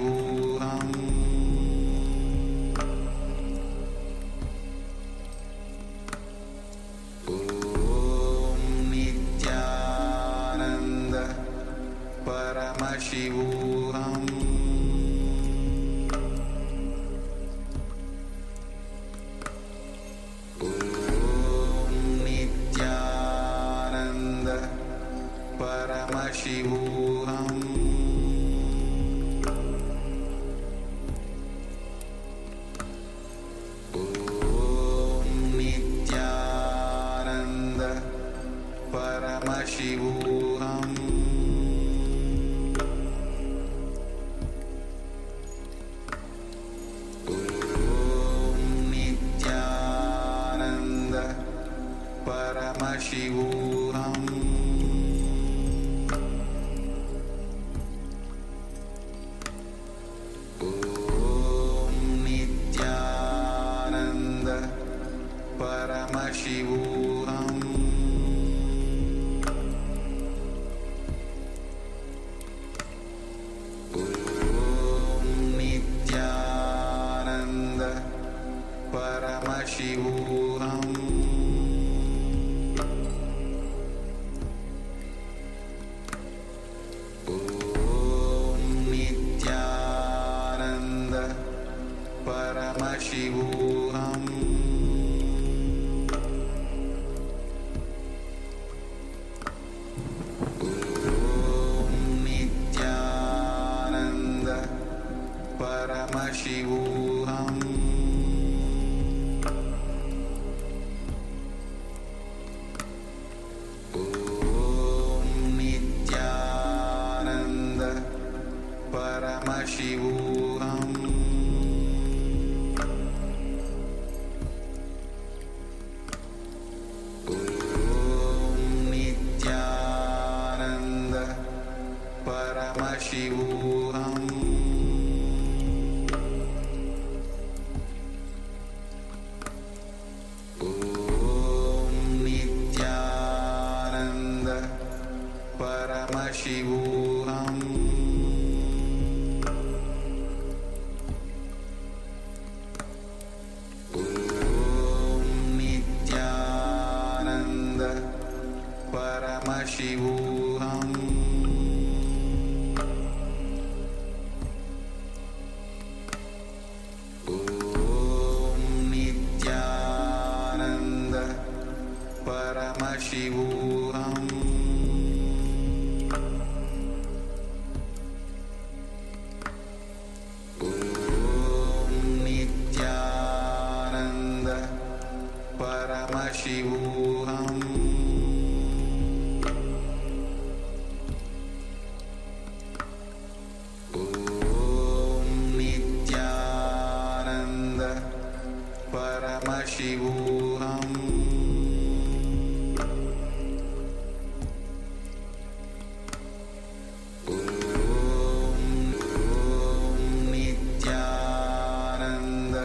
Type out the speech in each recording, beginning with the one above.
Paramashivoham Om Nityananda Paramashivoham Om Nityananda Paramashivoham Om Nityananda Paramashivoham Om Nityananda Paramashivoham Om Nityananda Paramashivoham Om Nityananda Paramashivoham Om Nityananda Paramashivoham Om Nityananda Paramashivoham Om Nityananda Paramashivoham Om Nityananda Paramashivoham Om Nityananda Paramashivoham Om Nityananda Paramashivoham Om Nityananda Paramashivoham Om Nityananda Paramashivoham Om Nityananda Paramashivoham Nityananda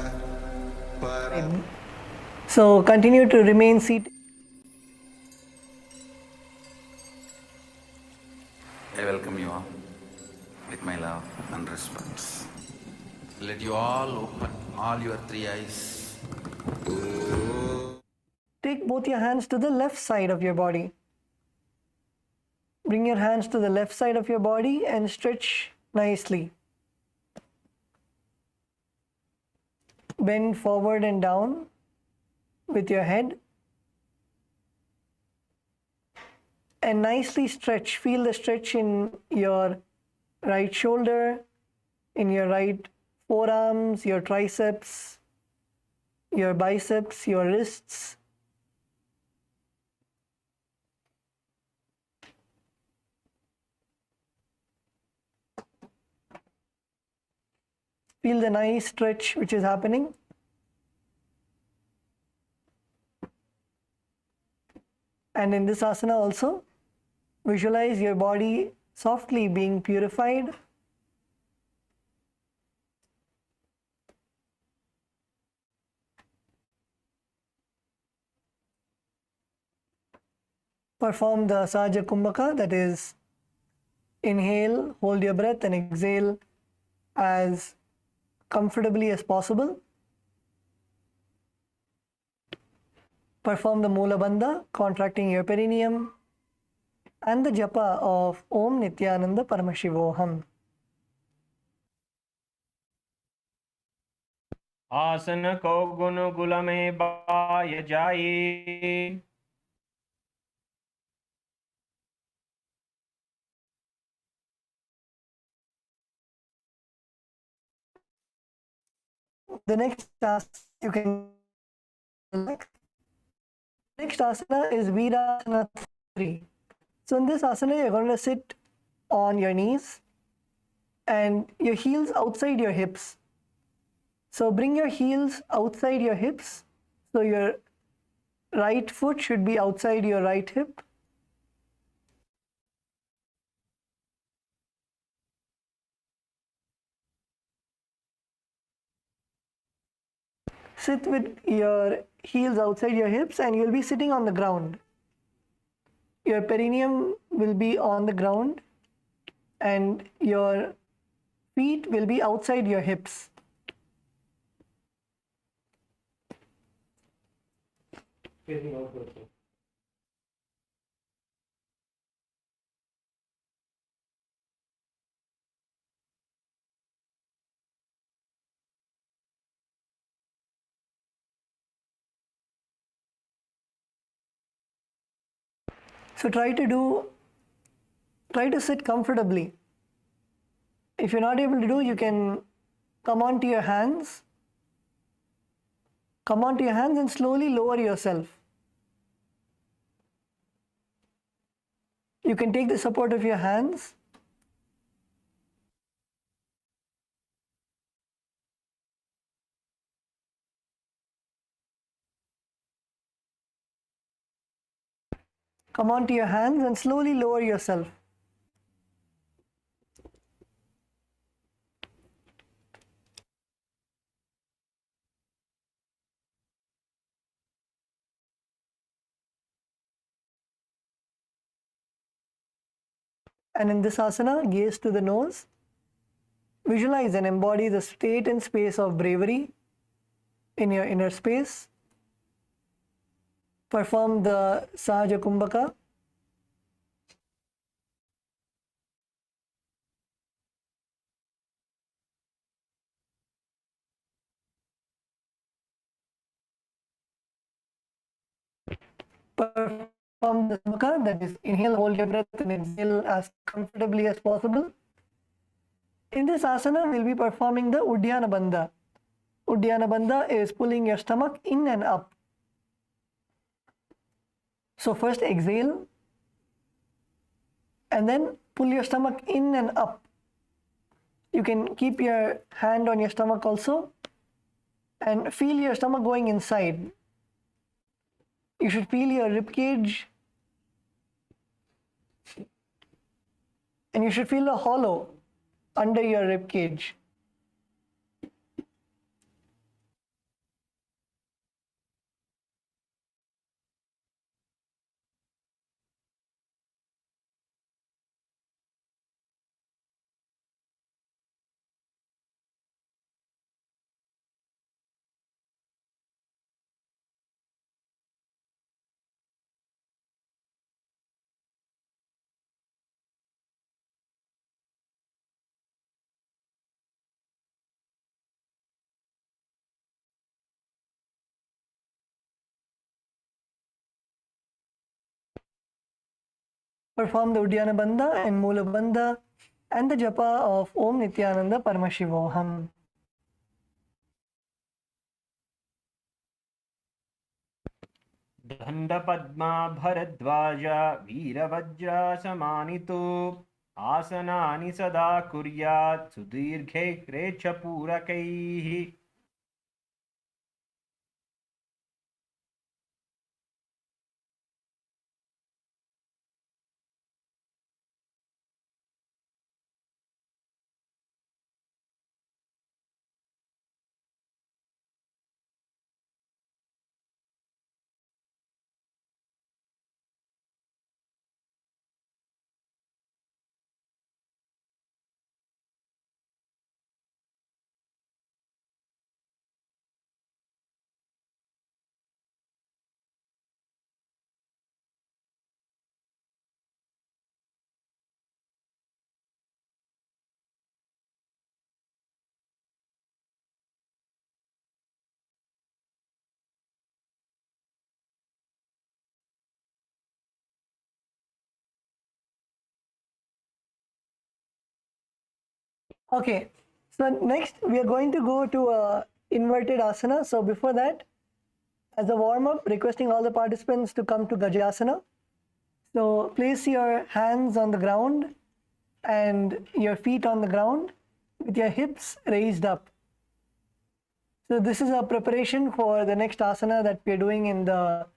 So continue to remain seated. I welcome you all with my love and respect. Let you all open all your three eyes. Take both your hands to the left side of your body. Bring your hands to the left side of your body and stretch nicely. Bend forward and down with your head. And nicely stretch. Feel the stretch in your right shoulder, in your right forearms, your triceps, your biceps, your wrists. Feel the nice stretch which is happening. And in this asana also, visualize your body softly being purified. Perform the Sahaja Kumbhaka, that is, inhale, hold your breath, and exhale as comfortably as possible. Perform the Mula Bandha, contracting your perineum, and the japa of Om Nityananda Paramashivoham. आसन को गुण गुल में bye जाए, The next asana you can select. Next asana is Virasana 3. So in this asana, you're going to sit on your knees and your heels outside your hips. So bring your heels outside your hips. So your right foot should be outside your right hip. Sit with your heels outside your hips and you'll be sitting on the ground. Your perineum will be on the ground and your feet will be outside your hips. So try to sit comfortably. If you're not able to do, you can come onto your hands. Come onto your hands and slowly lower yourself. You can take the support of your hands. Come onto your hands and slowly lower yourself. And in this asana, gaze to the nose. Visualize and embody the state and space of bravery in your inner space. Perform the Sahaja Kumbhaka. Perform the Kumbhaka, that is, inhale, hold your breath, and exhale as comfortably as possible. In this asana, we'll be performing the Uddiyana Bandha. Uddiyana Bandha is pulling your stomach in and up. So first exhale and then pull your stomach in and up. You can keep your hand on your stomach also and feel your stomach going inside. You should feel your rib cage and you should feel a hollow under your rib cage. Perform the Uddiyana Bandha and Mula Bandha and the japa of Om Nityananda Paramashivoham. दंड पद्मा भरद्वाज वीरवज्र समानितो आसनानि सदा कुर्यात् सुदीर्घैः पूरकैः. Okay, so next we are going to go to a inverted asana. So before that, as a warm-up, requesting all the participants to come to Gajasana. So place your hands on the ground and your feet on the ground with your hips raised up. So this is a preparation for the next asana that we are doing in the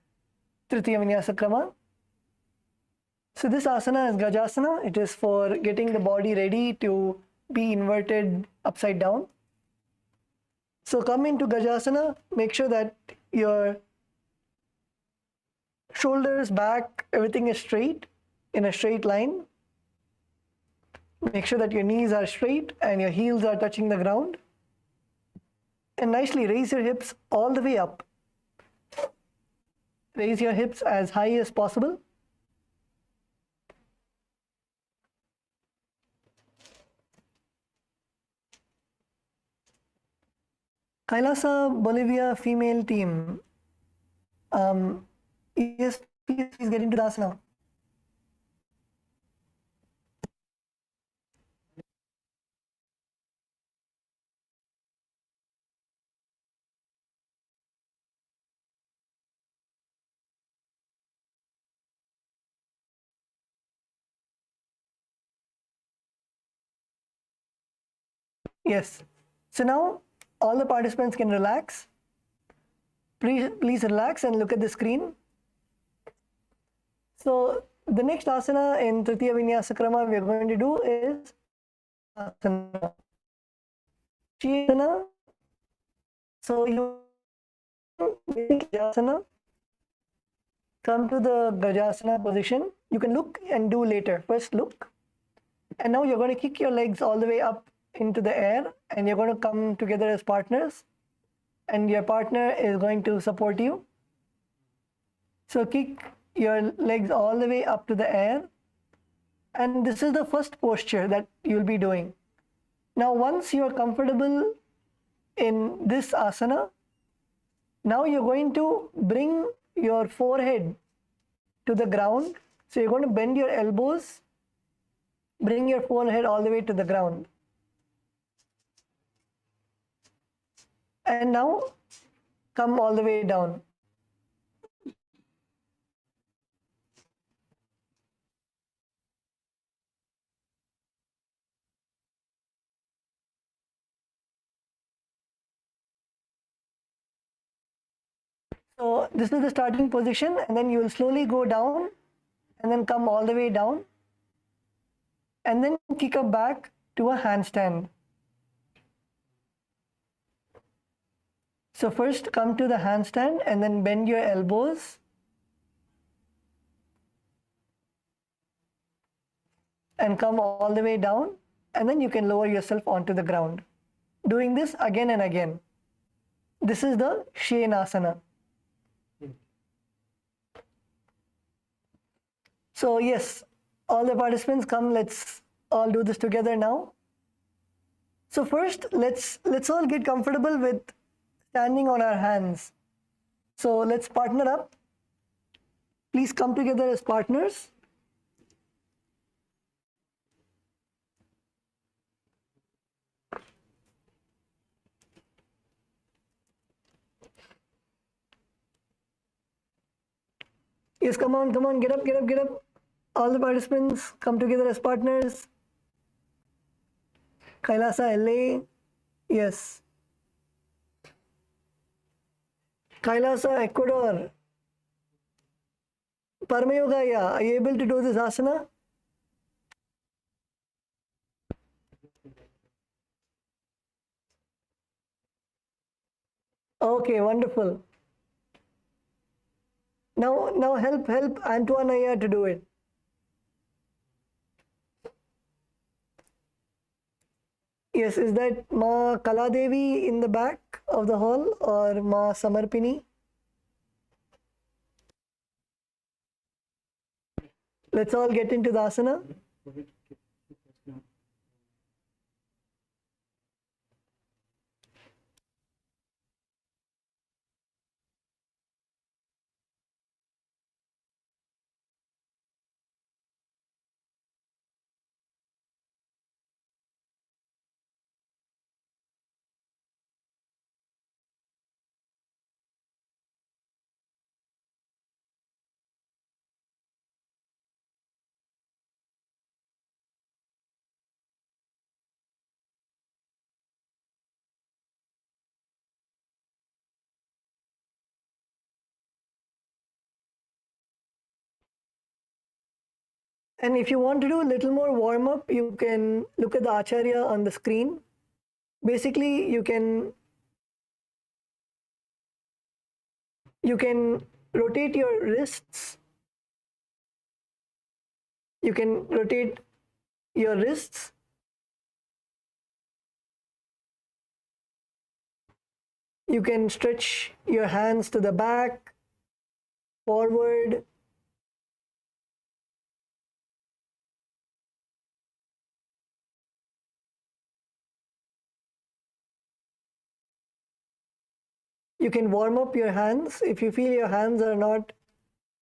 Tritiya Vinyasa Krama. So this asana is Gajasana. It is for getting the body ready to be inverted upside down. So come into Gajasana, make sure that your shoulders, back, everything is straight, in a straight line. Make sure that your knees are straight and your heels are touching the ground. And nicely raise your hips all the way up. Raise your hips as high as possible. Kailasa Bolivia female team. Yes, please get into the asana. Yes. So now all the participants can relax. Please relax and look at the screen. So the next asana in Tritiya Vinyasa Krama we are going to do is asana. Asana. So you Gajasana. Come to the Gajasana position. You can look and do later. First look. And now you're going to kick your legs all the way up into the air and you're going to come together as partners. And your partner is going to support you. So kick your legs all the way up to the air. And this is the first posture that you'll be doing. Now, once you're comfortable in this asana, now you're going to bring your forehead to the ground. So you're going to bend your elbows, bring your forehead all the way to the ground. And now come all the way down. So this is the starting position, and then you will slowly go down and then come all the way down and then kick up back to a handstand. So first come to the handstand and then bend your elbows and come all the way down, and then you can lower yourself onto the ground. Doing this again and again. This is the Shenasana. So yes, all the participants come, let's all do this together now. So first, let's all get comfortable with standing on our hands. So let's partner up. Please come together as partners. Yes, come on, get up, get up, get up. All the participants come together as partners. Kailasa LA, yes. Kailasa Ecuador. Paramayogaya, are you able to do this asana? Okay, wonderful. Now help Antoine Aya to do it. Yes, is that Ma Kaladevi in the back of the hall or Ma Samarpini? Let's all get into the asana. And if you want to do a little more warm up, you can look at the Acharya on the screen. Basically, you can rotate your wrists. You can rotate your wrists. You can stretch your hands to the back, forward. You can warm up your hands if you feel your hands are not,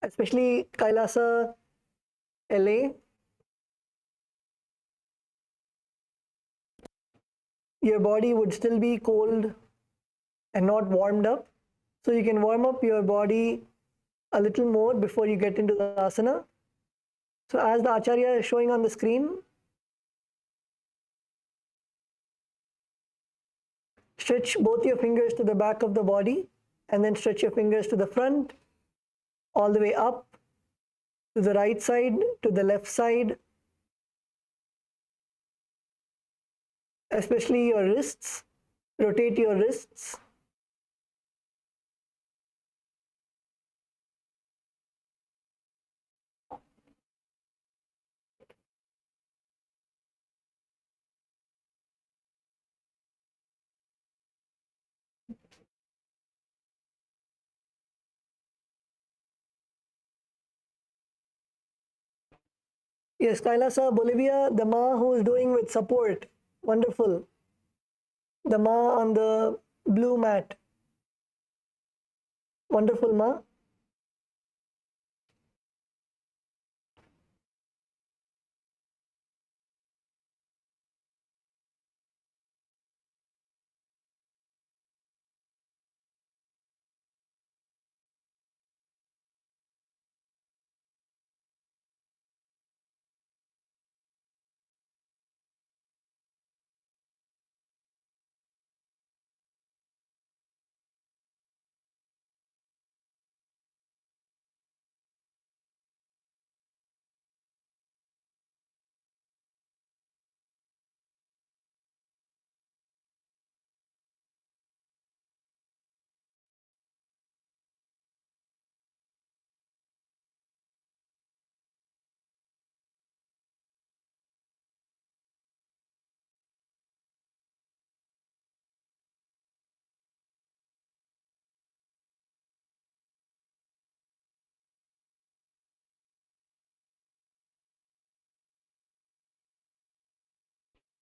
especially Kailasa LA. Your body would still be cold and not warmed up. So you can warm up your body a little more before you get into the asana. So as the Acharya is showing on the screen, stretch both your fingers to the back of the body and then stretch your fingers to the front, all the way up, to the right side, to the left side, especially your wrists. Rotate your wrists. Yes, Kailasa, Bolivia, the Ma who is doing with support. Wonderful. The Ma on the blue mat. Wonderful, Ma.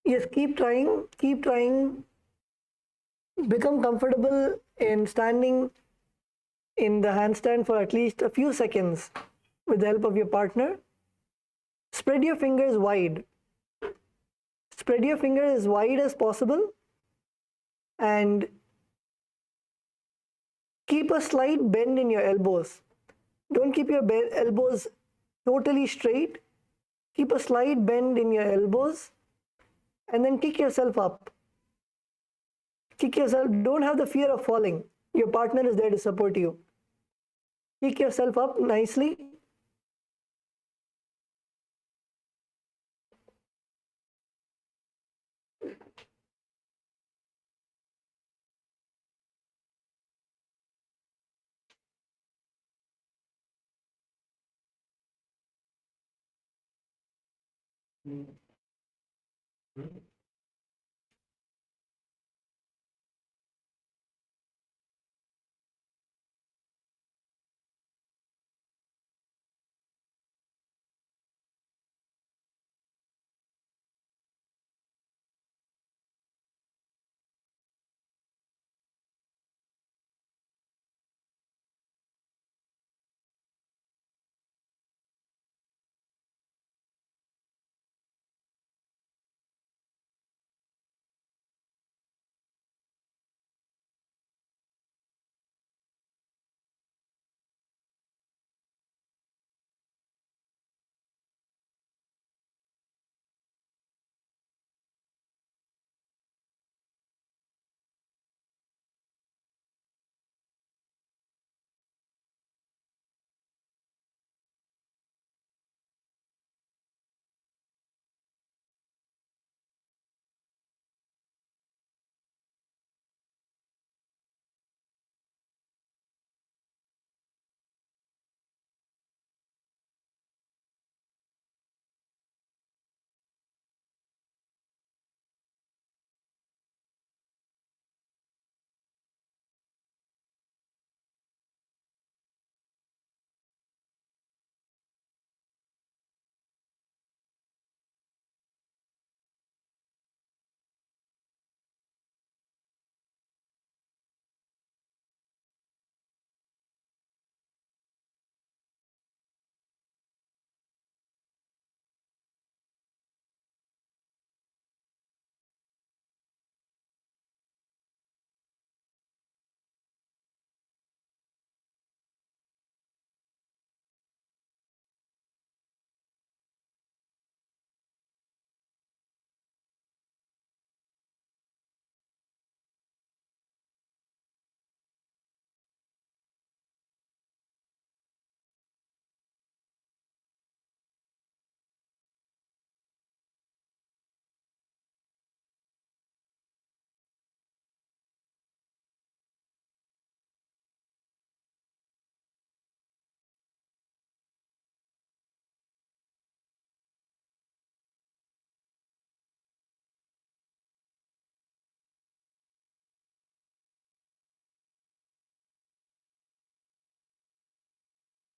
Yes, keep trying, keep trying. Become comfortable in standing in the handstand for at least a few seconds with the help of your partner. Spread your fingers wide. Spread your fingers as wide as possible and keep a slight bend in your elbows. Don't keep your elbows totally straight. Keep a slight bend in your elbows and then kick yourself up. Kick yourself. Don't have the fear of falling. Your partner is there to support you. Kick yourself up nicely.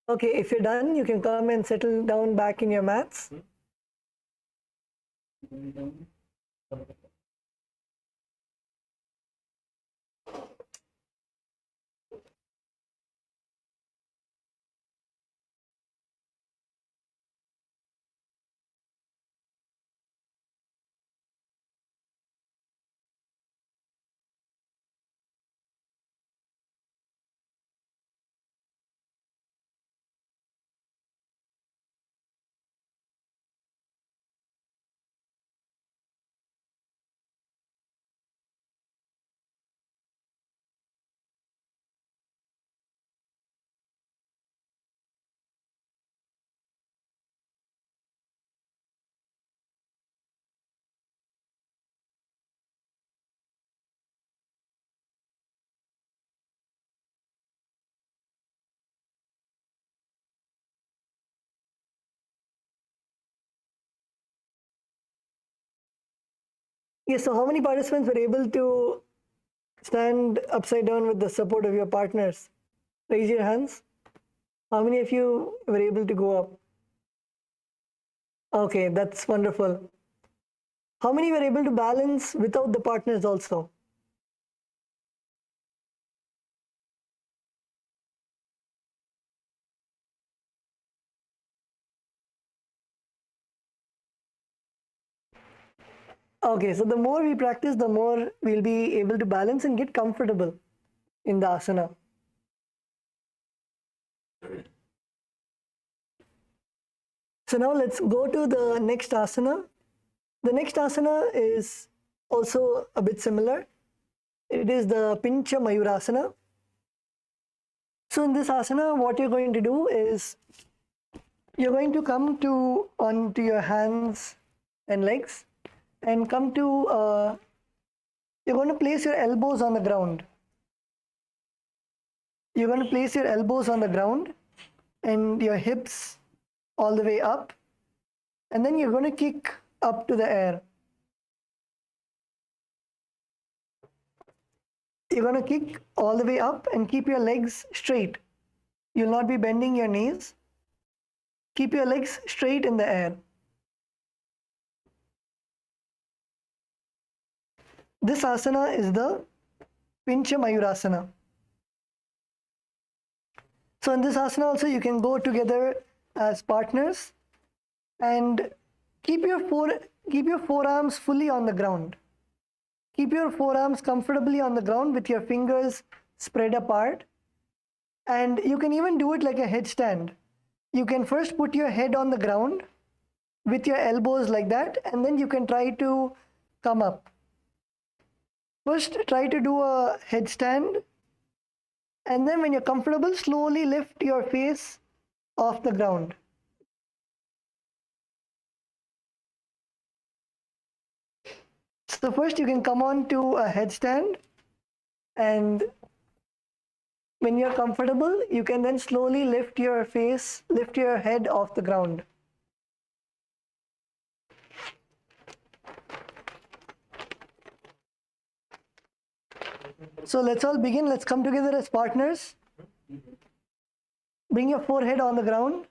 Okay, if you're done, you can come and settle down back in your mats. Yes, so how many participants were able to stand upside down with the support of your partners? Raise your hands. How many of you were able to go up? Okay, that's wonderful. How many were able to balance without the partners also? Okay, so the more we practice, the more we'll be able to balance and get comfortable in the asana. So now let's go to the next asana. The next asana is also a bit similar. It is the Pincha Mayurasana. So in this asana, what you're going to do is you're going to come onto your hands and legs and come to, you're going to place your elbows on the ground. You're going to place your elbows on the ground and your hips all the way up. And then you're going to kick up to the air. You're going to kick all the way up and keep your legs straight. You'll not be bending your knees. Keep your legs straight in the air. This asana is the Pincha Mayurasana. So in this asana also you can go together as partners and keep your forearms fully on the ground. Keep your forearms comfortably on the ground with your fingers spread apart. And you can even do it like a headstand. You can first put your head on the ground with your elbows like that, and then you can try to come up. First, try to do a headstand, and then when you're comfortable, slowly lift your face off the ground. So first you can come on to a headstand, and when you're comfortable, you can then slowly lift your head off the ground. So let's all begin. Let's come together as partners. Bring your forehead on the ground.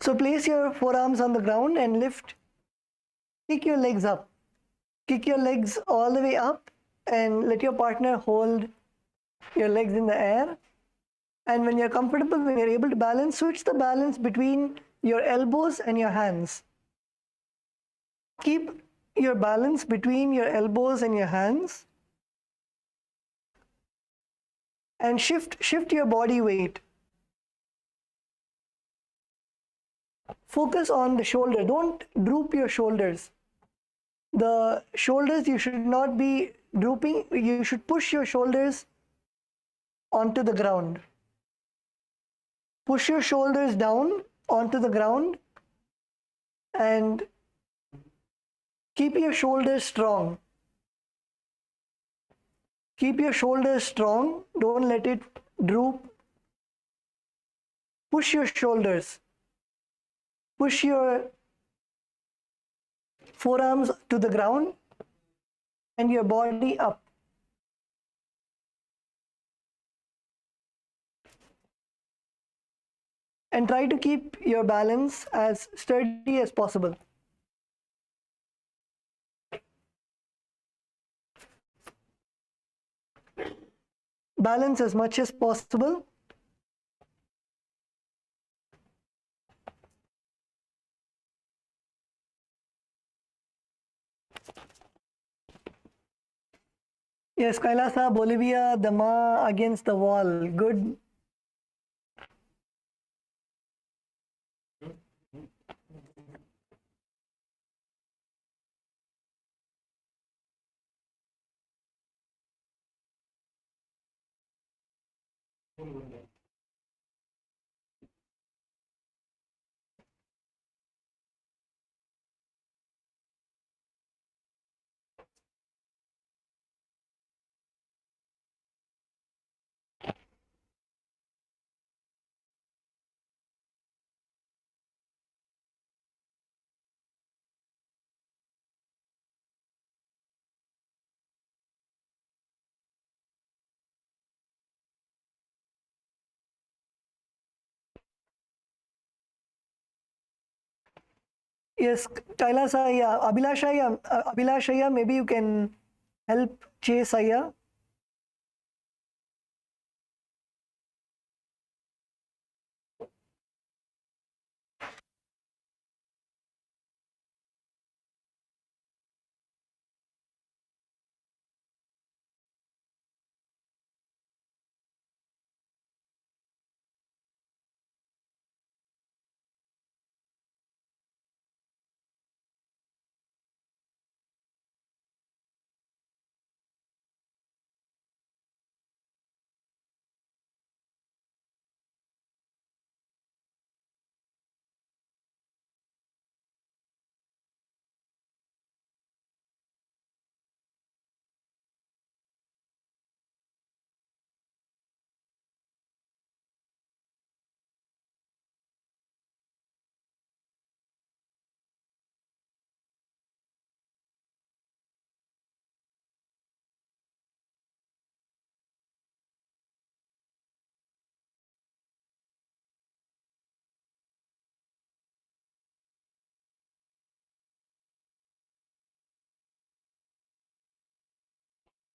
So place your forearms on the ground and kick your legs up. Kick your legs all the way up and let your partner hold your legs in the air. And when you're comfortable, when you're able to balance, switch the balance between your elbows and your hands. Keep your balance between your elbows and your hands. And shift your body weight. Focus on the shoulder. Don't droop your shoulders. The shoulders, you should not be drooping. You should push your shoulders onto the ground. Push your shoulders down onto the ground and keep your shoulders strong. Keep your shoulders strong. Don't let it droop. Push your shoulders. Push your forearms to the ground and your body up. And try to keep your balance as sturdy as possible. Balance as much as possible. Yes, Kailasa, Bolivia, the Ma against the wall. Good. Yes, Kailasa, yeah. Abhilashaya, maybe you can help chase Aya.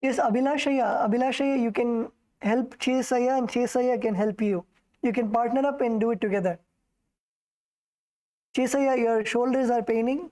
Yes, Abhilashaya, you can help chase Aya and chase Aya can help you. You can partner up and do it together. Chase Aya, your shoulders are paining.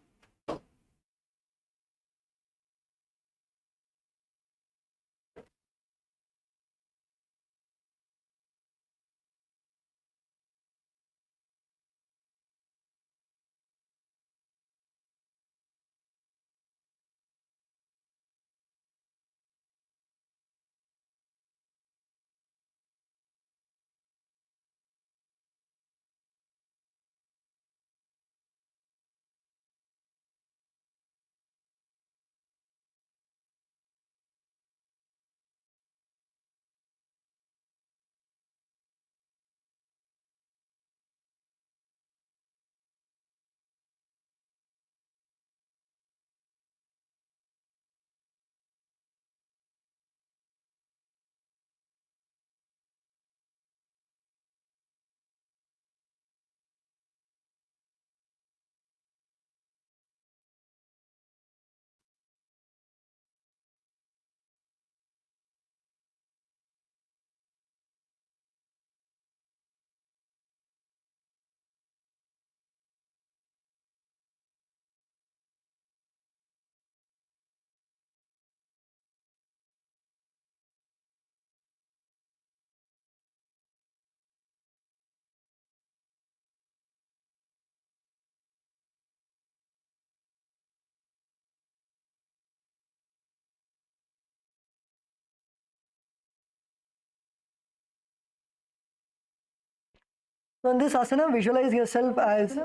So in this asana, visualize yourself as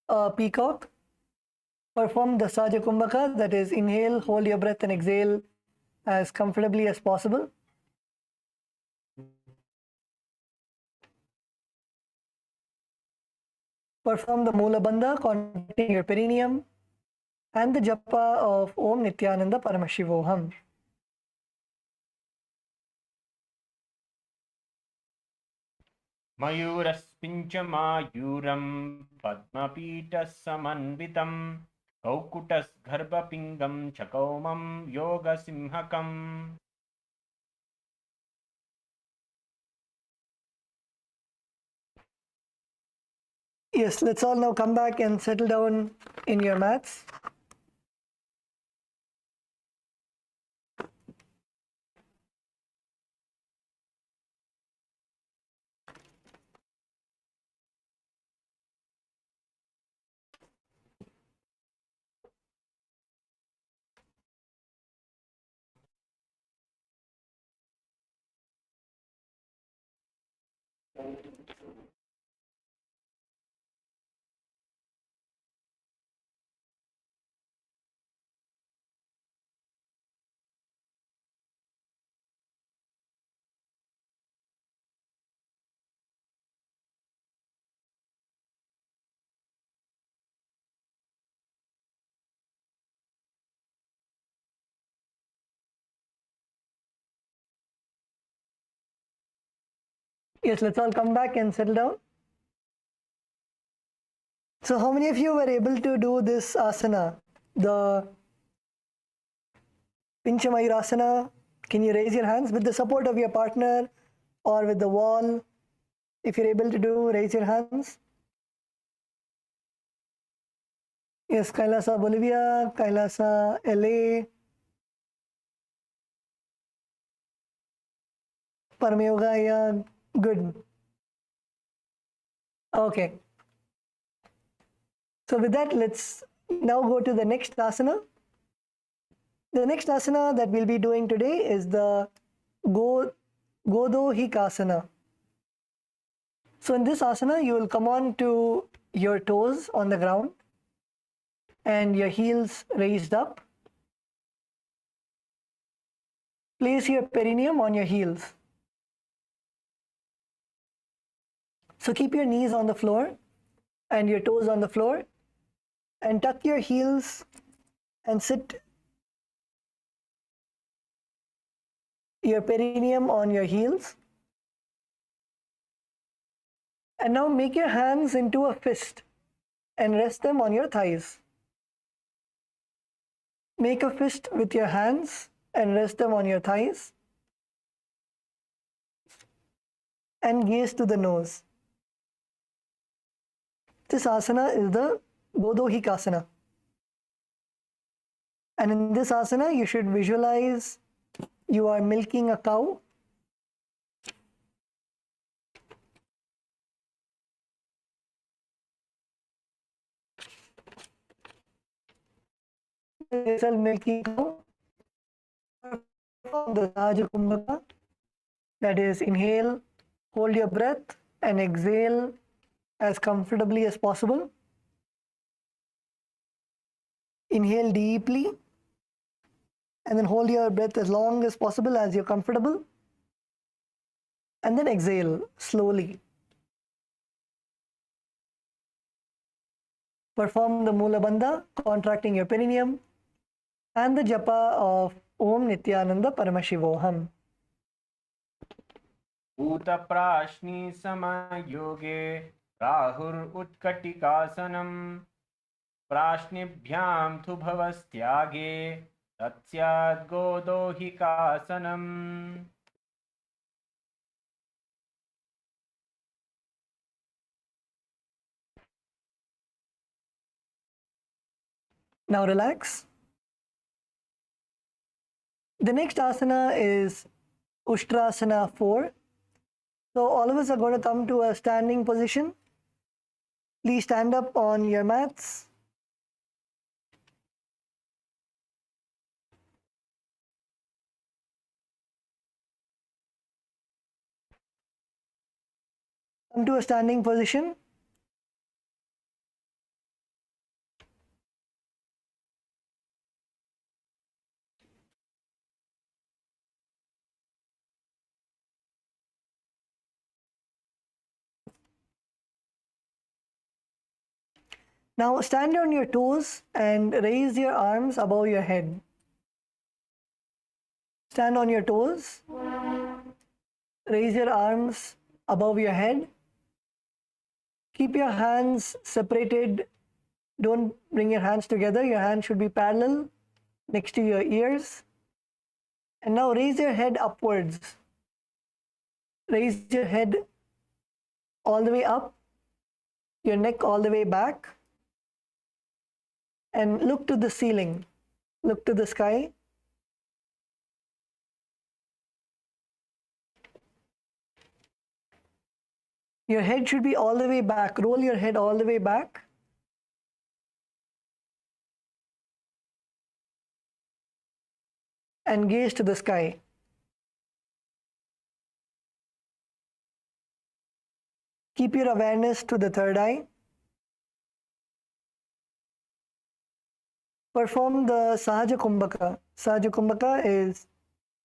a peacock. Perform the Saja Kumbhaka, that is, inhale, hold your breath, and exhale as comfortably as possible. Perform the Mula Bandha, contracting your perineum, and the japa of Om Nityananda Paramashivoham. मयूरस्पिञ्चमायूरं पद्मपीठसमन्वितं कौकुटस्गर्भपिङ्गं च कौमं योगसिंहकम्. Yes, let's all now come back and settle down in your mats. Yes, let's all come back and settle down. So how many of you were able to do this asana, the Pinchamayurasana? Can you raise your hands with the support of your partner or with the wall? If you're able to do, raise your hands. Yes, Kailasa Bolivia, Kailasa LA, Paramayoga, yeah, good. Okay. So with that, let's now go to the next asana. The next asana that we'll be doing today is the Godohikasana. So in this asana, you will come on to your toes on the ground and your heels raised up. Place your perineum on your heels. So keep your knees on the floor and your toes on the floor, and tuck your heels and sit your perineum on your heels. And now make your hands into a fist and rest them on your thighs. Make a fist with your hands and rest them on your thighs. And gaze to the nose. This asana is the Godohikasana. And in this asana, you should visualize you are milking a cow. It's a milking cow. Perform the Saja Kumbhaka, that is, inhale, hold your breath, and exhale as comfortably as possible. Inhale deeply, and then hold your breath as long as possible as you're comfortable. And then exhale slowly. Perform the Mula Bandha, contracting your perineum, and the japa of Om Nityananda Paramashivoham. भूतप्राश्नी समयोगे राहुरुत्कटिकासनं प्राश्निभ्यां तु भवस्त्यागे तत्स्यात् गोदोहिकासनम्. Now relax. The next asana is Ushtrasana 4. So all of us are going to come to a standing position. Please stand up on your mats. Come to a standing position. Now stand on your toes and raise your arms above your head. Stand on your toes. Raise your arms above your head. Keep your hands separated. Don't bring your hands together. Your hands should be parallel next to your ears. And now raise your head upwards. Raise your head all the way up, your neck all the way back, and look to the ceiling. Look to the sky. Your head should be all the way back. Roll your head all the way back. And gaze to the sky. Keep your awareness to the third eye. Perform the Sahaja Kumbhaka. Sahaja Kumbhaka is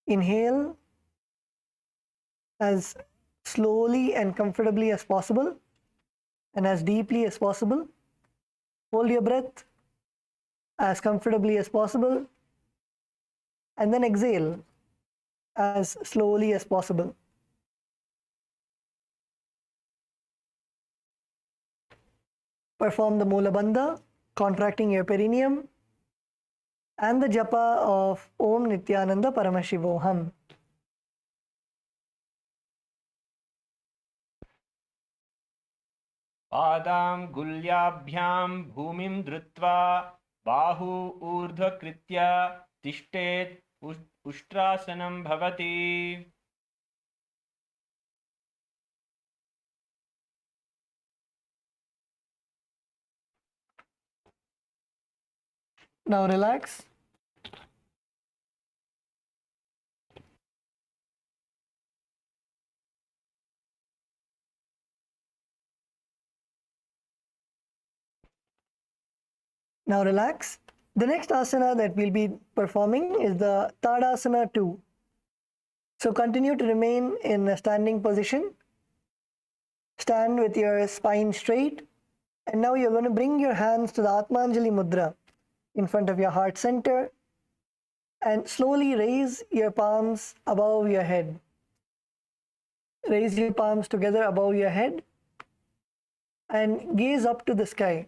inhale as slowly and comfortably as possible and as deeply as possible. Hold your breath as comfortably as possible and then exhale as slowly as possible. Perform the Mula Bandha, contracting your perineum, and the japa of Om Nityananda Paramashivoham. पादां गुल्याभ्यां भूमिं धृत्वा बाहु ऊर्ध्वकृत्य तिष्ठेत् उष्ट्रासनं भवति. Now relax. Now relax. The next asana that we'll be performing is the Tadasana 2. So continue to remain in a standing position. Stand with your spine straight. And now you're going to bring your hands to the Atmanjali Mudra in front of your heart center. And slowly raise your palms above your head. Raise your palms together above your head. And gaze up to the sky.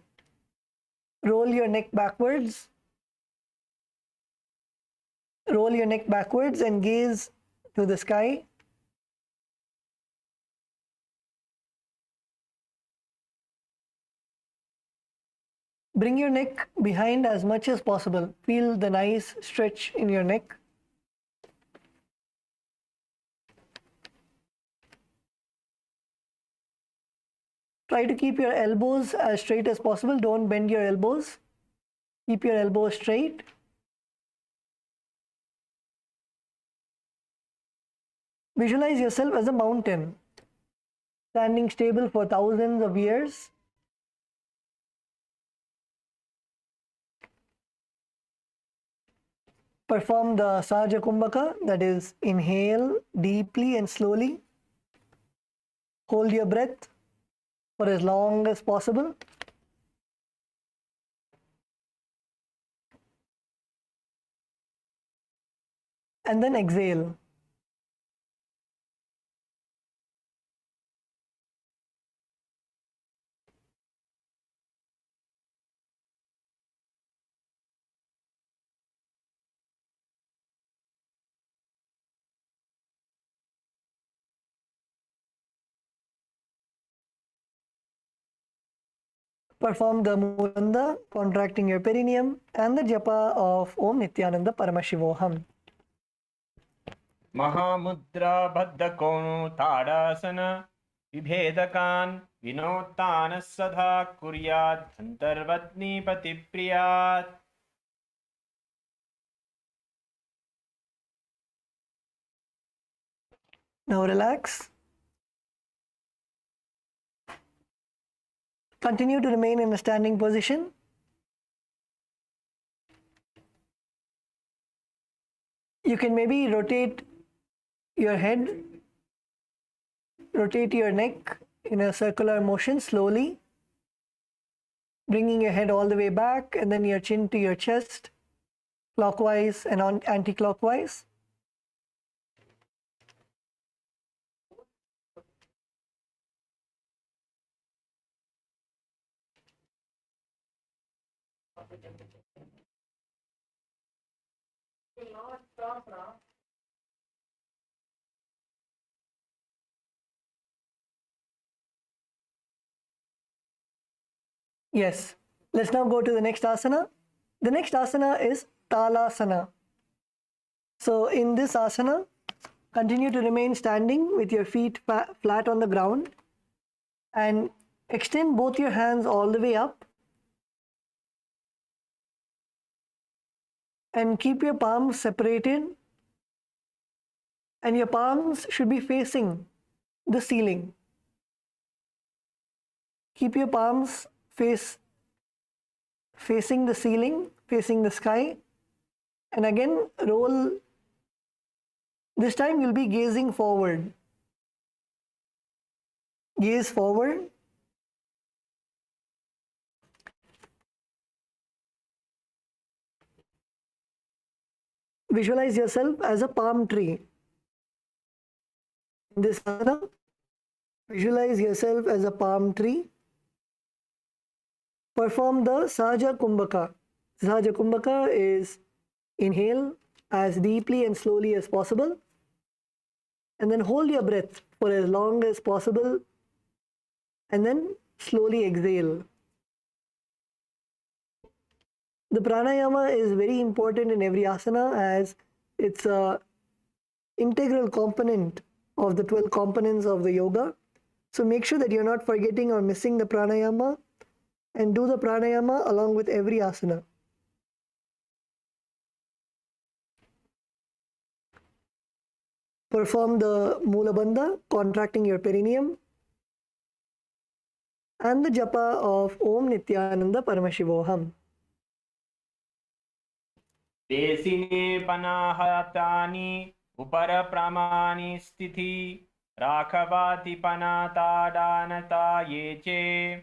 Roll your neck backwards. Roll your neck backwards and gaze to the sky. Bring your neck behind as much as possible. Feel the nice stretch in your neck. Try to keep your elbows as straight as possible. Don't bend your elbows. Keep your elbows straight. Visualize yourself as a mountain, standing stable for thousands of years. Perform the Sahaja Kumbhaka, that is, inhale deeply and slowly. Hold your breath for as long as possible. And then exhale. Perform the Mula Bandha, contracting your perineum, and the japa of Om Nityananda Paramashivoham. Mahamudra बद्धकोणो tadasana विभेदकान् विनोत्तानः सदा कुर्यात् अन्तर्वत्नीपतिप्रियात्. Now relax. Continue to remain in a standing position. You can maybe rotate your head, rotate your neck in a circular motion slowly, bringing your head all the way back and then your chin to your chest, clockwise and anti-clockwise. Yes, let's now go to the next asana. The next asana is Talasana. So in this asana, continue to remain standing with your feet flat on the ground and extend both your hands all the way up and keep your palms separated, and your palms should be facing the ceiling. Keep your palms facing the ceiling, facing the sky, and again roll. This time you'll be gazing forward. Gaze forward. Visualize yourself as a palm tree. In this asana, visualize yourself as a palm tree. Perform the Sahaja Kumbhaka. Sahaja Kumbhaka is inhale as deeply and slowly as possible, and then hold your breath for as long as possible, and then slowly exhale. The pranayama is very important in every asana as it's an integral component of the 12 components of the yoga. So make sure that you're not forgetting or missing the pranayama, and do the pranayama along with every asana. Perform the Mula Bandha, contracting your perineum, and the japa of Om Nityananda Paramashivoham. Desine panahatani upara pramani sthiti rakhavati panatadanata yeche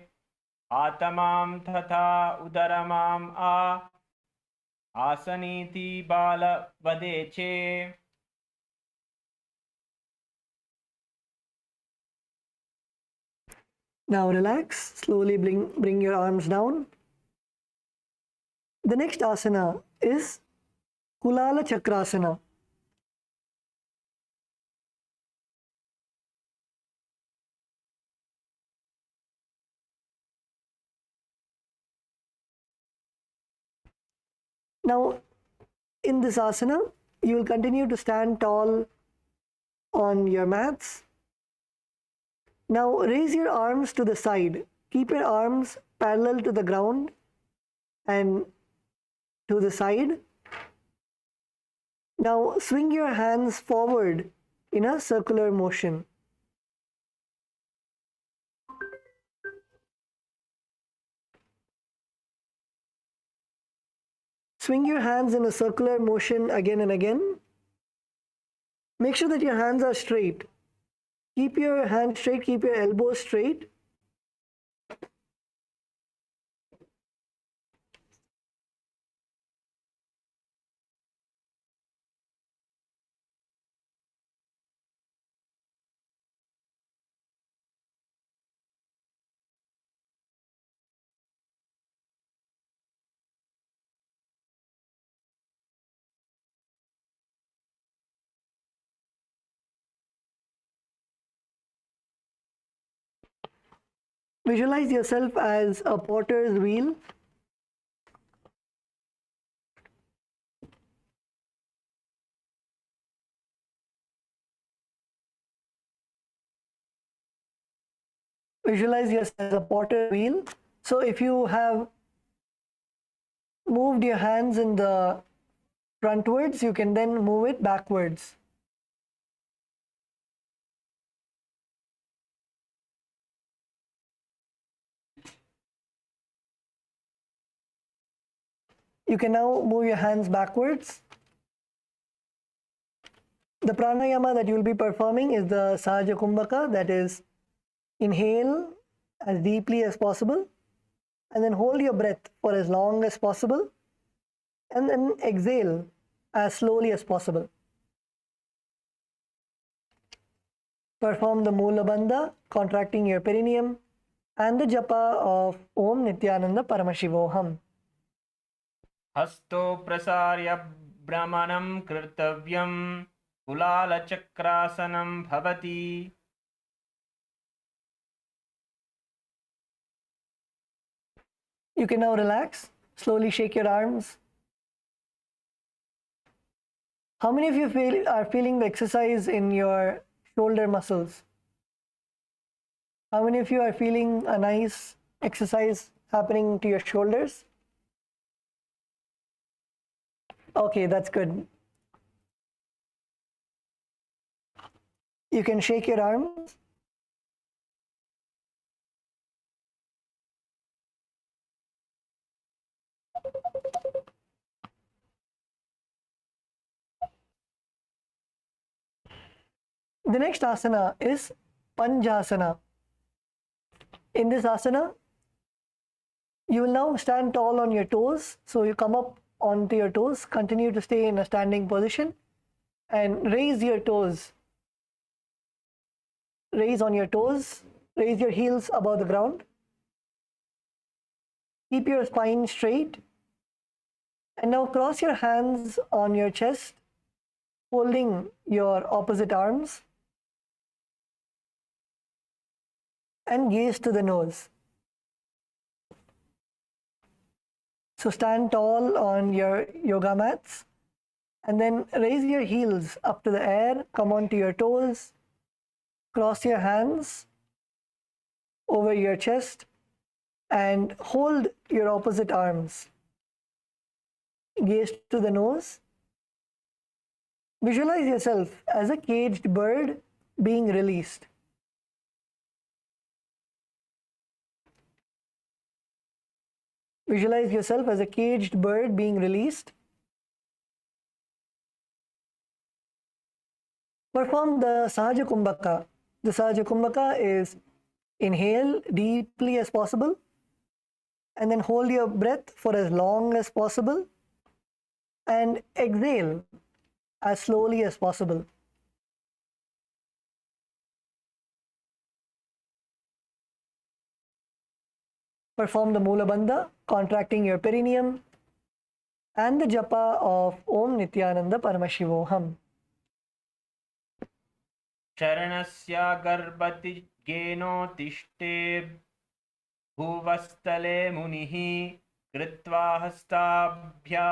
atamam thatha udaramam asaniti bala vadeche. Now relax, slowly bring your arms down. The next asana is Kulala Chakrasana. Now, in this asana, you will continue to stand tall on your mats. Now, raise your arms to the side. Keep your arms parallel to the ground and to the side. Now, swing your hands forward in a circular motion. Swing your hands in a circular motion again and again. Make sure that your hands are straight. Keep your hands straight, keep your elbows straight. Visualize yourself as a potter's wheel. Visualize yourself as a potter's wheel. So if you have moved your hands in the frontwards, you can then move it backwards. You can now move your hands backwards. The pranayama that you will be performing is the Sahaja Kumbhaka, that is, inhale as deeply as possible and then hold your breath for as long as possible and then exhale as slowly as possible. Perform the Mula Bandha, contracting your perineum, and the japa of Om Nityananda Paramashivoham. हस्तो प्रसार्य भ्रमणं कर्तव्यं कुलालचक्रासनं भवति. You can now relax, slowly shake your arms. How many of you are feeling the exercise in your shoulder muscles? How many of you are feeling a nice exercise happening to your shoulders? Okay, that's good. You can shake your arms. The next asana is Panjasana. In this asana, you will now stand tall on your toes. So you come up onto your toes, continue to stay in a standing position and raise your toes. Raise on your toes, raise your heels above the ground. Keep your spine straight. And now cross your hands on your chest, holding your opposite arms. And gaze to the nose. So stand tall on your yoga mats and then raise your heels up to the air, come onto your toes, cross your hands over your chest and hold your opposite arms. Gaze to the nose. Visualize yourself as a caged bird being released. Visualize yourself as a caged bird being released. Perform the Sahaja Kumbhaka. The Sahaja Kumbhaka is inhale deeply as possible and then hold your breath for as long as possible and exhale as slowly as possible. Perform the Mula Bandha, contracting your perineum, and the japa of Om Nityananda Paramashivoham. शरणस्य गर्भति गेनोतिष्ठे भुवस्तले मुनिः कृत्वा हस्ताभ्या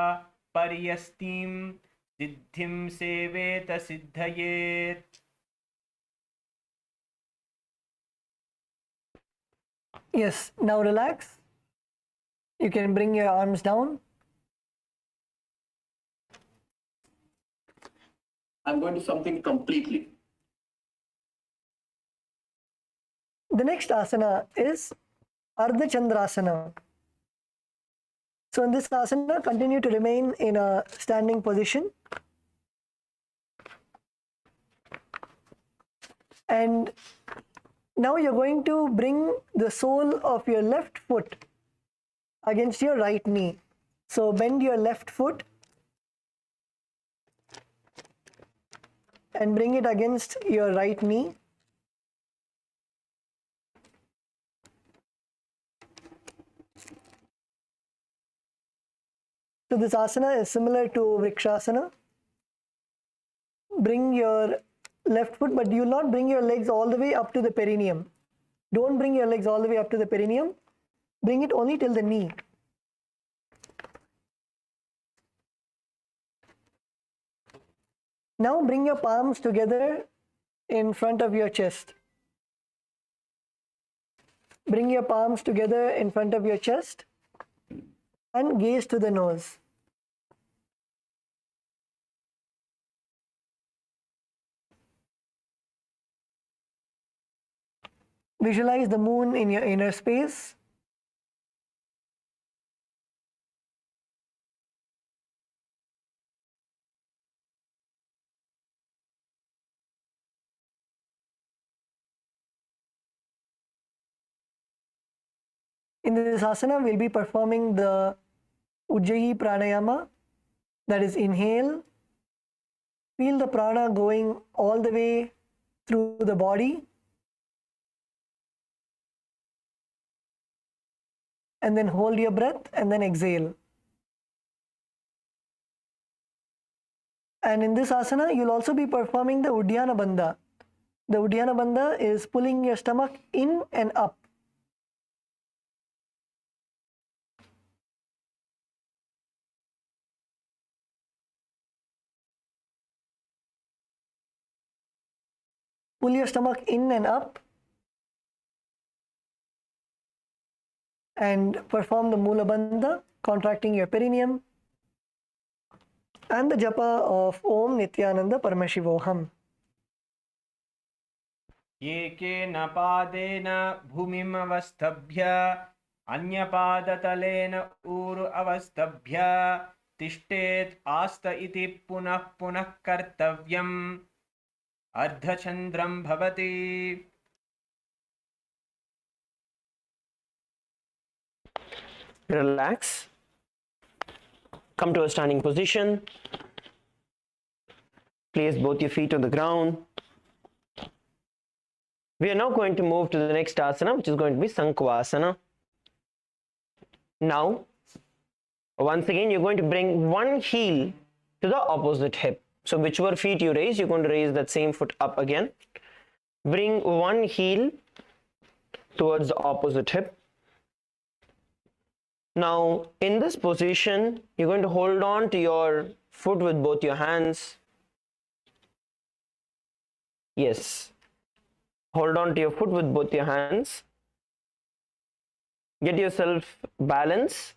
पर्यस्तिं सिद्धिं सेवेत सिद्धयेत्. Yes, now relax. You can bring your arms down. I'm going to something completely. The next asana is Ardha Chandrasana. So in this asana, continue to remain in a standing position. And now you're going to bring the sole of your left foot against your right knee. So bend your left foot and bring it against your right knee. So this asana is similar to Vrikshasana. Bring your left foot, but you will not bring your legs all the way up to the perineum. Don't bring your legs all the way up to the perineum. Bring it only till the knee. Now bring your palms together in front of your chest. Bring your palms together in front of your chest and gaze to the nose. Visualize the moon in your inner space. In this asana, we'll be performing the Ujjayi Pranayama, that is inhale. Feel the prana going all the way through the body. And then hold your breath and then exhale. And in this asana, you'll also be performing the Uddiyana Bandha. The Uddiyana Bandha is pulling your stomach in and up. Pull your stomach in and up and perform the Mula Bandha, contracting your perineum, and the japa of Om Nityananda Paramashivoham. एकेन पादेन भूमिम् अवस्थभ्य अन्यपादतलेन ऊरु अवस्थभ्य तिष्ठेत् आस्त इति पुनः पुनः कर्तव्यम् अर्धचन्द्रं भवति. Relax. Come to a standing position. Place both your feet on the ground. We are now going to move to the next asana, which is going to be Sankhvasana. Now, once again, you're going to bring one heel to the opposite hip. So whichever feet you raise, you're going to raise that same foot up again. Bring one heel towards the opposite hip. Now, in this position, you're going to hold on to your foot with both your hands. Yes. Hold on to your foot with both your hands. Get yourself balance.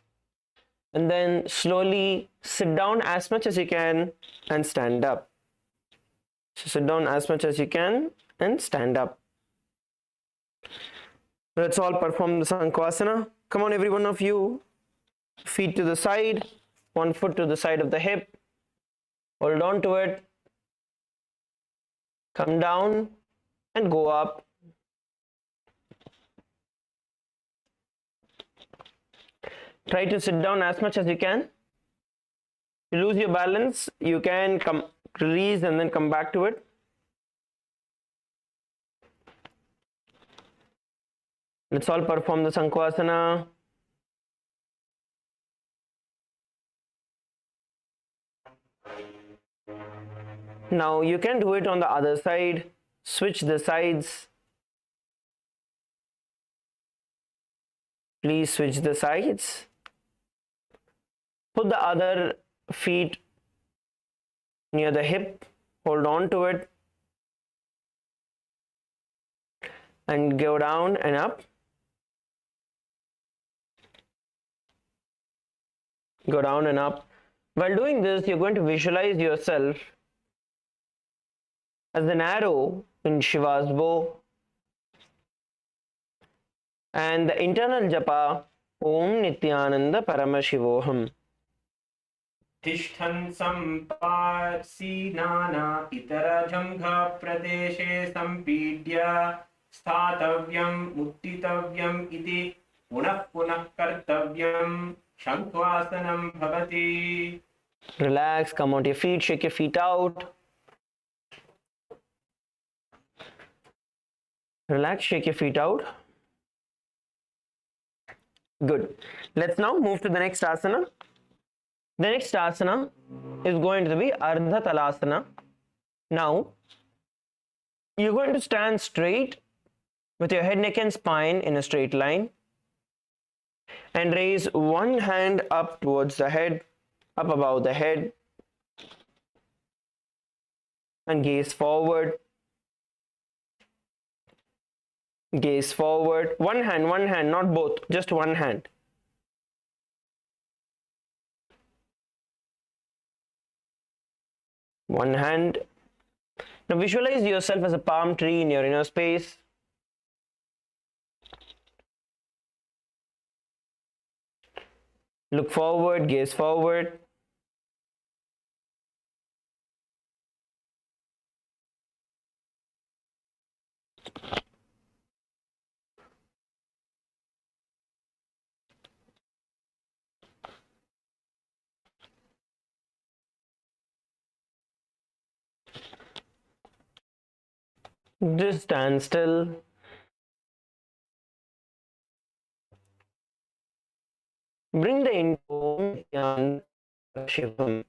And then slowly sit down as much as you can and stand up. So sit down as much as you can and stand up. Let's all perform the Sankhvasana. Come on, every one of you. Feet to the side, one foot to the side of the hip. Hold on to it. Come down and go up. Try to sit down as much as you can. If you lose your balance, you can release and then come back to it. Let's all perform the Sankhvasana. Now you can do it on the other side. Switch the sides. Please switch the sides. Put the other feet near the hip. Hold on to it. And go down and up. Go down and up. While doing this, you're going to visualize yourself as an arrow in Shiva's bow. And the internal japa, Om Nityananda Paramashivoham. तिष्ठन् सम्पार्सीनाना इतरजङ्घा प्रदेशे सम्पीड्य स्थातव्यं मुत्तितव्यम् इति पुनः पुनः कर्तव्यं शङ्ख्वासनं भवति. Relax, come on to your feet, shake your feet out. Relax, shake your feet out. Good. Let's now move to the next asana. The next asana is going to be Ardha Talasana. Now, you're going to stand straight with your head, neck and spine in a straight line and raise one hand up towards the head, up above the head, and gaze forward. Gaze forward. One hand, not both, just one hand. One hand. Now visualize yourself as a palm tree in your inner space. Look forward, gaze forward. Just stand still. Bring the Indian Shivam.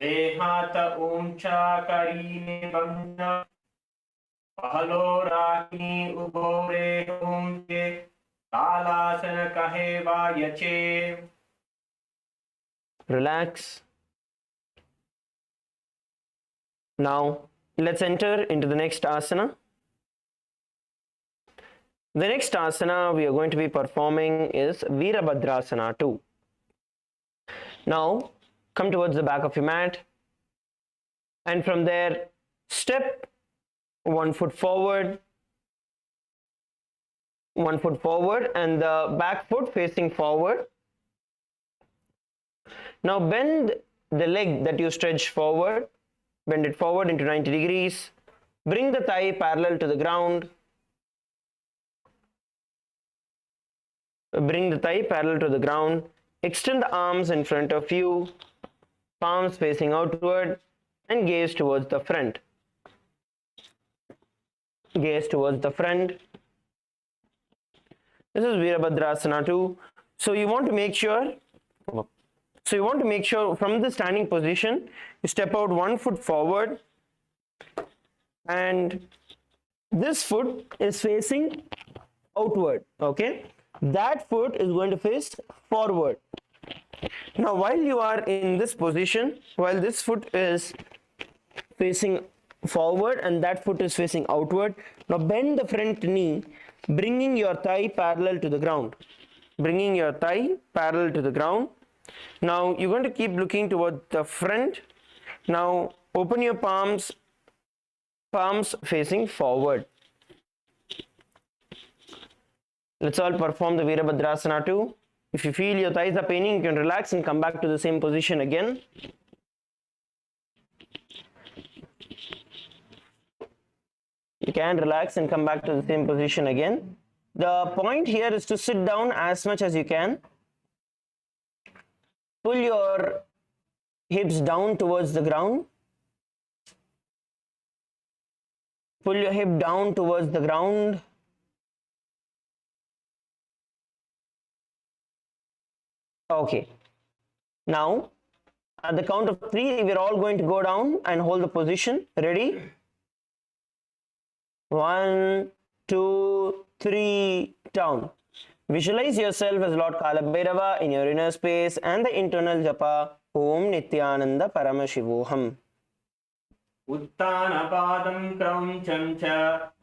देहात ओम चाकरीने बंध पहलो रानी उभोरे ओम के कालासन कहे वायचे. Relax. Now let's enter into the next asana. The next asana we are going to be performing is Virabhadrasana 2. Now come towards the back of your mat, and from there step 1 foot forward, 1 foot forward, and the back foot facing forward. Now bend the leg that you stretched forward, bend it forward into 90 degrees. Bring the thigh parallel to the ground. Bring the thigh parallel to the ground. Extend the arms in front of you, palms facing outward, and gaze towards the front. Gaze towards the front. This is Virabhadrasana 2. So you want to make sure from the standing position, you step out 1 foot forward, and this foot is facing outward, okay? That foot is going to face forward. Now while you are in this position, while this foot is facing forward and that foot is facing outward, now bend the front knee, bringing your thigh parallel to the ground. Bringing your thigh parallel to the ground. Now you're going to keep looking toward the front. Now open your palms facing forward. Let's all perform the Virabhadrasana 2. If you feel your thighs are paining, you can relax and come back to the same position again. You can relax and come back to the same position again. The point here is to sit down as much as you can. Pull your hips down towards the ground. Pull your hip down towards the ground. Okay. Now, at the count of 3, we're all going to go down and hold the position. Ready? 1, 2, 3, down. Visualize yourself as Lord Kalabhairava in your inner space and the internal japa Om Nityananda Paramashivoham. उत्तानपादं क्रौञ्चं च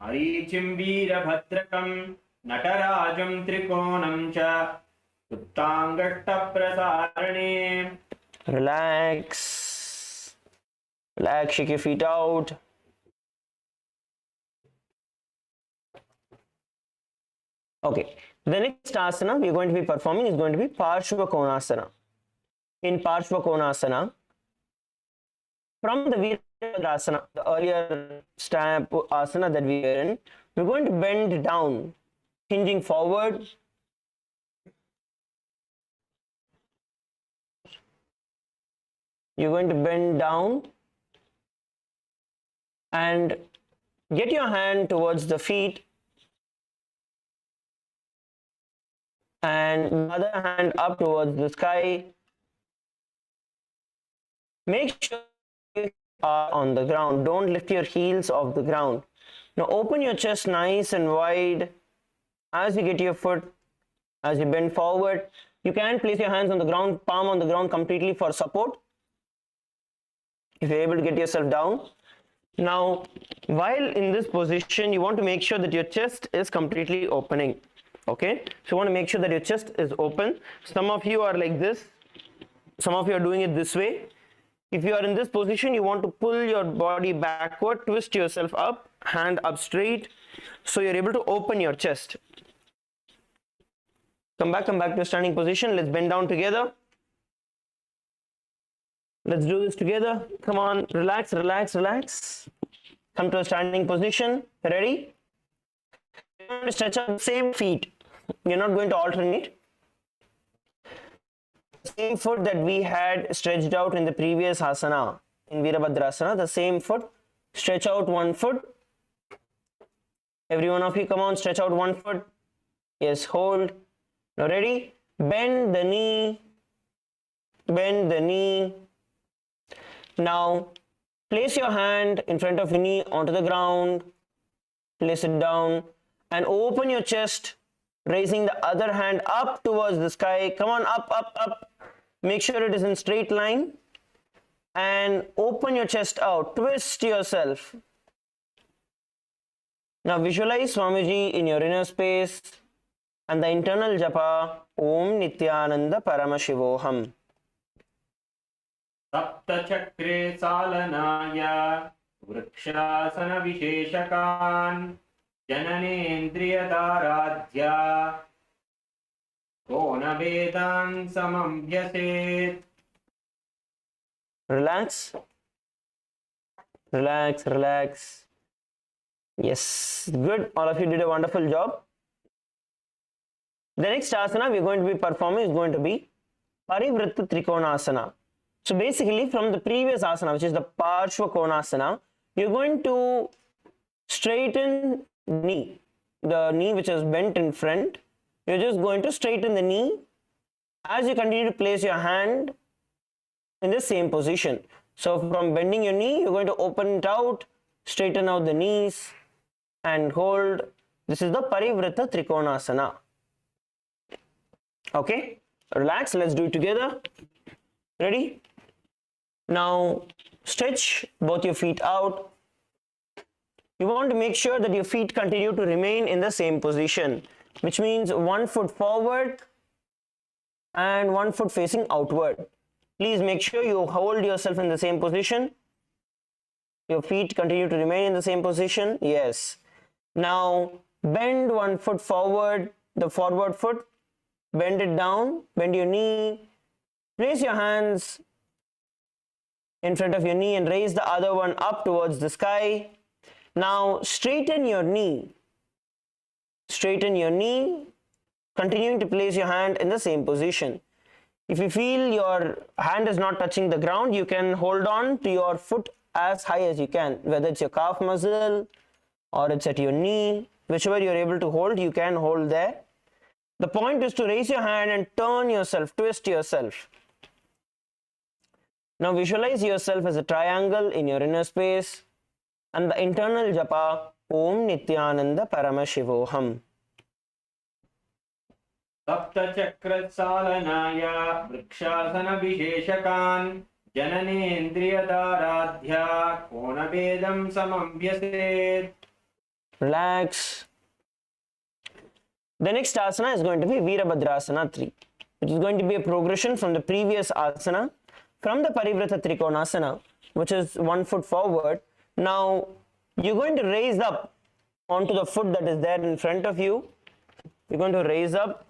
मरीचिं वीरभद्रकं नटराजं त्रिकोणं च उत्ताङ्गष्टप्रसारणे. Relax. Relax, shake your feet out. Okay, the next asana we are going to be performing is going to be Parshva Konasana. In Parshva Konasana, from the Virabhadrasana, the earlier asana that we are in, we're going to bend down, hinging forward. You're going to bend down and get your hand towards the feet and the other hand up towards the sky. Make sure you are on the ground. Don't lift your heels off the ground. Now open your chest nice and wide. As you get your foot, as you bend forward, you can place your hands on the ground, palm on the ground completely for support. If you're able to get yourself down. Now, while in this position, you want to make sure that your chest is completely opening. Okay, so you want to make sure that your chest is open. Some of you are like this, some of you are doing it this way. If you are in this position, you want to pull your body backward, twist yourself up, hand up straight, so you're able to open your chest. Come back to a standing position. Let's bend down together. Let's do this together. Come on, relax, relax, relax. Come to a standing position. Ready? You're going to stretch out the same feet. You're not going to alternate. Same foot that we had stretched out in the previous asana, in Virabhadrasana, the same foot, Stretch out one foot. Every one of you, come on, stretch out one foot. Yes, hold. Now ready? Bend the knee. Bend the knee. Now place your hand in front of your knee onto the ground. Place it down and open your chest, raising the other hand up towards the sky. Come on, up, up, up. Make sure it is in straight line. And open your chest out. Twist yourself. Now visualize Swamiji in your inner space and the internal japa Om Nityananda Paramashivoham. सप्तचक्रे सालनाय वृक्षासनविशेषकान् जननेन्द्रियदाराध्या कोनवेदान् समभ्यसेत्. Relax. Relax, relax. Yes, good. All of you did a wonderful job. The next asana we are going to be performing is going to be Parivritta Trikonasana. So basically from the previous asana, which is the Parshva Konasana, you're going to straighten knee, the knee which is bent in front. You're just going to straighten the knee as you continue to place your hand in the same position. So from bending your knee, you're going to open it out, straighten out the knees and hold. This is the Parivritta Trikonasana. Okay, relax, let's do it together. Ready? Now stretch both your feet out. You want to make sure that your feet continue to remain in the same position, which means one foot forward and one foot facing outward. Please make sure you hold yourself in the same position. Your feet continue to remain in the same position. Yes. Now bend one foot forward, the forward foot. Bend it down, bend your knee. Place your hands in front of your knee and raise the other one up towards the sky. Now straighten your knee. Straighten your knee, continuing to place your hand in the same position. If you feel your hand is not touching the ground, you can hold on to your foot as high as you can, whether it's your calf muscle or it's at your knee, whichever you're able to hold, you can hold there. The point is to raise your hand and turn yourself, twist yourself. Now visualize yourself as a triangle in your inner space and the internal japa Om Nityananda Paramashivoham. सप्तचक्रसालनाय वृक्षासनविशेषकान् जननेन्द्रियदाराध्या कोनभेदं समभ्यसेत्. Relax. The next asana is going to be Virabhadrasana 3, which is going to be a progression from the previous asana, from the Parivritta Trikonasana, which is one foot forward. Now you're going to raise up onto the foot that is there in front of you. You're going to raise up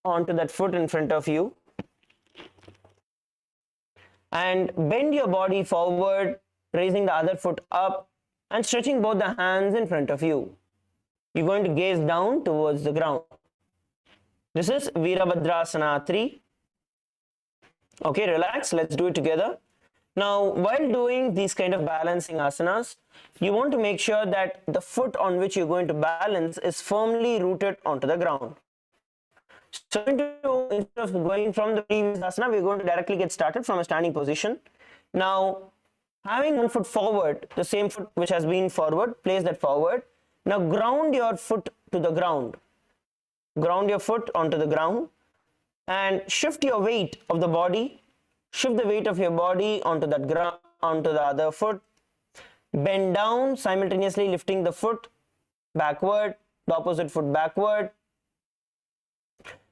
onto that foot in front of you and bend your body forward, raising the other foot up and stretching both the hands in front of you. You're going to gaze down towards the ground. This is Virabhadrasana 3. Okay, relax. Let's do it together. Now, while doing these kind of balancing asanas, you want to make sure that the foot on which you're going to balance is firmly rooted onto the ground. So, instead of going from the previous asana, we're going to directly get started from a standing position. Now, having one foot forward, the same foot which has been forward, place that forward. Now ground your foot to the ground. Ground your foot onto the ground and shift your weight of the body. Shift the weight of your body onto that ground, onto the other foot. Bend down, simultaneously lifting the foot backward, the opposite foot backward.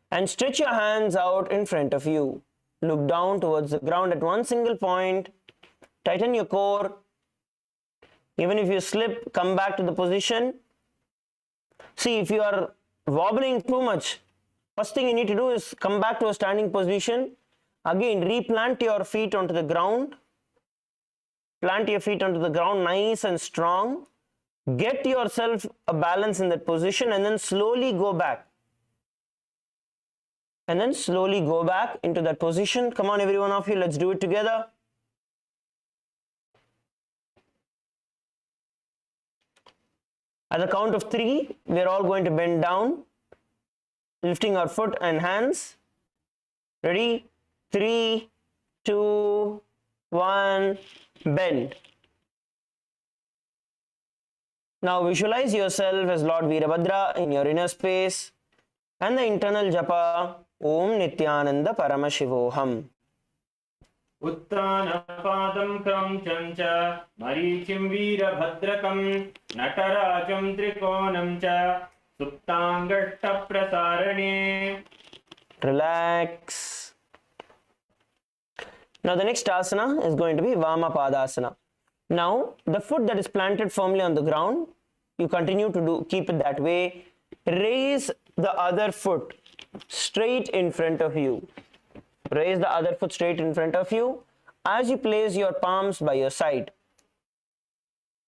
And stretch your hands out in front of you. Look down towards the ground at one single point. Tighten your core. Even if you slip, come back to the position. See, if you are wobbling too much, first thing you need to do is come back to a standing position. Again, replant your feet onto the ground. Plant your feet onto the ground nice and strong. Get yourself a balance in that position and then slowly go back. And then slowly go back into that position. Come on, every one of you, let's do it together. At the count of 3, we're all going to bend down, lifting our foot and hands. Ready? 3, 2, 1, bend. Now visualize yourself as Lord Veerabhadra in your inner space and the internal japa Om Nityananda Paramashivoham. उत्तानपादं क्रौञ्चं च मरीचिं वीरभद्रकं नटराजं त्रिकोणं च सुप्ताङ्गष्टप्रसारणे. Relax. Now the next asana is going to be Vamapadasana. Now the foot that is planted firmly on the ground, you continue to keep it that way. Raise the other foot straight in front of you. Raise the other foot straight in front of you as you place your palms by your side.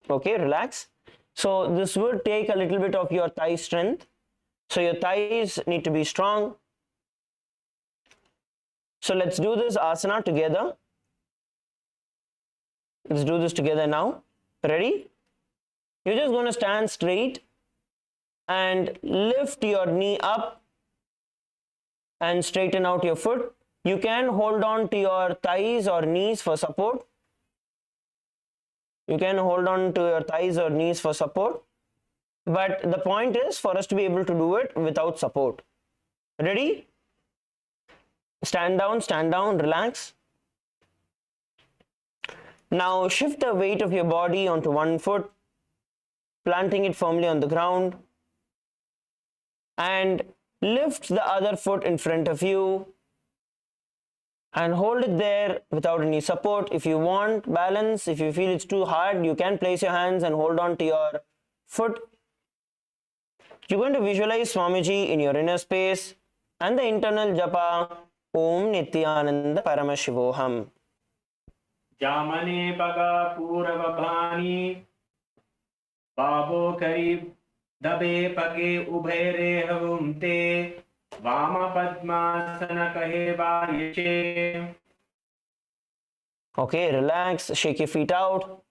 Okay, relax. So this will take a little bit of your thigh strength. So your thighs need to be strong. So let's do this asana together. Let's do this together now. Ready? You're just going to stand straight and lift your knee up and straighten out your foot. You can hold on to your thighs or knees for support. You can hold on to your thighs or knees for support. But the point is for us to be able to do it without support. Ready? Stand down, relax. Now shift the weight of your body onto one foot, planting it firmly on the ground, and lift the other foot in front of you and hold it there without any support. If you want balance, if you feel it's too hard, you can place your hands and hold on to your foot. You're going to visualize Swamiji in your inner space and the internal japa Om Nityananda Paramashivoham. जामने पगा पूर्वभानी बाबो करीब दबे पगे उभय रेहवुम ते वाम पद्मासन कहे वारिशे. Okay, relax, shake your feet out.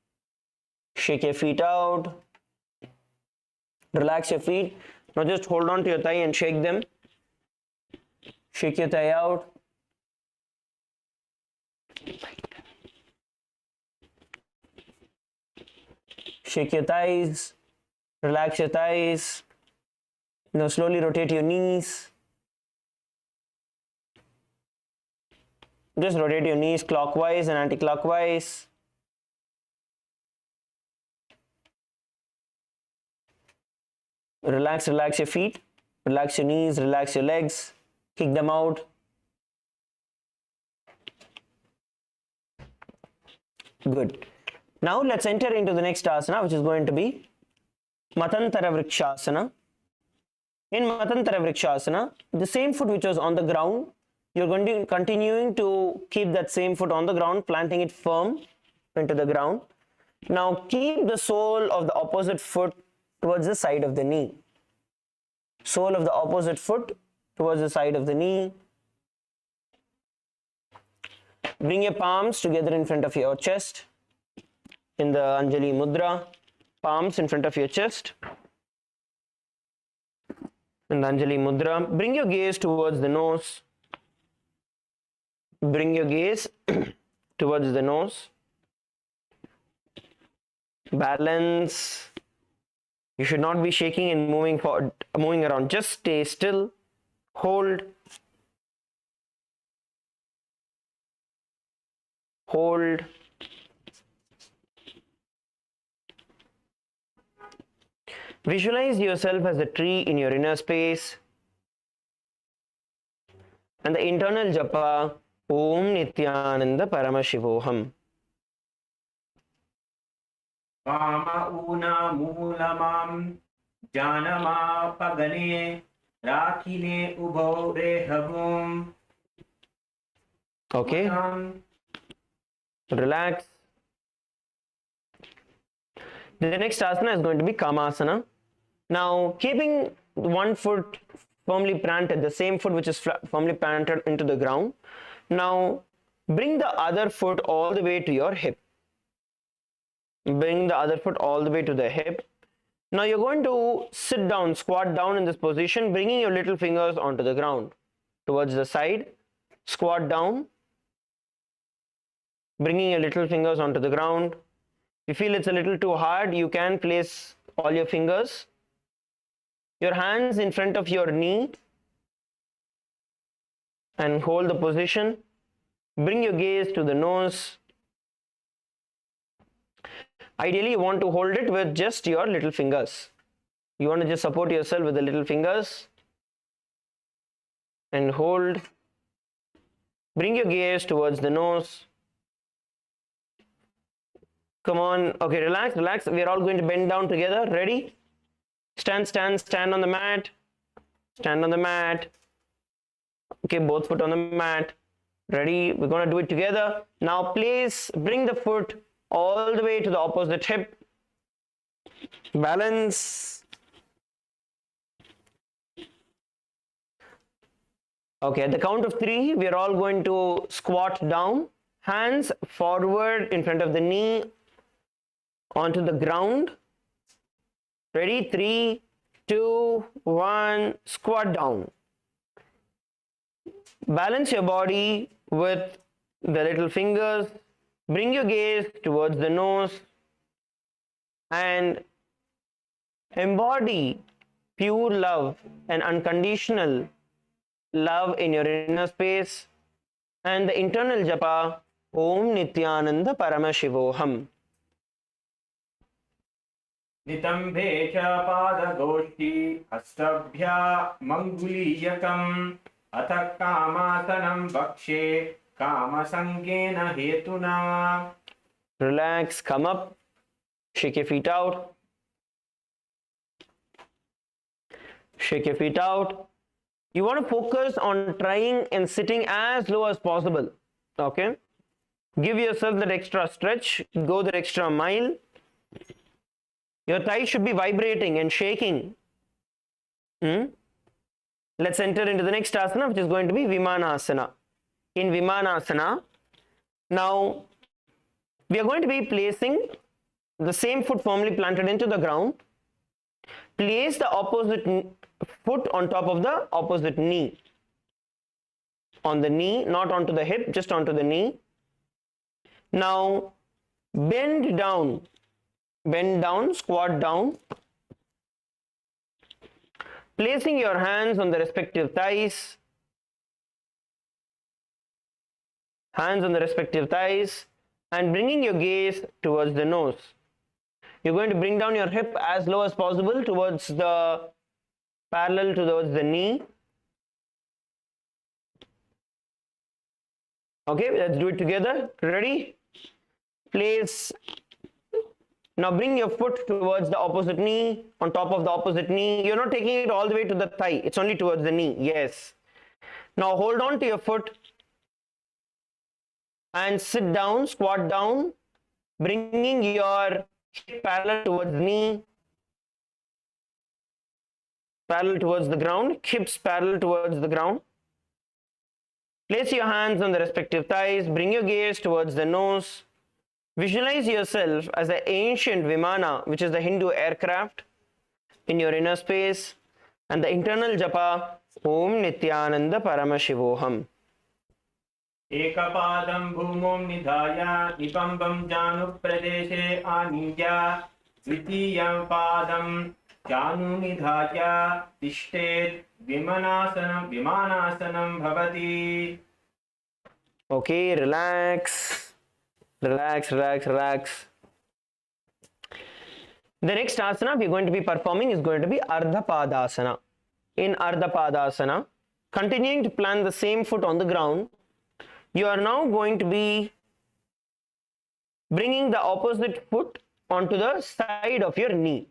Shake your feet out. Relax your feet. Now just hold on to your thigh and shake them. Shake your thigh out. Shake your thighs. Relax your thighs. Now slowly rotate your knees. Just rotate your knees clockwise and anti-clockwise. Relax your feet. Relax your knees, relax your legs. Kick them out. Good. Now let's enter into the next asana, which is going to be Matantara Vrikshasana. In Matantara Vrikshasana, the same foot which was on the ground, you're going to continuing to keep that same foot on the ground, planting it firm into the ground. Now keep the sole of the opposite foot towards the side of the knee. Sole of the opposite foot towards the side of the knee. Bring your palms together in front of your chest in the Anjali Mudra. Palms in front of your chest in the Anjali Mudra. Bring your gaze towards the nose. Bring your gaze towards the nose. Balance. You should not be shaking and moving forward, moving around. Just stay still. Hold. Hold. Visualize yourself as a tree in your inner space. And the internal japa Om Nityananda Paramashivoham. वाम Una मूलमाम जानमा पगने राखिने उभो रेहवुम. Okay. Relax. The next asana is going to be Kamasana. Now, keeping one foot firmly planted, the same foot which is firmly planted into the ground. Now, bring the other foot all the way to your hip. Bring the other foot all the way to the hip. Now you're going to sit down, squat down in this position, bringing your little fingers onto the ground towards the side. Squat down, bringing your little fingers onto the ground. If you feel it's a little too hard, you can place all your fingers, your hands in front of your knee, and hold the position. Bring your gaze to the nose. Ideally, you want to hold it with just your little fingers. You want to just support yourself with the little fingers and hold. Bring your gaze towards the nose. Come on. Okay, relax, relax. We're all going to bend down together. Ready? Stand, stand, stand on the mat. Stand on the mat. Okay, both foot on the mat. Ready? We're going to do it together. Now bring the foot all the way to the opposite hip. Balance. Okay, at the count of 3, we are all going to squat down. Hands forward in front of the knee onto the ground. Ready? 3, 2, 1. Squat down. Balance your body with the little fingers. Bring your gaze towards the nose and embody pure love and unconditional love in your inner space and the internal japa Om Nityananda Paramashivoham. नितंबे च पादगोष्ठी हस्ताभ्या मंगुलीयकम् अथ कामासनं वक्षे कामसंगेन हेतुना. Relax, come up, shake your feet out. Shake your feet out. You want to focus on trying and sitting as low as possible. Okay? Give yourself that extra stretch. Go the extra mile. Your thighs should be vibrating and shaking. Let's enter into the next asana, which is going to be Vimanasana. In Vimanasana, now we are going to be placing the same foot firmly planted into the ground. Place the opposite foot on top of the opposite knee. On the knee, not onto the hip, just onto the knee. Now bend down, squat down. Placing your hands on the respective thighs. Hands on the respective thighs and bringing your gaze towards the nose. You're going to bring down your hip as low as possible towards the parallel towards the knee. Okay, let's do it together. Ready? Place. Now bring your foot towards the opposite knee, on top of the opposite knee. You're not taking it all the way to the thigh. It's only towards the knee. Yes. Now hold on to your foot and sit down, squat down, bringing your hip parallel towards knee, parallel towards the ground, hips parallel towards the ground. Place your hands on the respective thighs, bring your gaze towards the nose. Visualize yourself as an ancient Vimana, which is the Hindu aircraft, in your inner space, and the internal japa Om Nityananda Paramashivoham. एकपादं भूमौ निधाय निपम्बं जानुप्रदेशे आनीय द्वितीयं पादं जानुनिधाय तिष्ठेत् विमानासनं भवति. Okay, relax. Relax. The next asana we are going to be performing is going to be Ardha Padasana. In Ardha Padasana, continuing to plant the same foot on the ground, you are now going to be bringing the opposite foot onto the side of your knee.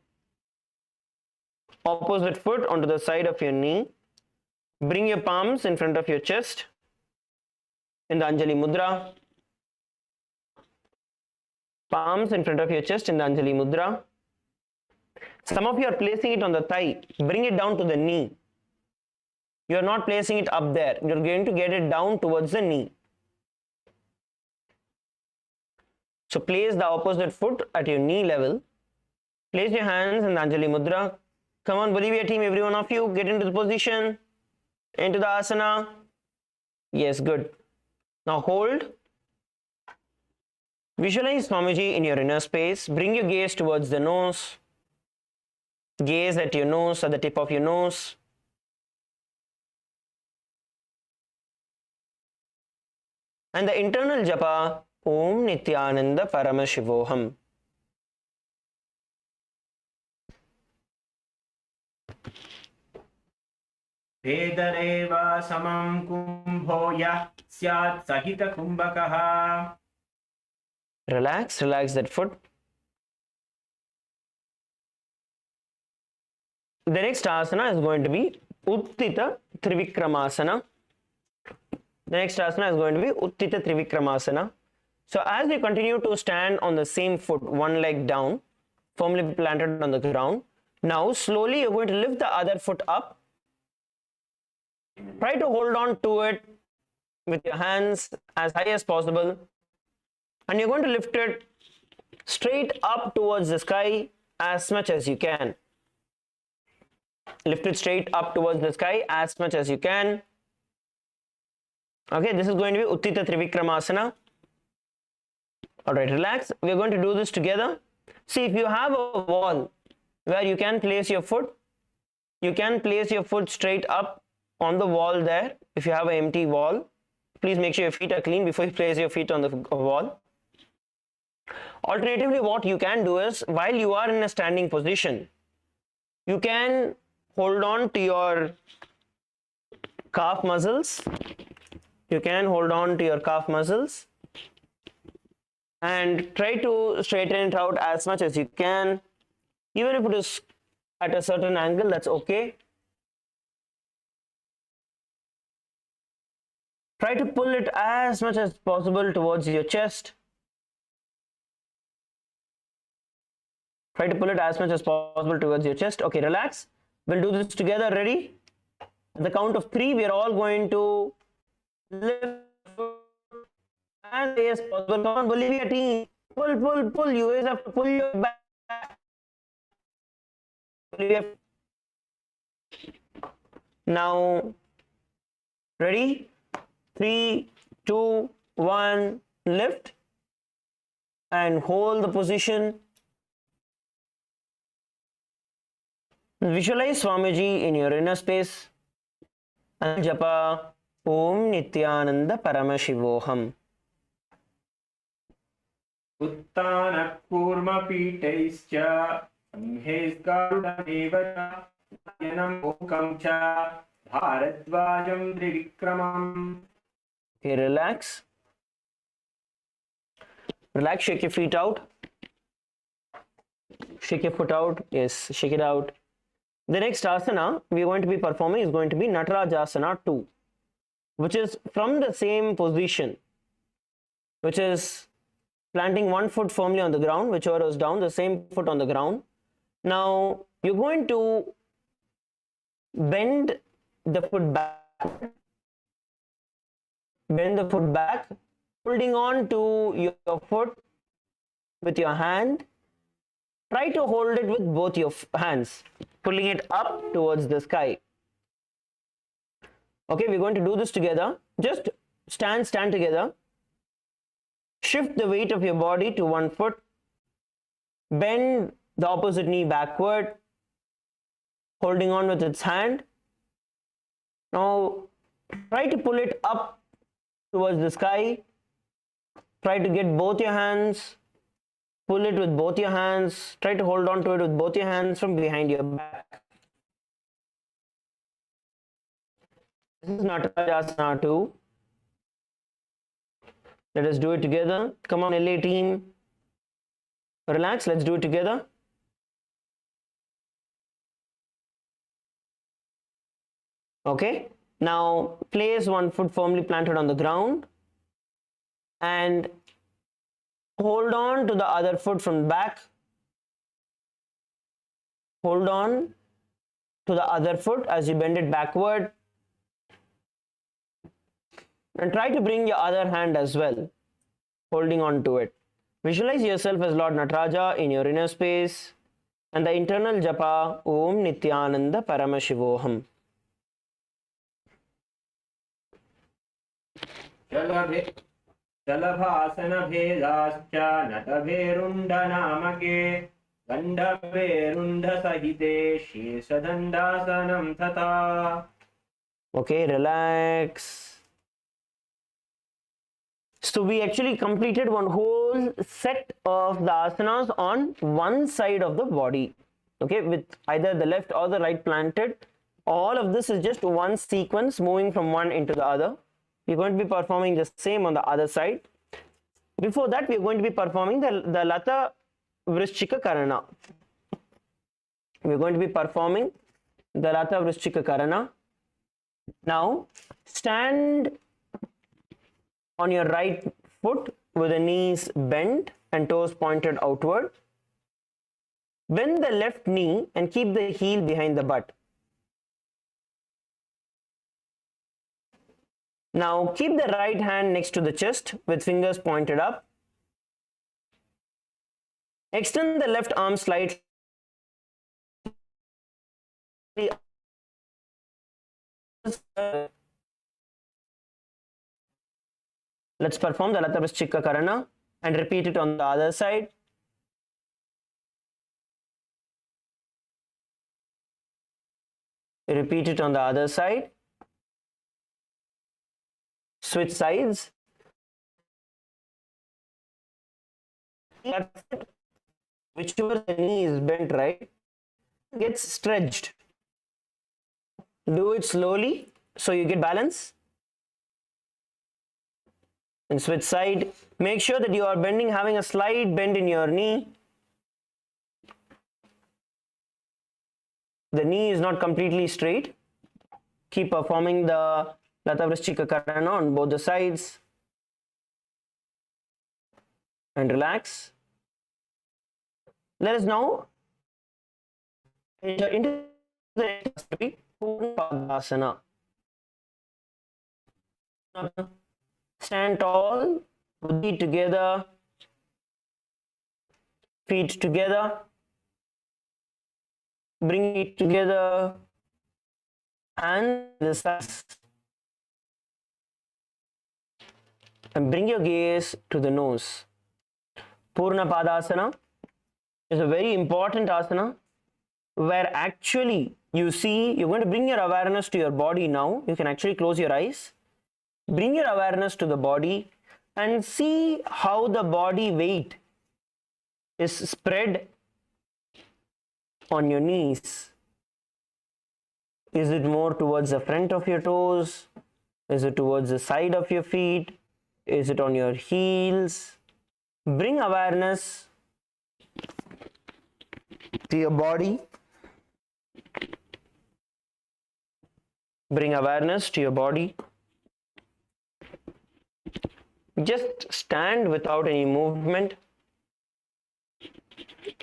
Opposite foot onto the side of your knee. Bring your palms in front of your chest in the Anjali Mudra. Palms in front of your chest in the Anjali Mudra. Some of you are placing it on the thigh. Bring it down to the knee. You are not placing it up there. You are going to get it down towards the knee. So place the opposite foot at your knee level Place your hands in the Anjali Mudra. Come on, Bolivia team, every one of you, get into the position, into the asana. Yes, good. Now hold. Visualize Swamiji in your inner space. Bring your gaze towards the nose. Gaze at your nose, at the tip of your nose. And the internal japa, Om Nityananda Paramashivoham. भेदरेव समं कुम्भो यः स्यात् सहित कुम्भकः. Relax that foot. The next asana is going to be Uttita Trivikramasana. The next asana is going to be Uttita Trivikramasana. So as you continue to stand on the same foot, one leg down, firmly planted on the ground, now slowly you're going to lift the other foot up. Try to hold on to it with your hands as high as possible. And you're going to lift it straight up towards the sky as much as you can. Lift it straight up towards the sky as much as you can. Okay, this is going to be Uttita Trivikramasana. Alright, relax. We're going to do this together. See, if you have a wall where you can place your foot, you can place your foot straight up on the wall there. If you have an empty wall, please make sure your feet are clean before you place your feet on the wall. Alternatively, what you can do is, while you are in a standing position, you can hold on to your calf muscles. You can hold on to your calf muscles and try to straighten it out as much as you can. Even if it is at a certain angle, that's okay. Try to pull it as much as possible towards your chest. Try to pull it as much as possible towards your chest. Okay, relax. We'll do this together. Ready? At the count of 3, we are all going to lift as high as possible. Come on, Bolivia team. Pull. You guys have to pull your back. Bolivia. Now, ready? 3, 2, 1, lift and hold the position. Visualize Swamiji in your inner space and japa Om Nityananda Paramashivoham. उत्तानः कूर्मपीठैश्च संहेस्गारुडमेव च नयनं मुखं च भारद्वाजं त्रिविक्रमम्. Okay, relax. Relax, shake your feet out. Shake your foot out. Yes, shake it out. The next asana we are going to be performing is going to be Natarajasana 2, which is from the same position, which is planting one foot firmly on the ground, whichever is down, the same foot on the ground. Now you're going to bend the foot back. Bend the foot back, holding on to your foot with your hand. Try to hold it with both your hands, pulling it up towards the sky. Okay, we're going to do this together. Just stand together. Shift the weight of your body to one foot. Bend the opposite knee backward, holding on with its hand. Now, try to pull it up towards the sky. Try to get both your hands, pull it with both your hands, try to hold on to it with both your hands from behind your back. This is Natarajasana 2. Let us do it together. Come on, LA team. Relax, let's do it together. Okay. Now, place one foot firmly planted on the ground and hold on to the other foot from back. Hold on to the other foot as you bend it backward. And try to bring your other hand as well, holding on to it. Visualize yourself as Lord Nataraja in your inner space. And the internal japa Om Nityananda Paramashivoham. शलभासनभेदाश्च नटभेरुण्डनामके गण्डभेरुण्डसहिते शीर्षदण्डासनं तथा. Okay, relax. So we actually completed one whole set of the asanas on one side of the body. Okay, with either the left or the right planted. All of this is just one sequence moving from one into the other. We're going to be performing the same on the other side. Before that, we're going to be performing the Lata Vrishchika Karana. We're going to be performing the Lata Vrishchika Karana. Now, stand on your right foot with the knees bent and toes pointed outward. Bend the left knee and keep the heel behind the butt. Now keep the right hand next to the chest with fingers pointed up. Extend the left arm slightly. Let's perform the Lata Vrishchika Karana and repeat it on the other side. Repeat it on the other side. Switch sides. Whichever the knee is bent right gets stretched. Do it slowly so you get balance. And switch side. Make sure that you are bending, having a slight bend in your knee. The knee is not completely straight. Keep performing the Lata Vrishchika Karana on both the sides. And relax. Let us now enter into the Padasana. Stand tall, feet together, feet together. Bring it together and the sides. And bring your gaze to the nose. Purna Padasana is a very important asana where actually you see, you're going to bring your awareness to your body now. You can actually close your eyes. Bring your awareness to the body and see how the body weight is spread on your knees. Is it more towards the front of your toes? Is it towards the side of your feet? Is it on your heels? Bring awareness to your body. Bring awareness to your body. Just stand without any movement.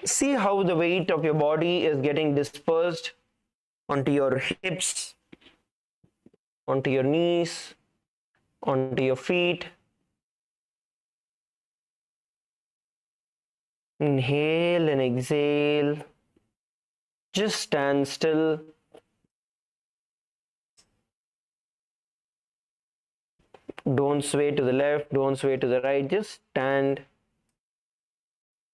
See how the weight of your body is getting dispersed onto your hips, onto your knees, onto your feet. Inhale and exhale. Just stand still. Don't sway to the left, don't sway to the right. Just stand.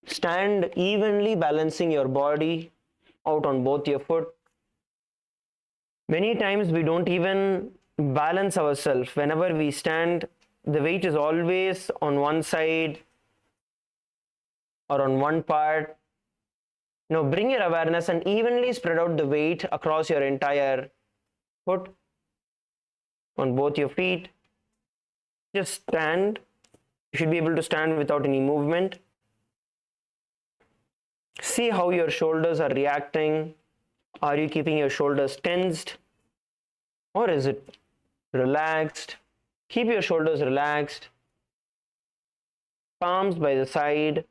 Stand evenly, balancing your body out on both your foot. Many times we don't even balance ourselves. Whenever we stand, the weight is always on one side or on one part. Now bring your awareness and evenly spread out the weight across your entire foot, on both your feet. Just stand. You should be able to stand without any movement. See how your shoulders are reacting. Are you keeping your shoulders tensed or is it relaxed? Keep your shoulders relaxed. Palms by the side.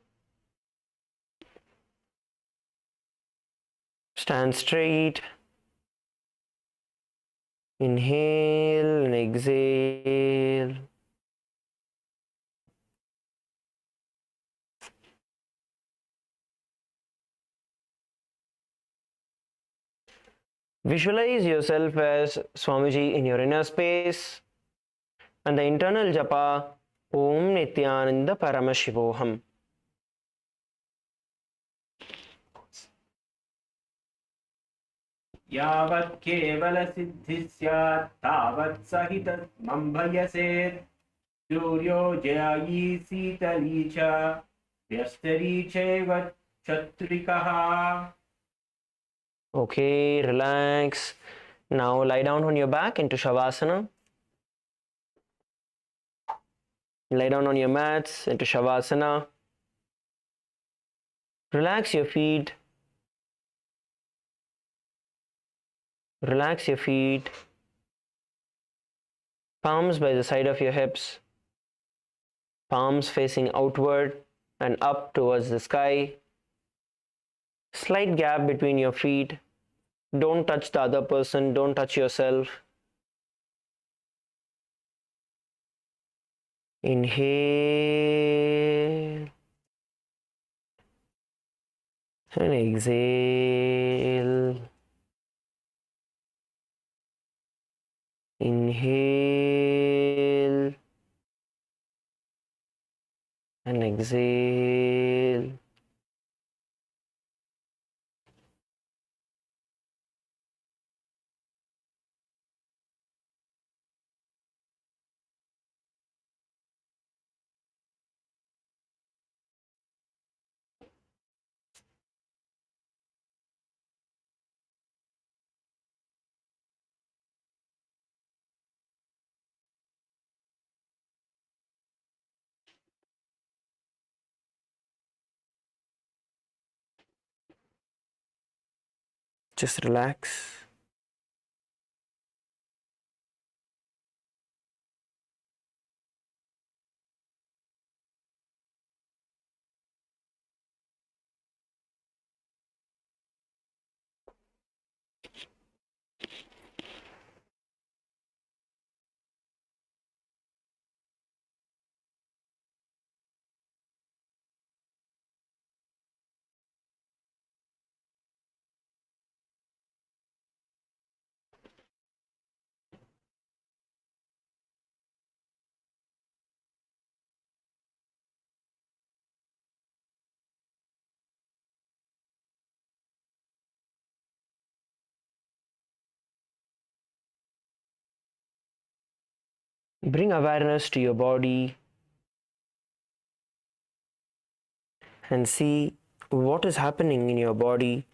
Stand straight. Inhale and exhale. Visualize yourself as Swamiji in your inner space and the internal japa Om Nityananda Paramashivoham. यावत् केवलसिद्धिः स्यात् तावत् सहितमं भयसेत् सूर्यो जयायी शीतली च व्यस्तरी चैव चत्रिकः. Okay, relax. Now lie down on your back into Shavasana. Lie down on your mats into Shavasana. Relax your feet. Relax your feet. Palms by the side of your hips. Palms facing outward and up towards the sky. Slight gap between your feet. Don't touch the other person. Don't touch yourself. Inhale and exhale. Inhale and exhale. Just relax. Bring awareness to your body and see what is happening in your body.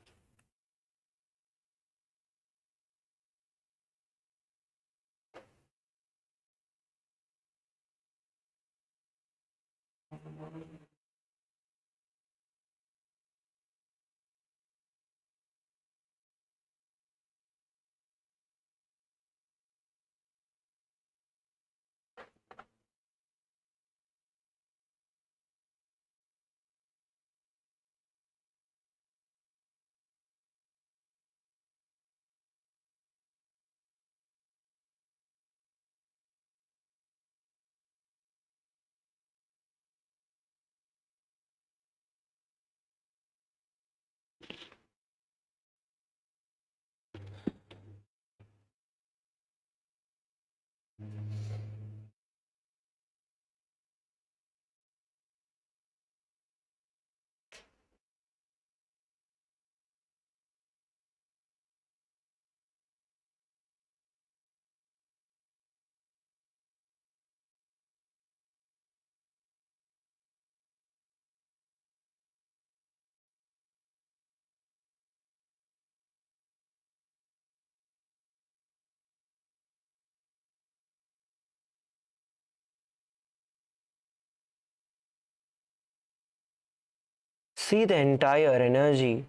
See the entire energy,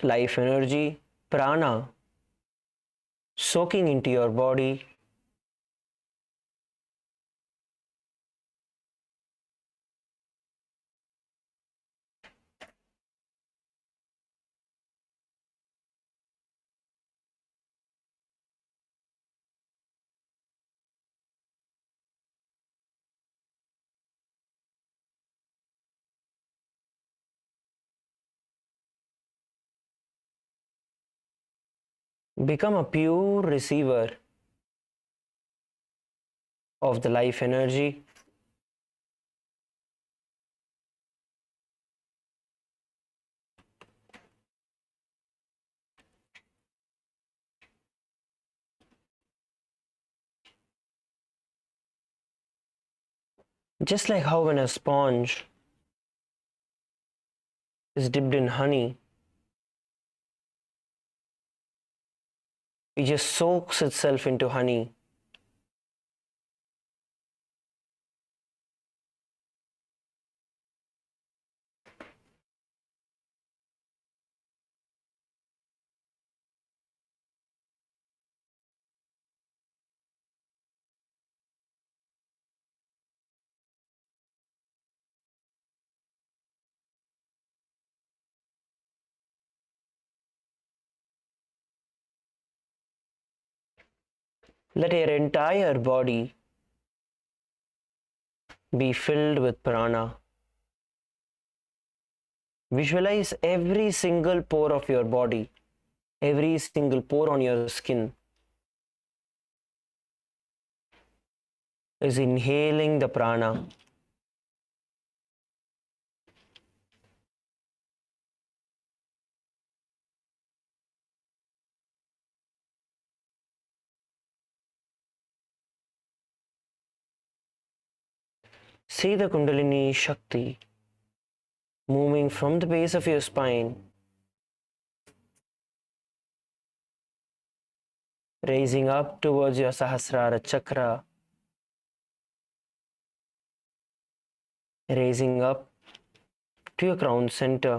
life energy, prana, soaking into your body. become a pure receiver of the life energy. Just like how when a sponge is dipped in honey, it just soaks itself into honey. Let your entire body be filled with prana. Visualize every single pore of your body, every single pore on your skin is inhaling the prana. See the Kundalini Shakti moving from the base of your spine, raising up towards your Sahasrara Chakra, raising up to your crown center.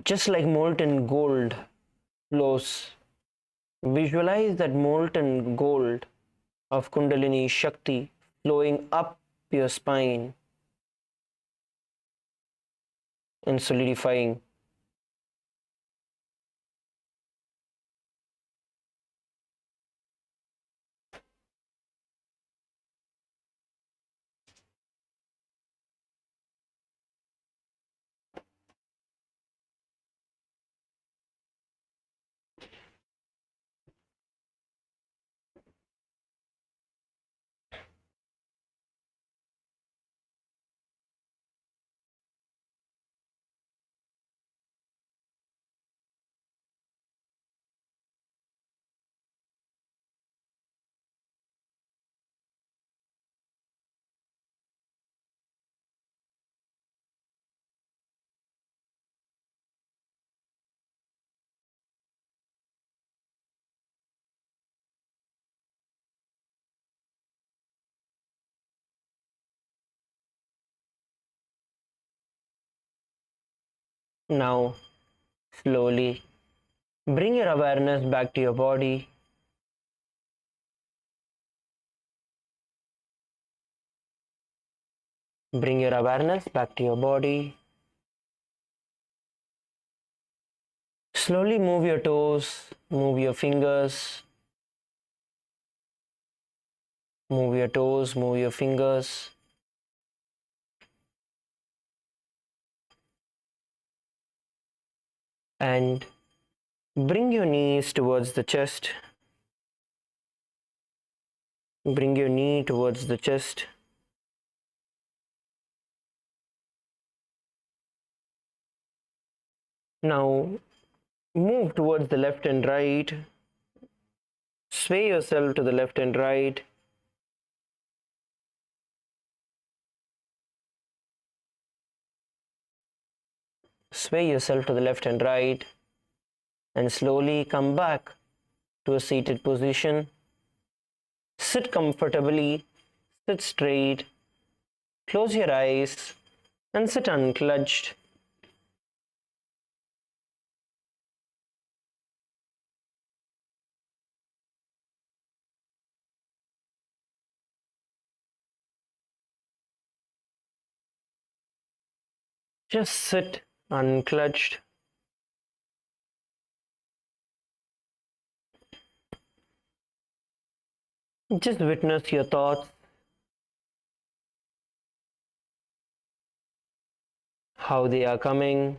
Just like molten gold flows, visualize that molten gold of Kundalini Shakti flowing up your spine and solidifying. Now, slowly bring your awareness back to your body. Bring your awareness back to your body. Slowly move your toes, move your fingers. Move your toes, move your fingers. And bring your knees towards the chest. Bring your knee towards the chest. Now move towards the left and right. Sway yourself to the left and right. Sway yourself to the left and right. And slowly come back to a seated position. Sit comfortably. Sit straight. Close your eyes and sit uncludged. Just sit uncludged. Just witness your thoughts, how they are coming,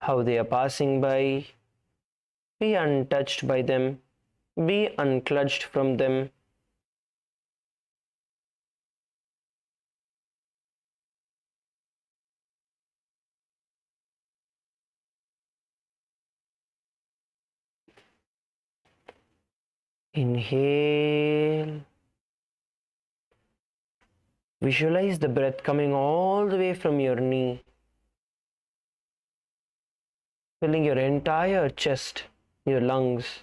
how they are passing by. Be untouched by them, be uncludged from them. Inhale. Visualize the breath coming all the way from your knee, filling your entire chest, your lungs.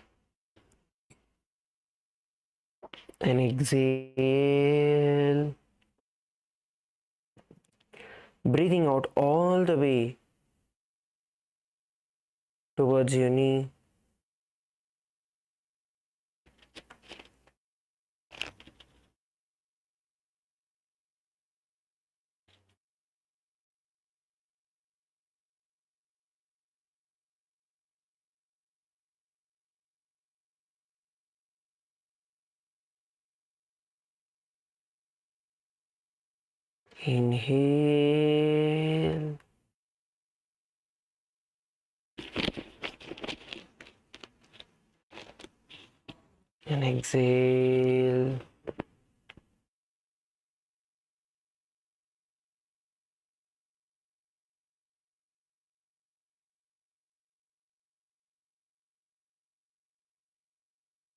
And exhale. Breathing out all the way towards your knee. Inhale. And exhale.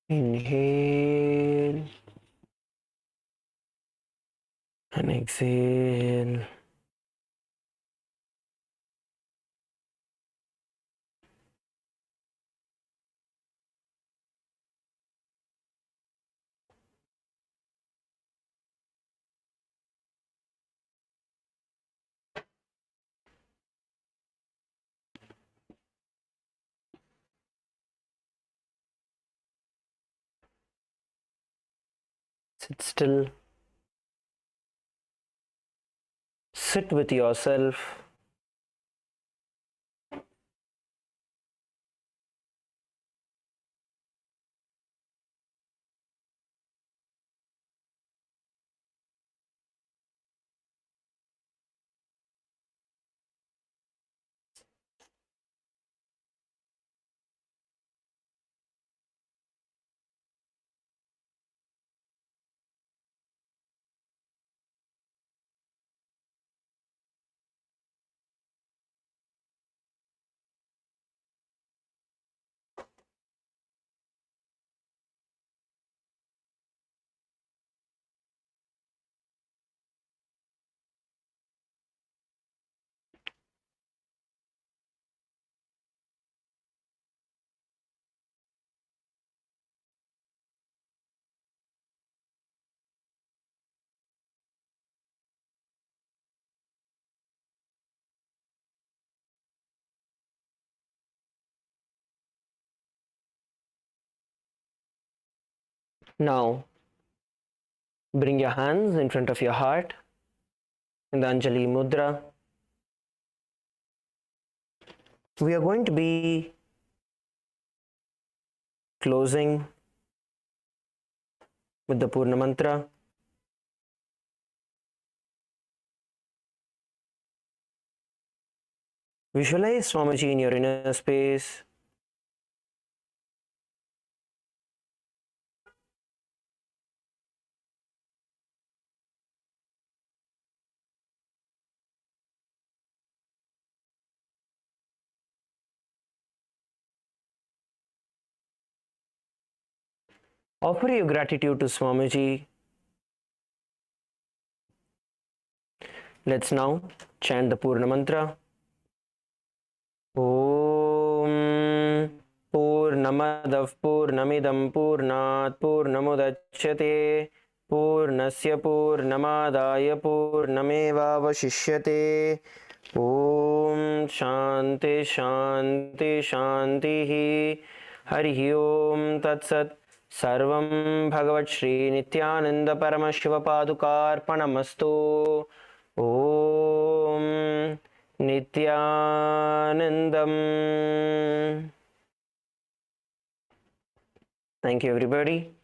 Inhale. And exhale. Sit still. Sit with yourself. Now, bring your hands in front of your heart in the Anjali Mudra. We are going to be closing with the Purna Mantra. Visualize Swamiji in your inner space. Offer your gratitude to Swamiji. Let's now chant the Purna Mantra. Om Purnamadav Purnamidam Purnat Purnamudachyate Purnasya Purnamadaya Purnamevavashishyate. Om Shanti Shanti Shanti. Hari Om Tat Sat. Sarvam Bhagavat Shri Nityananda Paramashiva Padukarpanamastu. Om Nityanandam. Thank you, everybody.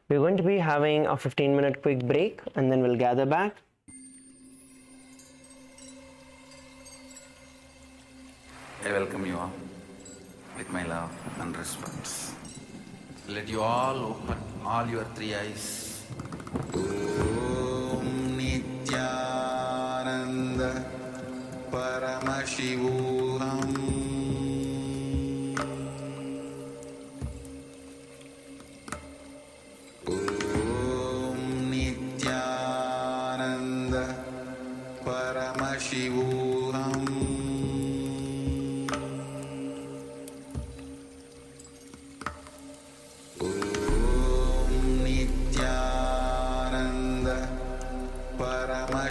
We're going to be having a 15-minute quick break and then we'll gather back. I welcome you all with my love and respects. Let you all open all your three eyes. Om Nityananda Paramashivoham Om Nityananda Paramashivoham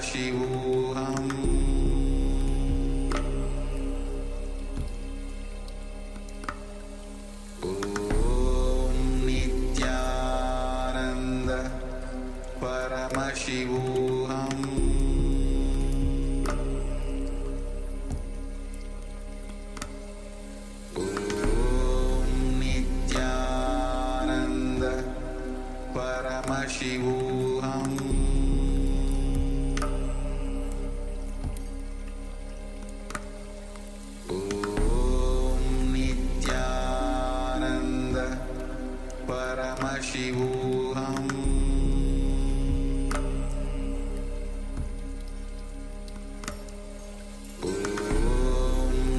Paramashivoham Om Nityananda Paramashivoham Om Nityananda Paramashivoham Paramashivoham Om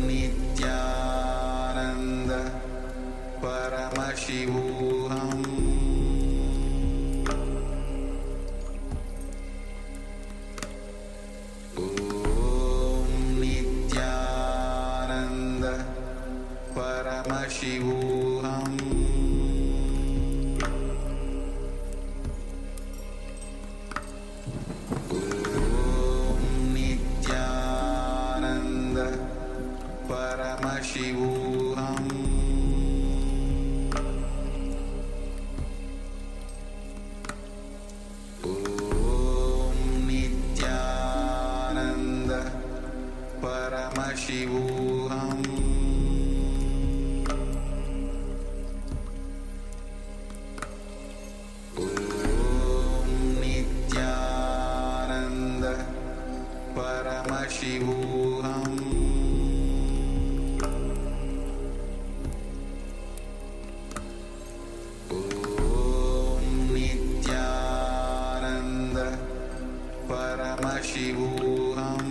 Nityananda Paramashivoham Om Nityananda Paramashivoham Paramashivoham Om Nityananda Paramashivoham Om Nityananda Paramashivoham Paramashivoham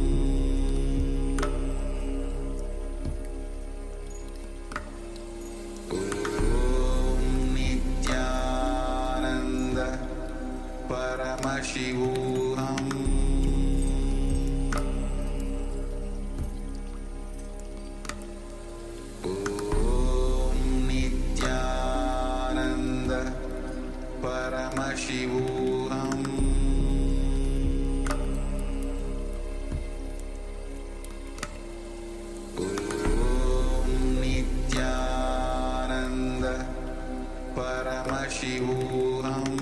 Om Nityananda Paramashivoham Om Nityananda Paramashivoham Paramashivoham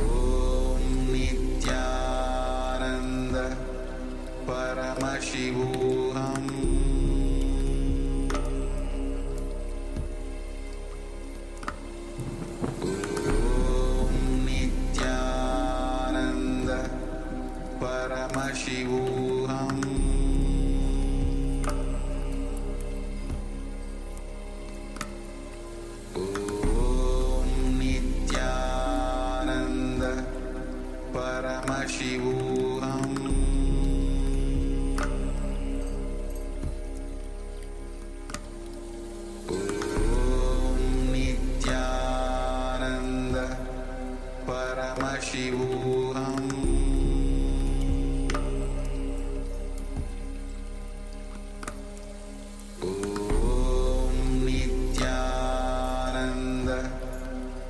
Om Nityananda Paramashivoham Om Nityananda Paramashivoham Paramashivoham Om Nityananda Paramashivoham Om Nityananda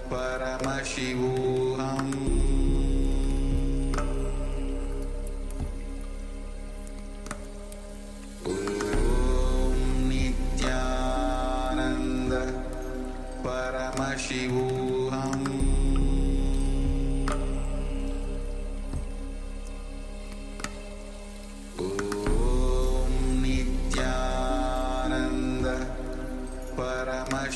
Paramashivoham Paramashivoham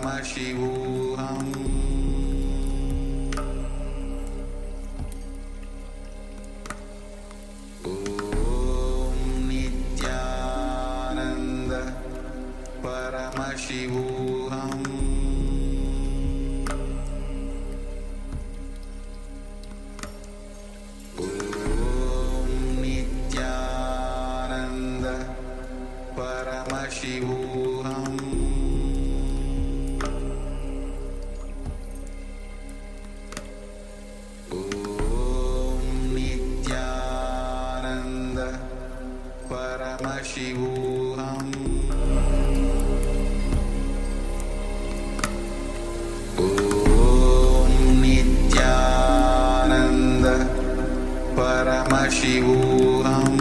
Paramashivoham Om Nityananda Paramashivoham Om Nityananda Paramashivoham Om Nityananda Paramashivoham Om Nityananda Paramashivoham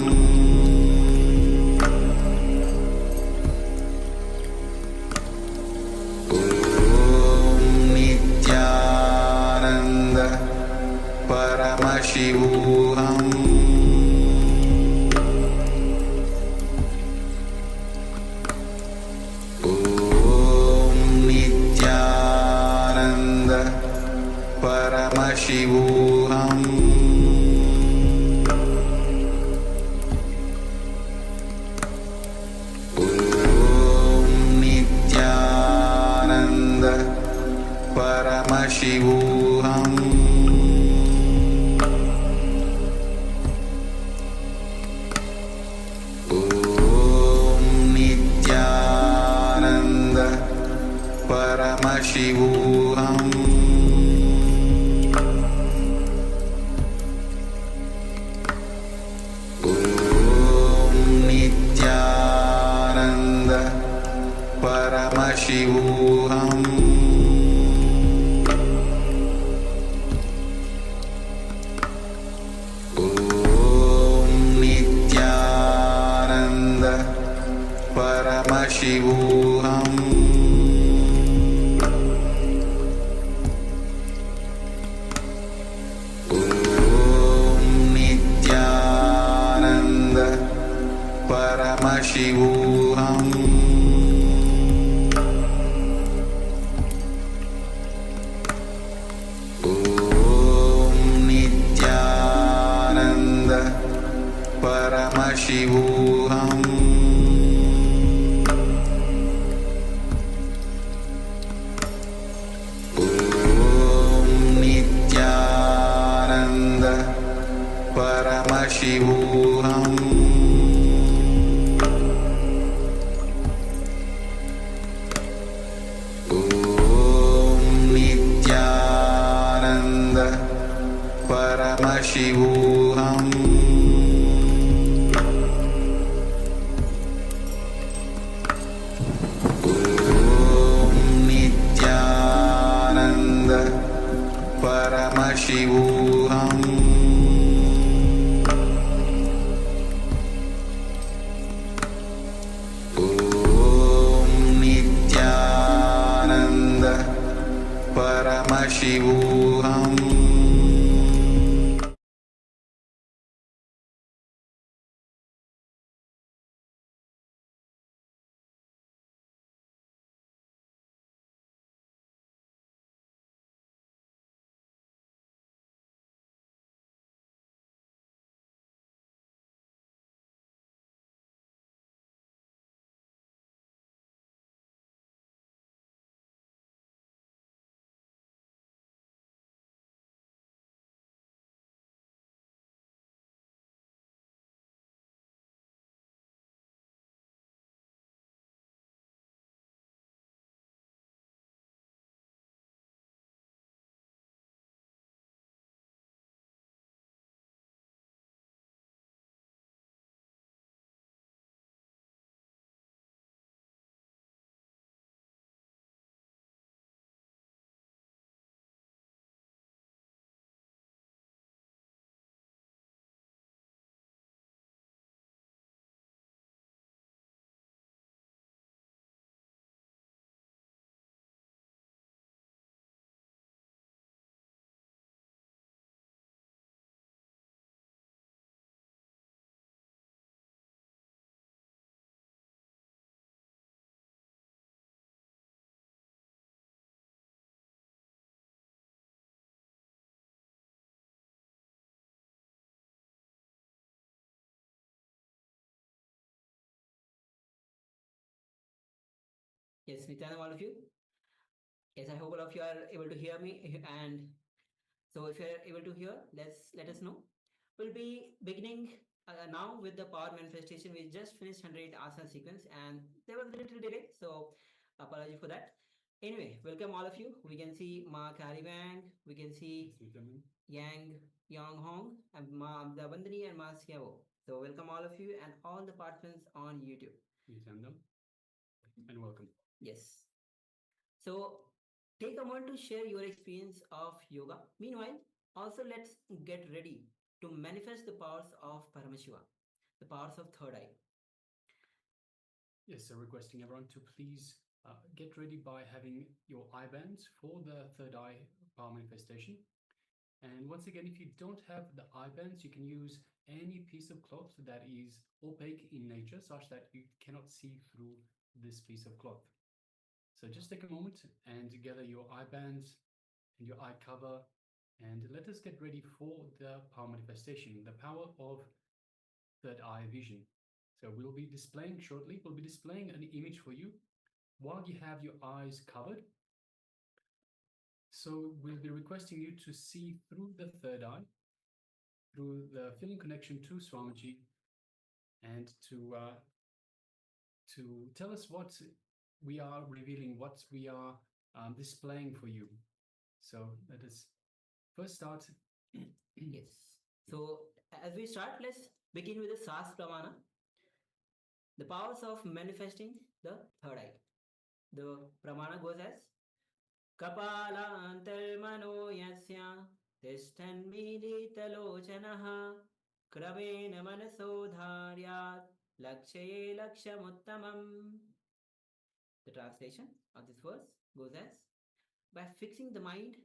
Om Nityananda Paramashivoham Om Nityananda Paramashivoham Om Nityananda Paramashivoham Om Nityananda Paramashivoham Om Nityananda Paramashivoham Om Nityananda Paramashivoham Om Nityananda Paramashivoham Om Nityananda Paramashivoham Om Nityananda Paramashivoham Om Nityananda Paramashivoham Om Nityananda Paramashivoham Om Nityananda Paramashivoham Yes, Nityanand, all of you. Yes, I hope all of you are able to hear me. And so if you are able to hear, let us know. We'll be beginning now with the power manifestation. We just finished 100 asana sequence and there was a little delay, so apology for that. Anyway, welcome all of you. We can see Ma Kari Wang, we can see Yang Yang Hong, and Ma Davandani and Ma Xiao. So welcome all of you and all the participants on YouTube. And welcome. Yes. So take a moment to share your experience of yoga. Meanwhile, also let's get ready to manifest the powers of Paramashiva, the powers of third eye. Yes, so requesting everyone to please get ready by having your eye bands for the third eye power manifestation. And once again, if you don't have the eye bands, you can use any piece of cloth that is opaque in nature, such that you cannot see through this piece of cloth. So just take a moment and gather your eye bands and your eye cover, and let us get ready for the power manifestation, the power of third eye vision. So we'll be displaying shortly, we'll be displaying an image for you while you have your eyes covered. So we'll be requesting you to see through the third eye, through the feeling connection to Swamiji, and to tell us what we are revealing, what we are displaying for you. So let us first start. Yes. So as we start, let's begin with the SAS Pramana, the powers of manifesting the third eye. The Pramana goes as Kapalantarmano yasya tishtanmilitalochanaha kravena manasodharyat lakshaye lakshamuttamam. The translation of this verse goes as, by fixing the mind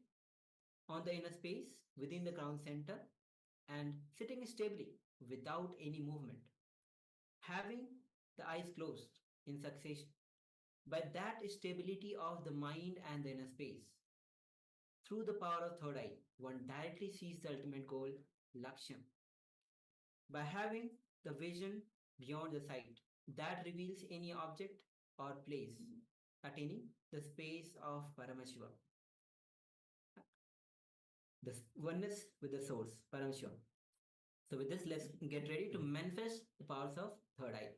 on the inner space within the crown center and sitting stably without any movement, having the eyes closed in succession, by that stability of the mind and the inner space, through the power of third eye, one directly sees the ultimate goal, Laksham. By having the vision beyond the sight that reveals any object or place, attaining the space of Paramashiva, the oneness with the source, Paramashiva. So with this, let's get ready to manifest the powers of third eye.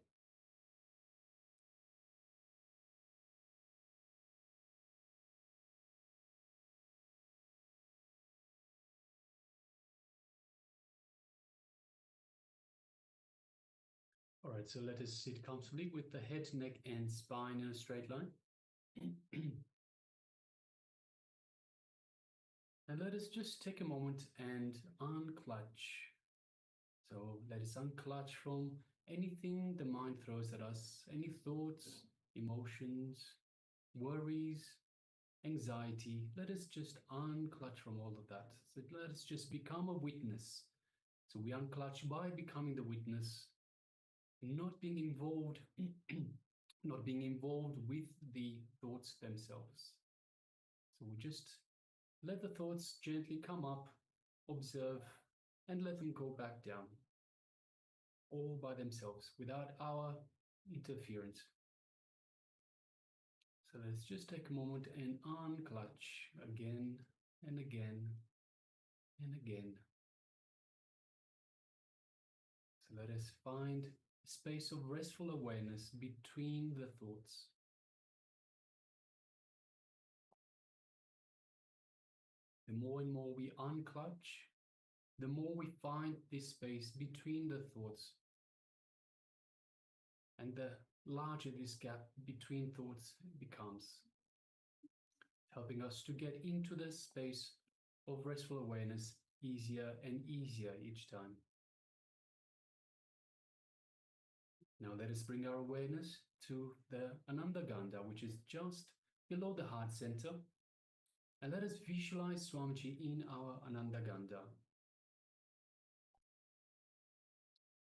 All right, so let us sit comfortably with the head, neck, and spine in a straight line. And let us just take a moment and unclutch. So let us unclutch from anything the mind throws at us, any thoughts, emotions, worries, anxiety. Let us just unclutch from all of that. So let us just become a witness. So we unclutch by becoming the witness, not being involved, not being involved with the thoughts themselves. So we just let the thoughts gently come up, observe, and let them go back down, all by themselves, without our interference. So let's just take a moment and unclutch again and again and again. So let us find a space of restful awareness between the thoughts. The more and more we unclutch, the more we find this space between the thoughts. And the larger this gap between thoughts becomes, helping us to get into the space of restful awareness easier and easier each time. Now let us bring our awareness to the Ananda Gandha, which is just below the heart center. And let us visualize Swamiji in our Ananda Gandha.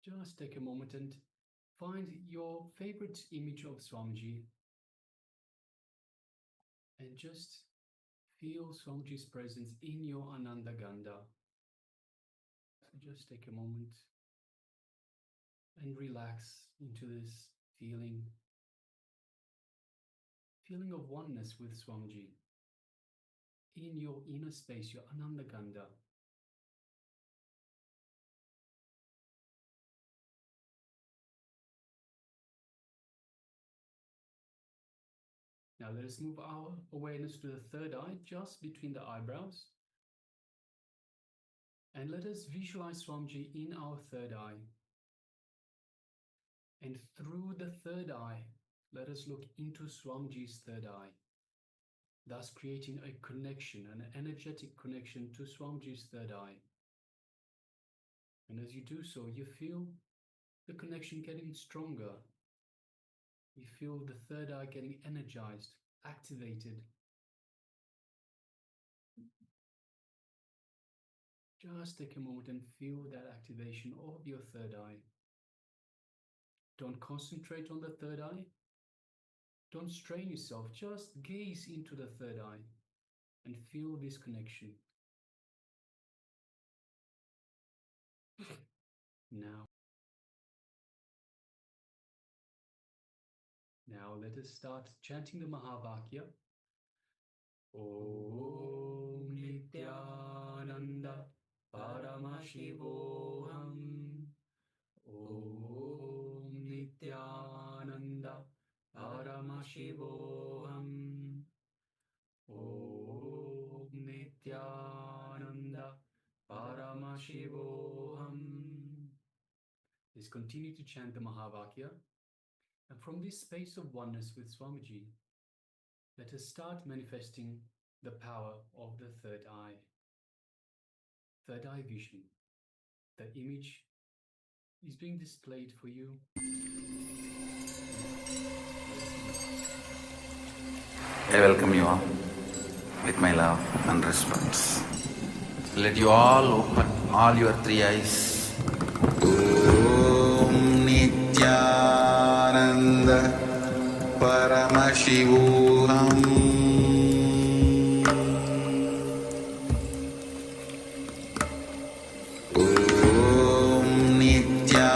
Just take a moment and find your favorite image of Swamiji and just feel Swamiji's presence in your Ananda Gandha. So just take a moment and relax into this feeling. feeling of oneness with Swamiji in your inner space, your Anandagandha. Now let us move our awareness to the third eye, just between the eyebrows. And let us visualize Swamiji in our third eye. And through the third eye, let us look into Swamiji's third eye, thus creating a connection, an energetic connection to Swamiji's third eye. And as you do so, you feel the connection getting stronger. You feel the third eye getting energized, activated. Just take a moment and feel that activation of your third eye. Don't concentrate on the third eye. Don't strain yourself. Just gaze into the third eye and feel this connection. Now let us start chanting the Mahavakya. Om Nityananda Paramashivoham. Om Nityananda Paramashivoham. Om Nityananda Paramashivoham. Let's continue to chant the Mahavakya. And from this space of oneness with Swamiji, let us start manifesting the power of the third eye. Third eye vision. The image is being displayed for you. I welcome you all with my love and respect. Let you all open all your three eyes. Om Nityananda Paramashivoham. Om Nityananda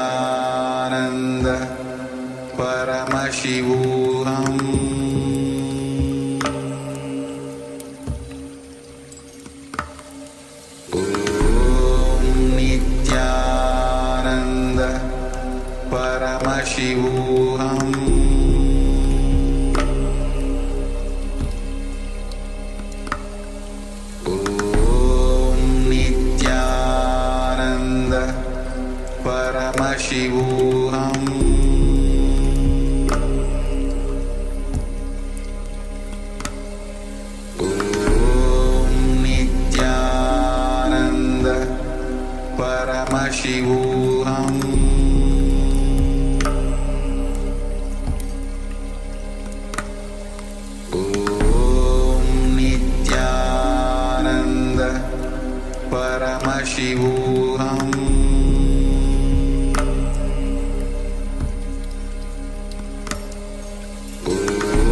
Paramashivoham. Paramashivoham. Om Nityananda Paramashivoham. Om Nityananda Paramashivoham. Paramashivoham. Om Nityananda Paramashivoham.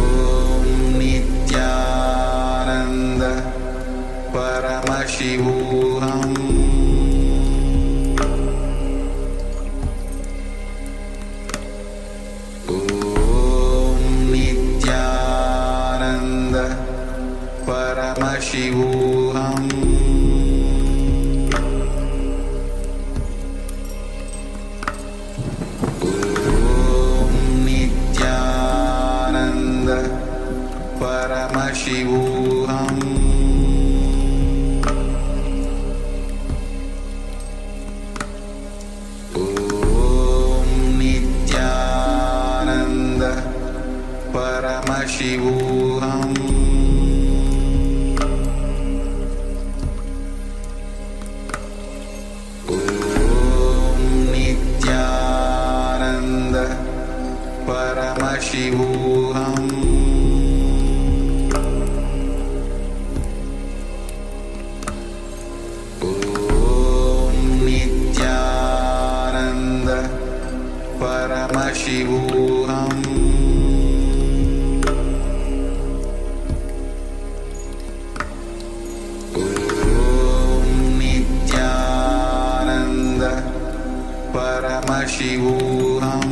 Om Nityananda Paramashivoham. Paramashivoham. Om Nityananda Paramashivoham. Om Nityananda Paramashivoham. Paramashivoham. Om Nityananda Paramashivoham.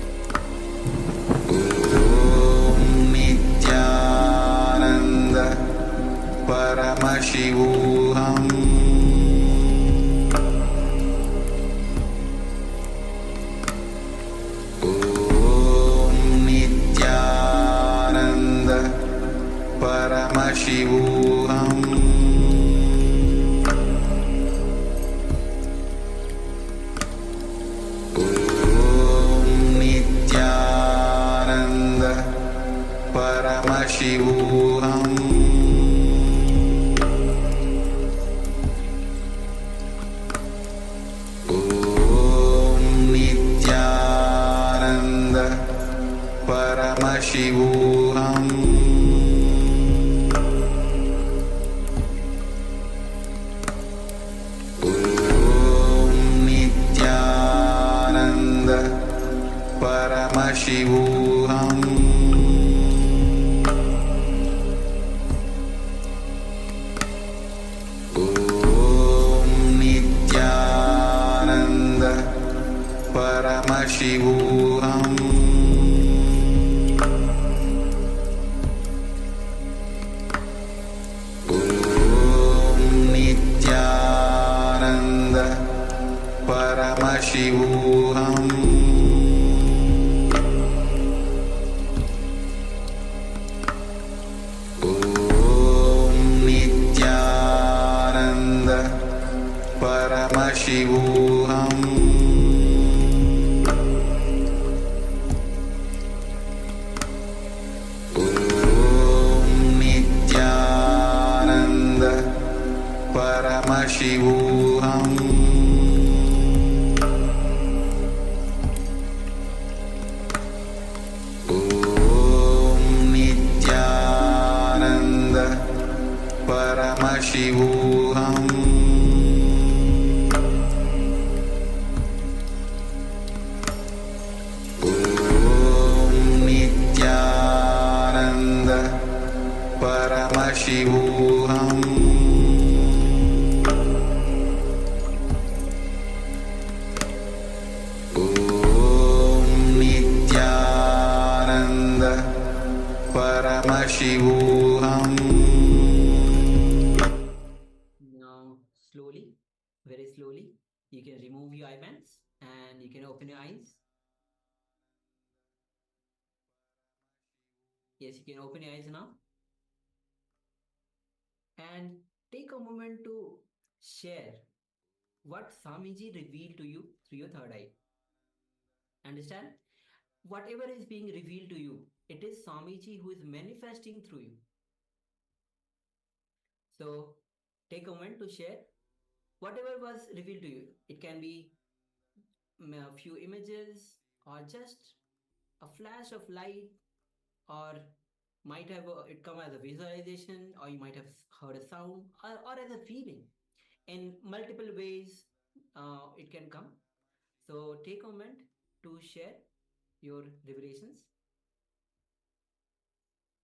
Paramashivoham Om Nityananda Paramashivoham Om Nityananda Paramashivoham Om Nityananda Paramashivoham Om Nityananda Paramashivoham Om Nityananda Paramashivoham Om Nityananda Paramashivoham Om Nityananda Paramashivoham Om Nityananda Paramashivoham Om Nityananda Paramashivoham Om Nityananda Paramashivoham Om Nityananda Paramashivoham Now, slowly, very slowly, you can remove your eyebands and you can open your eyes. Yes, you can open your eyes now. And take a moment to share what Swamiji revealed to you through your third eye. Understand? Whatever is being revealed to you, it is Swamiji who is manifesting through you. So, take a moment to share whatever was revealed to you. It can be a few images or just a flash of light, or might have it come as a visualization, or you might have heard a sound, or as a feeling. In multiple ways it can come. So take a moment to share your revelations,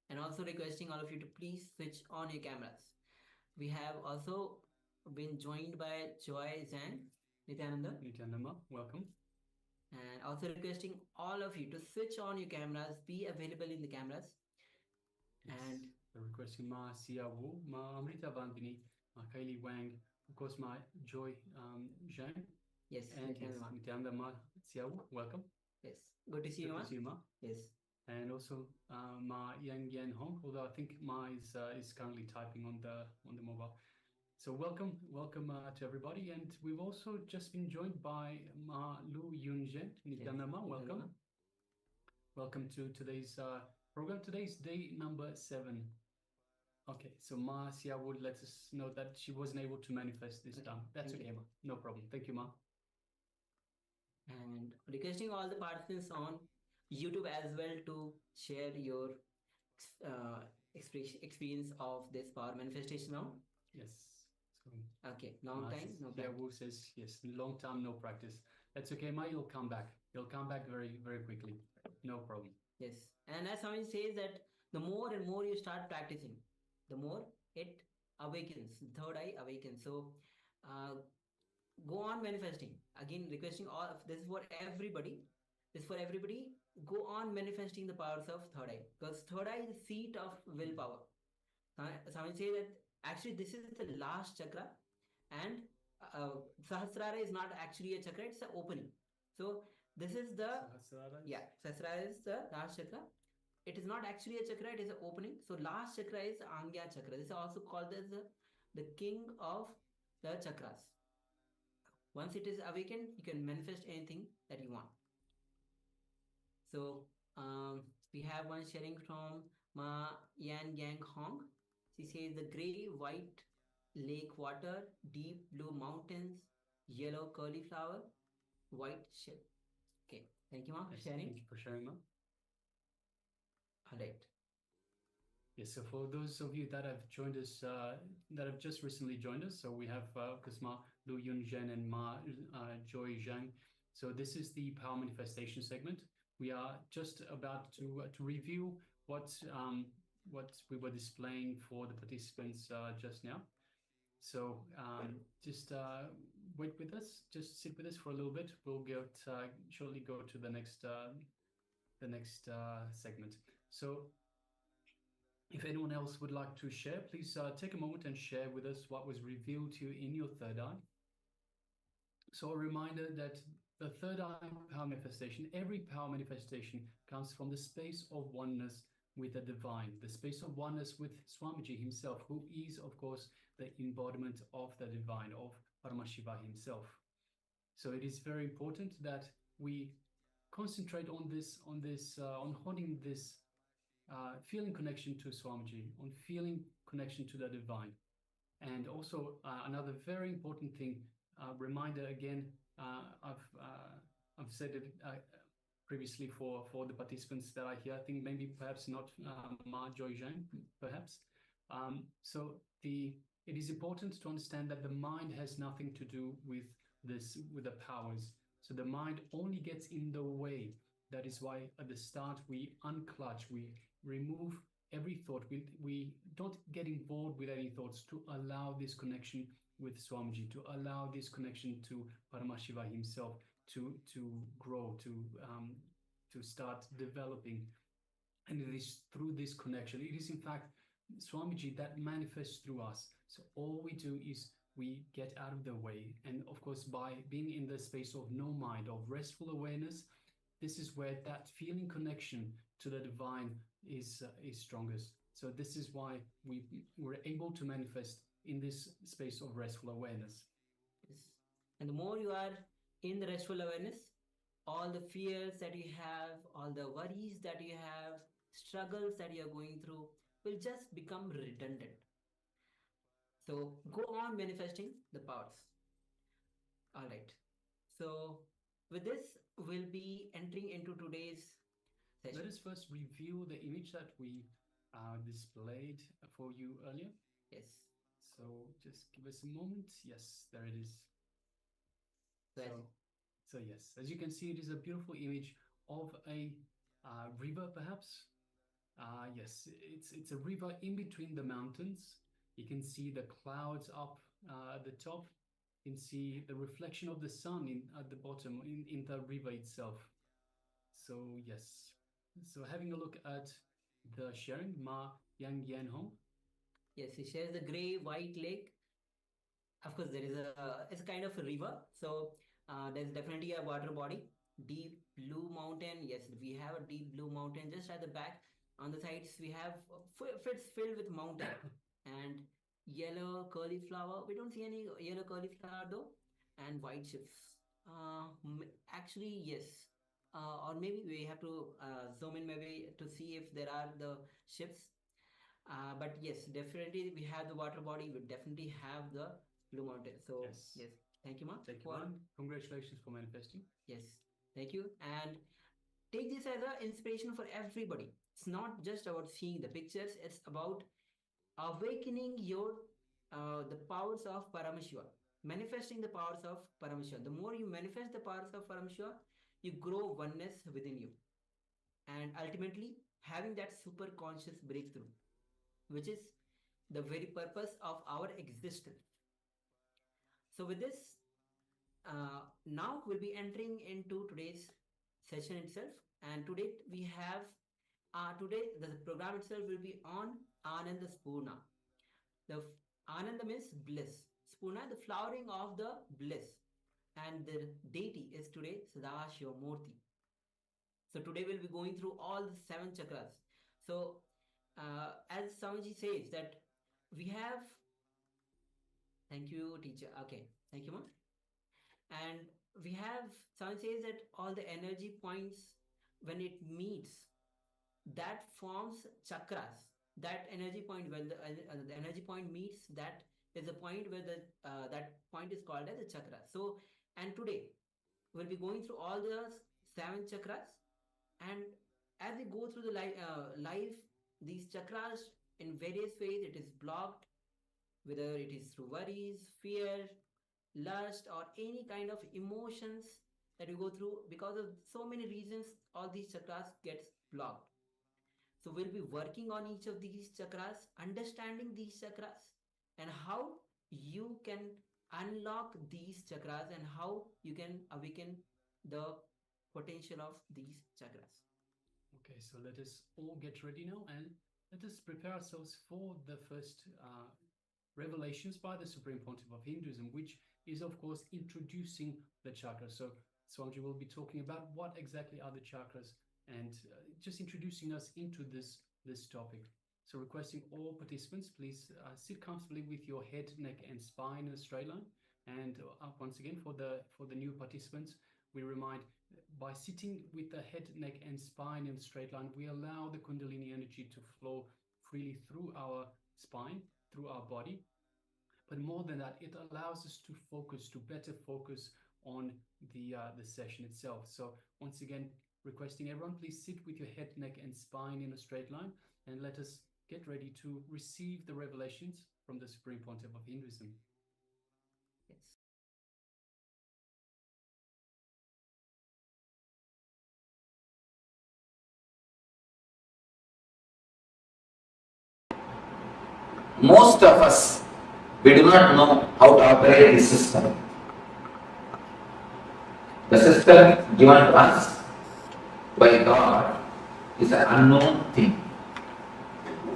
and also requesting all of you to please switch on your cameras. We have also been joined by Joy Zhang, Nityananda, Nityananda, welcome. and also requesting all of you to switch on your cameras, be available in the cameras. Yes. And we're requesting Ma Sia Wu, Ma Amrita Vandini, Ma Kylie Wang, of course Ma Joy Zhang. yes, And yes, Nityananda. Nityananda Ma Sia Wu, welcome. Yes, good to see you, Good Ma. to see you, Ma. Yes. And also Ma Yang Yan Hong, although I think Ma is currently typing on the mobile. So welcome to everybody, and we've also just been joined by Ma Lu Yunzhen. Nityananda Ma, welcome. Welcome to today's program. Today's day number 7. Okay, so Ma Sia would let us know that she wasn't able to manifest this time. That's okay, Ma. No problem. Thank you, Ma. And requesting all the participants on YouTube as well to share your experience of this power manifestation now. Yes. So, okay, long time, no practice. Wu says, yes, long time, no practice. That's okay, Ma. You'll come back. You'll come back very, very quickly. No problem. Yes. And as Swami says that the more and more you start practicing, the more it awakens. The third eye awakens. So go on manifesting. Again, requesting all of this is for everybody. This is for everybody. Go on manifesting the powers of third eye, because third eye is the seat of willpower. Swami says that Actually, this is the last chakra, and Sahasrara is not actually a chakra; it's an opening. So this is the Sahasrara is the last chakra. It is not actually a chakra; it is an opening. So last chakra is Angya chakra. This is also called as the king of the chakras. Once it is awakened, you can manifest anything that you want. So we have one sharing from Ma Yan Yang Hong. She says the gray white lake water, deep blue mountains, yellow curly flower, white ship. Okay, thank you, Ma, for sharing. Thank you for sharing, Ma. All right. Yes, so for those of you that have joined us, that have just recently joined us, so we have Ma Lu Yun Zhen and Ma Joy Zhang. So this is the power manifestation segment. We are just about to review what we were displaying for the participants just now. So just wait with us, just sit with us for a little bit. We'll shortly go to the next segment. So if anyone else would like to share, please take a moment and share with us what was revealed to you in your third eye. So a reminder that the third eye power manifestation, every power manifestation comes from the space of oneness with the divine, the space of oneness with Swamiji himself, who is, of course, the embodiment of the divine, of Paramashiva himself. So it is very important that we concentrate on holding this feeling connection to Swamiji, on feeling connection to the divine. And also another very important thing, reminder again, I've said it previously for the participants that are here. I think maybe perhaps not Ma Joy Zhang, perhaps. So it is important to understand that the mind has nothing to do with the powers. So the mind only gets in the way. That is why at the start we unclutch, we remove every thought. We don't get involved with any thoughts to allow this connection with Swamiji, to allow this connection to Paramashiva himself to grow, to start developing. And it is through this connection, it is in fact Swamiji that manifests through us. So all we do is we get out of the way. And of course, by being in the space of no mind, of restful awareness, this is where that feeling connection to the divine is strongest. So this is why we're able to manifest in this space of restful awareness. Yes. And the more you are in the restful awareness, all the fears that you have, all the worries that you have, struggles that you are going through will just become redundant. So go on manifesting the powers. All right. So with this, we'll be entering into today's session. Let us first review the image that we displayed for you earlier. Yes. So just give us a moment. Yes, there it is. So yes, as you can see, it is a beautiful image of a river, perhaps. Yes, it's a river in between the mountains. You can see the clouds up at the top. You can see the reflection of the sun at the bottom in the river itself. So yes, so having a look at the sharing, Ma Yang Yan Hong. Yes, he shares the gray white lake. Of course, it's kind of a river. So there's definitely a water body. Deep blue mountain. Yes, we have a deep blue mountain just at the back. On the sides, we have it's filled with mountain and yellow curly flower. We don't see any yellow curly flower though, and white ships. Actually, yes. Or maybe we have to zoom in maybe to see if there are the ships. But yes, definitely we have the water body. We definitely have the blue mountain. So yes, thank you, Ma. Thank you, Ma. Congratulations for manifesting. Yes, thank you. And take this as an inspiration for everybody. It's not just about seeing the pictures. It's about awakening the powers of Paramashiva, manifesting the powers of Paramashiva. The more you manifest the powers of Paramashiva, you grow oneness within you, and ultimately having that super conscious breakthrough, which is the very purpose of our existence. So with this, now we'll be entering into today's session itself. And today we have, today the program itself will be on Ananda Spurna. The Ananda means bliss. Spuna, the flowering of the bliss. And the deity is today Sadashivamurti. So today we'll be going through all the 7 chakras. So as Swamiji says that we have, thank you teacher, okay, thank you ma'am. And we have, Swamiji says that all the energy points, when it meets, that forms chakras. That energy point, when the energy point meets, that is the point where that point is called as a chakra. So, and today we'll be going through all the 7 chakras, and as we go through the life, these chakras in various ways it is blocked, whether it is through worries, fear, lust, or any kind of emotions that we go through. Because of so many reasons, all these chakras gets blocked. So we'll be working on each of these chakras, understanding these chakras, and how you can unlock these chakras and how you can awaken the potential of these chakras. Okay, so let us all get ready now and let us prepare ourselves for the first revelations by the Supreme Pontiff of Hinduism, which is, of course, introducing the chakras. So Swamiji will be talking about what exactly are the chakras and just introducing us into this topic. So requesting all participants, please sit comfortably with your head, neck, and spine in a straight line. And once again, for the new participants, we remind, by sitting with the head, neck, and spine in a straight line, we allow the Kundalini energy to flow freely through our spine, through our body. But more than that, it allows us to focus, to better focus on the session itself. So once again, requesting everyone, please sit with your head, neck, and spine in a straight line, and let us get ready to receive the revelations from the Supreme Pontiff of Hinduism. Yes. Most of us, we do not know how to operate this system. The system given to us by God is an unknown thing.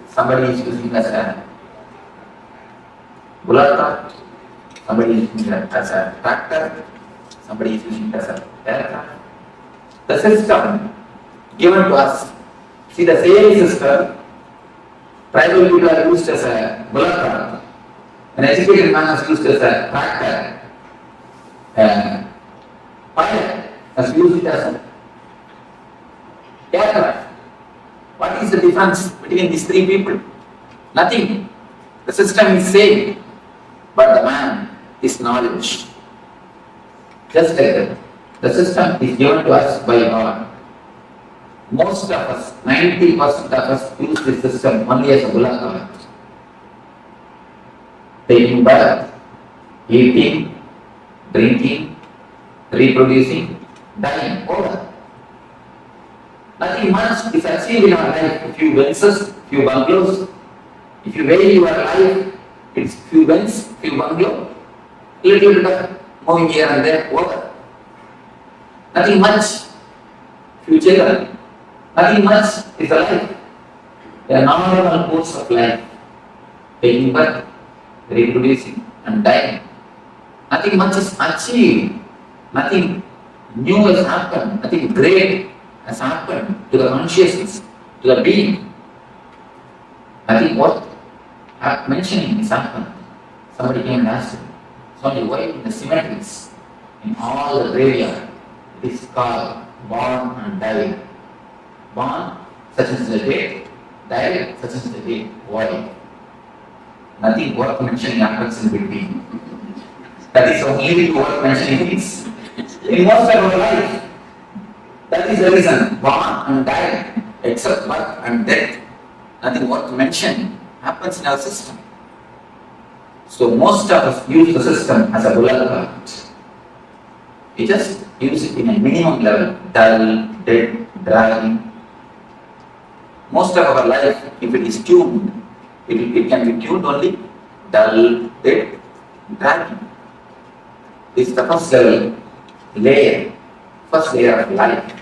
Somebody is using it as a bullet cart, somebody is using it as a tractor, somebody is using it as a aircraft. The system given to us, see, the same system, tribal people are used as a bullet cart, an educated man is used as a tractor, pilot has used it as a aircraft. What is the difference between these 3 people? Nothing. The system is same, but the man is knowledge. Just like that. The system is given to us by God. Most of us, 90% of us, use this system only as a bullet cart. Taking birth, eating, drinking, reproducing, dying, over. Nothing much is achieved in our life. A few Benzes, few bungalows. If you weigh your life, it's few Benz, few bungalow, little bit of moving here and there, over. Nothing much. Few children. Nothing much is the life. A normal course of life. Taking birth, reproducing, and dying. Nothing much is achieved. Nothing new has happened. Nothing great has happened to the consciousness, to the being. Nothing what mentioning is happened. Somebody came and asked me, Swami, why in the cemeteries, in all the graveyard, it is called born and died. Born, such as the date, died, such as the date. Why? Nothing worth mentioning happens in between. That is only worth mentioning things. In most of our life, that is the reason, born and died, except birth and death. Nothing worth mentioning happens in our system. So most of us use the system as a bullet cart. We just use it in a minimum level, dull, dead, dry. Most of our life, if it is tuned, it can be tuned only dull, dead, dry. This is the first level, first layer of life.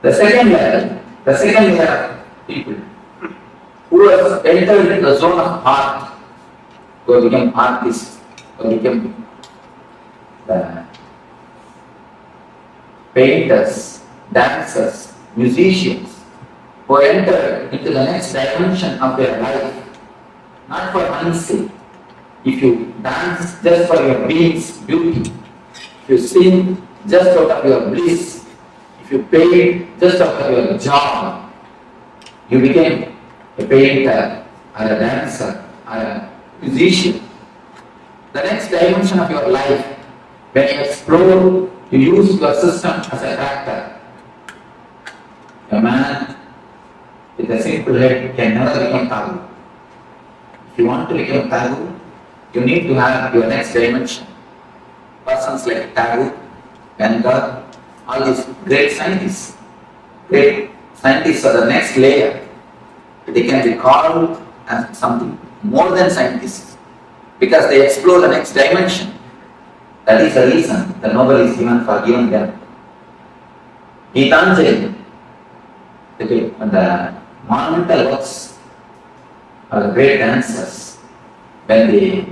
The second layer of people who have entered into the zone of heart, who become artists, who become the painters, dancers, musicians, who enter into the next dimension of their life, not for money's sake. If you dance just for your being's beauty, if you sing just out of your bliss, if you paint just out of your joy, you became a painter, or a dancer, or a musician. The next dimension of your life, when you explore, you use your system as a tractor. A man with a simple head can never become Thakur. If you want to become Thakur, you need to have your next dimension. Persons like Thakur, Ganga, all these great scientists are the next layer. They can be called as something more than scientists because they explore the next dimension. That is the reason the Nobel is given for giving them. Gitanjali, the monumental works of the great dancers, when they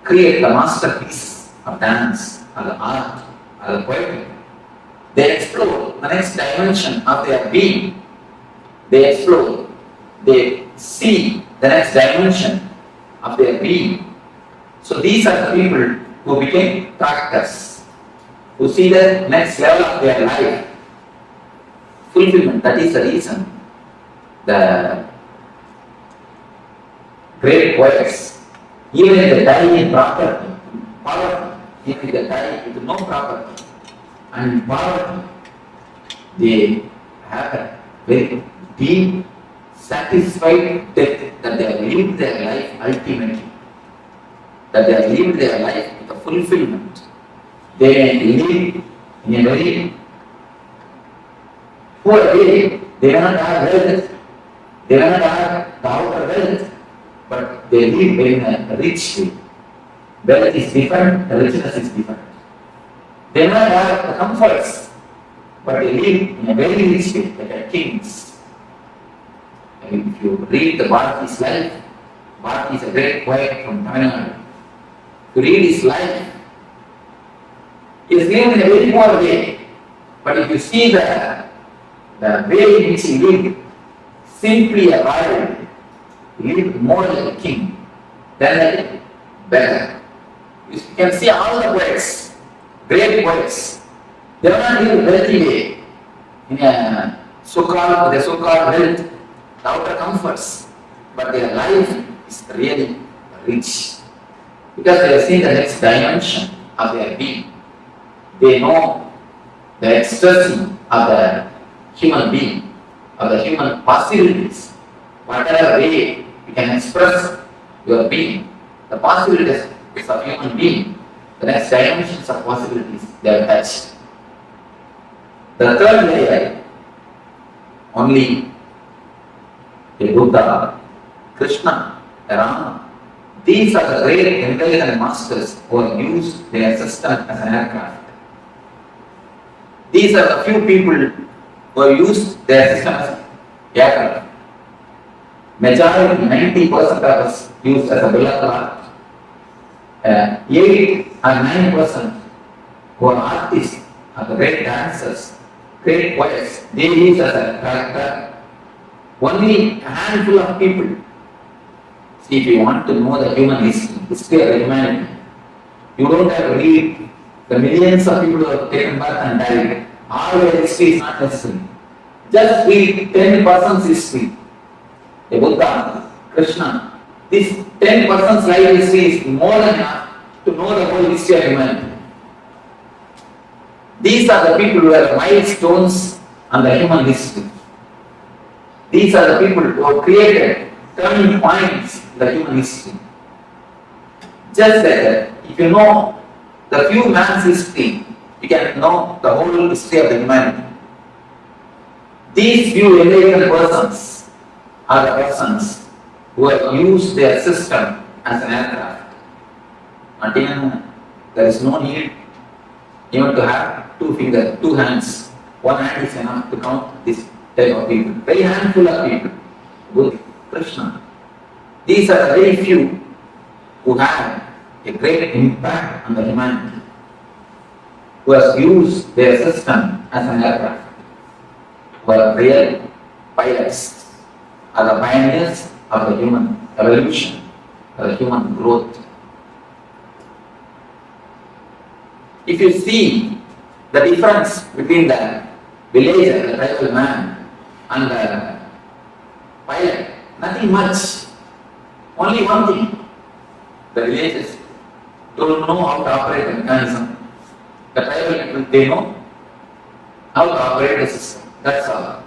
create the masterpiece of dance, or the art, or the poetry, they explore the next dimension of their being. They explore, they see the next dimension of their being. So these are the people who became practice, who see the next level of their life. Fulfillment, that is the reason the great poets, even if they die in poverty, even if they die with no property and in poverty, they have a very deep, satisfied death that they have lived their life ultimately, that they have lived their life with a fulfillment. They live in a very poor way. They do not have wealth, they do not have the outer wealth, but they live in a rich way. Wealth is different, richness is different. They do not have the comforts, but they live in a very rich way, like kings. And if you read the Bharati's life, Bharati is a great poet from Tamil Nadu. To read his life, he is lived in a very poor way. But if you see the way in which he lived, simply a royal, he lived more like a king than a beggar. You can see all the poets, great poets, they are not lived wealthy way, in a so-called wealth, the outer comforts, but their life is really rich because they have seen the next dimension of their being. They know the ecstasy of the human being, of the human possibilities. Whatever way you can express your being, the possibilities of human being, the next dimensions of possibilities, they are touched. The third layer, only a Buddha, Krishna, Rama, these are the great intelligent masters who have used their system as an aircraft. These are the few people who have used their system as an aircraft. Majority, 90% of us used as a bill of art. 8 or 9% who are artists, are the great dancers, great poets, they use as a character. Only a handful of people. See, if you want to know the human history of humanity, you don't have to read the millions of people who have taken birth and died. All their history is not necessary. Just read 10% history. A Buddha, Krishna, this 10% life history is more than enough to know the whole history of humanity. These are the people who are milestones on the human history. These are the people who have created turning points in the human history. Just like that, if you know the few man's history, you can know the whole history of the humanity. These few enlightened persons are the persons who have used their system as an aircraft. Not even, there is no need even to have 2 fingers, 2 hands. 1 hand is enough to count this type of people. Very handful of people. Buddha, Krishna. These are the very few who had a great impact on the humanity, who has used their system as an aircraft, were real pilots, are the pioneers of the human evolution, of the human growth. If you see the difference between the villager, the tribal man, and the pilot, nothing much. Only one thing. The villagers don't know how to operate the mechanism. The tribal people, they know how to operate the system. That's all.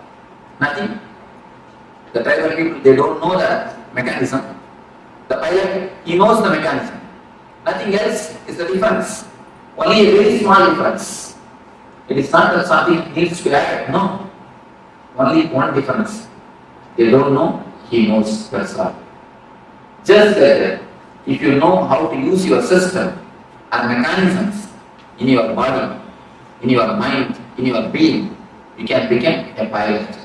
Nothing. The tribal people, they don't know the mechanism. The pilot, he knows the mechanism. Nothing else is the difference. Only a very small difference. It is not that something needs to be added. No. Only one difference. They don't know, he knows. That's all. Just like that, if you know how to use your system and mechanisms in your body, in your mind, in your being, you can become a pilot.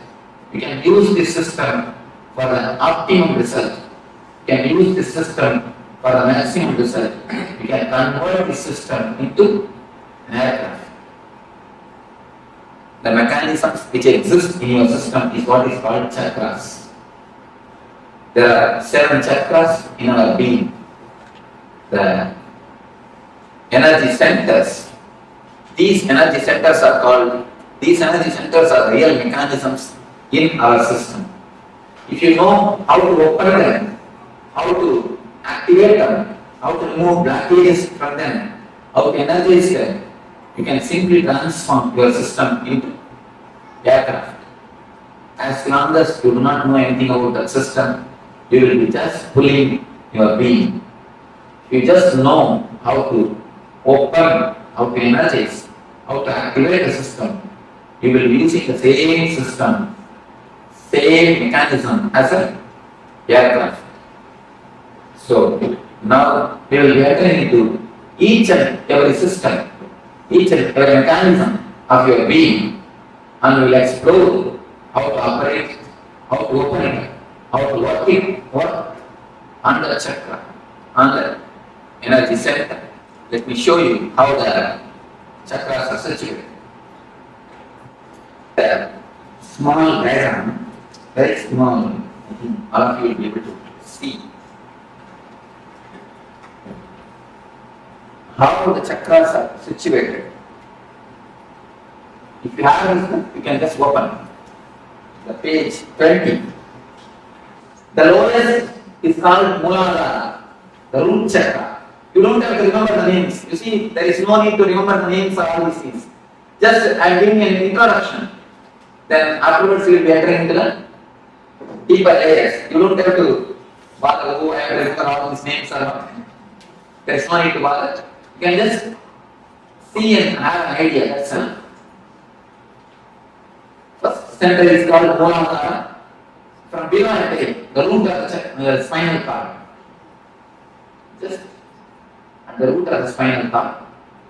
You can use this system for the optimum result. You can use this system for the maximum result. You can convert this system into an aircraft. The mechanisms which exist in your system is what is called chakras. There are 7 chakras in our being. The energy centers. These energy centers are real mechanisms in our system. If you know how to open them, how to activate them, how to remove blockages from them, how to energize them, you can simply transform your system into aircraft. As long as you do not know anything about that system, you will be just pulling your being. You just know how to open, how to energize, how to activate the system. You will be using the same system, same mechanism as an aircraft. So now we will be entering into each and every system, each and every mechanism of your being, and we will explore how to operate, how to open it, how to work on the chakra, on the energy center. Let me show you how the chakras are situated. The small diagram, very small, I think all of you will be able to see how the chakras are situated. If you have this, you can just open the page 20. The lowest is called Muladhara, the root chakra. You don't have to remember the names. You see, there is no need to remember the names of all these things. Just I am giving an introduction. Then afterwards you will be entering into the deeper layers. You don't have to bother who I have to remember all these names or not. There is no need to bother. You can just see and have an idea. That's all. First center is called Muladhara. From below I take the root of the spinal cord. Just at the root of the spinal cord,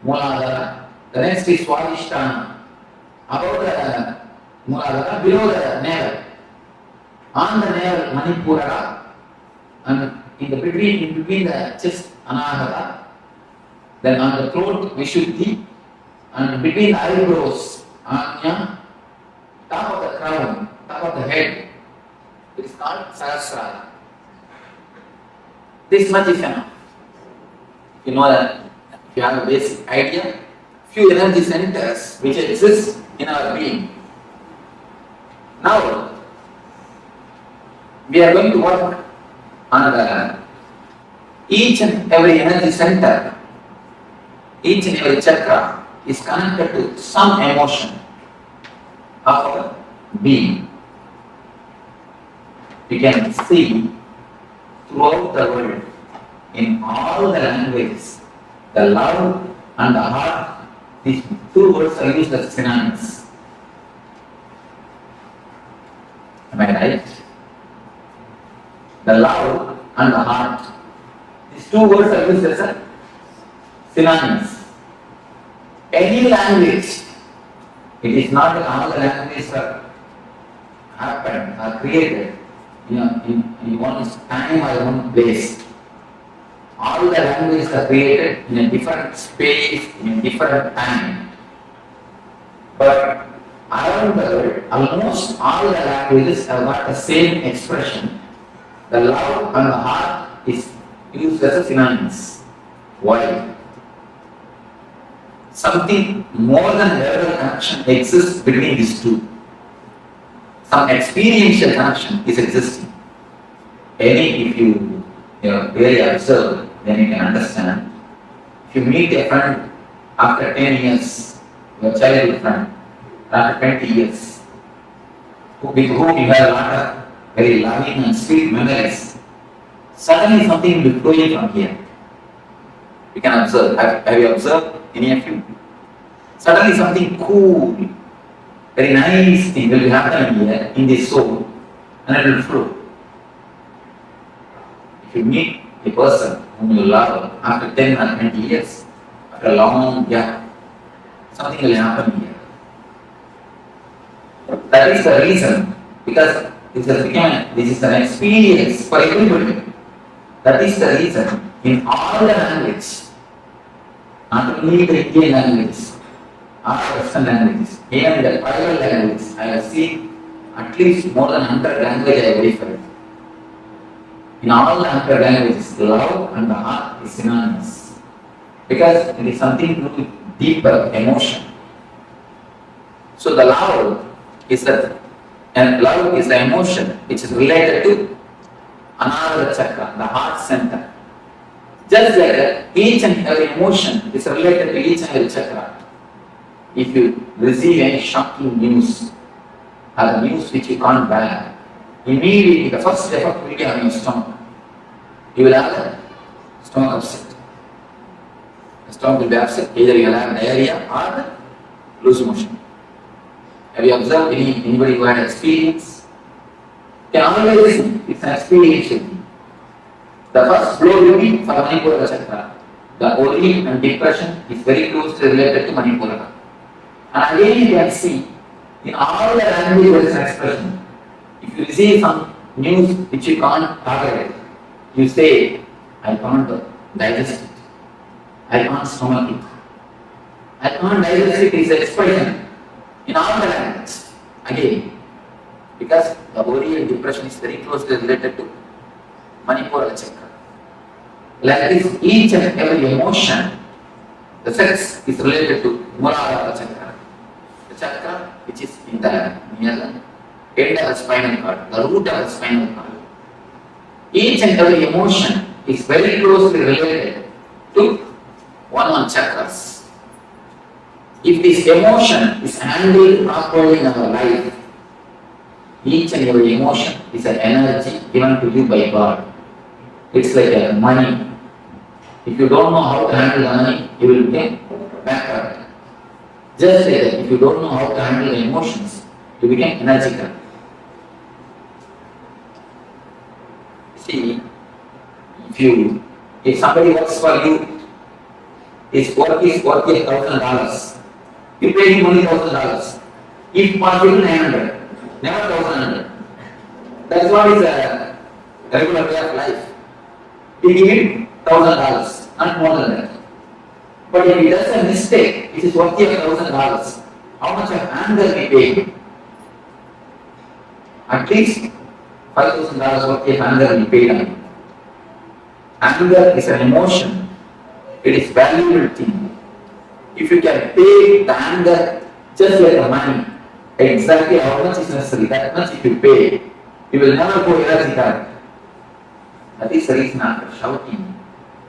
Muladhara. The next is Swadhisthana. Above the Muladhara, below the navel. On the navel, Manipurara. And in between the chest, Anahata. Then on the throat, Vishuddhi. And between the eyebrows, Anya. Top of the crown, top of the head. It is called Sahasrara. This much is enough. You know that, if you have a basic idea, few energy centers which exist in our being. Now, we are going to work on each and every energy center, each and every chakra is connected to some emotion of our being. You can see throughout the world, in all the languages, the love and the heart, these 2 words are used as synonyms. Am I right? The love and the heart, these 2 words are used as synonyms. Any language, it is not that all the languages are happened, are created in one time or one place. all the languages are created in a different space, in a different time. But around the world, almost all the languages have got the same expression. The love and the heart is used as a synonyms. Why? Something more than verbal connection exists between these two. Some experiential connection is existing. If you really observe, then you can understand. If you meet a friend after 10 years, your childhood friend, after 20 years, with whom you have a lot of very loving and sweet memories, suddenly something will be flowing from here. You can observe. Have you observed, any of you? Suddenly something cool, very nice thing will be happening here in the soul, and it will flow. If you meet a person whom you love after 10 or 20 years, after a long gap, something will happen here. That is the reason, because this is an experience for everybody. That is the reason in all the languages, not only the Indian languages, or Western languages, even the tribal languages, I have seen at least more than 100 languages I have verified. In all the 100 languages, love and the heart is synonymous. Because it is something to do with deeper emotion. So the love is the emotion which is related to another chakra, the heart center. Just like that, each and every emotion is related to each and every chakra. If you receive any shocking news, or the news which you can't bear, immediately the first effect will be on your stomach. You will have a stomach upset. The stomach will be upset, either you will have diarrhea or loose motion. Have you observed anybody who had experience? You can always listen, it's an experiential thing. The first blow will be for Manipura chakra. The worry and depression is very closely related to Manipura. And again you can see, in all the languages there is an expression. If you receive some news which you can't tolerate, you say, I can't digest it. I can't stomach it. I can't digest it is an expression in all the languages. Again, because the worry and depression is very closely related to Manipura chakra. Like this, each and every emotion, the sex is related to Muladhara chakra. The chakra which is in the near the end of the spinal cord, the root of the spinal cord. Each and every emotion is very closely related to one chakras. If this emotion is handled properly in our life, each and every emotion is an energy given to you by God. It's like a money. If you don't know how to handle the money, you will become bankrupt. Just like that, if you don't know how to handle the emotions, you become energetic. See, if somebody works for you, his work is worth $1,000. You pay him only $1,000. If possible, 900. Never 1,100. That's what is a regular way of life. We give him $1,000, not more than that. But if he does a mistake, it is worth $1,000. How much of anger we pay him? At least $5,000 worth of anger we pay him. Anger is an emotion. It is valuable thing. If you can pay the anger just like the money, exactly how much is necessary, that much if you pay, you will never go energy card. That is the reason after shouting,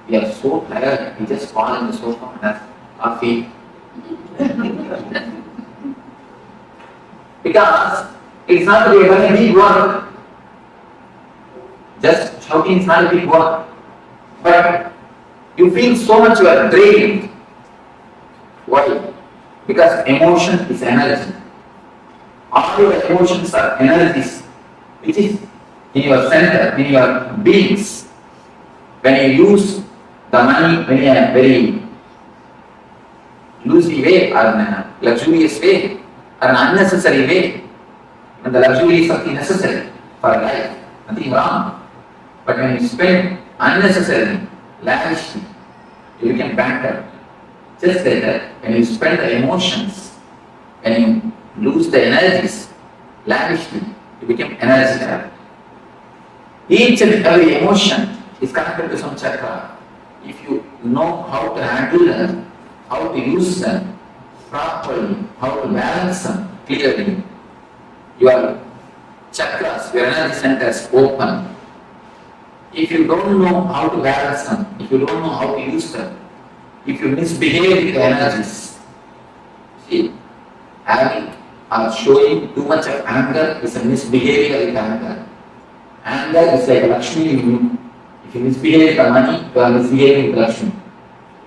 we are so tired, we just fall on the sofa and have coffee. Because it's not a very big work. Just shouting is not a big work. But you feel so much you are drained. Why? Because emotion is energy. All your emotions are energies, which is in your center, in your beings. When you use the money in a very loosey way, or in a luxurious way, or an unnecessary way, and the luxury is something necessary for life, nothing wrong. But when you spend unnecessarily, lavishly, you become bankrupt. Just like that, when you spend the emotions, when you lose the energies lavishly, you become energy. Each and every emotion is connected to some chakra. If you know how to handle them, how to use them properly, how to balance them clearly, your chakras, your energy centers open. If you don't know how to balance them, if you don't know how to use them, if you misbehave with the energies, see, having or showing too much of anger is a misbehavior with anger. Anger is like Lakshmi in you. If you misbehave with the money, you are misbehaving with Lakshmi.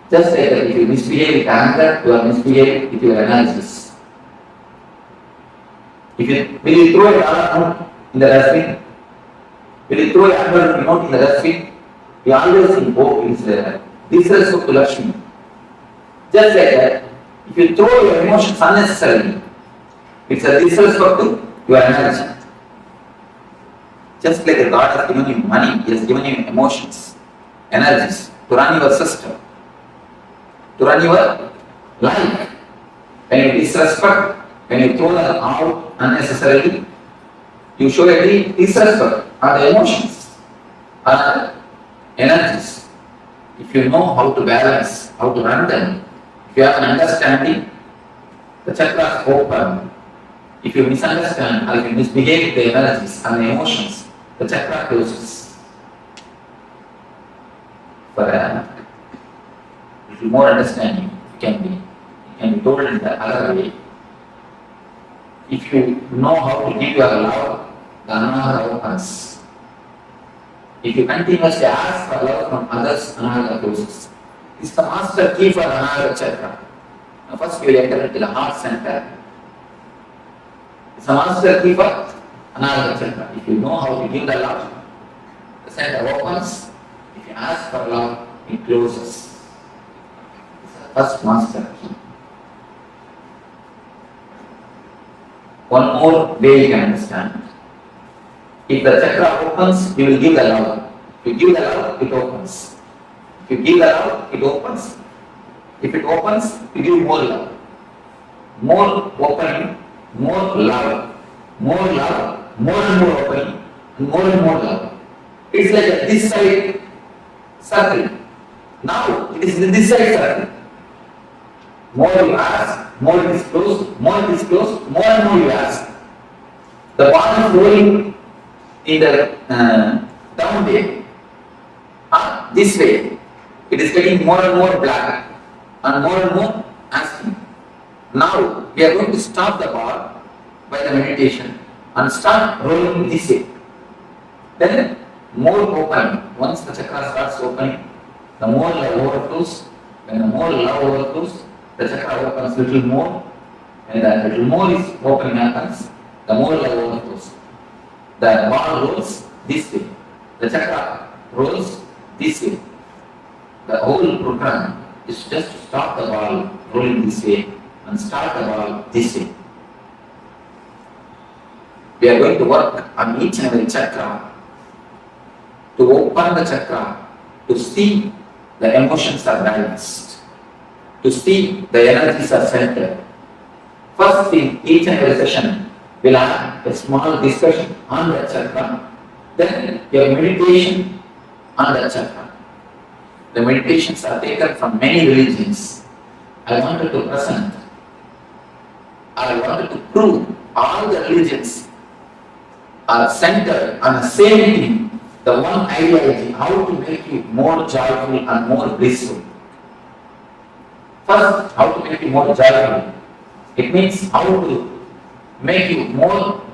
Just like that, if you misbehave with anger, you are misbehaving with your energies. Will you throw a dollar note in the dustbin? Will you throw a $100 note in the dustbin? We always think, oh, it's disrespect to Lakshmi. Just like that, if you throw your emotions unnecessarily, it's a disrespect to your energy. Just like God has given you money, He has given you emotions, energies to run your system, to run your life. When you disrespect, when you throw them out unnecessarily, you show a disrespect on the emotions, on the energies. If you know how to balance, how to run them, if you have an understanding, the chakras open. If you misunderstand or if you misbehave with the energies and the emotions, the chakra closes. For a little more understanding, it can be told in the other way. If you know how to give your love, the anahata opens. If you continuously ask for love from others, anahata closes. This is the master key for anahata chakra. Now first you will enter into the heart center. It's a master key for anahata chakra. If you know how to give the love, the center opens. If you ask for love, it closes. It's the first master key. One more way you can understand. If the chakra opens, you will give the love. If you give the love, it opens. If you give the love, it opens. If it opens, you give more love. More opening, more love. More love, more and more opening, and more love. It's like a this side circle. Now it is this side circle. More you ask, more it is closed, more it is closed, more and more you ask. The ball is rolling in the down way. This way. It is getting more and more black and more asking. Now we are going to stop the ball by the meditation and start rolling this way. Then more opening. Once the chakra starts opening, the more love overflows. When the more love overflows, the chakra opens little more. When the little more is opening happens, the more love overflows. The ball rolls this way. The chakra rolls this way. The whole program is just to stop the ball rolling this way and start the ball this way. We are going to work on each and every chakra to open the chakra, to see the emotions are balanced, to see the energies are centered. First, in each and every session, we'll have a small discussion on the chakra, then your meditation on the chakra. The meditations are taken from many religions. I wanted to present, I wanted to prove all the religions are centered on the same thing, the one ideology, how to make you more joyful and more blissful. First, how to make you more joyful. It means how to make you more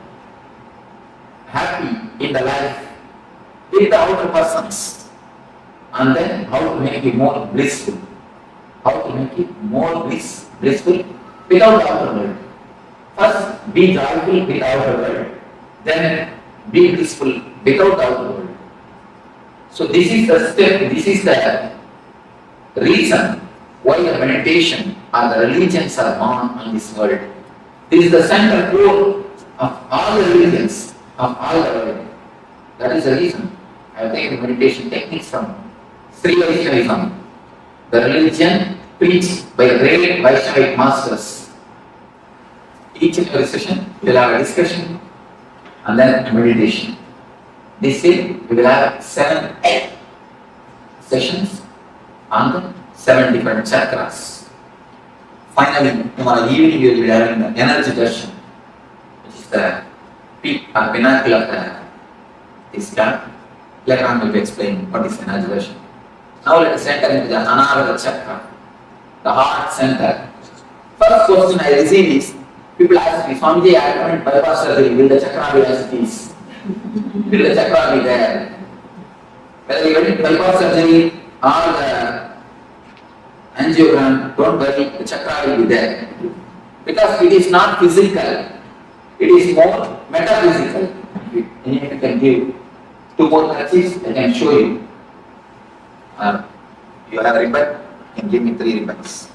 happy in the life with the outer persons. And then how to make you more blissful. How to make you more blissful without the outer world. First, be joyful with the outer world. Then be blissful without the outer world. So this is the step, this is the reason why the meditation or the religions are born on this world. This is the central core of all the religions of all the world. That is the reason I have taken meditation techniques from Sri Vaishnavism, the religion preached by the great Vaishnavic masters. Each and every session we will have a discussion and then a meditation. This year we will have 7 sessions on the 7 different chakras. Finally, tomorrow evening we will be having the energy version, which is the peak or pinnacle of this camp. Later on we will be explaining what is energy version. Now let us enter into the Anahata chakra, the heart center. First question I receive is, people ask me, Swamiji, I haven't bypass surgery, will the chakra be as it is? Will the chakra be there? Whether you went bypass surgery or the angiogram, don't worry, the chakra will be there. Because it is not physical, it is more metaphysical. If you can give 2 more touches, I can show you. You have a ribbon, you can give me 3 ribbons.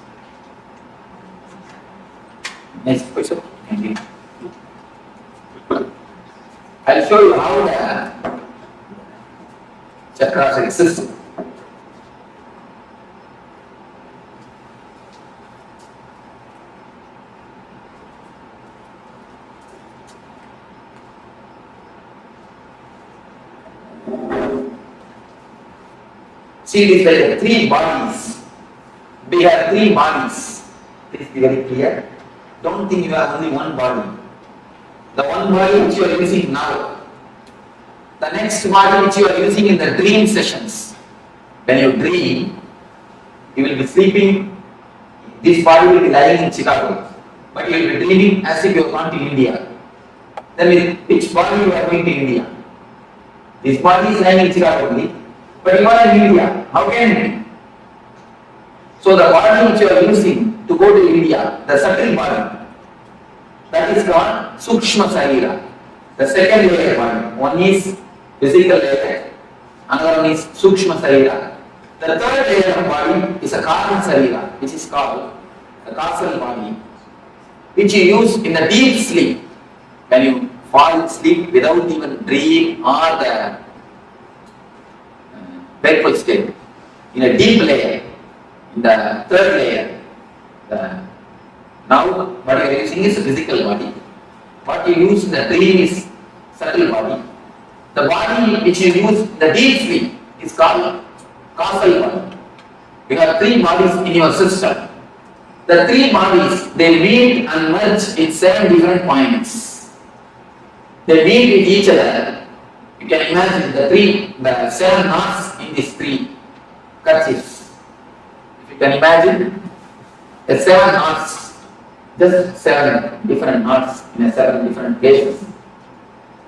Next question. I'll show you how the chakras exist. See, it is like 3 bodies. We have 3 bodies. Please be very clear. Don't think you have only 1 body. The 1 body which you are using now, the next body which you are using in the dream sessions. When you dream, you will be sleeping, this body will be lying in Chicago, but you will be dreaming as if you have gone to India. Then with which body you are going to India? This body is lying in Chicago only, but you are in India. How can it be? So the body which you are using to go to India, the subtle body, that is called Sukshma Sarira. The second layer body. One is physical layer, another one is Sukshma Sarira. The third layer of body is a Karma Sarira, which is called the causal body, which you use in the deep sleep. When you fall asleep without even dream or the wakeful state, in a deep layer, in the third layer, now what you are using is physical body. What you use in the dream is subtle body. The body which you use in the deep sleep is called causal body. You have 3 bodies in your system. The 3 bodies, they meet and merge in 7 different points. They meet with each other. You can imagine the 7 knots in these 3 kerchiefs. If you can imagine the 7 knots, just 7 different knots in 7 different places.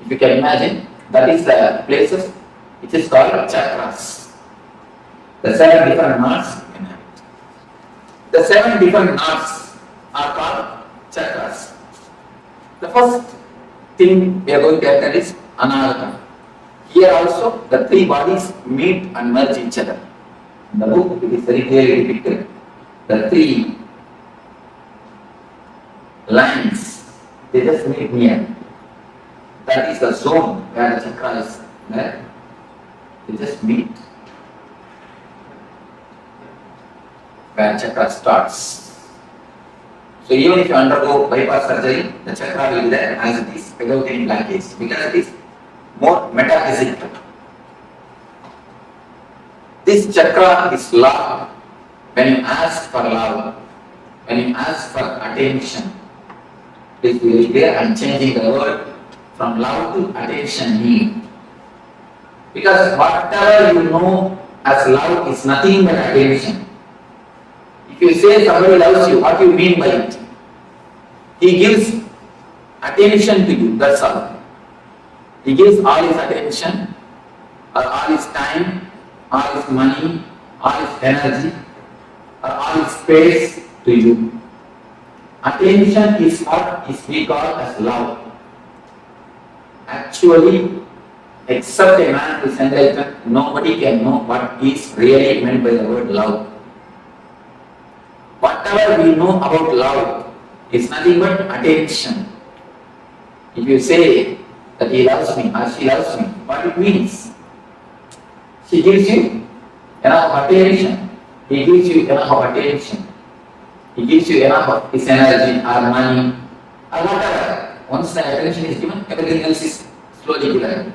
If you can imagine, that is the places which is called chakras. The 7 different knots. The 7 different knots are called chakras. The first thing we are going to enter is Anahata. Here also the 3 bodies meet and merge each other. In the book it is very clearly depicted. The 3 lines, they just meet near. That is the zone where the chakra is there. They just meet. Where chakra starts. So even if you undergo bypass surgery, the chakra will be there as it is, without any blockage, because it is more metaphysical. This chakra is love. When you ask for love, when you ask for attention, please be very clear, I am changing the word from love to attention need. Because whatever you know as love is nothing but attention. If you say somebody loves you, what do you mean by it? He gives attention to you, that's all. He gives all his attention, or all his time, all his money, all his energy, or all his space to you. Attention is what we call as love. Actually, except a man who is enlightened, nobody can know what is really meant by the word love. Whatever we know about love is nothing but attention. If you say that he loves me or she loves me, what it means? She gives you enough of attention, he gives you enough of attention. He gives you enough of his energy or money or whatever. Once the attention is given, everything else is slowly given.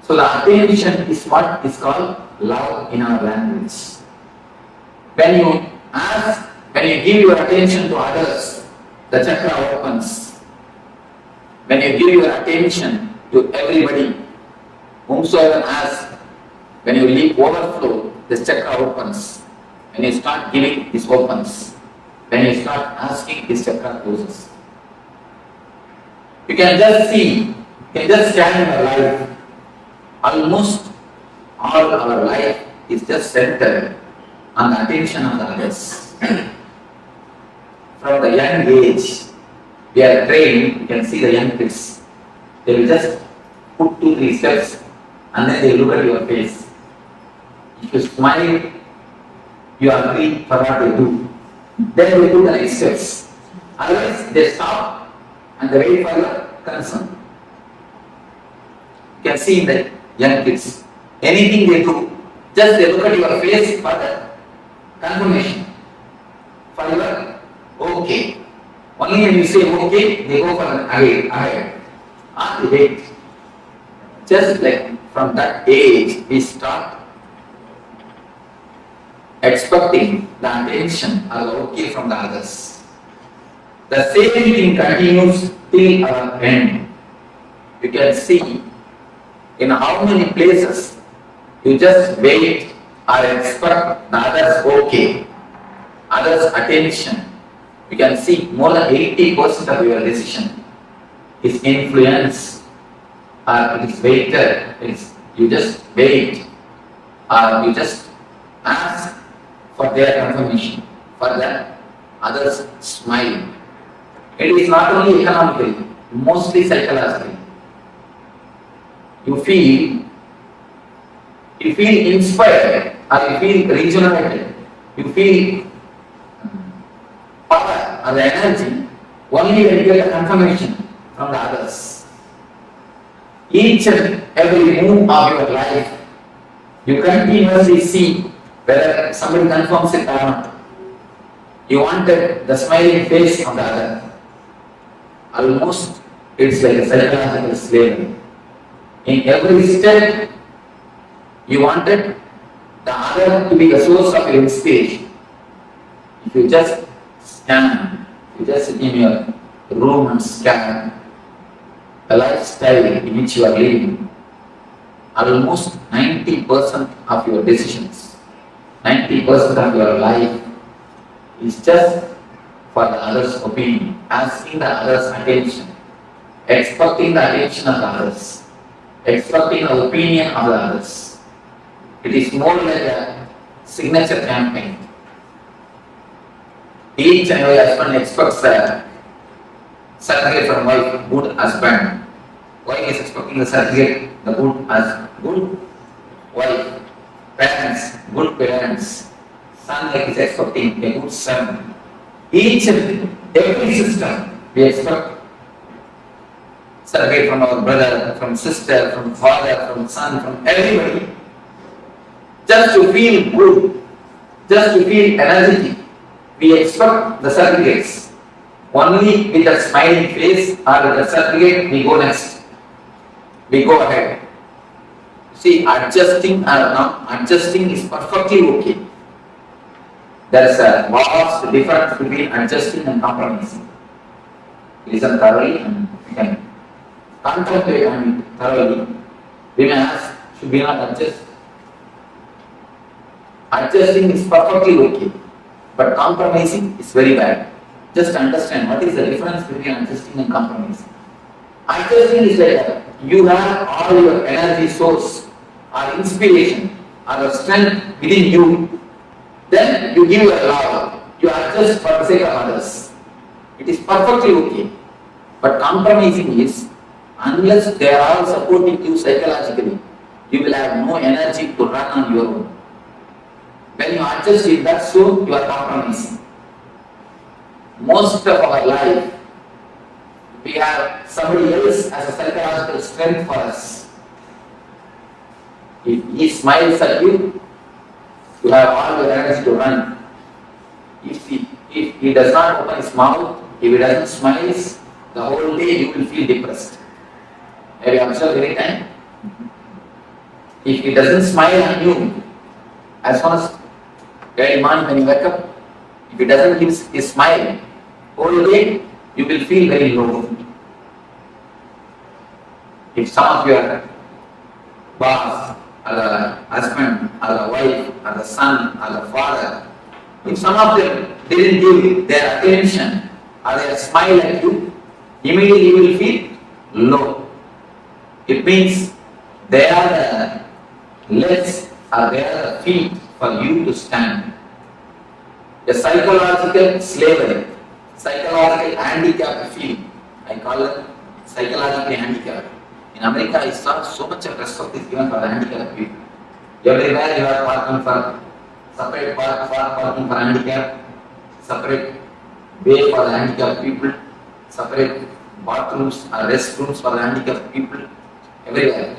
So the attention is what is called love in our language. When you give your attention to others, the chakra opens. When you give your attention to everybody, whomsoever asks, when you leave overflow, this chakra opens. When you start giving, this opens. When you start asking, this chakra closes. You can just see, you can just stand in your life. Almost all our life is just centered on the attention of the others. From the young age, we are trained, you can see the young kids. They will just put 2-3 steps and then they look at your face. If you smile, you agree for what they do. Then they do the next steps. Otherwise, they stop and they wait for your concern. You can see in the young kids, anything they do, just they look at your face for the confirmation. For your okay. Only when you say okay, they go for an ahead. Or they wait. Just like from that age, we start expecting the attention or the okay from the others. The same thing continues till our end. You can see in how many places you just wait or expect the others okay, others attention. You can see more than 80% of your decision is influenced or it is waited. You just wait or you just ask for their confirmation, for the others smile. It is not only economically, mostly psychologically. You feel inspired or you feel regenerated. You feel power or the energy only when you get a confirmation from the others. Each and every move of your life, you continuously see whether somebody confirms it or not. You wanted the smiling face of the other. Almost it's like a psychological slavery. In every step, you wanted the other to be the source of your inspiration. If you just stand, you just sit in your room and scan the lifestyle in which you are living, almost 90% of your decisions, 90% of your life is just for the other's opinion, asking the other's attention, expecting the attention of the others, expecting the opinion of the others. It is more like a signature campaign. Each and every husband expects a certificate from wife, good husband. Wife is expecting the certificate, the good wife. Parents, good parents. Son like is expecting a good son. Each and every system we expect certificate from our brother, from sister, from father, from son, from everybody. Just to feel good, just to feel energetic, we expect the certificates. Only with a smiling face or with the certificate, we go next. We go ahead. See, adjusting or not adjusting is perfectly okay. There is a vast difference between adjusting and compromising. Listen thoroughly and you can contemplate on it thoroughly. We may ask, should we not adjust? Adjusting is perfectly okay, but compromising is very bad. Just understand what is the difference between adjusting and compromising. Adjusting is like you have all your energy source or inspiration or the strength within you. Then you give your love. You adjust for the sake of others. It is perfectly okay. But compromising is, unless they are all supporting you psychologically, you will have no energy to run on your own. When you adjust in that zone, you are compromising. Most of our life, we have somebody else as a psychological strength for us. If he smiles at you, you have all the energy to run. If he does not open his mouth, if he doesn't smile, the whole day you will feel depressed. Have you observed any time? If he doesn't smile on you, as soon as early morning when you wake up, if he doesn't give his smile, whole day you will feel very low. If some of your boss, or the husband, or the wife, or the son, or the father, if some of them didn't give their attention or their smile at you, immediately you will feel low. It means they are the legs or they are the feet for you to stand. A psychological slavery, psychological handicap feel. I call it psychologically handicapped. In America, I saw so much of respect is given for the handicapped people. Everywhere you are parking for separate parking for handicapped, separate way for the handicapped people, separate bathrooms or restrooms for the handicapped people. Everywhere.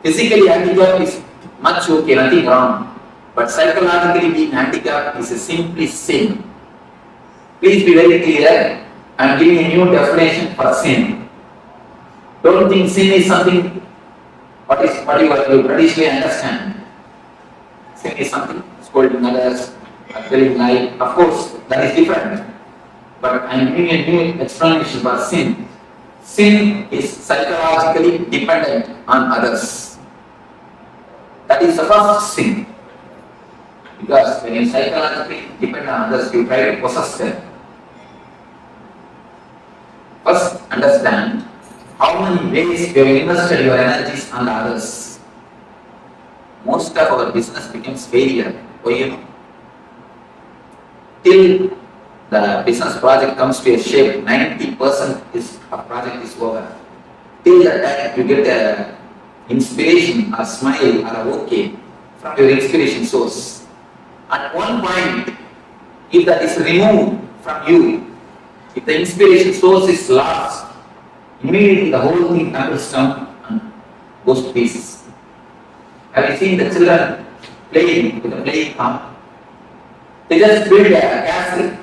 Physically handicapped is much okay, nothing wrong. But psychologically being handicapped is a simply sin. Please be very clear. I am giving a new definition for sin. Don't think sin is something what you traditionally understand. Sin is something scolding others, telling lie. Of course, that is different. But I am giving a new explanation for sin. Sin is psychologically dependent on others. That is the first sin. Because when you psychologically depend on others, you try to possess them. First, understand how many ways you have invested your energies on others. Most of our business becomes failure. Why you know? Till the business project comes to a shape, 90% of project is over. Till the time you get a inspiration, a smile, or a okay from your inspiration source. At one point, if that is removed from you, if the inspiration source is lost, immediately the whole thing tumbles down and goes to pieces. Have you seen the children playing with a playing car? They just build a castle.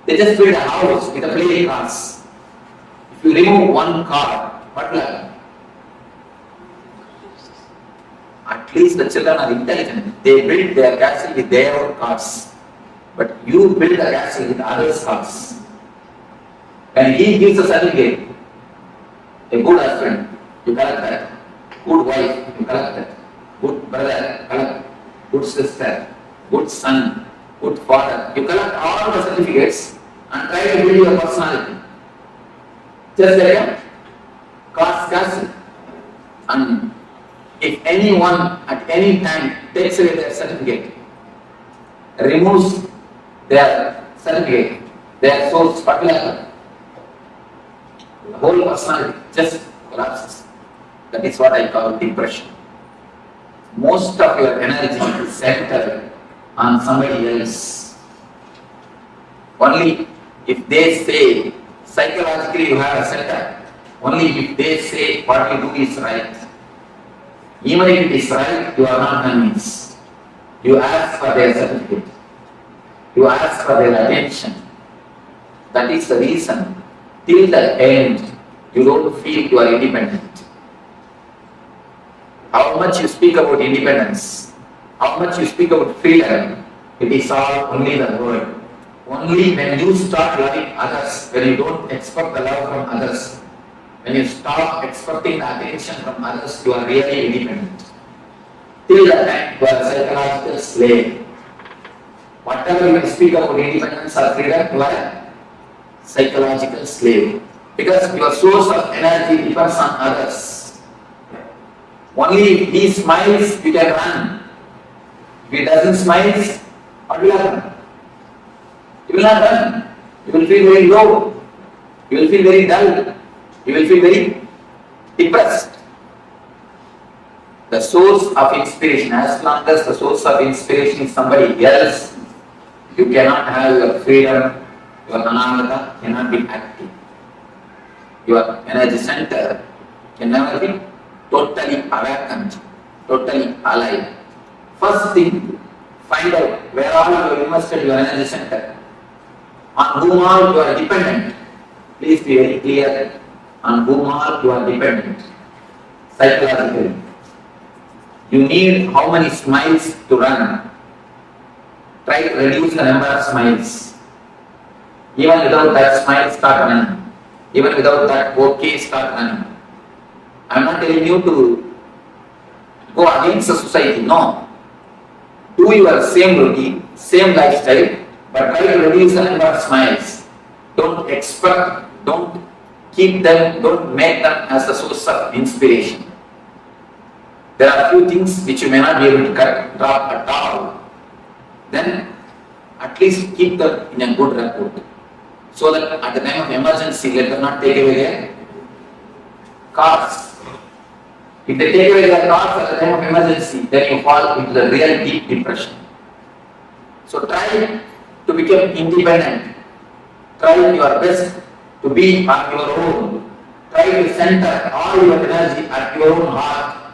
They just build a house with a playing cars. If you remove one car, what will happen? At least the children are intelligent. They build their castle with their own cars. But you build a castle with others' cars. When he gives a certificate, a good husband, you collect that. Good wife, you collect that. Good brother, collect. Good sister, good son, good father. You collect all the certificates and try to build your personality. Just like a car's castle. And if anyone at any time takes away their certificate, removes their certificate, their source, what will happen? The whole personality just collapses. That is what I call depression. Most of your energy is centered on somebody else. Only if they say, psychologically you have a center, only if they say what you do is right. Even if it is right, you are not convinced. You ask for their certificate. You ask for their attention. That is the reason. Till the end, you don't feel you are independent. How much you speak about independence, how much you speak about freedom, it is all only the word. Only when you start loving others, when you don't expect the love from others, when you stop expecting the attention from others, you are really independent. Till the time you are a psychological slave. Whatever you speak about independence or freedom, you are a psychological slave. Because your source of energy depends on others. Only if he smiles, you can run. If he doesn't smile, what will happen? You will not run. You will feel very low. You will feel very dull. You will feel very depressed. The source of inspiration, as long as the source of inspiration is somebody else, you cannot have your freedom, your anamata cannot be active. Your energy center can never be totally awakened. totally alive. First thing, find out where all you have invested your energy center, on whom all you are dependent. Please be very clear on whom all you are dependent psychologically. You need how many smiles to run. Try to reduce the number of smiles. Even without that smile, start running. Even without that okay, start running. I am not telling you to go against the society, no. Do your same routine, same lifestyle, but try to reduce the number of smiles. Don't expect, don't keep them, don't make them as the source of inspiration. There are few things which you may not be able to drop at all. Then at least keep them in a good rapport, so that at the time of emergency, let them not take away their cars. If they take away their cars at the time of emergency, then you fall into the real deep depression. So try to become independent. Try your best to be on your own. Try to center all your energy at your own heart,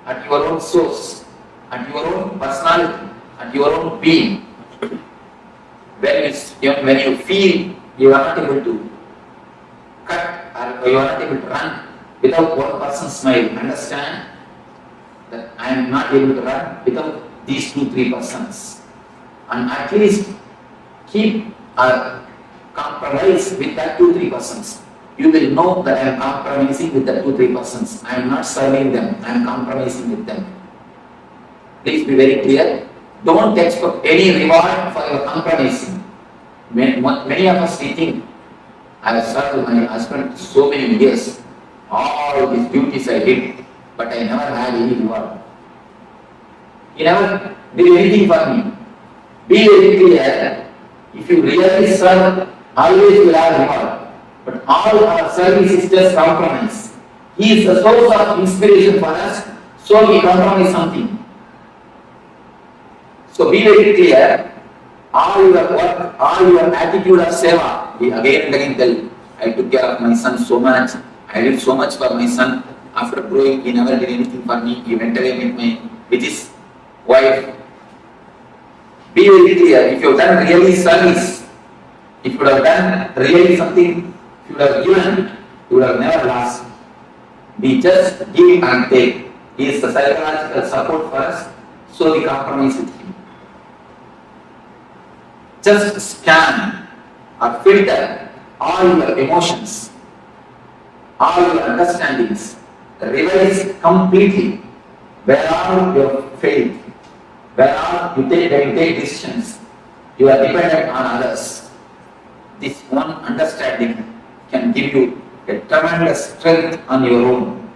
at your own source, at your own personality, at your own being. When you feel you are not able to cut or you are not able to run without one person's smile, understand that I am not able to run without these 2-3 persons. And at least keep a compromise with that 2-3 persons. You will know that I am compromising with the 2-3 persons. I am not serving them, I am compromising with them. Please be very clear. Don't expect any reward for your compromising. Many of us we think, I have served my husband so many years, all these duties I did, but I never had any reward. He never did anything for me. Be very clear, if you really serve, always you will have reward. But all our service is just compromise. He is the source of inspiration for us, so we compromise something. So be very clear, all your work, all your attitude of seva, we again and again tell, I took care of my son so much, I did so much for my son. After growing, he never did anything for me, he went away with his wife. Be very clear, if you have done really service, if you would have done really something, if you would have given, you would have never lost. We just give and take. He is the psychological support for us, so we compromise with him. Just scan or filter all your emotions, all your understandings, revise completely where are your faith, where are you take decisions, you are dependent on others. This one understanding can give you a tremendous strength on your own,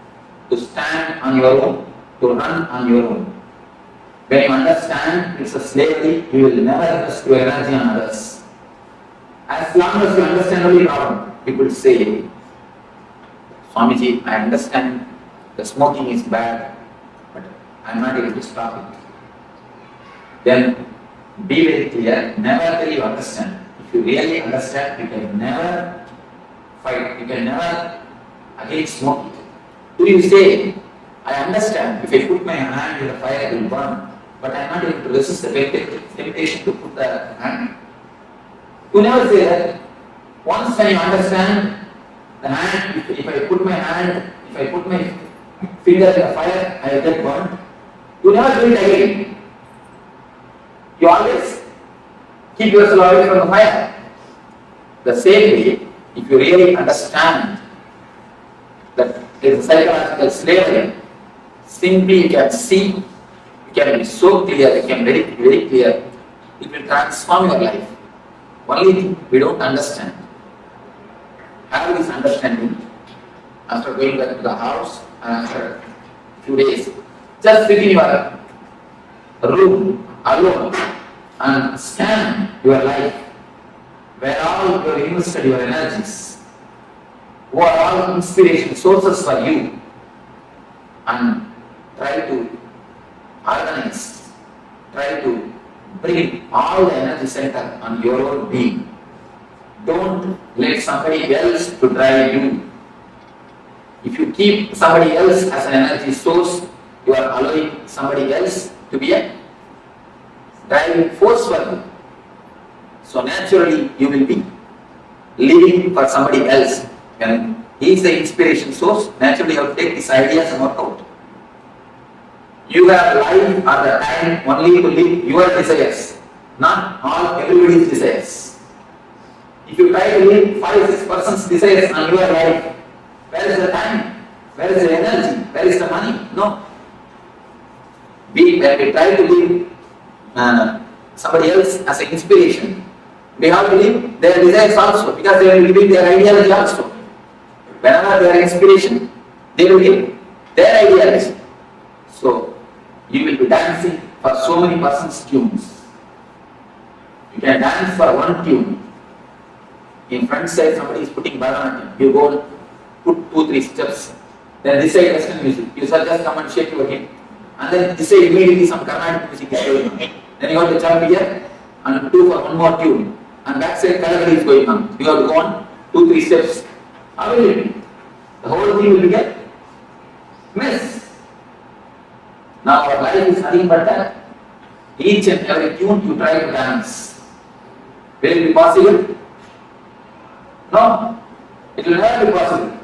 to stand on your own, to run on your own. When you understand it's a slavery, you will never invest your energy on others. As long as you understand only problem, people say, Swamiji, I understand the smoking is bad, but I am not able to stop it. Then be very clear, never till you understand. If you really understand, you can never fight, you can never again smoke it. Do you say, I understand, if I put my hand in the fire, it will burn, but I am not able to resist the temptation to put the hand? You never say that. Once when you understand the hand, if I put my hand, if I put my finger in the fire, I will get burned. You never do it again. You always keep yourself away from the fire. The same way, if you really understand that there is a psychological slavery, simply you can see, you can be so clear, you can be very clear, it will transform your life. Only thing we don't understand. Have this understanding after going back to the house and after a few days. Just sit in your room alone and scan your life, where all you have invested your energies, who are all inspiration sources for you, and try to organize, try to bring all the energy center on your own being. Don't let somebody else to drive you. If you keep somebody else as an energy source, you are allowing somebody else to be a driving force for you. So naturally you will be living for somebody else. And he is the inspiration source. Naturally you have to take these ideas and work out. You have life or the time only to live your desires, not all everybody's desires. If you try to live 5-6 persons' desires on your life, where is the time? Where is the energy? Where is the money? No. When we try to live somebody else as an inspiration, we have to live their desires also, because they will give their ideology also. Whenever they are inspiration, they will give their ideology. So, you will be dancing for so many persons' tunes. You can dance for one tune. In front side, somebody is putting Paramashivoham. You go and put 2-3 steps. Then this side Western music. You shall just come and shake your hand. And then this side immediately some Carnatic music is going on. Then you have to jump here and do for one more tune. And that side Kathakali is going on. You have to go on 2-3 steps. How will it be? The whole thing will become mess. Now our life is nothing but that. Each and every tune you try to dance. Will it be possible? No. It will never be possible.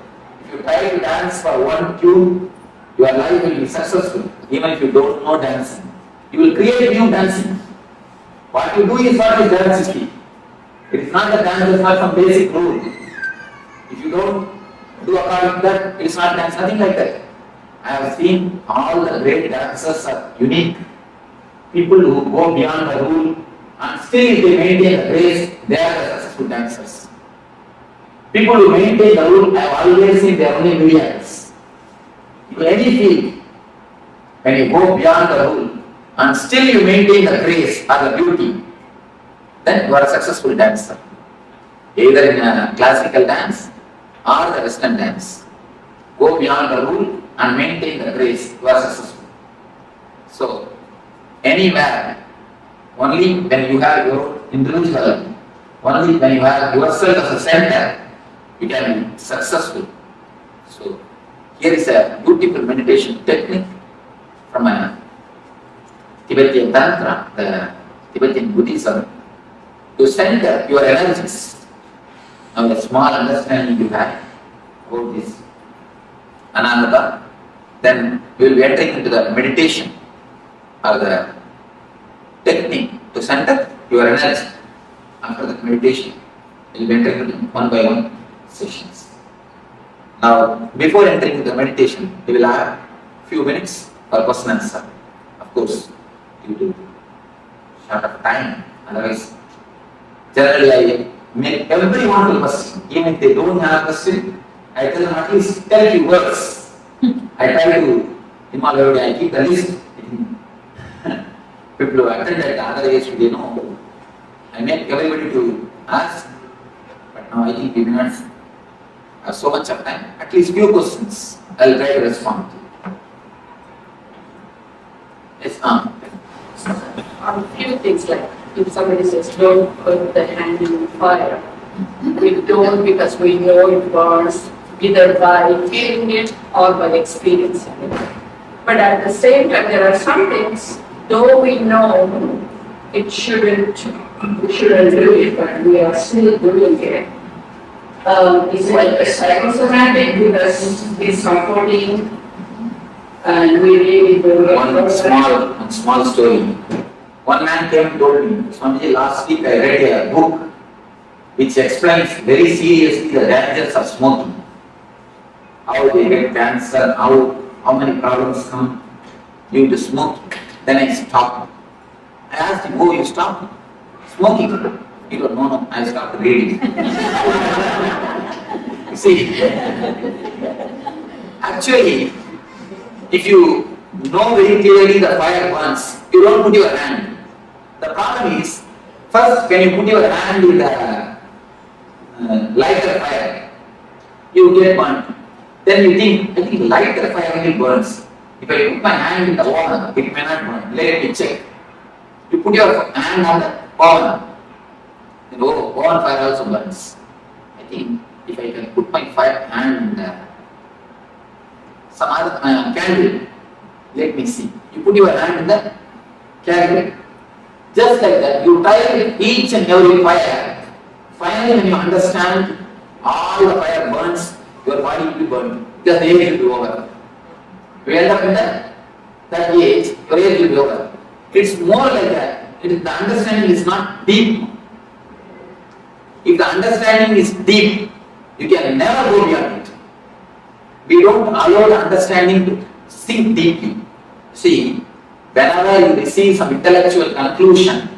If you try to dance for one tune, your life will be successful, even if you don't know dancing. You will create new dancing. What you do is what is dance is key. It is not the dance, it is not some basic rule. If you don't do according to that, it is not dance, nothing like that. I have seen all the great dancers are unique. People who go beyond the rule and still they maintain the grace, they are the successful dancers. People who maintain the rule, I have always seen they are only millions. In any field, when you go beyond the rule and still you maintain the grace or the beauty, then you are a successful dancer. Either in a classical dance or the Western dance. Go beyond the rule and maintain the grace, you are successful. So, anywhere, only when you have your individual, only when you have yourself as a center, you can be successful. So, here is a beautiful meditation technique from a Tibetan Tantra, the Tibetan Buddhism, to center your energies. Now, a small understanding you have about this Ananda, then we will be entering into the meditation or the technique to center your energy. After the meditation, we will be entering into one by one sessions. Now, before entering into the meditation, we will have few minutes for question and answer. Of course, due to short of time, otherwise, generally I make everyone to question. Even if they don't have a question, I tell them at least tell few words. I try to involve everybody, I keep the list. People who attended the other days, they know. I make everybody to ask, but now I think we will not have so much of time. At least few questions, I will try to respond. Yes, A few things like if somebody says don't put the hand in the fire, we don't because we know it burns either by feeling it or by experiencing it. But at the same time, there are some things, though we know it shouldn't, we shouldn't do it, but we are still doing it. It's like a psychosomatic because it's comforting and we really do it. One small story. One man came and told me, Swamiji, last week I read a book which explains very seriously the dangers of smoking. How they get cancer, how many problems come due to smoking. Then I stopped. I asked him, oh, you stopped smoking? He goes, no, I stopped reading. See, actually, if you know very clearly the fire burns, you don't put your hand. The problem is, first when you put your hand in the lighter fire, you get burnt. Then you think, I think lighter fire only burns. If I put my hand in the oven, it may not burn. Let me check. You put your hand on the oven, then oven fire also burns. I think if I can put my hand in some other candle, Let me see. You put your hand in the cabinet. Just like that, you try with each and every fire. Finally, when you understand, all the fire burns, your body will be burned. Because the age will be over. You end up in that age, your age will be over. It's more like that. The understanding is not deep. If the understanding is deep, you can never go beyond it. We don't allow the understanding to sink deeply. See, whenever you receive some intellectual conclusion,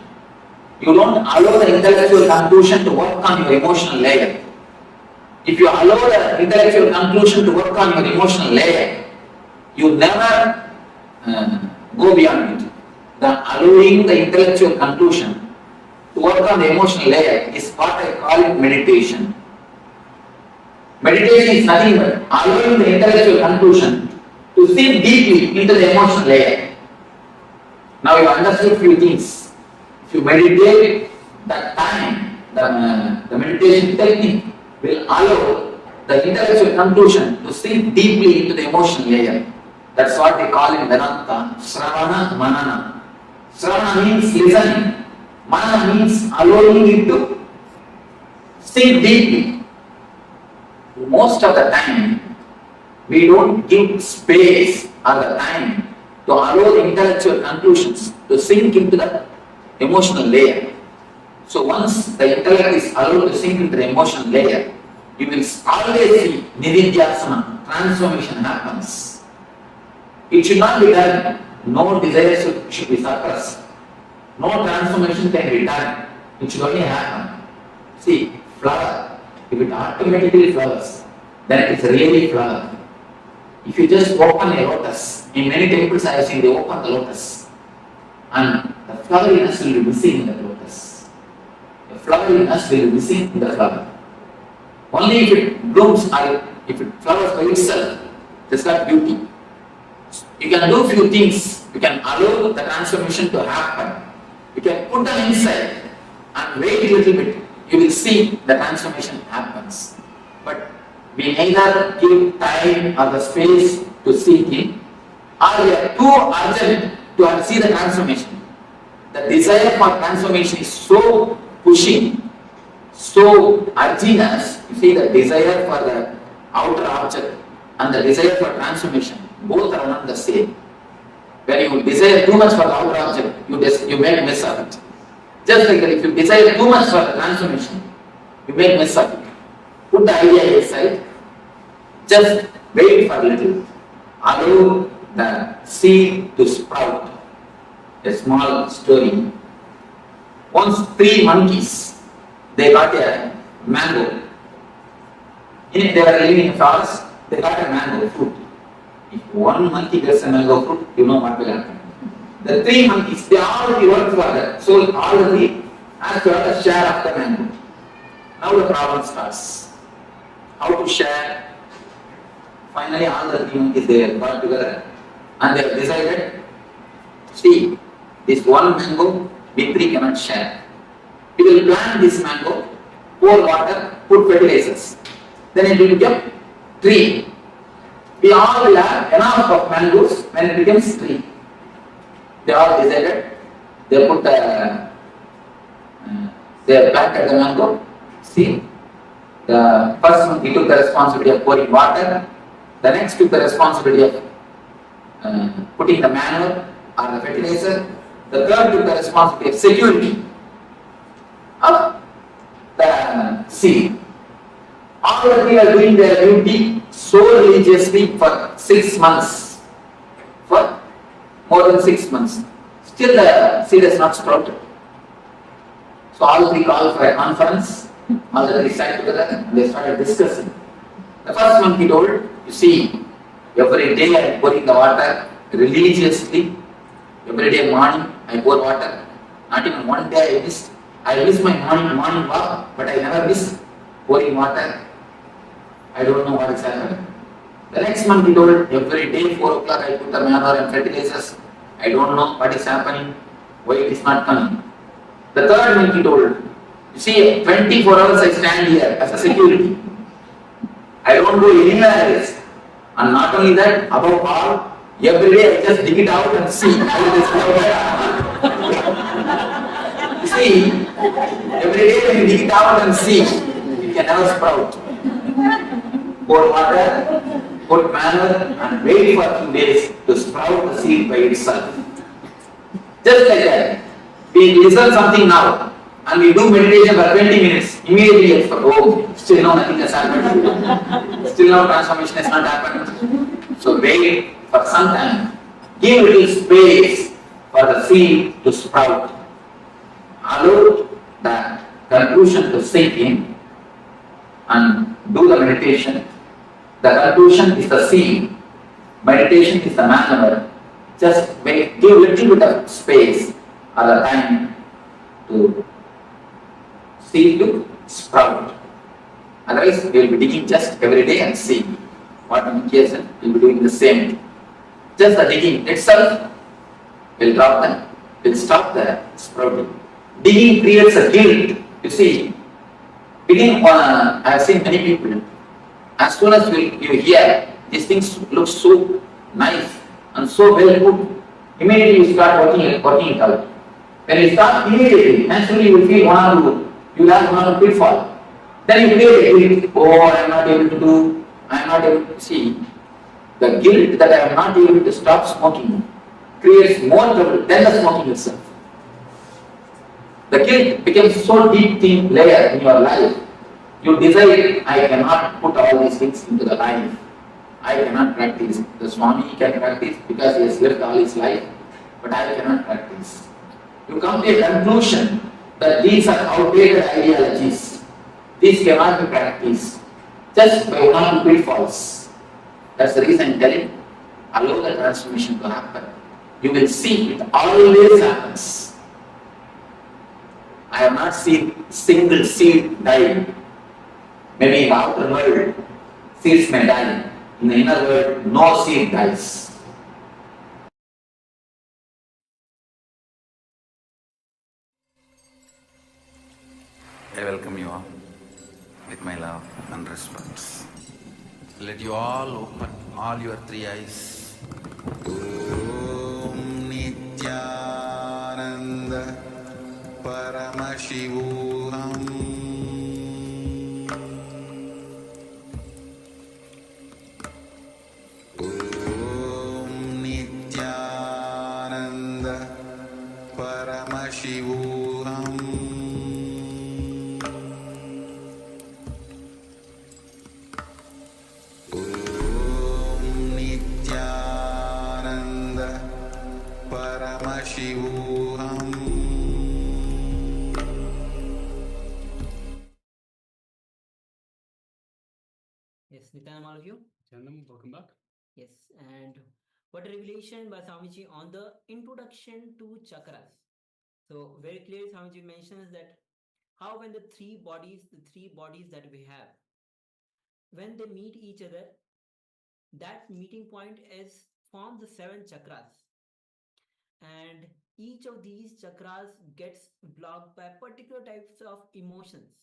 you don't allow the intellectual conclusion to work on your emotional layer. If you allow the intellectual conclusion to work on your emotional layer, you never go beyond it. The allowing the intellectual conclusion to work on the emotional layer is what I call it meditation. Meditation is nothing but allowing the intellectual conclusion to sink deeply into the emotional layer. Now you understood few things. If you meditate, that time, the meditation technique will allow the intellectual conclusion to sink deeply into the emotional layer. That's what they call in Vedanta, Sravana Manana. Sravana means listening. Manana means allowing it to sink deeply. Most of the time, we don't give space or the time to allow the intellectual conclusions to sink into the emotional layer. So once the intellect is allowed to sink into the emotional layer, you will always see nididhyasana, transformation happens. It should not be done. No desire should be suppressed. No transformation can be done. It should only happen. See, flower, if it automatically flowers, then it is really flower. If you just open a lotus, in many temples I have seen they open the lotus, and the floweriness will be missing in the lotus. The floweriness will be missing in the flower. Only if it blooms or if it flowers by itself, it's got beauty. You can do few things. You can allow the transformation to happen. You can put them inside and wait a little bit. You will see the transformation happens. But we neither give time or the space to see it, or we are too urgent to see the transformation. The desire for transformation is so pushing, so urging us. You see, the desire for the outer object and the desire for transformation, both are not the same. When you desire too much for the outer object, you make mess of it. Just like that, if you desire too much for the transformation, you make mess of it. Put the idea aside, just wait for a little. Allow the seed to sprout. A small story. Once 3 monkeys, they got a mango. They were living in a forest, they got a mango fruit. If one monkey gets a mango fruit, you know what will happen. The 3 monkeys, they already worked for that. So all the 3 have to have a share of the mango. Now the problem starts. How to share? Finally all the 3 monkeys, they got together and they have decided, see, this one mango, we 3 cannot share. We will plant this mango, pour water, put fertilizers. Then it will become tree. We all will have enough of mangoes when it becomes tree. They all decided, they put they planted the mango. See, the first one, he took the responsibility of pouring water. The next took the responsibility of putting the manure or the fertilizer. The third took the responsibility of security of the seed. All the 3 are doing their duty so religiously for 6 months. For more than 6 months. Still the seed has not sprouted. So all 3 called for a conference. All the 3 sat together and they started discussing. The first monkey told, you see, every day I am pouring the water religiously. Every day morning I pour water. Not even one day I missed. I miss my morning walk, but I never miss pouring water. I don't know what is happening. The next month he told, every day 4 o'clock I put the manure and fertilizers. I don't know what is happening, why it is not coming. The third month he told, you see, 24 hours I stand here as a security. I don't go anywhere else. And not only that, above all, Every day I just dig it out and see how it is sprouted. You see, every day when you dig it out and see, it can never sprout. Pour water, put manure, and wait for a few days to sprout the seed by itself. Just like that. We listen something now, and we do meditation for 20 minutes. Immediately it's for, oh, still no, nothing has happened. Still no transformation has not happened. So wait for some time. Give little space for the seed to sprout. Allow the conclusion to sink in and do the meditation. The conclusion is the seed. Meditation is the manner. Just give little bit of space or the time to see to sprout. Otherwise, we will be digging just every day and see what indication we will be doing the same. Just the digging itself will stop the sprouting. Digging creates a guilt. You see, digging I have seen many people. As soon as you hear these things look so nice and so well put, immediately you start working it out. When you start immediately, naturally you will feel you will have one pitfall. Then you create a guilt. Oh, I am not able to do. I am not able to see. The guilt that I am not able to stop smoking creates more trouble than the smoking itself. The guilt becomes so deep thin layer in your life. You decide, I cannot put all these things into the life. I cannot practice. The Swami can practice because he has lived all his life, but I cannot practice. You come to a conclusion that these are outdated ideologies. These cannot be practiced just by one or two pitfalls. That's the reason I'm telling you, allow the transformation to happen. You will see it always happens. I have not seen single seed die. Maybe in the outer world, seeds may die. In the inner world, no seed dies. I welcome you all with my love and respect. Let you all open all your three eyes. Om Nityananda Paramashivoham Om Nityananda Paramashivoham Om Nityananda Paramashivoham. Yes, Nityanam, all of you. Chandam, welcome back. Yes, and what a revelation by Swamiji on the introduction to chakras. So very clearly Swamiji mentions that how when the three bodies that we have, when they meet each other, that meeting point is forms the 7 chakras. And each of these chakras gets blocked by particular types of emotions.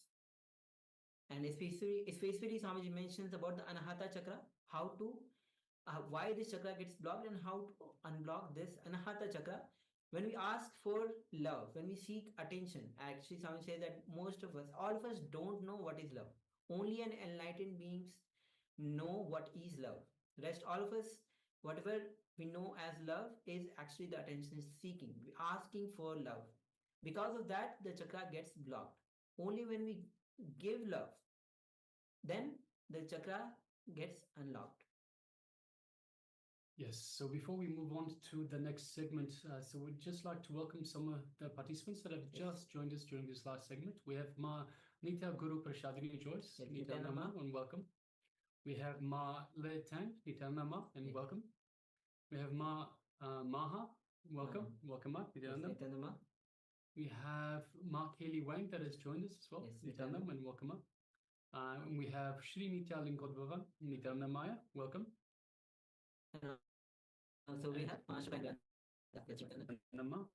And especially Swamiji mentions about the Anahata chakra, how to why this chakra gets blocked and how to unblock this Anahata chakra. When we ask for love, when we seek attention, actually Swami says that most of us, all of us don't know what is love. Only an enlightened beings know what is love. Rest all of us, whatever we know as love is actually the attention seeking. We're asking for love. Because of that, the chakra gets blocked. Only when we give love, then the chakra gets unlocked. Yes, so before we move on to the next segment, so we'd just like to welcome some of the participants that have just joined us during this last segment. We have Ma Nitya Guru Prashadini Joyce, Yes, Nitya Nitya Nama, Nama. and welcome. We have Ma Le Tang, Nitya Nama, and Yes. welcome. We have Ma Maha, welcome. Welcome, Ma, Nitya Yes, Nama. Nitya Nama. We have Ma Kaylee Wang that has joined us as well, Yes, Nitya Nitya Nama, and welcome, Ma. And we have Shri Nitya Lingodvava, Nitya Namaya, welcome. And also we have Master Banga. Yes, Nitya Nama.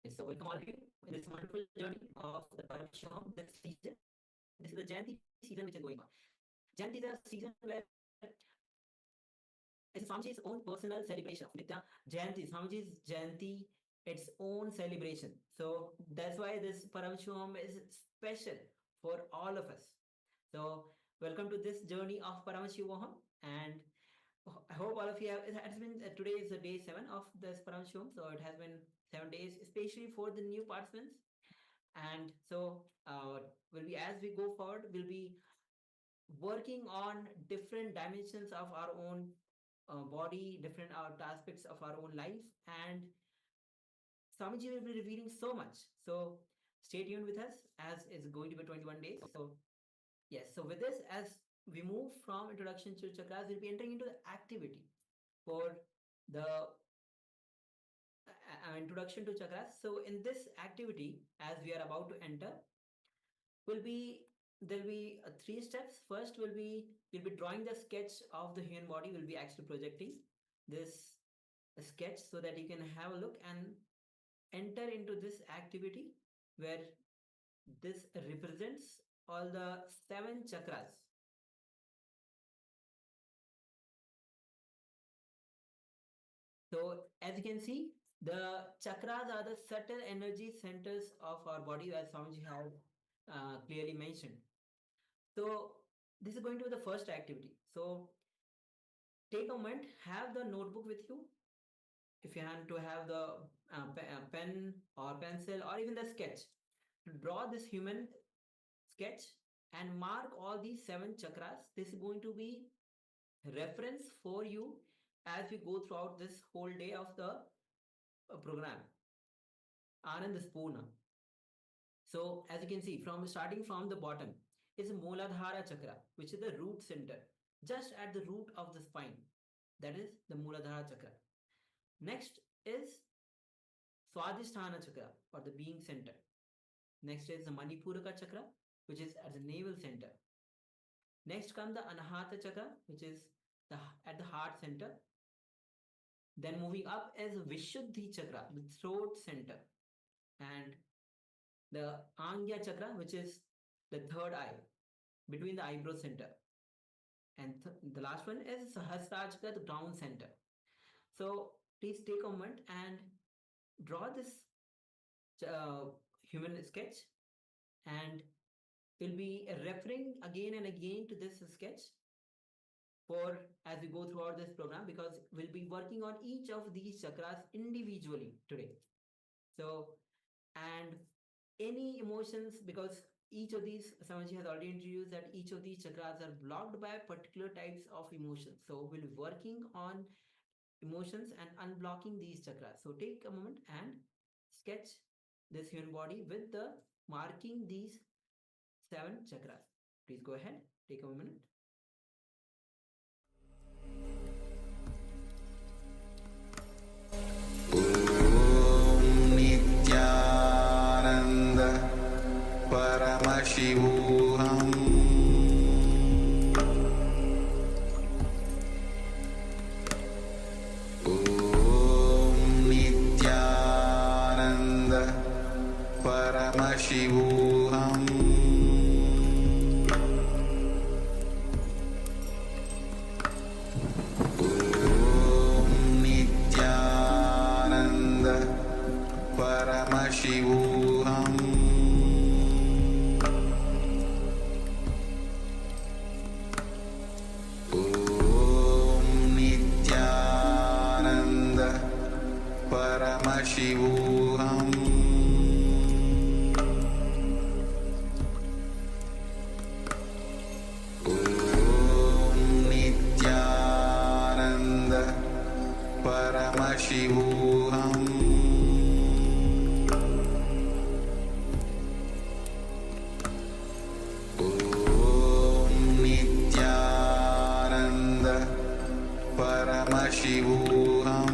Yes, so welcome all of you in this wonderful journey of the Paramashivoham this season. This is the Jayanti season which is going on. Jayanti is a season where It's Swamiji's own personal celebration of Nitya Jayanti. Swamiji's Jayanti, its own celebration. So that's why this Paramashivoham is special for all of us. So welcome to this journey of Paramashivoham, and I hope all of you have. It has been today is the day 7 of this Paramashivoham, so it has been 7 days, especially for the new participants. And so will be as we go forward, we'll be working on different dimensions of our own body, different aspects of our own life, and Swamiji will be revealing so much. So stay tuned with us as it's going to be 21 days. So yes, so with this, as we move from introduction to chakras, we'll be entering into the activity for the introduction to chakras. So in this activity, as we are about to enter, will be there'll be 3 steps. First will be we'll be drawing the sketch of the human body. We'll be actually projecting this sketch so that you can have a look and enter into this activity where this represents all the 7 chakras. So as you can see, the chakras are the subtle energy centers of our body, as Swamiji had clearly mentioned. So this is going to be the first activity. So take a moment, have the notebook with you. If you want to have the pen or pencil or even the sketch, to draw this human sketch and mark all these 7 chakras. This is going to be reference for you as we go throughout this whole day of the program. Anand Spurna. So as you can see, from starting from the bottom is Mooladhara Chakra, which is the root center, just at the root of the spine. That is the Mooladhara Chakra. Next is Swadhisthana Chakra, or the being center. Next is the Manipuraka Chakra, which is at the navel center. Next comes the Anahata Chakra, which is at the heart center. Then moving up is Vishuddhi Chakra, the throat center. And the Angya Chakra, which is the third eye, between the eyebrow center. And the last one is Sahasrara Chakra, the ground center. So please take a moment and draw this human sketch, and we'll be referring again and again to this sketch for as we go throughout this program, because we'll be working on each of these chakras individually today. So, and any emotions, because each of these, Samaji has already introduced that each of these chakras are blocked by particular types of emotions. So we'll be working on emotions and unblocking these chakras. So take a moment and sketch this human body with the marking these 7 chakras. Please go ahead, take a moment. Nityananda Paramashivoham Nityananda Paramashivoham Nityananda Paramashivoham Nityananda Paramashivoham Nityananda Paramashivoham Nityananda Paramashivoham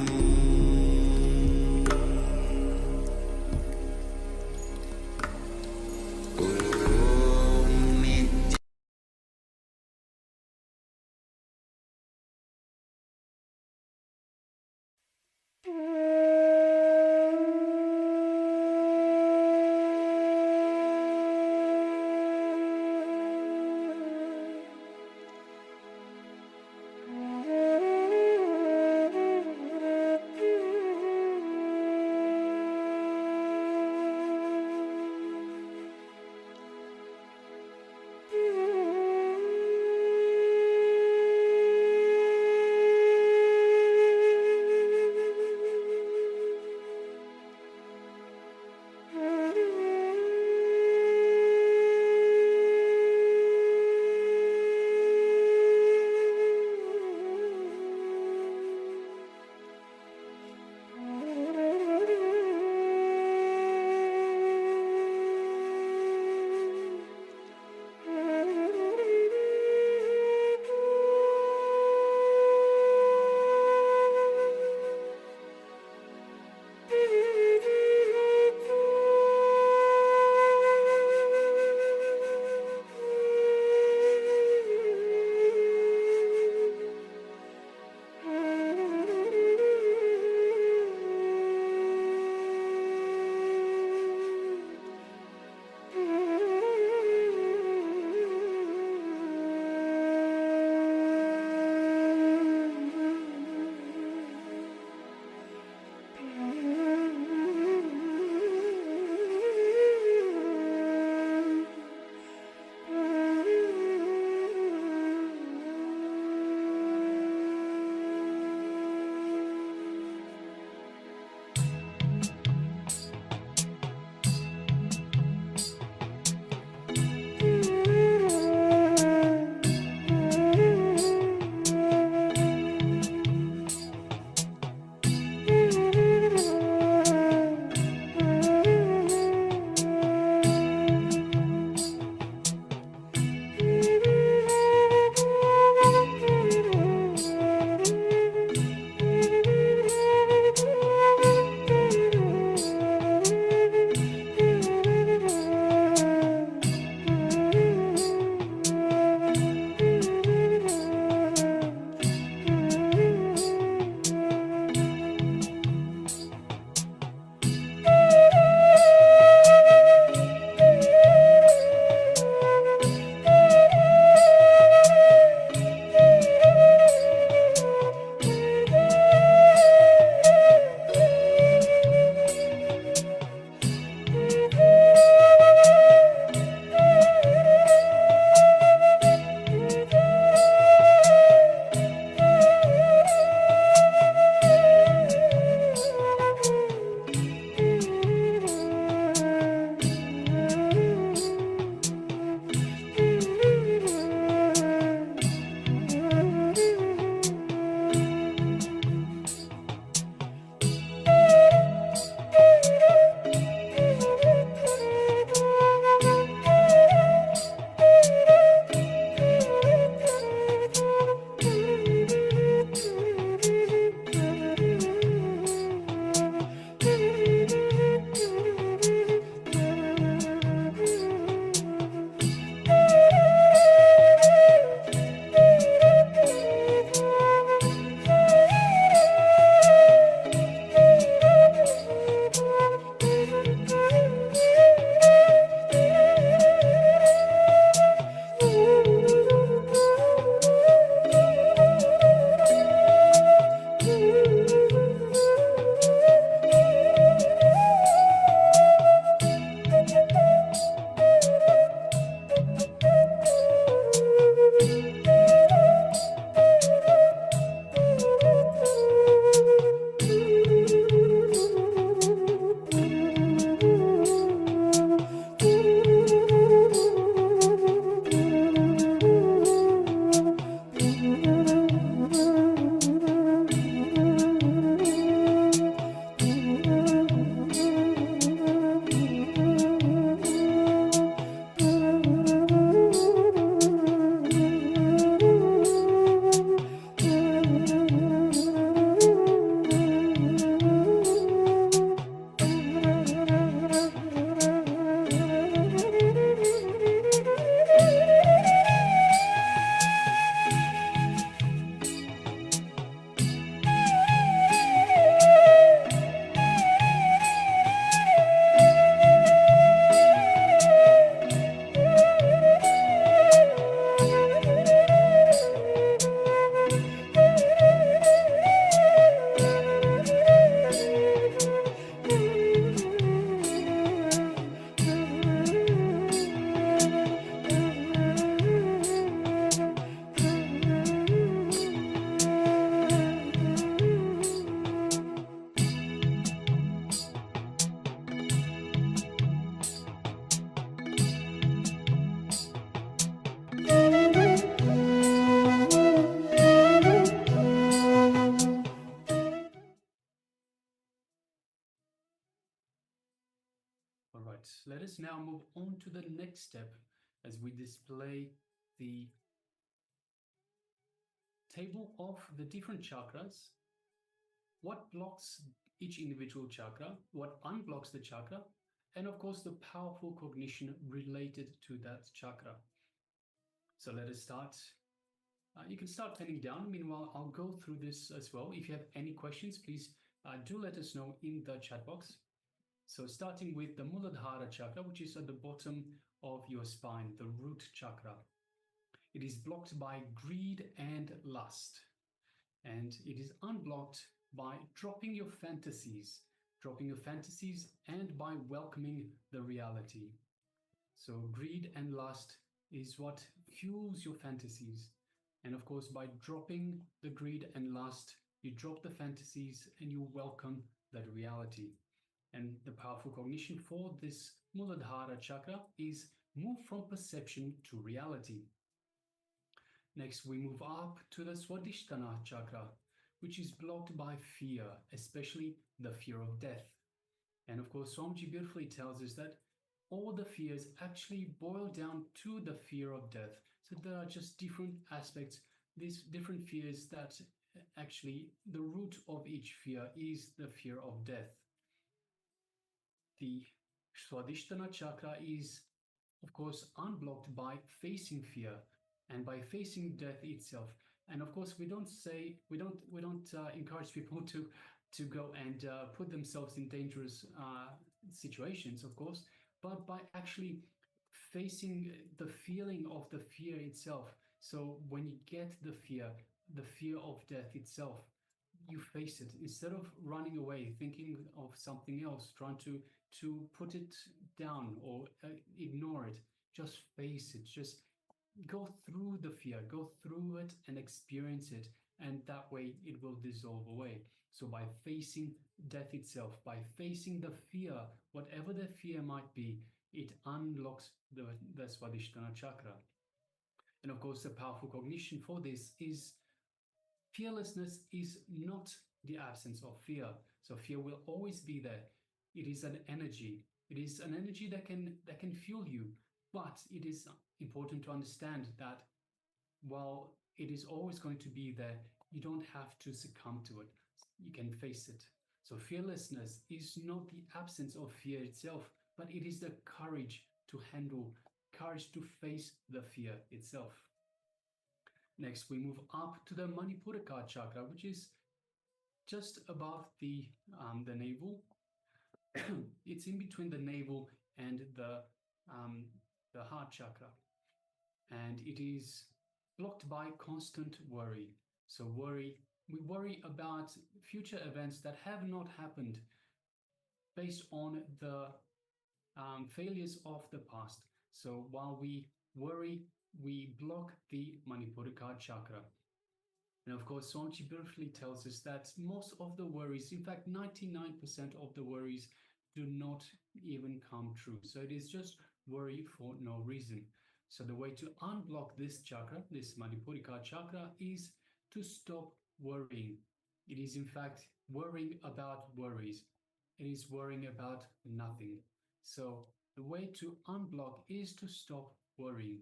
So let us now move on to the next step as we display the table of the different chakras, what blocks each individual chakra, what unblocks the chakra, and of course the powerful cognition related to that chakra. So let us start. You can start penning down. Meanwhile, I'll go through this as well. If you have any questions, please do let us know in the chat box. So starting with the Muladhara chakra, which is at the bottom of your spine, the root chakra. It is blocked by greed and lust. And it is unblocked by dropping your fantasies and by welcoming the reality. So greed and lust is what fuels your fantasies. And of course, by dropping the greed and lust, you drop the fantasies and you welcome that reality. And the powerful cognition for this Muladhara chakra is move from perception to reality. Next, we move up to the Swadhisthana chakra, which is blocked by fear, especially the fear of death. And of course, Swamiji beautifully tells us that all the fears actually boil down to the fear of death. So there are just different aspects, these different fears that actually the root of each fear is the fear of death. The Swadhisthana chakra is, of course, unblocked by facing fear and by facing death itself. And of course, we don't encourage people to go and put themselves in dangerous situations, of course, but by actually facing the feeling of the fear itself. So when you get the fear of death itself, you face it instead of running away, thinking of something else, trying to put it down or ignore it. Just face it. Just go through the fear, go through it and experience it, and that way it will dissolve away. So by facing death itself, by facing the fear, whatever the fear might be, it unlocks the Swadhisthana chakra. And of course, the powerful cognition for this is fearlessness is not the absence of fear. So fear will always be there. It is an energy. It is an energy that can fuel you. But it is important to understand that while it is always going to be there, you don't have to succumb to it. You can face it. So fearlessness is not the absence of fear itself, but it is the courage to handle, courage to face the fear itself. Next, we move up to the Manipuraka chakra, which is just above the navel. It's in between the navel and the heart chakra, and it is blocked by constant worry. So we worry about future events that have not happened based on the failures of the past. So while we worry, we block the Manipuraka chakra. And of course, Swamiji beautifully tells us that most of the worries, in fact, 99% of the worries do not even come true. So it is just worry for no reason. So the way to unblock this chakra, this Manipuraka chakra, is to stop worrying. It is in fact worrying about worries. It is worrying about nothing. So the way to unblock is to stop worrying.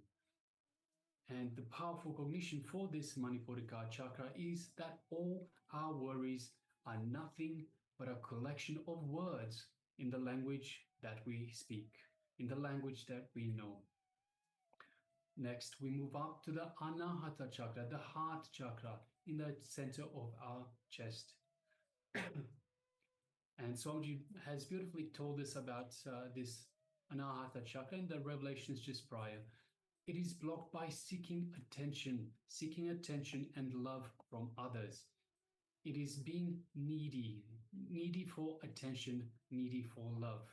And the powerful cognition for this Manipuraka chakra is that all our worries are nothing but a collection of words in the language that we speak, in the language that we know. Next, we move up to the Anahata chakra, the heart chakra, in the center of our chest. And Swamiji has beautifully told us about this Anahata chakra in the revelations just prior. It is blocked by seeking attention and love from others. It is being needy for attention, needy for love.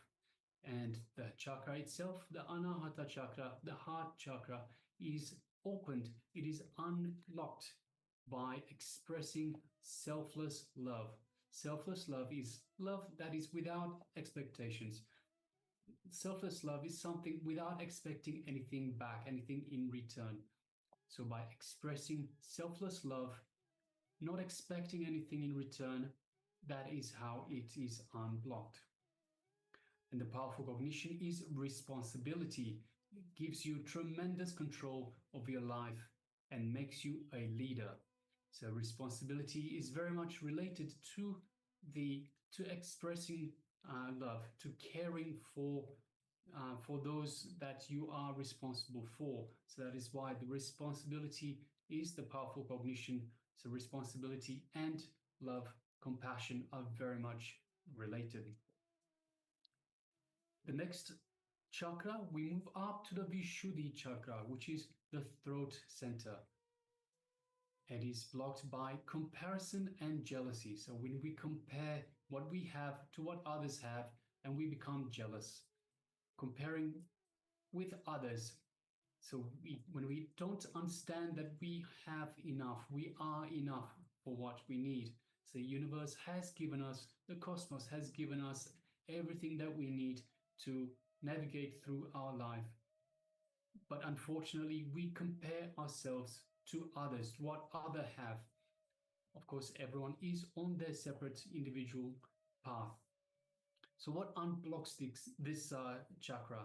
And the chakra itself, the Anahata chakra, the heart chakra, is opened, it is unlocked by expressing selfless love. Selfless love is love that is without expectations. Selfless love is something without expecting anything back, anything in return. So by expressing selfless love, not expecting anything in return, that is how it is unblocked. And the powerful cognition is responsibility. It gives you tremendous control of your life and makes you a leader. So responsibility is very much related to expressing love, to caring for those that you are responsible for. So that is why the responsibility is the powerful cognition. So responsibility and love, compassion are very much related. The next chakra, we move up to the Vishuddhi chakra, which is the throat center. It is blocked by comparison and jealousy. So when we compare what we have to what others have, and we become jealous, comparing with others. So when we don't understand that we have enough, we are enough for what we need. So the universe has given us, the cosmos has given us everything that we need to navigate through our life. But unfortunately, we compare ourselves to others, to what others have. Of course, everyone is on their separate individual path. So what unblocks this chakra,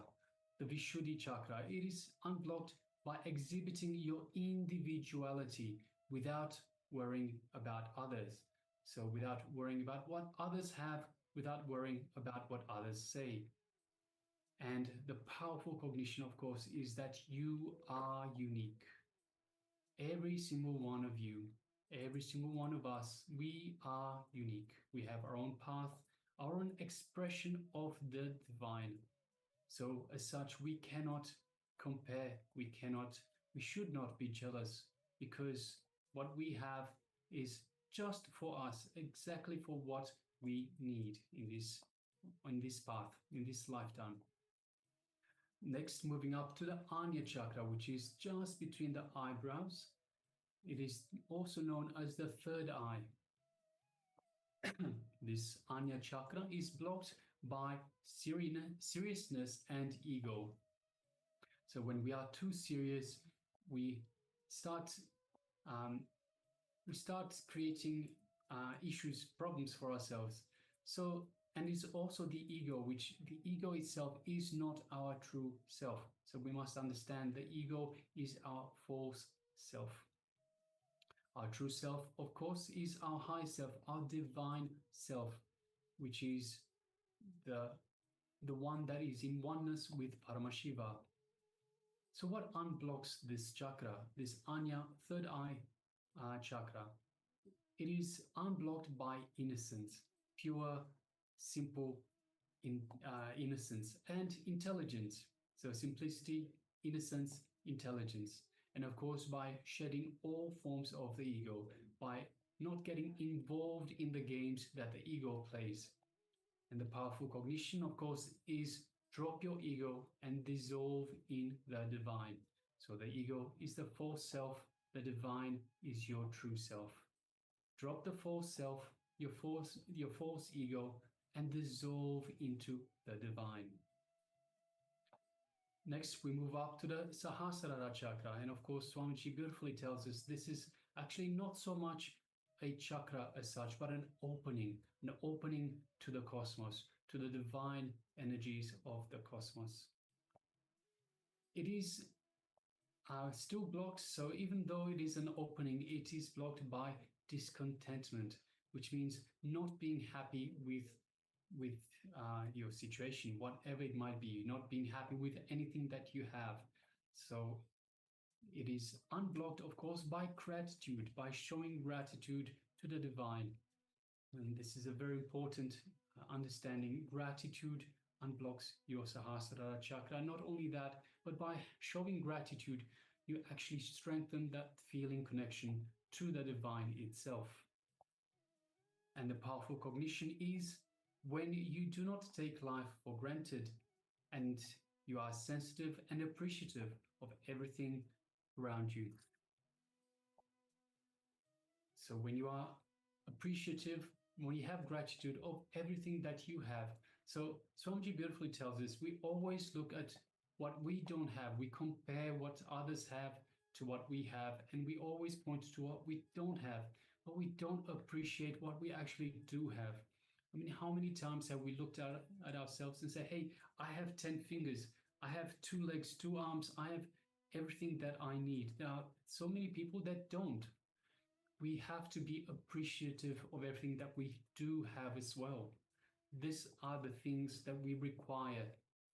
the Vishuddhi chakra? It is unblocked by exhibiting your individuality without worrying about others. So without worrying about what others have, without worrying about what others say. And the powerful cognition, of course, is that you are unique. Every single one of you, every single one of us, we are unique. We have our own path, our own expression of the divine. So as such, we cannot compare, we should not be jealous, because what we have is just for us, exactly for what we need in this path, in this lifetime. Next, moving up to the Anya chakra, which is just between the eyebrows. It is also known as the third eye. This Anya chakra is blocked by seriousness and ego. So when we are too serious, we start creating issues, problems for ourselves. So, and it's also the ego, which the ego itself is not our true self. So we must understand the ego is our false self. Our true self, of course, is our high self, our divine self, which is the one that is in oneness with Paramashiva. So what unblocks this chakra, this Anya, third eye chakra? It is unblocked by innocence, pure, simple innocence, and intelligence. So simplicity, innocence, intelligence. And of course, by shedding all forms of the ego, by not getting involved in the games that the ego plays. And the powerful cognition, of course, is drop your ego and dissolve in the divine. So the ego is the false self, the divine is your true self. Drop the false self, your false ego, and dissolve into the divine. Next, we move up to the Sahasrara chakra. And of course, Swamiji beautifully tells us this is actually not so much a chakra as such, but an opening to the cosmos, to the divine energies of the cosmos. It is still blocked, so even though it is an opening, it is blocked by discontentment, which means not being happy with your situation, whatever it might be, not being happy with anything that you have. So it is unblocked, of course, by gratitude, by showing gratitude to the divine. And this is a very important understanding. Gratitude unblocks your Sahasrara chakra. Not only that, but by showing gratitude, you actually strengthen that feeling connection to the divine itself. And the powerful cognition is when you do not take life for granted and you are sensitive and appreciative of everything around you. So when you are appreciative, when you have gratitude of everything that you have. So Swamiji beautifully tells us we always look at what we don't have. We compare what others have to what we have, and we always point to what we don't have, but we don't appreciate what we actually do have. I mean, how many times have we looked at ourselves and said, hey, I have 10 fingers, I have 2 legs, 2 arms, I have everything that I need. There are so many people that don't. We have to be appreciative of everything that we do have as well. These are the things that we require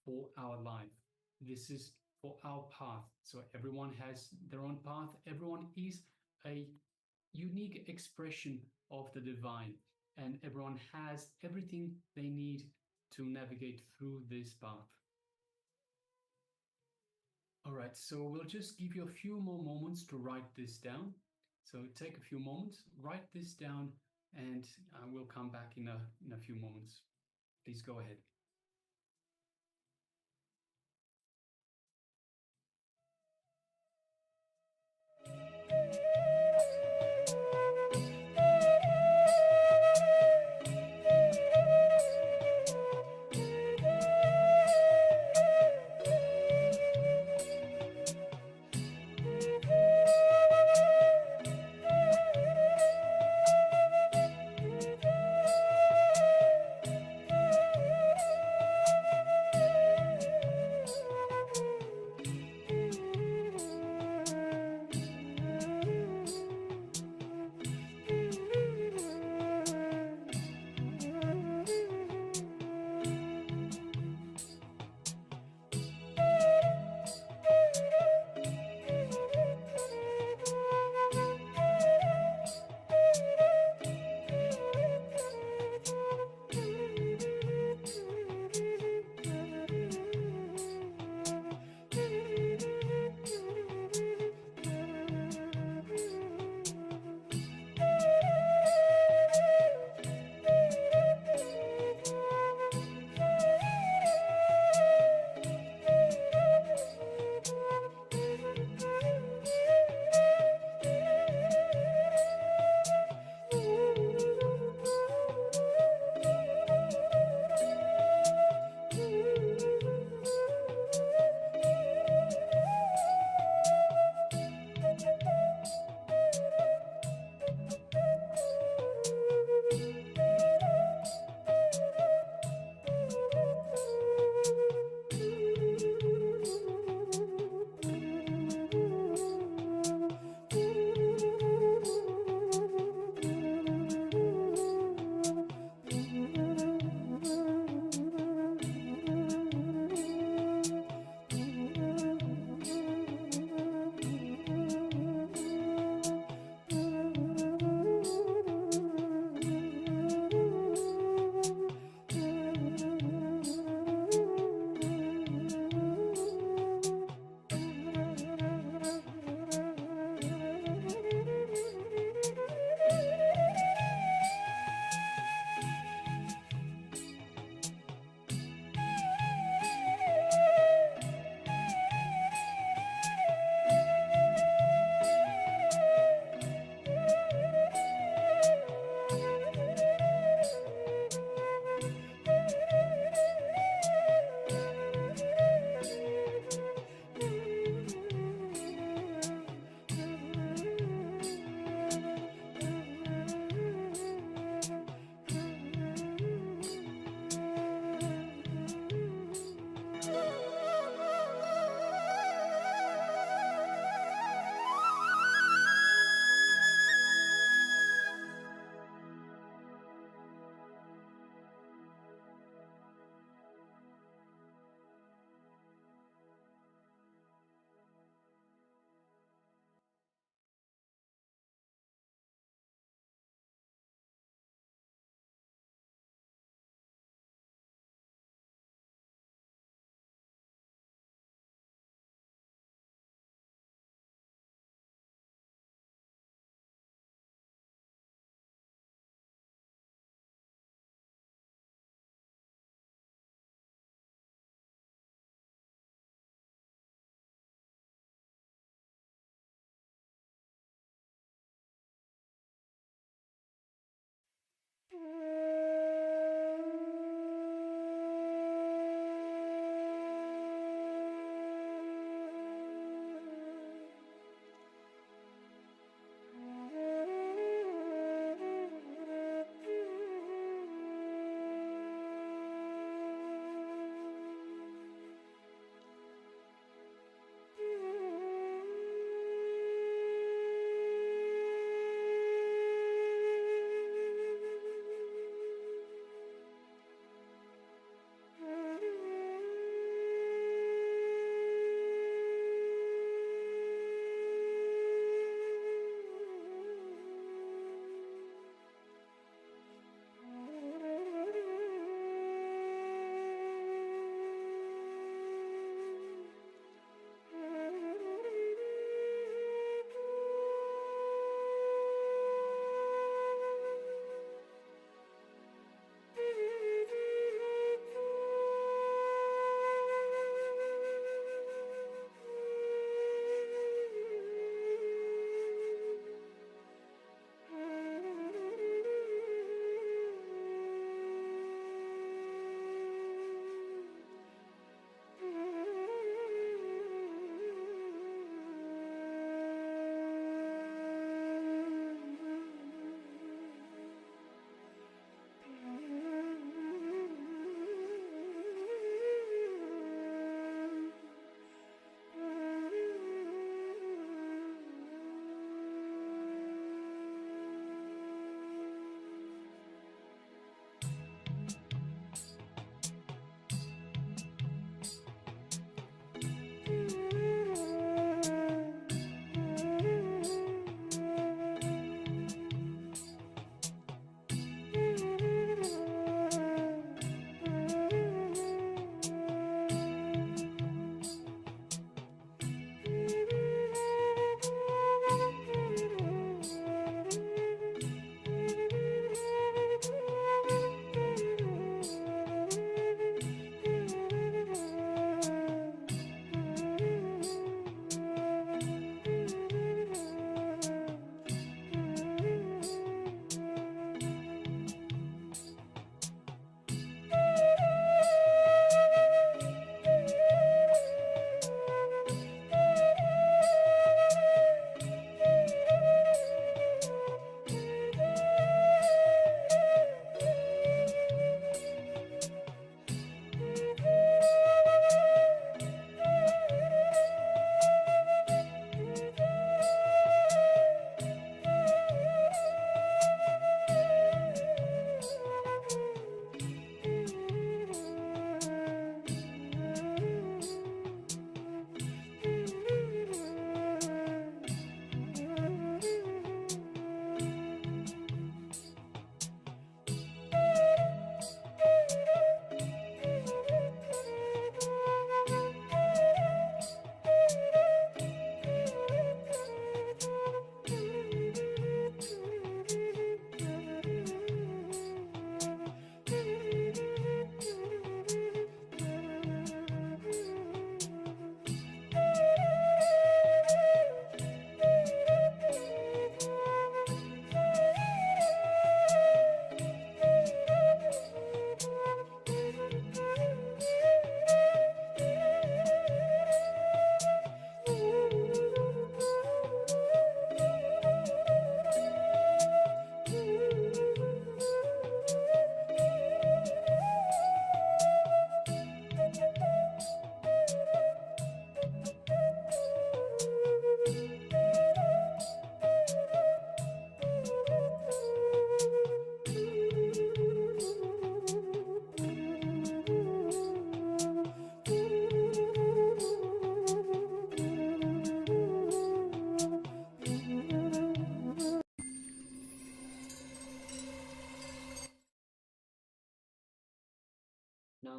for our life. This is for our path. So everyone has their own path. Everyone is a unique expression of the divine, and everyone has everything they need to navigate through this path. All right, so we'll just give you a few more moments to write this down. So take a few moments, write this down, and we'll come back in a few moments. Please go ahead.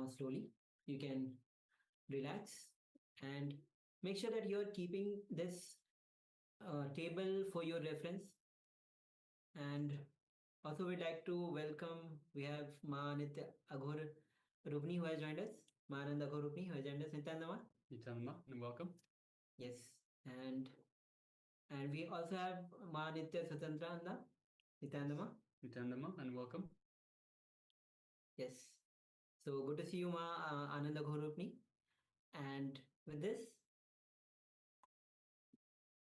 down slowly. You can relax and make sure that you're keeping this table for your reference. And also, we'd like to welcome, we have Ma Nitya Aghor Rupni who has joined us. Ma Ananda Aghor Rupni who has joined us. Nityanama. Nitanma, and welcome. Yes. And we also have Ma Nitya Swatantra Anda. Nityanama. Nitandama, and welcome. Yes. So good to see you, Ma Ananda Aghor Rupni. And with this,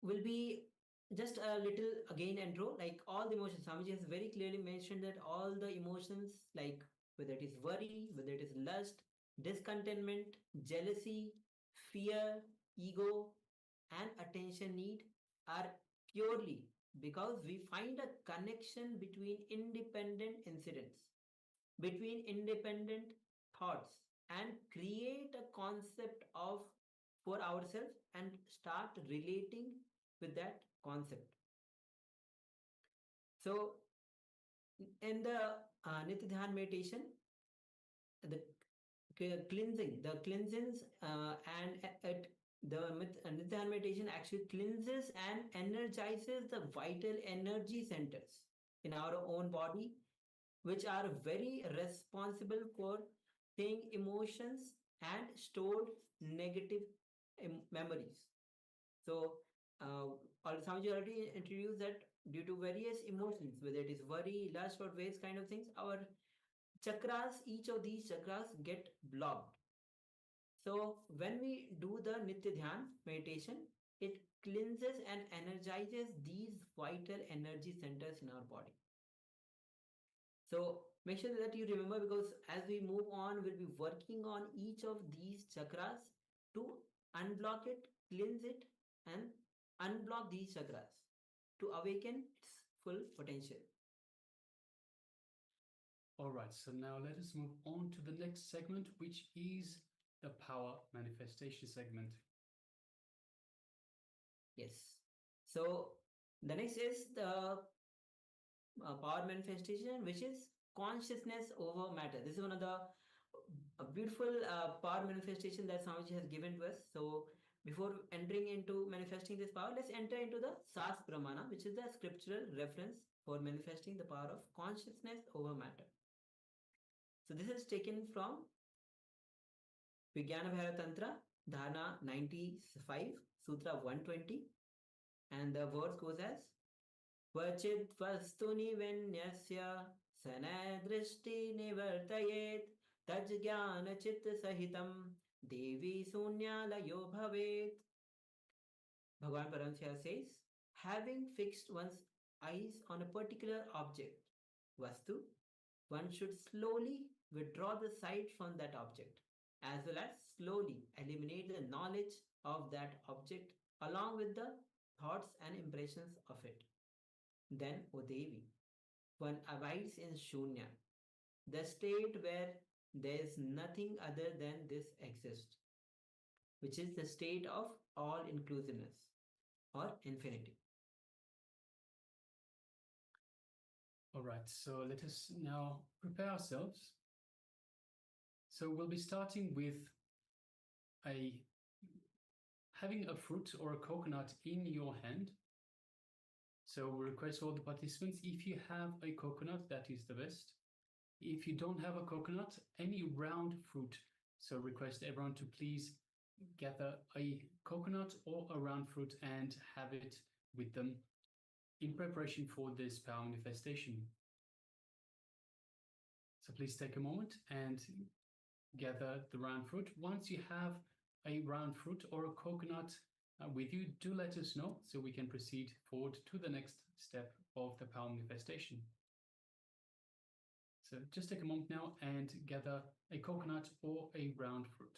will be just a little again intro, like all the emotions. Swamiji has very clearly mentioned that all the emotions, like whether it is worry, whether it is lust, discontentment, jealousy, fear, ego, and attention need, are purely because we find a connection between independent incidents, between independent thoughts, and create a concept of for ourselves and start relating with that concept. So in the Nitya Dhyan meditation, the cleansings and the Nitya Dhyan meditation actually cleanses and energizes the vital energy centers in our own body, which are very responsible for seeing emotions and stored negative memories. So, Swamiji already introduced that due to various emotions, whether it is worry, lust, or various kind of things, our chakras, each of these chakras get blocked. So, when we do the Nitya Dhyan meditation, it cleanses and energizes these vital energy centers in our body. So, make sure that you remember, because as we move on, we'll be working on each of these chakras to unblock it, cleanse it, and unblock these chakras to awaken its full potential. All right, so now let us move on to the next segment, which is the power manifestation segment. Yes. So the next is the power manifestation, which is consciousness over matter. This is one of the beautiful power manifestation that Swamiji has given to us. So before entering into manifesting this power, let's enter into the Sas Pramana, which is the scriptural reference for manifesting the power of consciousness over matter. So this is taken from Vijnana Bhaira Tantra, Dharana 95, Sutra 120, and the words goes as Vachit vastuni vinyasya sanadrishti nivartayet tajjnana chitta sahitam devi sunyalayo bhavet. Bhagavan Paramasiva says, having fixed one's eyes on a particular object, vastu, one should slowly withdraw the sight from that object, as well as slowly eliminate the knowledge of that object along with the thoughts and impressions of it. Then, O Devi, one abides in Shunya, the state where there is nothing other than this exists, which is the state of all inclusiveness or infinity. All right, so let us now prepare ourselves. So we'll be starting with having a fruit or a coconut in your hand. So we request all the participants, if you have a coconut, that is the best. If you don't have a coconut, any round fruit. So request everyone to please gather a coconut or a round fruit and have it with them in preparation for this power manifestation. So please take a moment and gather the round fruit. Once you have a round fruit or a coconut with you, do let us know so we can proceed forward to the next step of the power manifestation. So just take a moment now and gather a coconut or a round fruit.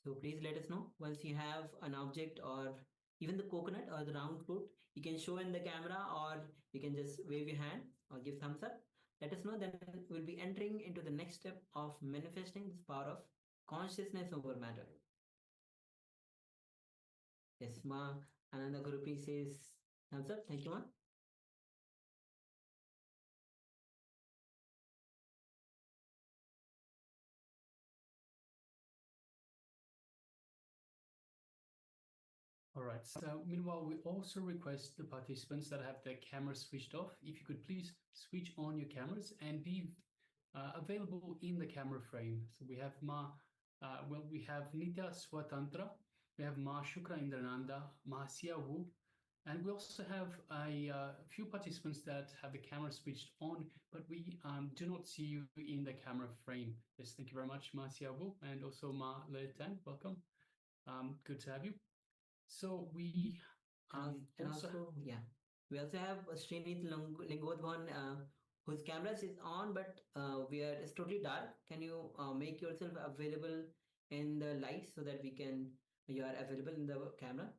So please let us know once you have an object or even the coconut or the round fruit. You can show in the camera or you can just wave your hand or give thumbs up. Let us know, then we'll be entering into the next step of manifesting this power of consciousness over matter. Yes, Ma Ananda Gurupi says thumbs up. Thank you, Ma. All right. So meanwhile, we also request the participants that have their cameras switched off, if you could please switch on your cameras and be available in the camera frame. So we have we have Nitya Swatantra, we have Ma Shukra Indrananda, Ma Sia Wu, and we also have a few participants that have the camera switched on, but we do not see you in the camera frame. Yes, thank you very much, Ma Sia Wu, and also Ma Le Tan. Welcome. Good to have you. So we And also, yeah, we also have Srinit Lingodvan, whose camera is on, but it's totally dark. Can you make yourself available in the light so that you are available in the camera?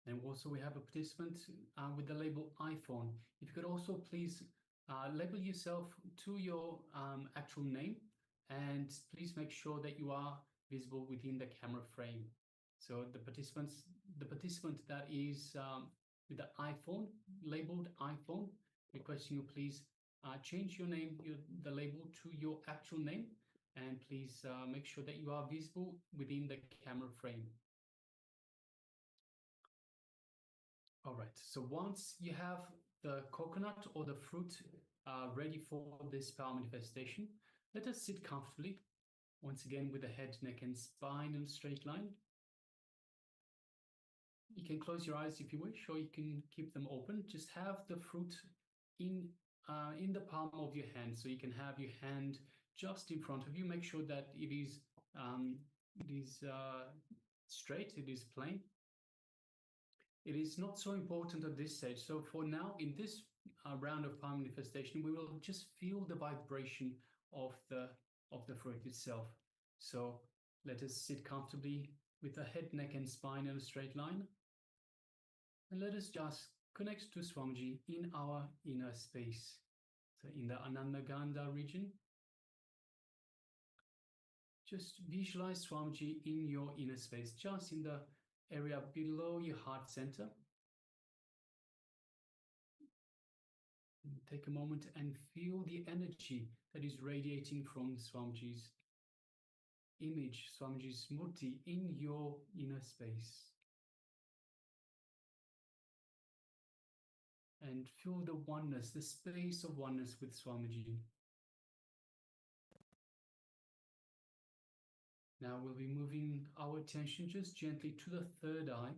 And also we have a participant with the label iPhone. If you could also please label yourself to your actual name, and please make sure that you are visible within the camera frame. So the participant that is with the iPhone, labeled iPhone, requesting you please change your name, the label to your actual name, and please make sure that you are visible within the camera frame. All right, so once you have the coconut or the fruit ready for this power manifestation, let us sit comfortably, once again with the head, neck, and spine in a straight line. You can close your eyes if you wish, or you can keep them open. Just have the fruit in the palm of your hand, so you can have your hand just in front of you. Make sure that it is straight, it is plain. It is not so important at this stage. So for now, in this round of power manifestation, we will just feel the vibration of the fruit itself. So let us sit comfortably with the head, neck, and spine in a straight line. And let us just connect to Swamiji in our inner space. So in the Anandagandha region, just visualize Swamiji in your inner space, just in the area below your heart center. And take a moment and feel the energy that is radiating from Swamiji's image, Swamiji's murti in your inner space. And feel the oneness, the space of oneness with Swamiji. Now we'll be moving our attention just gently to the third eye.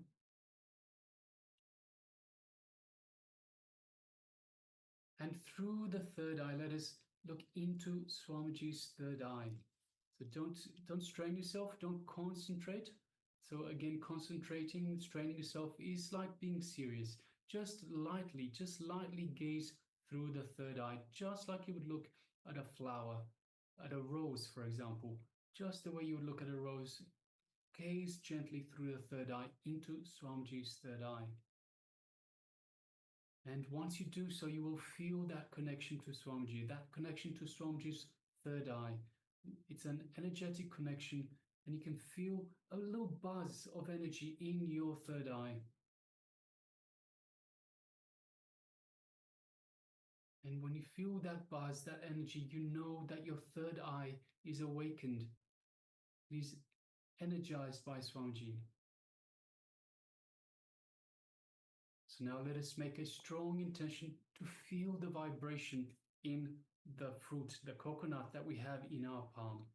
And through the third eye, let us look into Swamiji's third eye. So don't strain yourself, don't concentrate. So again, concentrating, straining yourself is like being serious. Just lightly gaze through the third eye, just like you would look at a flower, at a rose, for example. Just the way you would look at a rose, gaze gently through the third eye into Swamiji's third eye. And once you do so, you will feel that connection to Swamiji, that connection to Swamiji's third eye. It's an energetic connection, and you can feel a little buzz of energy in your third eye. And when you feel that buzz, that energy, you know that your third eye is awakened, is energized by Swamiji. So now let us make a strong intention to feel the vibration in the fruit, the coconut that we have in our palm.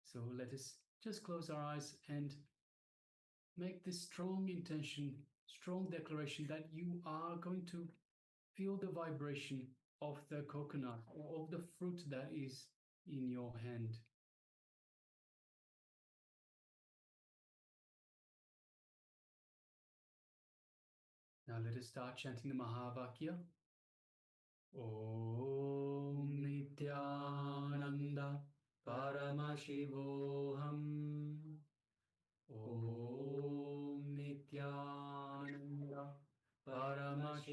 So let us just close our eyes and make this strong intention, strong declaration that you are going to feel the vibration of the coconut or of the fruit that is in your hand. Now let us start chanting the Mahavakya. Om Nityananda Paramashivoham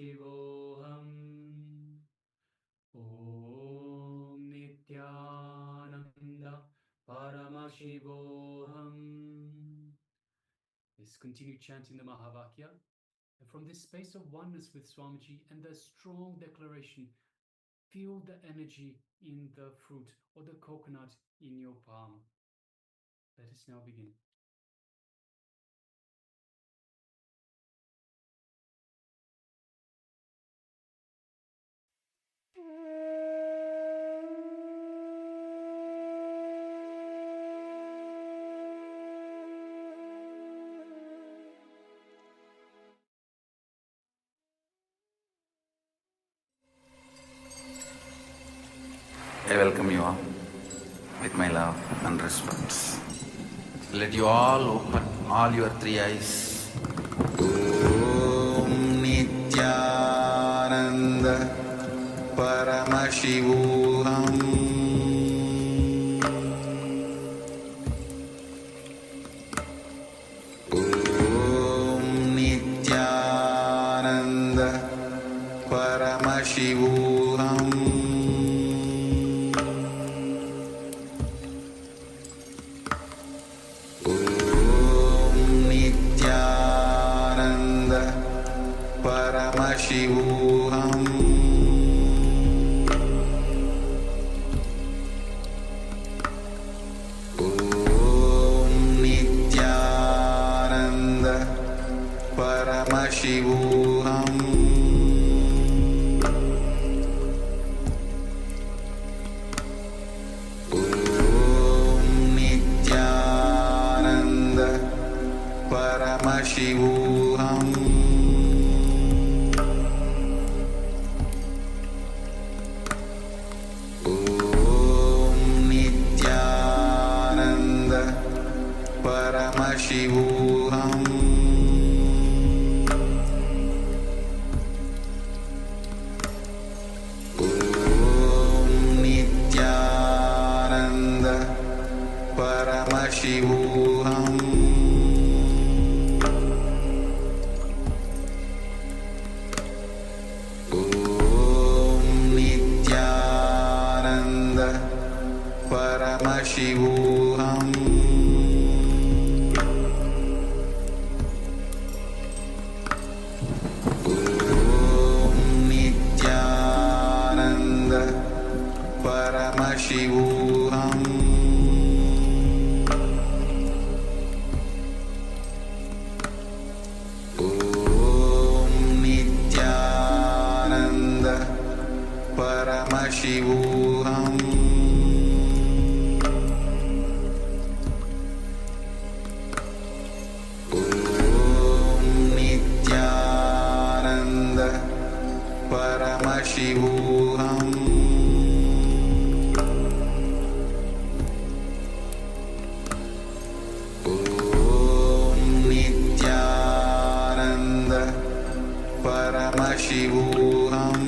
Paramashivoham. Om Nityananda Paramashivoham. Let's continue chanting the Mahavakya. And from this space of oneness with Swamiji and the strong declaration, feel the energy in the fruit or the coconut in your palm. Let us now begin. I welcome you all with my love and respect. Let you all open all your three eyes. Om Nityananda Paramashivoham. Om Nityananda Paramashivoham. Paramashivoham. Om Nityananda Paramashivoham. Om Nityananda Paramashivoham. Paramashivoham. Om Nityananda Paramashivoham. Om Nityananda Paramashivoham. Paramashivoham. Om Nityananda Paramashivoham. Om Nityananda Paramashivoham. Paramashivoham. Om Nityananda Paramashivoham. Om Nityananda Paramashivoham.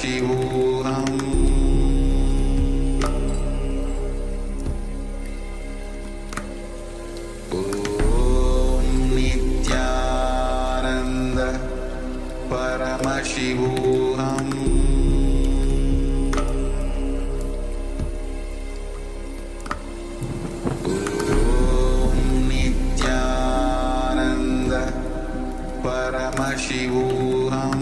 Paramashivoham. Om Nityananda Paramashivoham. Om Nityananda Paramashivoham.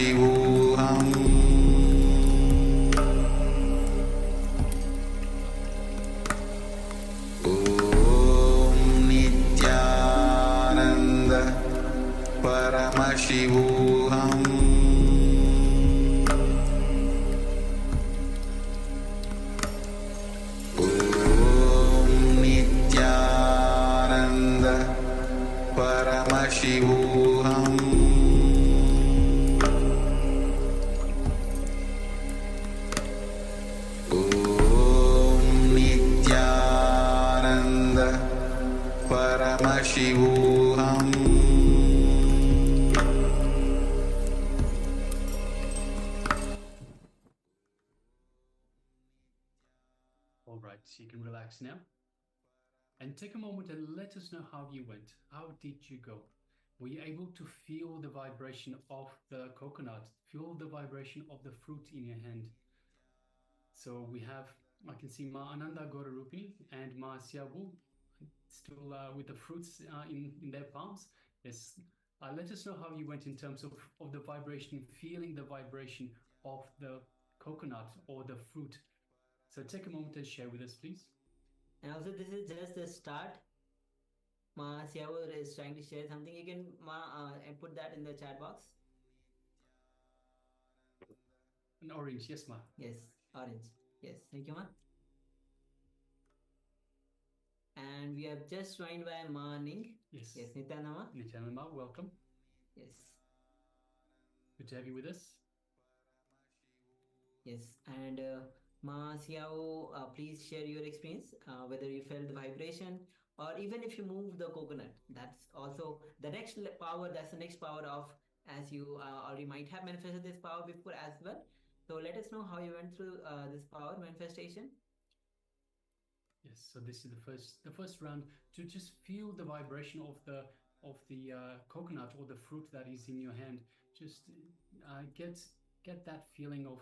Paramashivoham Om Nityananda Paramashivoham Om Nityananda Paramashivoham Om Nityananda Paramashivoham All right, so you can relax now. And take a moment and let us know how you went. How did you go? Were you able to feel the vibration of the coconut? Feel the vibration of the fruit in your hand? So we have, I can see Ma Ananda Gorarupi and Ma Siabu still with the fruits in their palms. Yes. Let us know how you went in terms of the vibration, feeling the vibration of the coconut or the fruit. So take a moment and share with us, please. And also, this is just the start. Ma Siawo is trying to share something. You can put that in the chat box. An orange, yes, Ma. Yes, orange. Yes, thank you, Ma. And we have just joined by Ma Ning. Yes. Yes, Nityananda Ma. Nityananda Ma, welcome. Yes. Good to have you with us. Yes, and Ma Xiao, please share your experience, whether you felt the vibration or even if you move the coconut. That's also the next power. That's the next power of, as you already might have manifested this power before as well. So let us know how you went through this power manifestation. Yes, so this is the first round to just feel the vibration of the coconut or the fruit that is in your hand. Just get that feeling of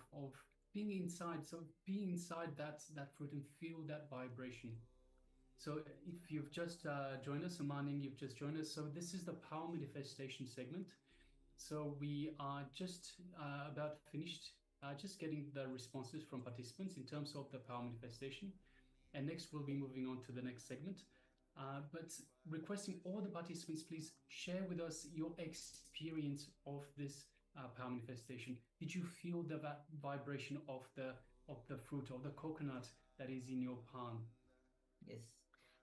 being inside. So be inside that fruit and feel that vibration. So if you've just joined us, Amaning, you've just joined us. So this is the power manifestation segment. So we are just about finished, just getting the responses from participants in terms of the power manifestation. And next we'll be moving on to the next segment. But requesting all the participants, please share with us your experience of this power manifestation. Did you feel the vibration of the fruit or the coconut that is in your palm? Yes.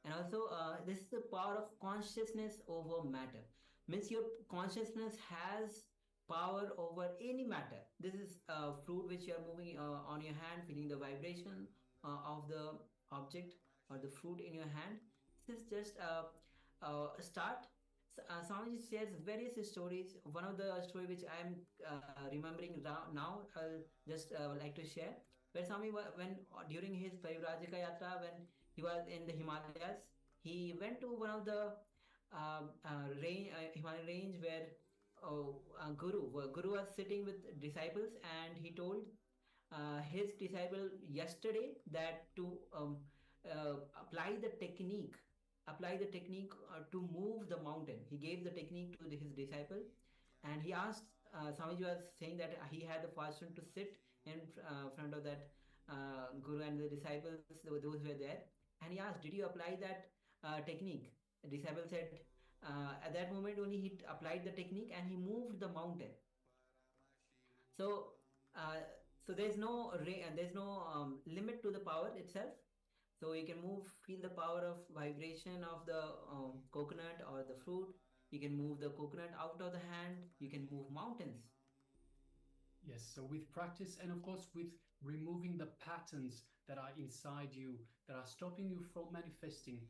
And also, this is the power of consciousness over matter. Means your consciousness has power over any matter. This is fruit which you are moving on your hand, feeling the vibration of the object or the fruit in your hand. This is just a start. Swamiji shares various stories. One of the story which I am remembering now, I'll just like to share. Where Swami, when during his Parivrajika Yatra, when he was in the Himalayas, he went to one of the Himalayan range where Guru was sitting with disciples, and he told his disciple yesterday that to apply the technique to move the mountain. He gave the technique to his disciple, and he asked, Swamiji was saying that he had the fortune to sit in front of that Guru and the disciples, those who were there, and he asked, did you apply that technique? The disciple said, at that moment only he applied the technique and he moved the mountain. So, there's no limit to the power itself. So you can feel the power of vibration of the coconut or the fruit. You can move the coconut out of the hand. You can move mountains. Yes, so with practice and of course with removing the patterns that are inside you that are stopping you from manifesting.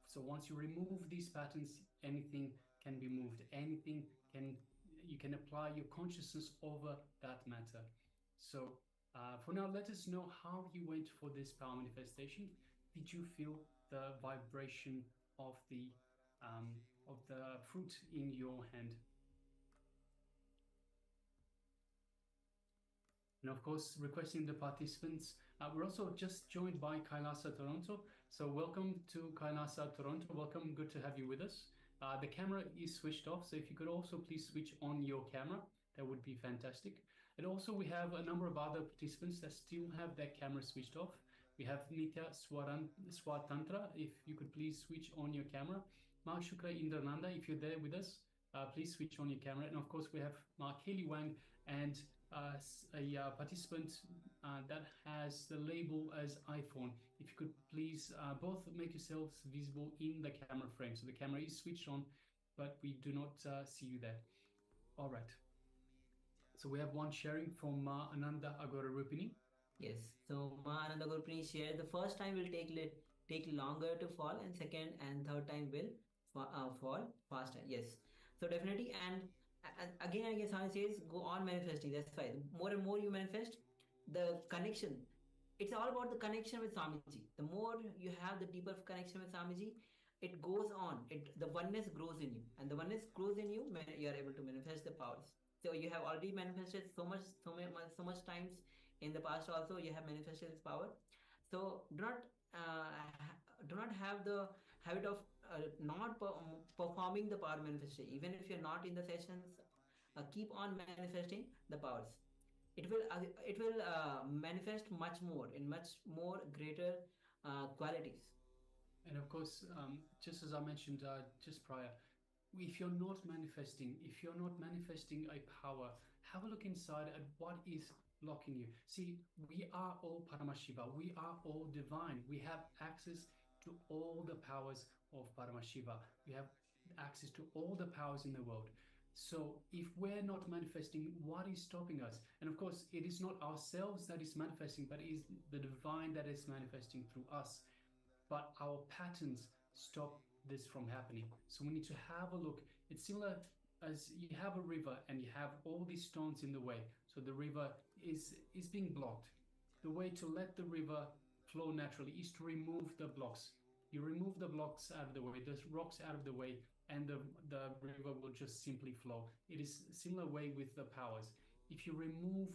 So once you remove these patterns, anything can be moved. You can apply your consciousness over that matter. So for now, let us know how you went for this power manifestation. Did you feel the vibration of the fruit in your hand? And of course, requesting the participants. We're also just joined by Kailasa Toronto. So welcome to Kailasa Toronto. Welcome, good to have you with us. The camera is switched off, so if you could also please switch on your camera, that would be fantastic. And also we have a number of other participants that still have their camera switched off. We have Nitya Swatantra, if you could please switch on your camera. Mark Shukra Indrananda, if you're there with us, please switch on your camera. And of course we have Mark Haley Wang and a participant that has the label as iPhone. If you could please both make yourselves visible in the camera frame. So the camera is switched on, but we do not see you there. All right. So we have one sharing from Ananda Agora Rupini. Yes. So Ma Ananda Gurpini shared the first time will take longer to fall, and second and third time will fall faster. Yes. So definitely, and again I guess how it says go on manifesting. That's why more and more you manifest, the connection. It's all about the connection with Swamiji. The more you have the deeper connection with Swamiji, it goes on. The oneness grows in you, and the oneness grows in you. You are able to manifest the powers. So you have already manifested so much times in the past. Also, you have manifested this power. So do not have the habit of not performing the power manifestation. Even if you're not in the sessions, keep on manifesting the powers. It will manifest much more in much more greater qualities. And of course, just as I mentioned just prior, if you're not manifesting a power, have a look inside at what is blocking you. See, we are all Paramashiva, we are all divine, we have access to all the powers of Paramashiva, we have access to all the powers in the world. So if we're not manifesting, what is stopping us? And of course, it is not ourselves that is manifesting, but it is the divine that is manifesting through us. But our patterns stop this from happening. So we need to have a look. It's similar as you have a river and you have all these stones in the way. So the river is being blocked. The way to let the river flow naturally is to remove the blocks. You remove the blocks out of the way, the rocks out of the way, and the river will just simply flow. It is a similar way with the powers. If you remove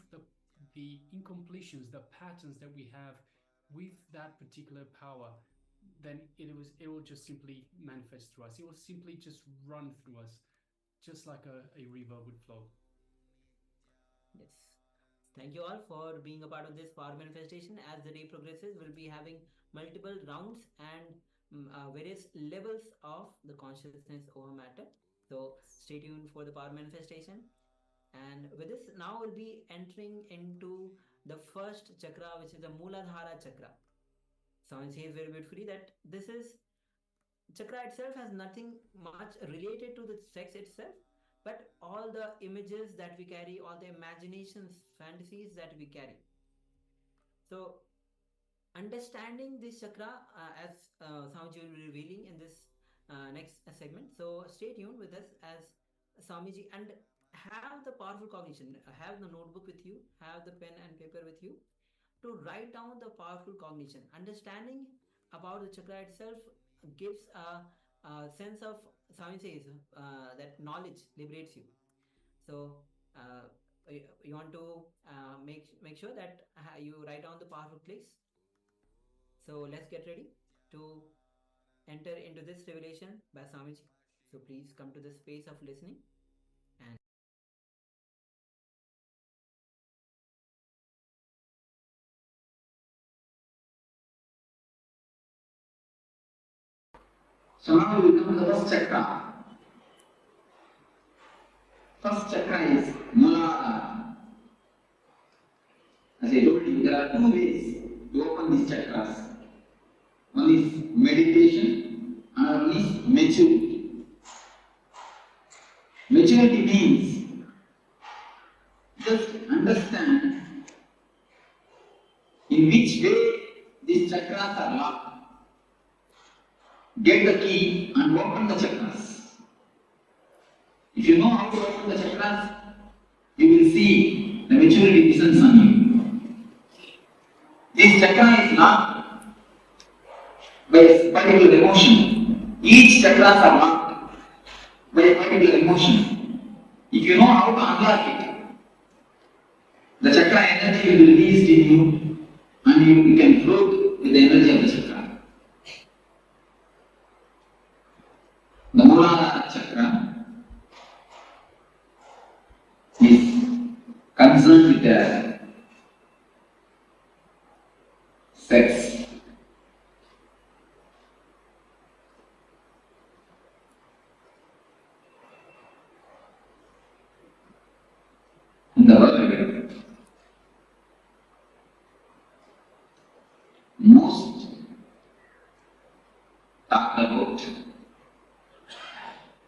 the incompletions, the patterns that we have with that particular power, then it will just simply manifest through us. It will simply just run through us, just like a river would flow. Yes. Thank you all for being a part of this power manifestation. As the day progresses, we'll be having multiple rounds and various levels of the consciousness over matter. So stay tuned for the power manifestation. And with this, now we'll be entering into the first chakra, which is the Mooladhara chakra. Someone says very beautifully that this is chakra itself has nothing much related to the sex itself, but all the images that we carry, all the imaginations, fantasies that we carry. So understanding this chakra, as Swamiji will be revealing in this next segment. So stay tuned with us as Swamiji, and have the powerful cognition. Have the notebook with you, have the pen and paper with you to write down the powerful cognition. Understanding about the chakra itself gives a sense of, Swami says, that knowledge liberates you. So you want to make sure that you write down the powerful clicks. So let's get ready to enter into this revelation by Swamiji. So please come to the space of listening. And so now we come to the first chakra. First chakra is Mooladhara. As I told you, there are two ways to open these chakras. One is meditation, another one is maturity. Maturity means just understand in which way these chakras are locked. Get the key and open the chakras. If you know how to open the chakras, you will see the maturity descends on you. This chakra is locked by a particular emotion. Each chakras are locked by a particular emotion. If you know how to unlock it, the chakra energy will be released in you and you can float with the energy of the chakra. The Mooladhara chakra is most talked about,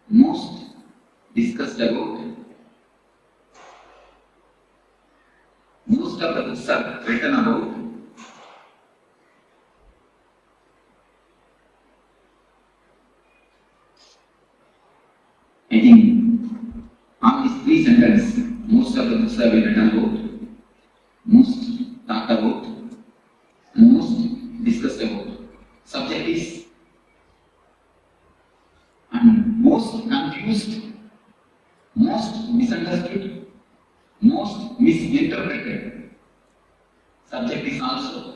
most discussed about, most of the books are written about. I think on these three sentences, most of the books have been written about, most talked about, and most discussed about. Subject is and most confused, most misunderstood, most misinterpreted. Subject is also.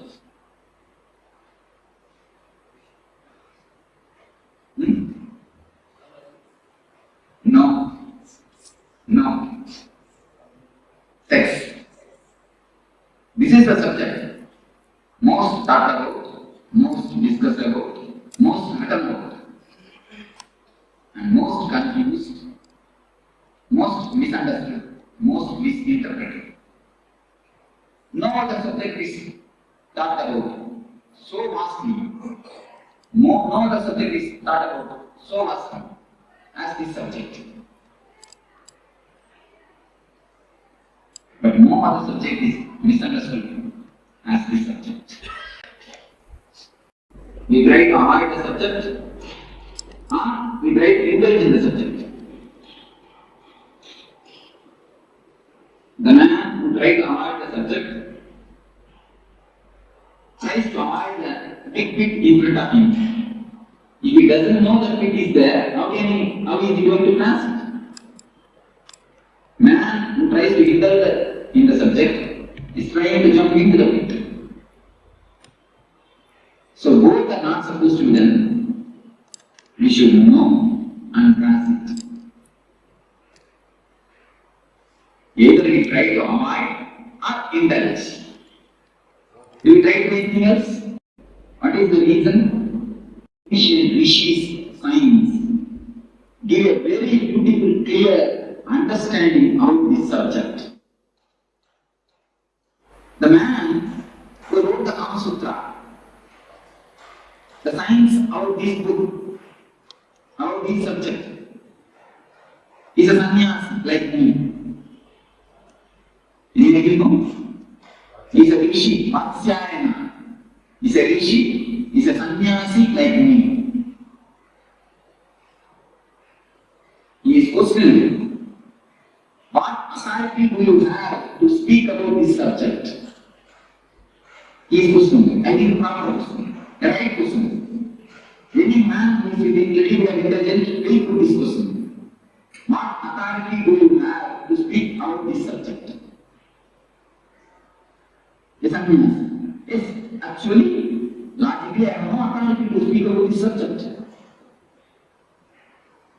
No. No. Sex. This is the subject. Most talked about, most discussed about, most written about, and most confused, most misunderstood, most misinterpreted. No other subject is talked about so vastly. No other subject is talked about so vastly as this subject. But no other subject is misunderstood as this subject. We try to avoid the subject, we try to indulge in the subject. The man who tries to avoid the subject tries to avoid the big pit in front of him. If he doesn't know the pit is there, how is he going to pass it? Man who tries to indulge in the subject is trying to jump into the pit. So both are not supposed to be done. We should know and pass it. Either we try to avoid or indulge. Do we try to do anything else? What is the reason? Ancient rishis, science give a very beautiful, clear understanding of this subject. The man who wrote the Kama Sutra, the science of this book, of this subject, is a sannyasi like me. Anybody know? He is a rishi, Vatsyayana. He is a rishi, he is a sannyasi like me. He is questioning, what authority do you have to speak about this subject? He is questioning, I think proper question, the right question. Any man who is little and intelligent will put this question. What authority do you have to speak about this subject? Yes, yes, actually, logically, I have no authority to speak about this subject.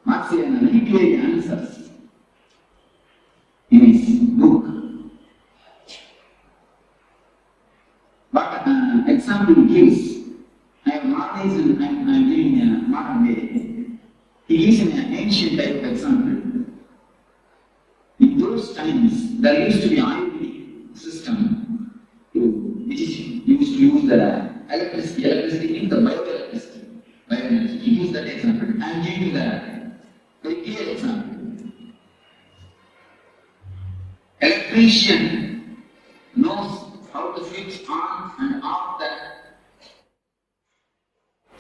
Matsuyama very clearly answers in his book. But example he gives, I have modernized, I am giving a modern way. He gives an ancient type of example. In those times, there used to be IV system, which is used to use the electricity in the bioelectricity. He gives that example. I am giving the very clear example. Electrician knows how to switch on and off the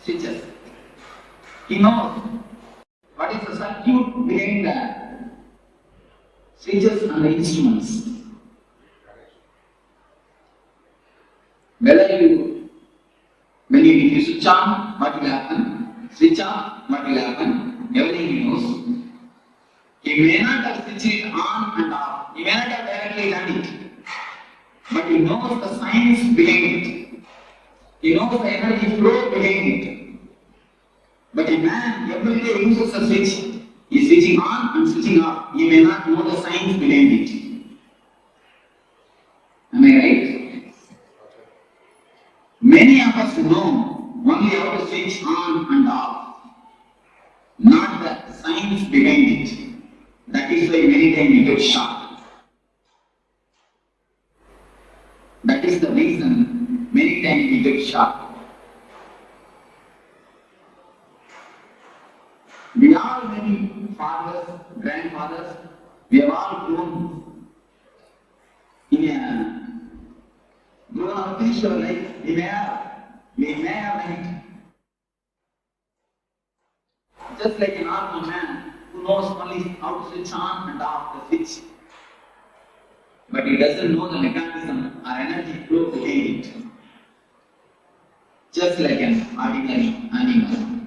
switches. He knows what is the circuit behind the switches and the instruments. When you switch on, what will happen? Switch on, what will happen? Everything he knows. He may not have switched it on and off. He may not have directly done it. But he knows the science behind it. He knows the energy flow behind it. But a man every day uses a switch. He is switching on and switching off. He may not know the science behind it. Am I right? Many of us know only how to switch on and off, not the science behind it. That is why many times we get shocked. That is the reason many times we get shocked. We all many fathers, grandfathers, we have all grown grown up finished our life. We may have done it. Just like a normal man who knows only how to switch on and off the switch. But he doesn't know the mechanism or energy flow behind it. Just like an ordinary animal,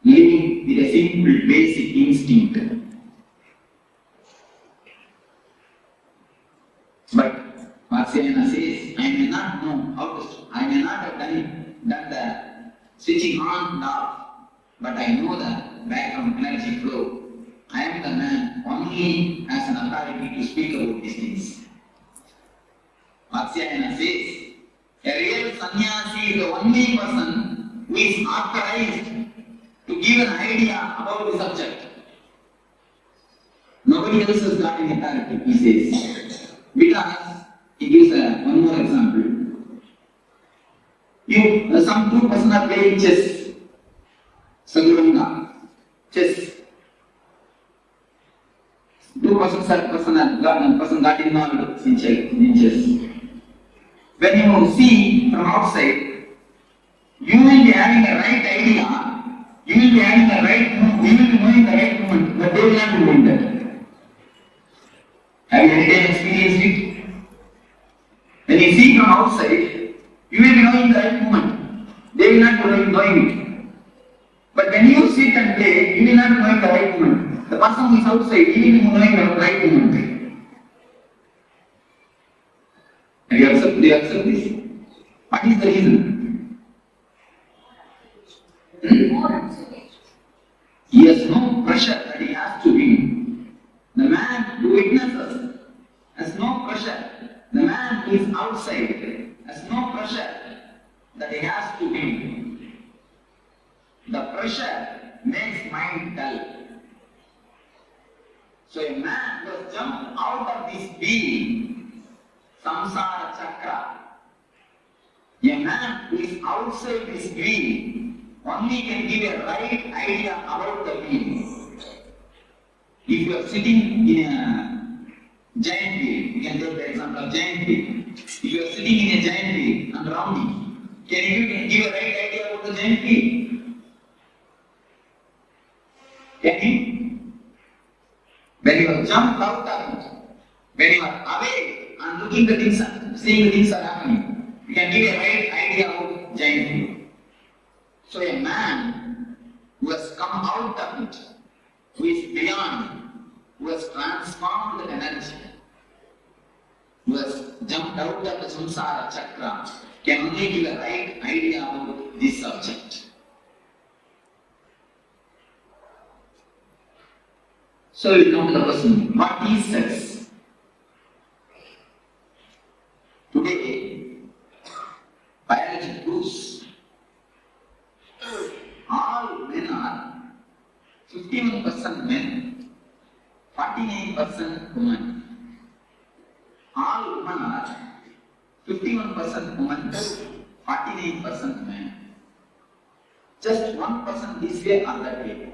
living with a simple basic instinct. But Marciana says, I may not know how to, I may not have done the switching on and off, but I know the background energy flow. I am the man only as an authority to speak about these things. Marciana says, a real sannyasi is the only person who is authorized to give an idea about the subject. Nobody else has got any authority, he says. Because he gives one more example. Some two person are playing chess. Saguranga, chess. Two persons got involved in chess. When you see from outside, you will be having a right idea, you will be having the right, you will be knowing the right moment, but they will not be doing that. Have you any time experienced it? When you see from outside, you will be knowing the right moment, they will not be knowing it. But when you sit and play, you will not be knowing the right moment. The person who is outside, he will be knowing the right moment. Do you accept this? What is the reason? He has no pressure that he has to win. The man who witnesses has no pressure. The man who is outside has no pressure that he has to win. The pressure makes mind dull. So a man who has jumped out of this being, samsara chakra, a man who is outside this wheel only can give a right idea about the wheel. If you are sitting in a giant wheel, you can take the example of giant wheel. If you are sitting in a giant wheel and rounding, can you give a right idea about the giant wheel? Can you? When you have jumped out of it, when you are away and looking the things, seeing the things are happening, you can give a right idea about giant wheel. So a man who has come out of it, who is beyond, who has transformed the energy, who has jumped out of the samsara chakra, can only give a right idea about this subject. So we come to the question, what is sex? Today, biology proves all men are 51% men, 49% women. All women are 51% women, 49% men. Just 1% this way or that way.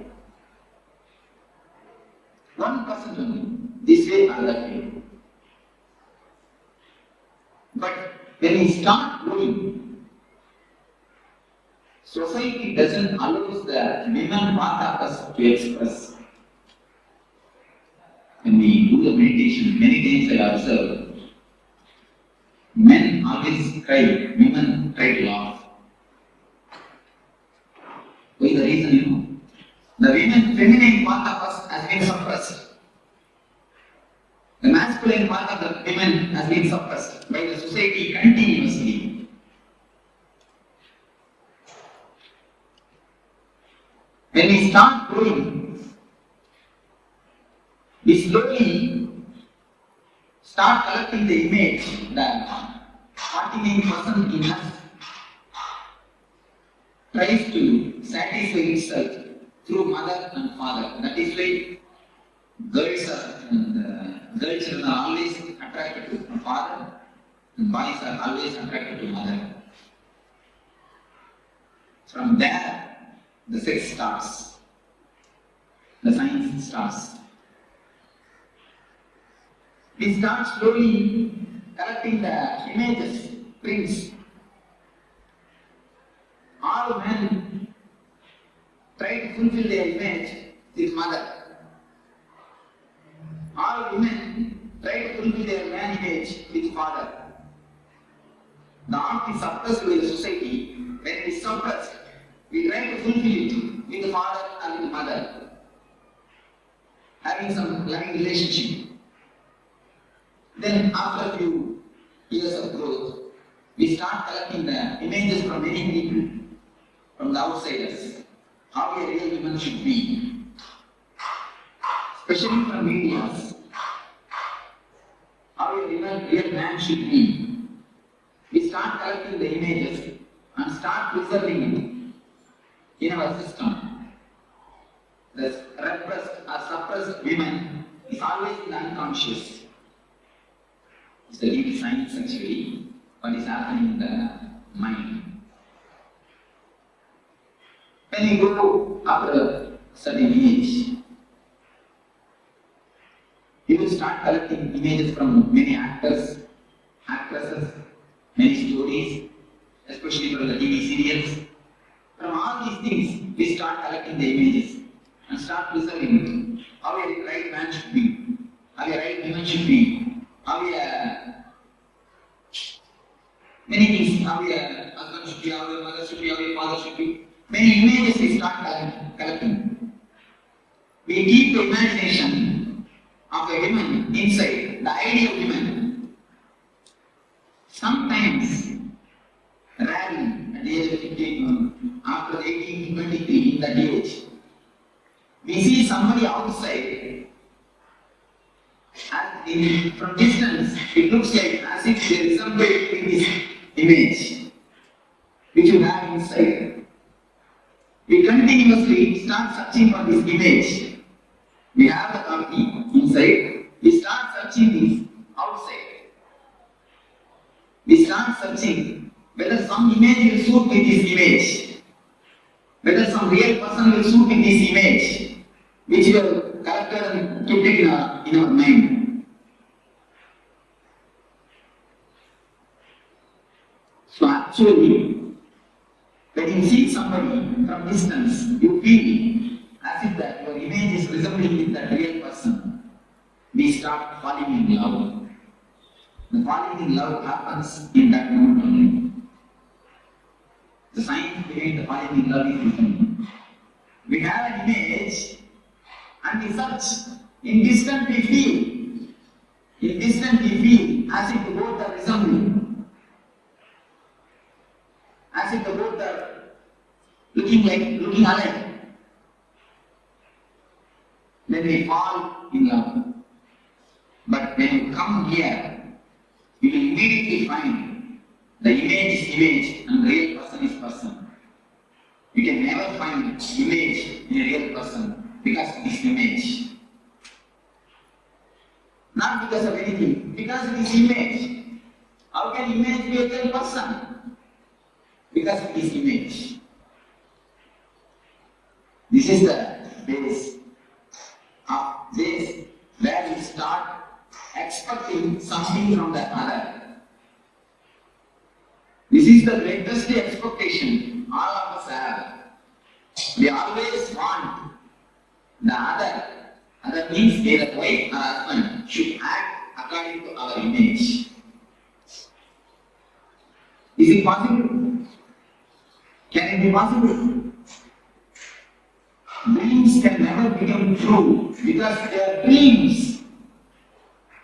1% only, this way or that way. But when we start growing, society doesn't allow the women part of us to express. When we do the meditation, many times I observe, men always cry, women try to laugh. What is the reason, you know? The feminine part of us has been suppressed. The masculine part of the women has been suppressed by the society continuously. When we start growing, we slowly start collecting the image that 49% in us tries to satisfy itself through mother and father. That is why girl children are always attracted to father. Boys are always attracted to mother. From there, the sex starts. The science starts. We start slowly collecting the images, prints. All men try to fulfill their image with mother. All women try to fulfill their man image with father. The art is suppressed by the society. When it is suppressed, we try to fulfill it with the father and with the mother, having some loving relationship. Then after a few years of growth, we start collecting the images from many people, from the outsiders, how a real woman should be, especially from media, how a real man should be. We start collecting the images and start preserving it in our system. The repressed or suppressed women is always in the unconscious. It's the deep science actually, what is happening in the mind. When you go after a certain age, you will start collecting images from many actors, actresses, many stories, especially from the TV serials. From all these things, we start collecting the images and start preserving it. How a right man should be, how a right woman should be, how a many things, how a husband should be, how a mother should be, how a father should be. Many images we start collecting. We keep the imagination of a woman inside, the ideal woman. Sometimes, rarely, at the age of 15, after 18 to 23, in that age, we see somebody outside, and from distance, it looks like as if there is somebody in this image, which you have inside. We continuously start searching for this image. We have the copy inside. We start searching this outside. We start searching whether some image will suit with this image, whether some real person will suit with this image, which we have collected and kept it in our mind. So actually, when you see somebody from distance, you feel as if that your image is resembling with that real person. We start falling in love. The falling in love happens in that moment only. The science behind the falling in love is this. We have an image and we search. In distance we feel. In distance we feel as if both are resembling. As if both are looking alike. Then we fall in love. But when you come here, you will immediately find the image is image and the real person is person. You can never find image in a real person because it is image. Not because of anything, because it is image. How can image be a real person? Because it is image. This is the base of this where we start expecting something from the other. This is the greatest expectation all of us have. We always want the other. Other means either wife or husband should act according to our image. Is it possible? Can it be possible? Dreams can never become true because they are dreams.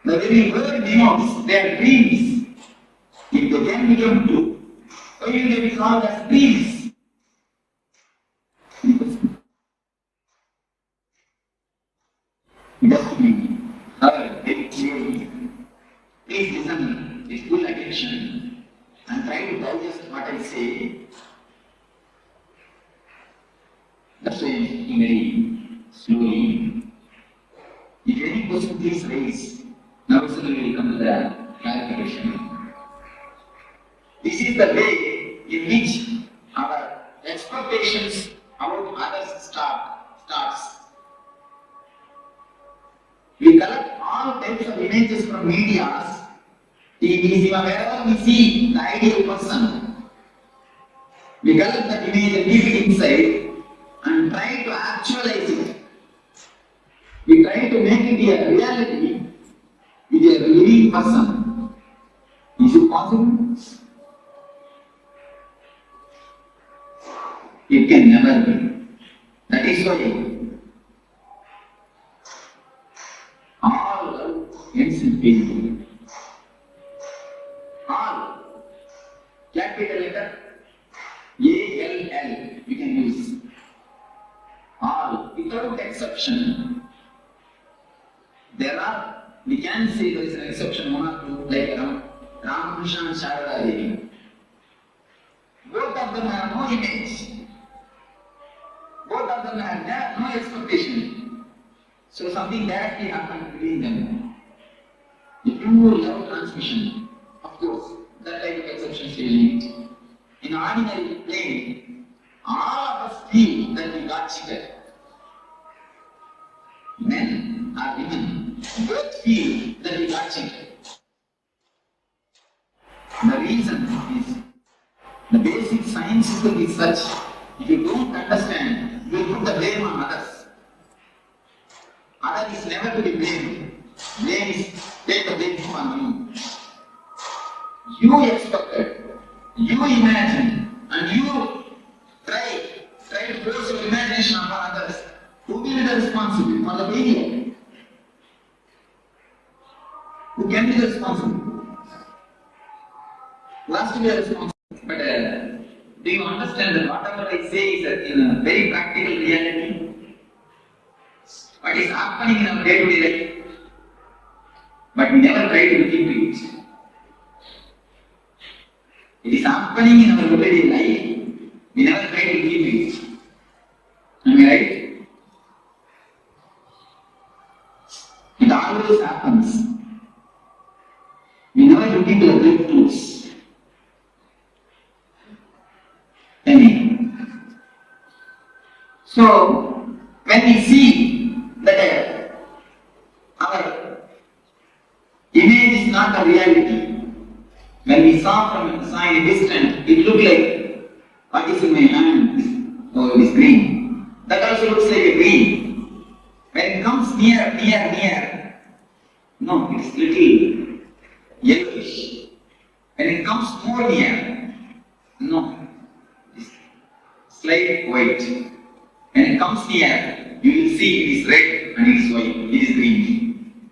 The very word denotes they are dreams. If they can become true, why will they be called as dreams? It has to be heard very clearly. Please listen with full attention and try to digest what I say. That's why I'm very slowly. If any question please raise, now we will come to the clarification. is the way in which our expectations about others starts. We collect all types of images from media, TV, wherever we see the ideal person. We collect that image and keep it inside and try to actualize it. We try to make it a reality with a living person. Is it possible? It can never be. That is why all love ends in pain. All. Capital letter ALL we can use. All, without exception. We can say there is an exception, one or two, like Ramakrishna and Sharada Devi. Both of them have no image. Both of them have no expectation. So something directly happened between them. The pure love transmission, of course, that type of exception is really. In ordinary plane, all of us feel that we got cheated. Men or women both feel that we got cheated. The reason is the basic science system is such, if you don't understand, you will put the blame on others. Other is never to be blamed. Blame is take the blame on you. You expected, you imagined, and you try to force your imagination upon others. Who will be the responsible for the failure? Who can be the responsible? Who has to be the responsible? But do you understand that whatever I say is in a very practical reality? What is happening in our day-to-day life? But we never try to look into it. It is happening in our everyday life. We never try to look into it. Am I right? It always happens. We never look into the breakthroughs. So, when we see that our image is not a reality, when we saw in a distance, it looked like what is in my hand? Oh, it is green. That also looks like a green. When it comes near, no, it's little yellowish. When it comes more near, no, it's slight white. When it comes near, you will see it is red and it is white, it is green.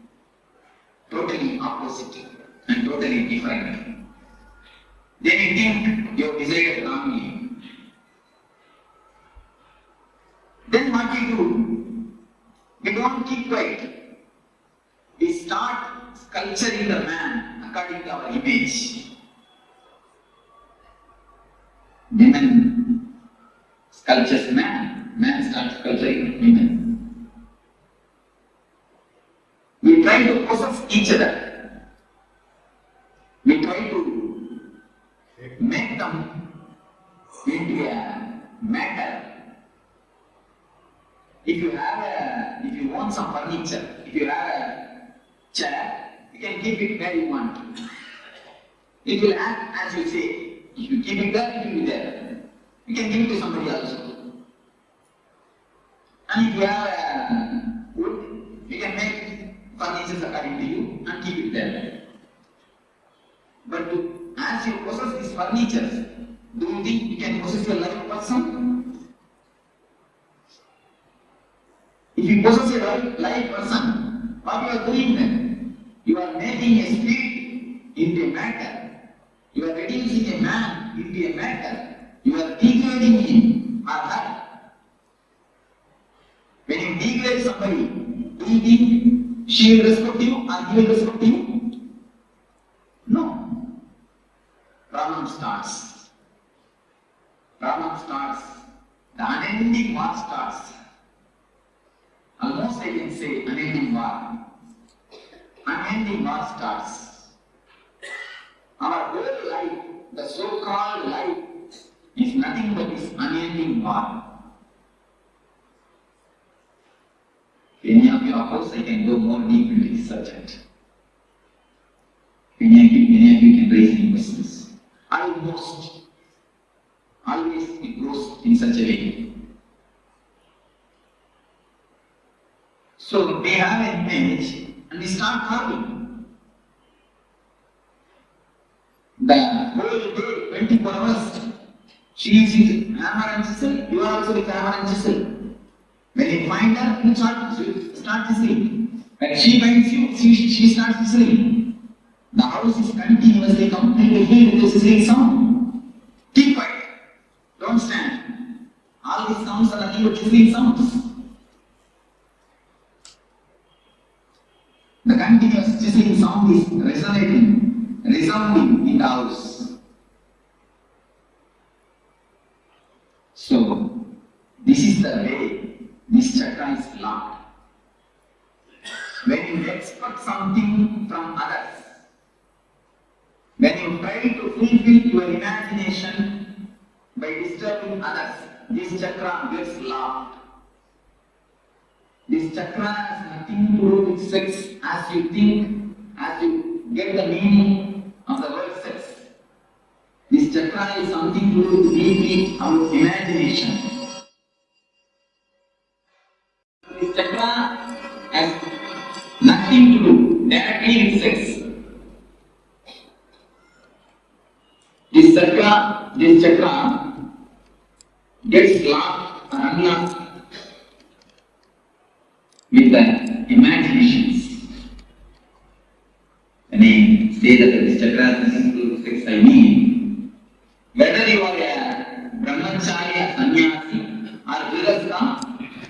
Totally opposite and totally different. Then you think you have decided wrongly. Then what we do? We don't keep quiet. We start sculpturing the man according to our image. Women sculptures man, man starts sculpturing women. We try to possess each other. We try to make them into a matter. If you want some furniture, if you have a chair, you can keep it where you want. It will act as you say. If you keep it there, it will be there. You can give it to somebody else. And if you have wood, you can make furniture according to you and keep it there. But as you possess these furnitures, do you think you can possess a live person? If you possess a live person, what you are doing then? You are making a spirit into a matter. You are reducing a man into a matter. You are degrading him or her. When you degrade somebody, do you think she will respect you or he will respect you? No. Problem starts. The unending war starts. Almost I can say unending war. Unending war starts. Our whole life, the the so-called life is nothing but this unending war. Any of your house, I can go more deep into this subject. Many of you can raise any questions. Always it goes in such a way. So we have an image and we start carving. The whole day, 24 hours, she is with hammer and chisel, you are also with hammer and chisel. When you find her, you start chiseling. When she finds you, she starts chiseling. The house is continuously completely filled with the sizzling sound. Keep quiet. Don't stand. All these sounds are nothing but sizzling sounds. The continuous sizzling sound is resounding in the house. So, this is the way this chakra is locked. When you expect something from others, when you try to fulfill your imagination by disturbing others, this chakra gets locked. This chakra has nothing to do with sex as you think, as you get the meaning of the word sex. This chakra is something to do with deeply our imagination. This chakra has nothing to do directly with sex. This chakra gets locked or unlocked with the imaginations. When I say that this chakra has nothing to do with sex, I mean whether you are a brahmachari, sannyasi or grihastha,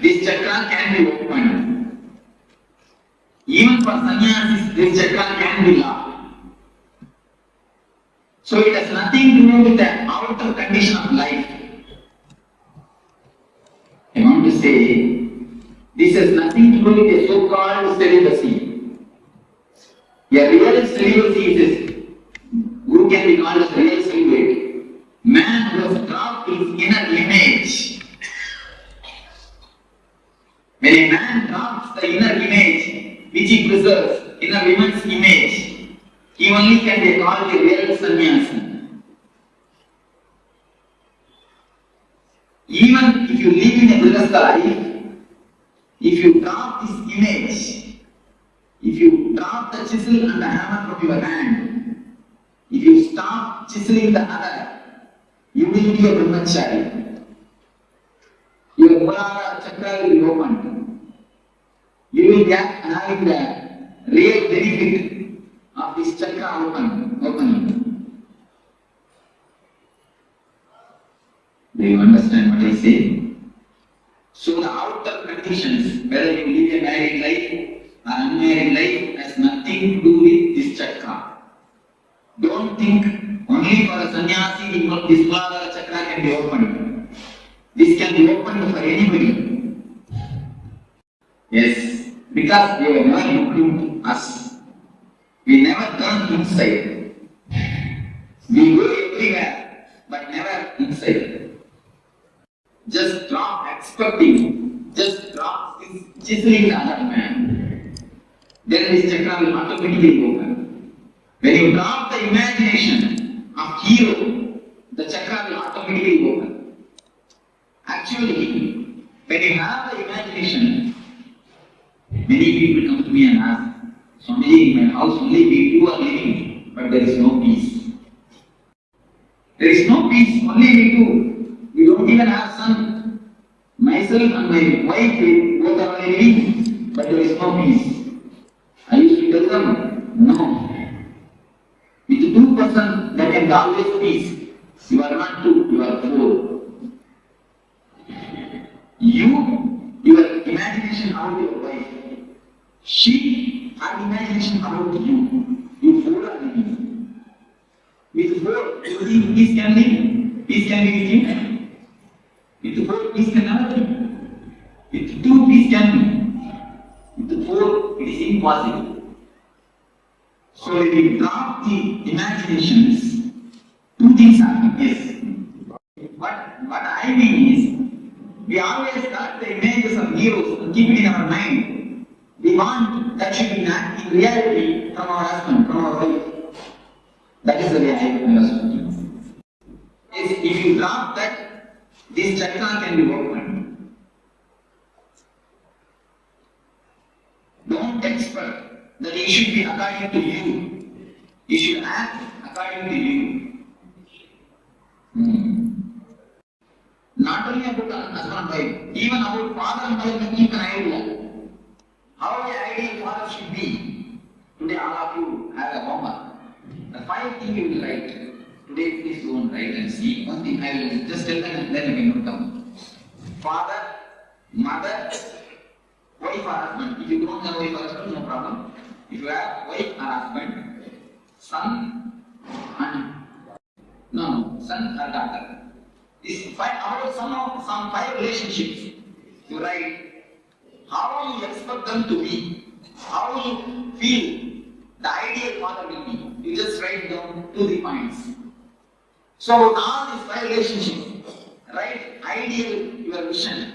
this chakra can be opened. Even for sannyasis, this chakra can be locked. So it has nothing to do with the outer condition of life. I want to say, this has nothing to do with a so-called celibacy. A real celibacy is who can be called as a real celibate? Man who has dropped his inner image. When a man drops the inner image which he preserves, inner woman's image, he only can be called a real sannyasi. Even if you live in a grihastha life, if you drop this image, if you drop the chisel and the hammer from your hand, if you stop chiseling the other, you will be a brahmachari. Your Muladhara chakra will be opened. You will get having the real benefit of this chakra opening. Do you understand what I say? So the outer conditions, whether you live a married life or unmarried life, has nothing to do with this chakra. Don't think only for a sannyasi this Muladhara chakra can be opened. This can be opened for anybody. Yes, because we have never looked into us. We never turn inside. We go everywhere, but never inside. Just drop expecting, just drop chiseling the other man. Then this chakra will automatically open. When you drop the imagination of hero, the chakra will automatically open. Actually, when you have the imagination, many people come to me and ask, Swamiji, in my house only we two are living, but there is no peace. There is no peace, only we two. We don't even have son. Myself and my wife, both are living, but there is no peace. I used to tell them, no. With two persons, there can be always peace. You are not two, you are four. Your imagination about your wife. She had imagination about you. You four are living. With four, you think peace can live? Peace can be with you? With four, peace can never be. With two, peace can be. With four, it is impossible. So if you drop the imaginations two things happen. Yes. What I mean is, we always got the images of heroes and keep it in our mind. We want that should be in reality from our husband, from our wife. That is the way I understand. If you drop that, this chakra can be opened. Don't expect that it should be according to you. You should act according to you. Not only about husband and wife, even about father and mother can keep an idea. How the ideal father should be. Today all of you have a homework. The 5 things you will write. Today please go and write and see. One thing I will just tell them and then you can note down. Father, mother, wife or husband. If you don't have wife or husband, no problem. If you have wife or husband, son and son or daughter. This about some 5 relationships. You write how you expect them to be, how you feel the ideal father will be. You just write down 2-3 points. So all these 5 relationships, write ideal your vision.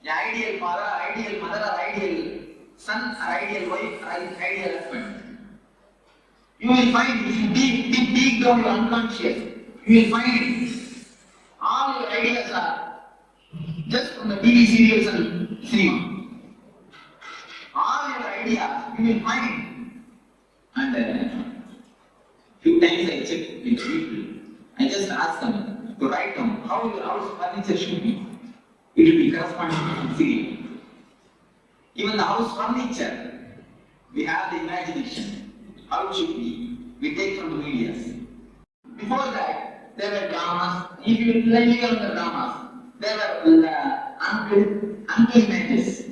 The ideal father, ideal mother, or ideal son, or ideal wife, or ideal husband. You will find if you dig down your unconscious, you will find all your ideas are just from the TV serials and cinema. All your ideas you will find. And few times I check with people. I just ask them to write down how your house furniture should be. It will be corresponding to serial. Even the house furniture, we have the imagination. How it should be. We take from the medias. Before that, there were dramas. If you live on the dramas, there were uncle images.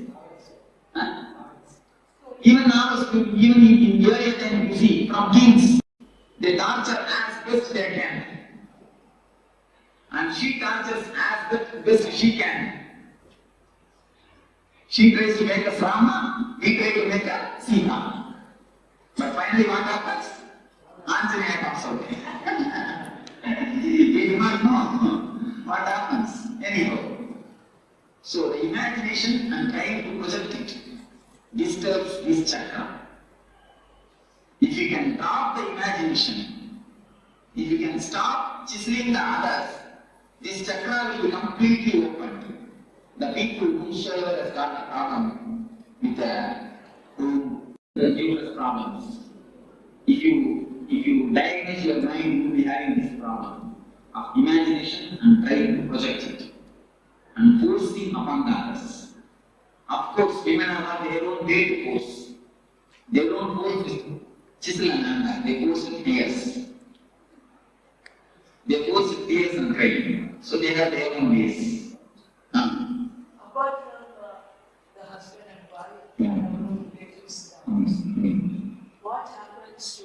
Even now, even in earlier time, you see, from kings, they torture as best they can. And she tortures as best she can. She tries to make a Rama, we try to make a Sita. But finally what happens? Anjanaya comes out. We do not know what happens. Anyhow. So the imagination and trying to project it disturbs this chakra. If you can drop the imagination, if you can stop chiseling the others, this chakra will be completely opened. The people whosoever has got a problem with the uterus problems, if you diagnose your mind, you will be having this problem of imagination and trying to project it and forcing upon the others. Of course, women have their own way to force. They don't force with chisel and anger, they force with tears. They force with tears and crying. So they have their own ways. Apart from the husband and wife, relatives, what happens to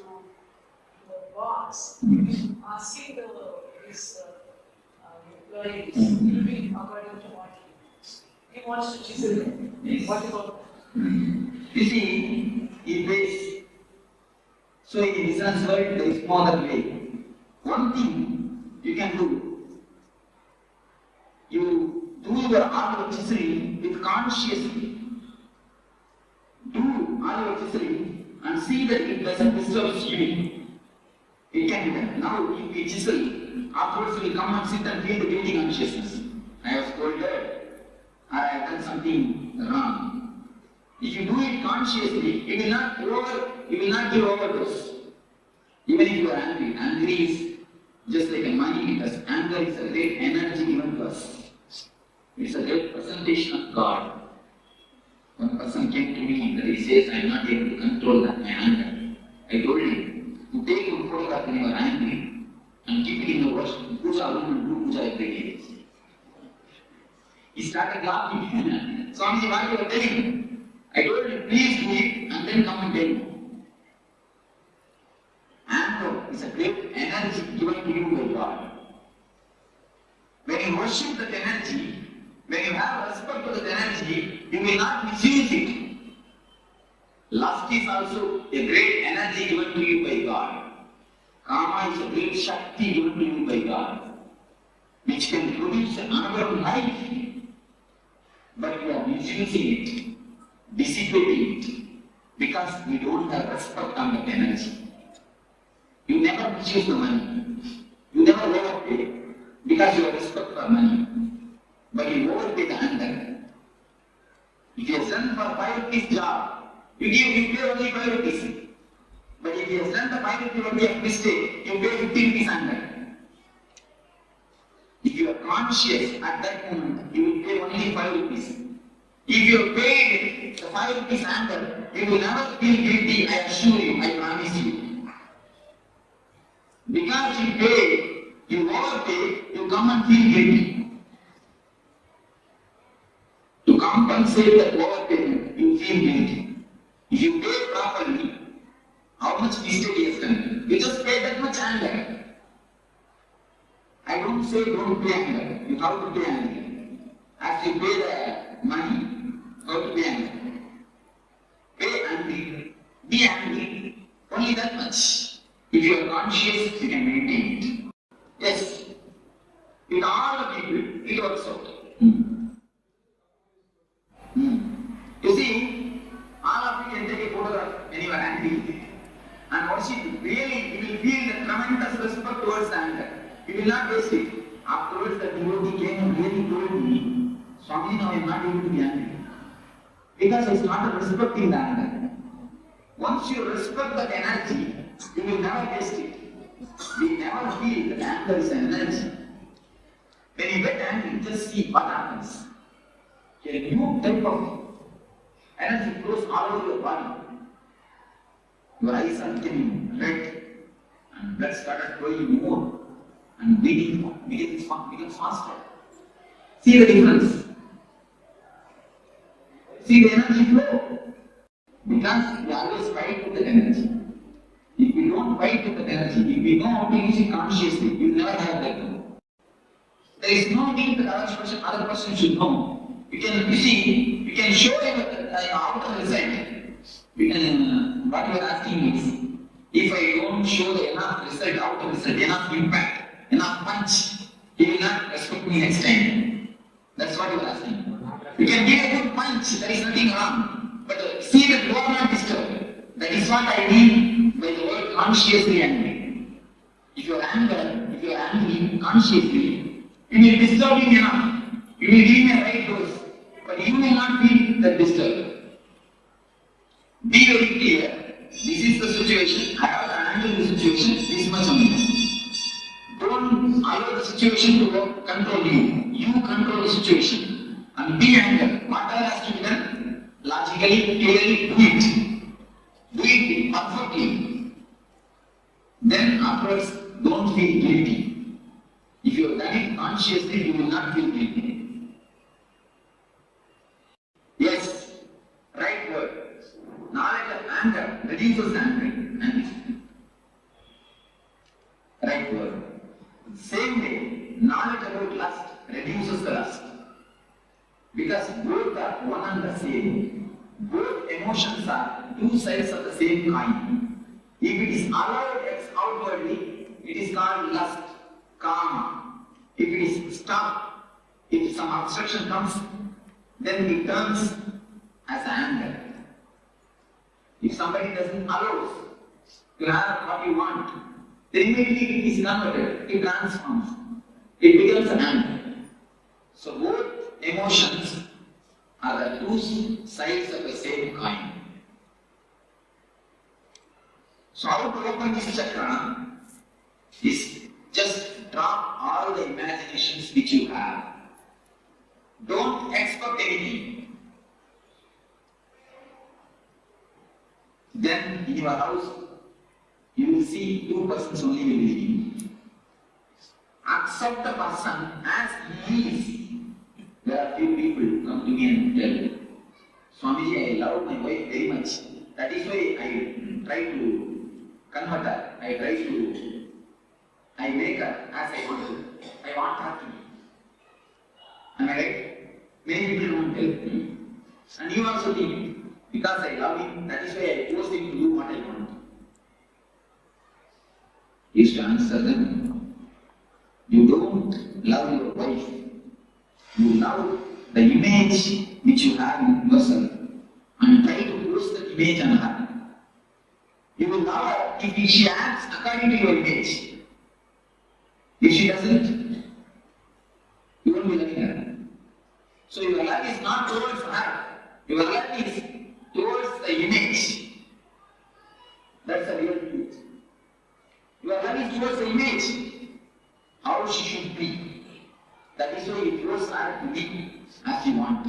the boss asking his employees to be according to what he wants to chisel? What about that? You see, in this, so in business world there is no other way. One thing you can do, you do your art of chiseling with consciously. Do all your chiseling and see that it doesn't disturb you. It can be done. Now, if we chisel, afterwards we will come and sit and feel the guilty consciousness. I have scolded, or I have done something wrong. If you do it consciously, you will not give overdose. Even if you are angry, angry is just like a money, because anger is a great energy given to us. It's a great presentation of God. One person came to me that he says, I am not able to control my anger. I told him, you take one photograph when you are angry and keep it in the wash, puja room and do puja every day. He started laughing. Swami, what you are telling? I told him, please do it and then come and tell me. Anger is a great energy given to you by God. When you worship that energy, when you have respect for that energy, you will not misuse it. Lust is also a great energy given to you by God. Karma is a great Shakti given to you by God, which can produce another life, but you are misusing it, dissipating it, because you don't have respect on that energy. You never misuse the money. You never overpay because you have respect for money. But you overpay the anger. If you have done for 5 rupees job, you pay only 5 rupees. But if you have done the 5 rupees only a mistake, you pay 50 rupees anger. If you are conscious at that moment, you will pay only 5 rupees. If you have paid the 5 rupees anger, you will never feel guilty, I assure you, I promise you. Because you pay, you overpay, you come and feel guilty. To compensate that overpayment, you feel guilty. If you pay properly, how much mistake you have done? You just pay that much anger. I don't say don't pay anger. You have to pay anger. As you pay the money, how to pay anger? Pay angry. Be angry. Only that much. If you are conscious, you can maintain it. Yes. With all the people, it works out. You see, all of you can take a photograph when you are angry. And once you really, you will feel the tremendous respect towards the anger. You will not waste it. Afterwards, the devotee came and really told me, Swami, now I am not able to be angry. Because I started respecting the anger. Once you respect that energy, you will never waste it. We never feel that anger is an energy. When you get angry, just see what happens. A new type of energy flows all over your body. Your eyes are becoming red, and blood started flowing more, and breathing becomes faster. See the difference. See the energy flow. Because we always fight with that energy. If we don't fight with that energy, if we know how to use it consciously, we will never have that. There is no need that other person should know. You can show him the outer result. What you are asking is, if I don't show the enough result, outer result, enough impact, enough punch, he will not respect me next time. That's what you are asking. You can give a good punch, there is nothing wrong. But see that you are not disturbed. That is what I mean by the word consciously angry. If you are angry consciously, you will disturb him enough. You will give him a right dose. But you will not feel that disturbed. Be very clear. This is the situation. I have to handle the situation this much only. Don't allow the situation to control you. You control the situation. And be angry. Whatever has to be done, logically, clearly do it. Do it perfectly. Then afterwards, don't feel guilty. If you have done it consciously, you will not feel guilty. Yes, right word. Knowledge of anger reduces anger. Right word. Same way, knowledge about lust reduces the lust. Because both are one and the same. Both emotions are two sides of the same coin. If it is allowed outwardly, it is called lust, karma. If it is stopped, if some obstruction comes, then it turns as anger. If somebody doesn't allow to have what you want, then immediately it is converted, it transforms, it becomes an anger. So both emotions are the two sides of the same coin. So how to open this chakra is just drop all the imaginations which you have. Don't expect anything. Then in your house, you will see two persons only will be living. Accept the person as he is. There are few people come to me and tell, Swamiji, I love my wife very much. That is why I try to convert her. I make her as I want to. I want her to be. Am I right? Many people won't tell me. And you also think, because I love him, that is why I force him to do what I want. is to answer them. You don't love your wife. You love the image which you have in yourself and try to force that image on her. You will love her if she acts according to your image. If she doesn't, you won't be loving her. So your love is not towards her. Your love is towards the image. That's the real truth. Your love is towards the image. How she should be. That is why you force her to be as you want.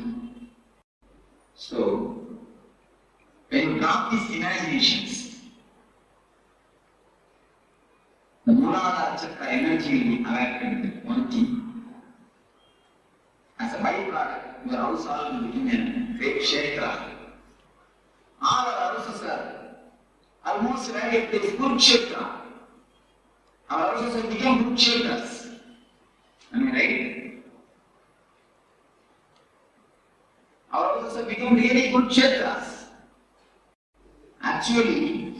So, when you drop these imaginations, the Mooladhara Chakra energy will be awakened. One thing. As a byproduct, your house all will become a great Kshetra. All our houses are almost ready to this good Kshetra. Our houses have become good Kshetras. Am I right? Our houses have become really good Kshetras. Actually,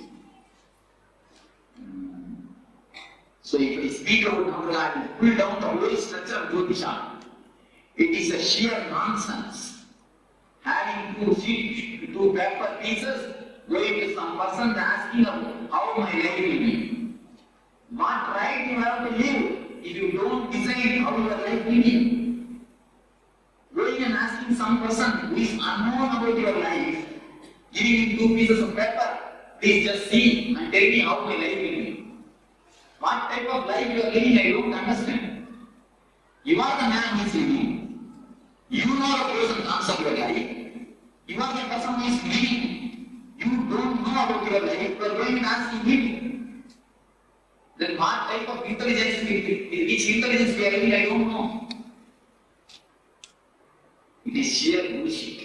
so if I speak about Namrata, I will pull down the whole structure of Jyotisha. It is a sheer nonsense. Having two paper pieces, going to some person asking how my life will be. What right you have to live if you don't decide how your life will be? Going and asking some person who is unknown about your life, giving him two pieces of paper, please just see and tell me how my life will be. What type of life you are living, I don't understand. You are the man who is living. You know the pros and cons of your life. You are the person who is living. You don't know about your life. You are going and asking him. Then what type of intelligence, which intelligence we are living, I don't know. It is sheer bullshit.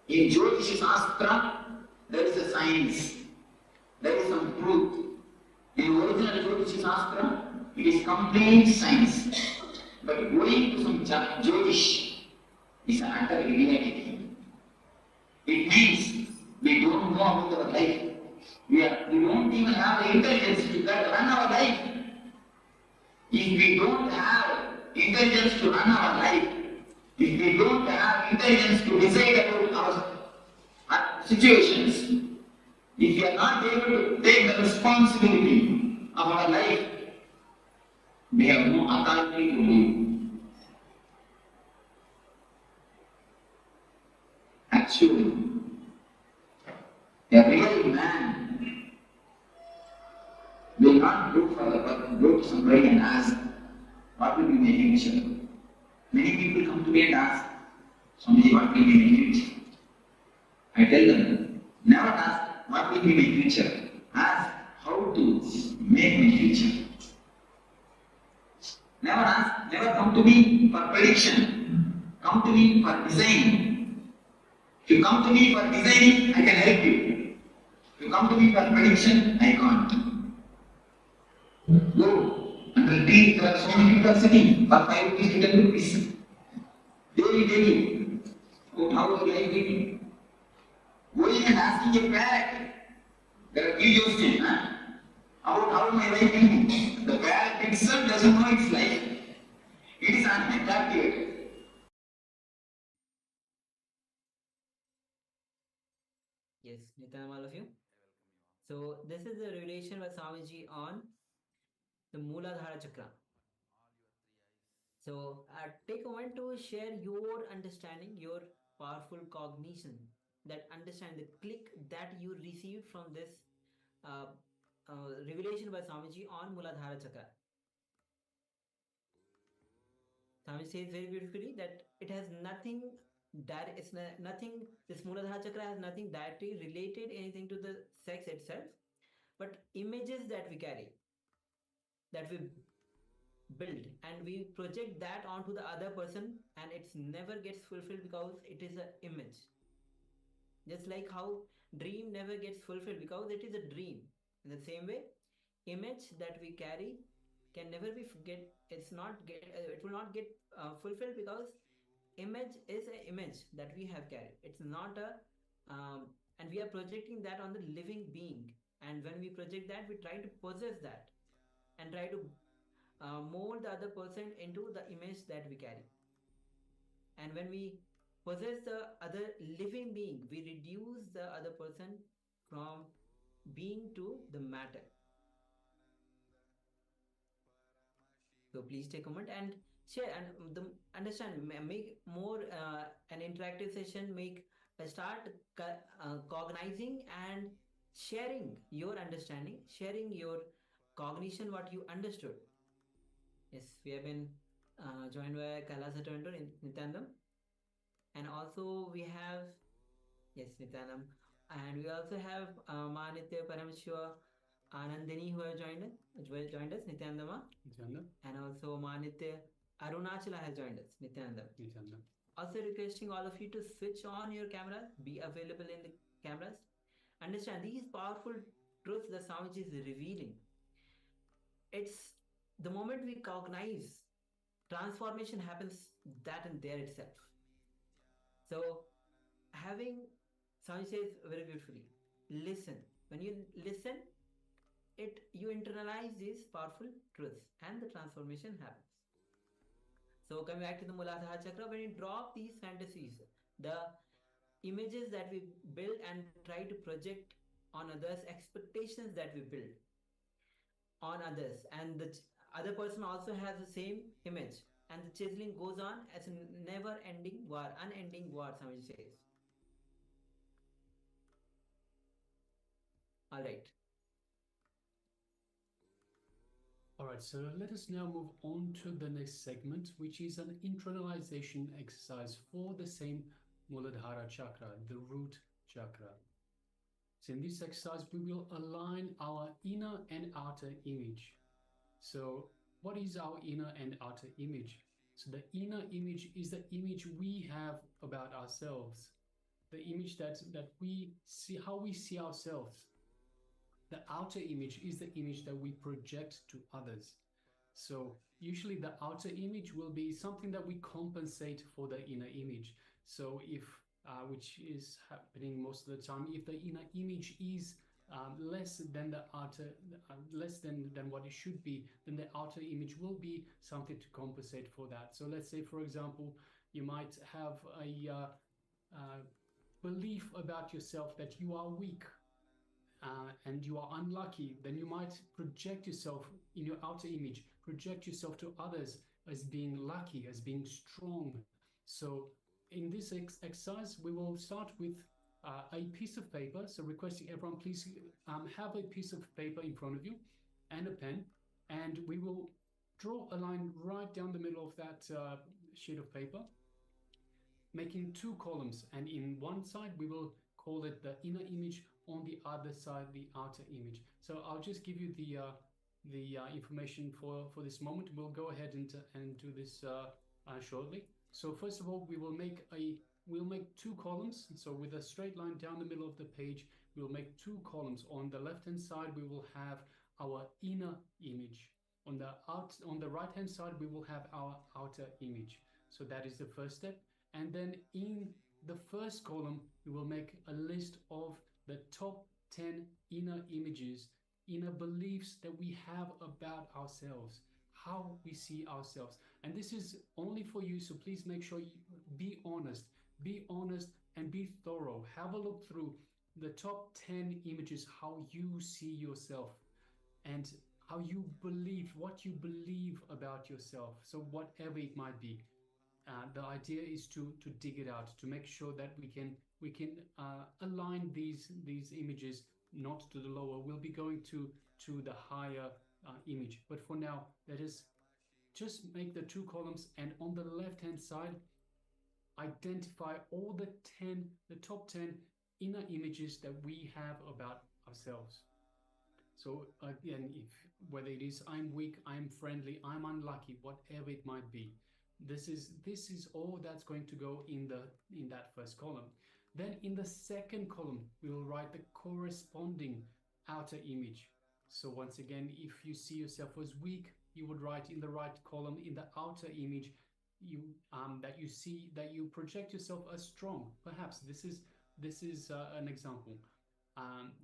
In Jyotish Shastra, there is a science. There is some truth. In original Jyotish Shastra, it is complete science. But going to some Jyotish is an utter reality. It means we don't know about our life. We don't even have the intelligence to run our life. If we don't have intelligence to run our life, if we don't have intelligence to decide about our situations, if we are not able to take the responsibility of our life, we have no authority to live. Actually, a real man will not go to somebody and ask, what will be my future? Many people come to me and ask, Swamiji, what will be my future? I tell them, never ask, what will be my future? Ask, how to make my future. Never come to me for prediction. Come to me for design. If you come to me for designing, I can help you. If you come to me for prediction, I can't. Go and repeat. There are so many people sitting for 5 rupees to 10 rupees. Daily. About how your life will be. Going and asking a parrot. There are videos about how my life will be. The parrot itself doesn't know its life. It is unattractive. Yes, Nitanam, all of you. So this is the revelation by Swamiji on the Mooladhara Chakra. So take a moment to share your understanding, your powerful cognition, that understand the click that you received from this uh, revelation by Swamiji on Mooladhara Chakra. Swamiji says very beautifully that it has nothing direct. It's nothing. This Mooladhara Chakra has nothing directly related anything to the sex itself, but images that we carry, that we build, and we project that onto the other person, and it's never gets fulfilled because it is an image. Just like how dream never gets fulfilled because it is a dream. In the same way, image that we carry can never be get. It will not get fulfilled because image is an image that we have carried. It's not a and we are projecting that on the living being. And when we project that, we try to possess that and try to mold the other person into the image that we carry. And when we possess the other living being, we reduce the other person from being to the matter. So please take a moment and share and understand, make more an interactive session, make start cognizing and sharing your understanding, sharing your cognition, what you understood. Yes, we have been joined by Kailasa Toronto in Nityanandam, and also we have, yes, Nityanandam, and we also have Manitya Paramashivoham Anandini who have joined us, Nityanandama. Nityananda. And also Manitya Arunachala has joined us, Nityananda. Nityananda. Also requesting all of you to switch on your camera, be available in the cameras. Understand these powerful truths the Swamiji is revealing. It's the moment we cognize, transformation happens that and there itself. So having, Swamiji says very beautifully, listen. When you listen, you internalize these powerful truths and the transformation happens. So coming back to the Muladhara Chakra, when you drop these fantasies, the images that we build and try to project on others, expectations that we build on others, and the other person also has the same image, and the chiseling goes on as a never-ending war, unending war, Swamiji says. All right. All right, so let us now move on to the next segment, which is an internalization exercise for the same Muladhara Chakra, the root chakra. So in this exercise, we will align our inner and outer image. So what is our inner and outer image? So the inner image is the image we have about ourselves, the image that we see, how we see ourselves. The outer image is the image that we project to others. So usually the outer image will be something that we compensate for the inner image. So if, which is happening most of the time, if the inner image is less than the outer, less than what it should be, then the outer image will be something to compensate for that. So let's say, for example, you might have a belief about yourself that you are weak. And you are unlucky, then you might project yourself in your outer image, project yourself to others as being lucky, as being strong. So in this exercise, we will start with a piece of paper. So requesting everyone, please have a piece of paper in front of you and a pen, and we will draw a line right down the middle of that sheet of paper, making two columns, and in one side we will call it the inner image, on the other side the outer image. So I'll just give you the information for this moment. We'll go ahead and do this shortly. So first of all, we'll make two columns. So with a straight line down the middle of the page, we'll make two columns. On the left hand side we will have our inner image. On the right hand side we will have our outer image. So that is the first step. And then in the first column we will make a list of the top 10 inner images, inner beliefs that we have about ourselves, how we see ourselves. And this is only for you, so please make sure you be honest and be thorough. Have a look through the top 10 images, how you see yourself and how you believe, what you believe about yourself. So whatever it might be. The idea is to dig it out, to make sure that we can align these images not to the lower. We'll be going to the higher image, but for now let us just make the two columns, and on the left hand side identify all the top 10 inner images that we have about ourselves. So again, whether it is I'm weak, I'm friendly, I'm unlucky, whatever it might be, this is all that's going to go in that first column. Then in the second column we will write the corresponding outer image. So once again, if you see yourself as weak, you would write in the right column, in the outer image, that you project yourself as strong. Perhaps this is an example.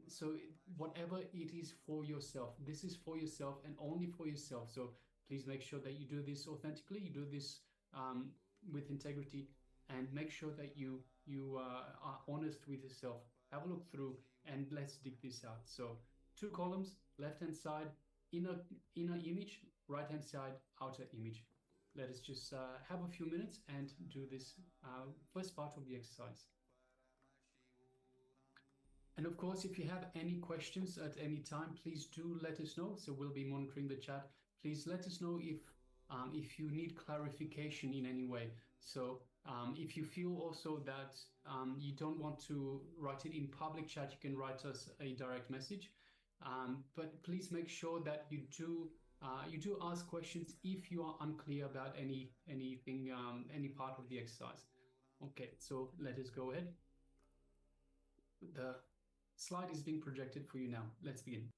So whatever it is for yourself, this is for yourself and only for yourself. So please make sure that you do this authentically, you do this with integrity, and make sure that you are honest with yourself. Have a look through and let's dig this out. So 2 columns, left hand side, inner image, right hand side, outer image. Let us just have a few minutes and do this first part of the exercise. And of course, if you have any questions at any time, please do let us know. So we'll be monitoring the chat. Please let us know if you need clarification in any way. So if you feel also that you don't want to write it in public chat, you can write us a direct message. But please make sure that you do ask questions if you are unclear about anything, any part of the exercise. Okay, so let us go ahead. The slide is being projected for you now. Let's begin.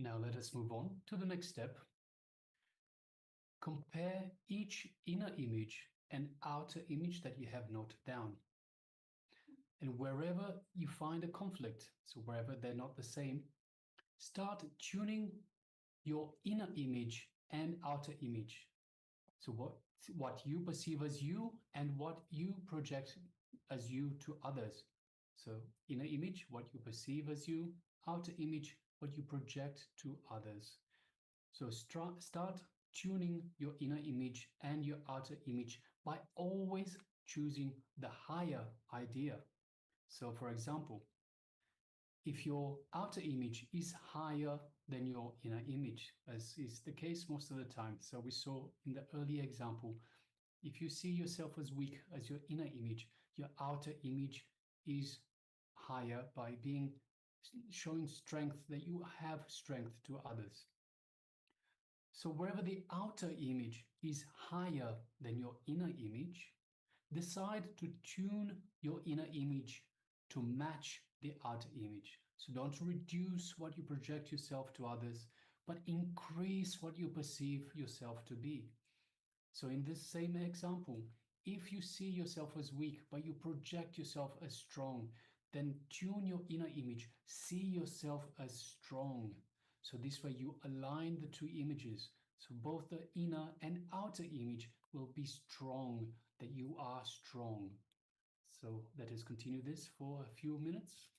Now let us move on to the next step. Compare each inner image and outer image that you have noted down. And wherever you find a conflict, so wherever they're not the same, start tuning your inner image and outer image. So what you perceive as you and what you project as you to others. So inner image, what you perceive as you, outer image, what you project to others. So start tuning your inner image and your outer image by always choosing the higher idea. So for example, if your outer image is higher than your inner image, as is the case most of the time. So we saw in the earlier example, if you see yourself as weak as your inner image, your outer image is higher by showing strength, that you have strength to others. So wherever the outer image is higher than your inner image, decide to tune your inner image to match the outer image. So don't reduce what you project yourself to others, but increase what you perceive yourself to be. So in this same example, if you see yourself as weak, but you project yourself as strong, then tune your inner image. See yourself as strong. So this way you align the two images. So both the inner and outer image will be strong, that you are strong. So let us continue this for a few minutes.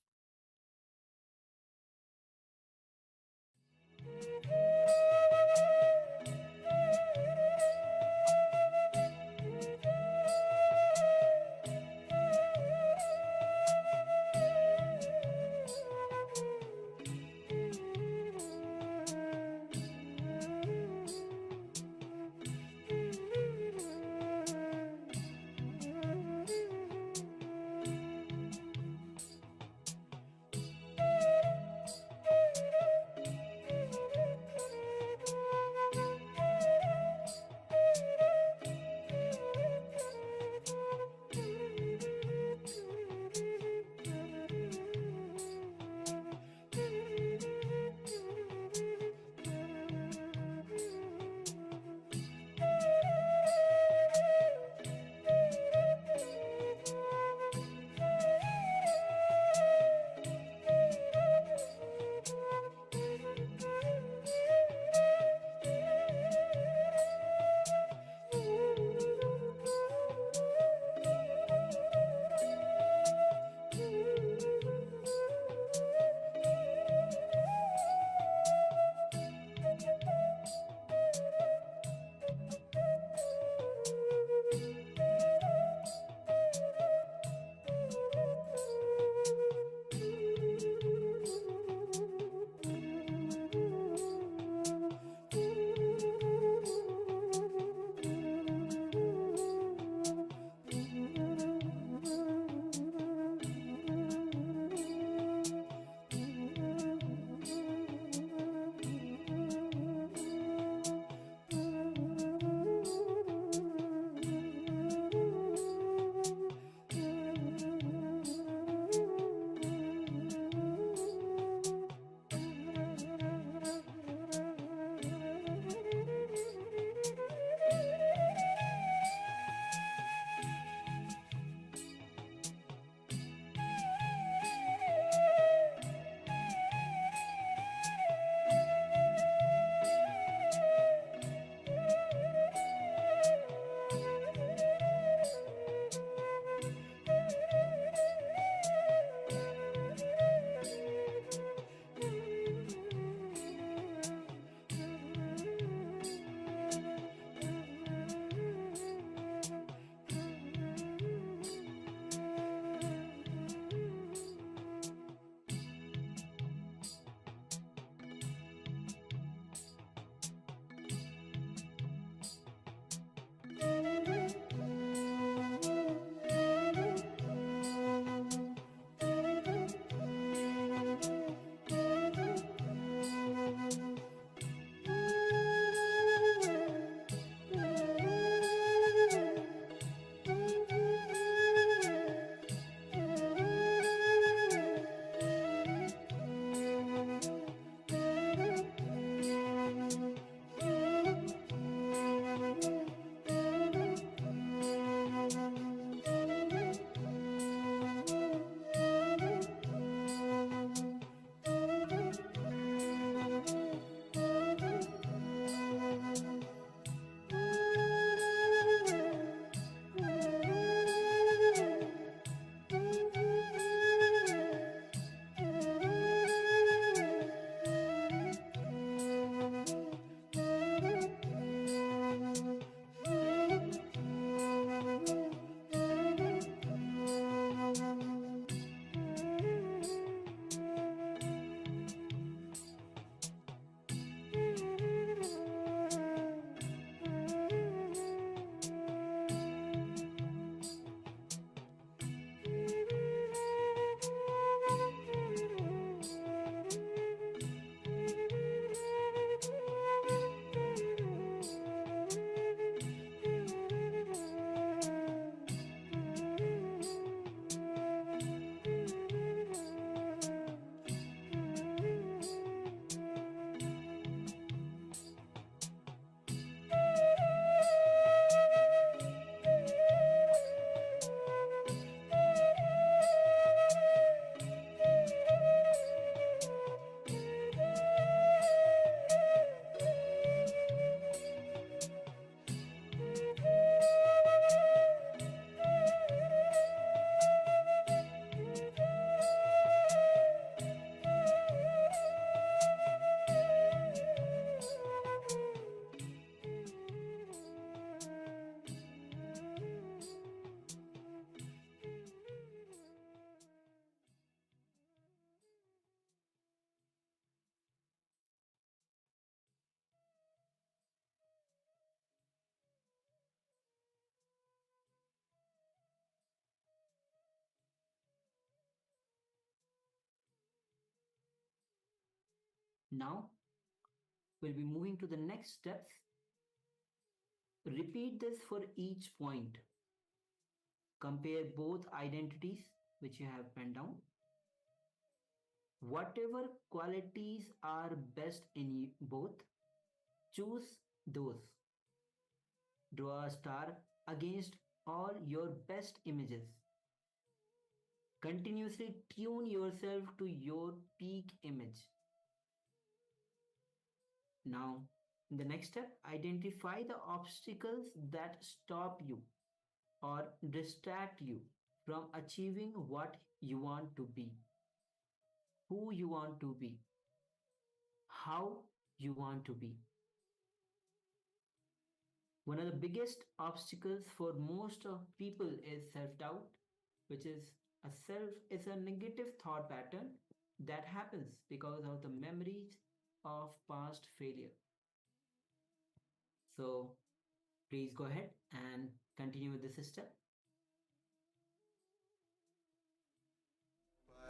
Now, we'll be moving to the next steps. Repeat this for each point. Compare both identities which you have penned down. Whatever qualities are best in both, choose those. Draw a star against all your best images. Continuously tune yourself to your peak image. Now, in the next step, identify the obstacles that stop you or distract you from achieving what you want to be, who you want to be, how you want to be. One of the biggest obstacles for most of people is self-doubt, which is a negative thought pattern that happens because of the memories of past failure. So please go ahead and continue with this step.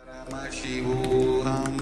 Paramashivoham.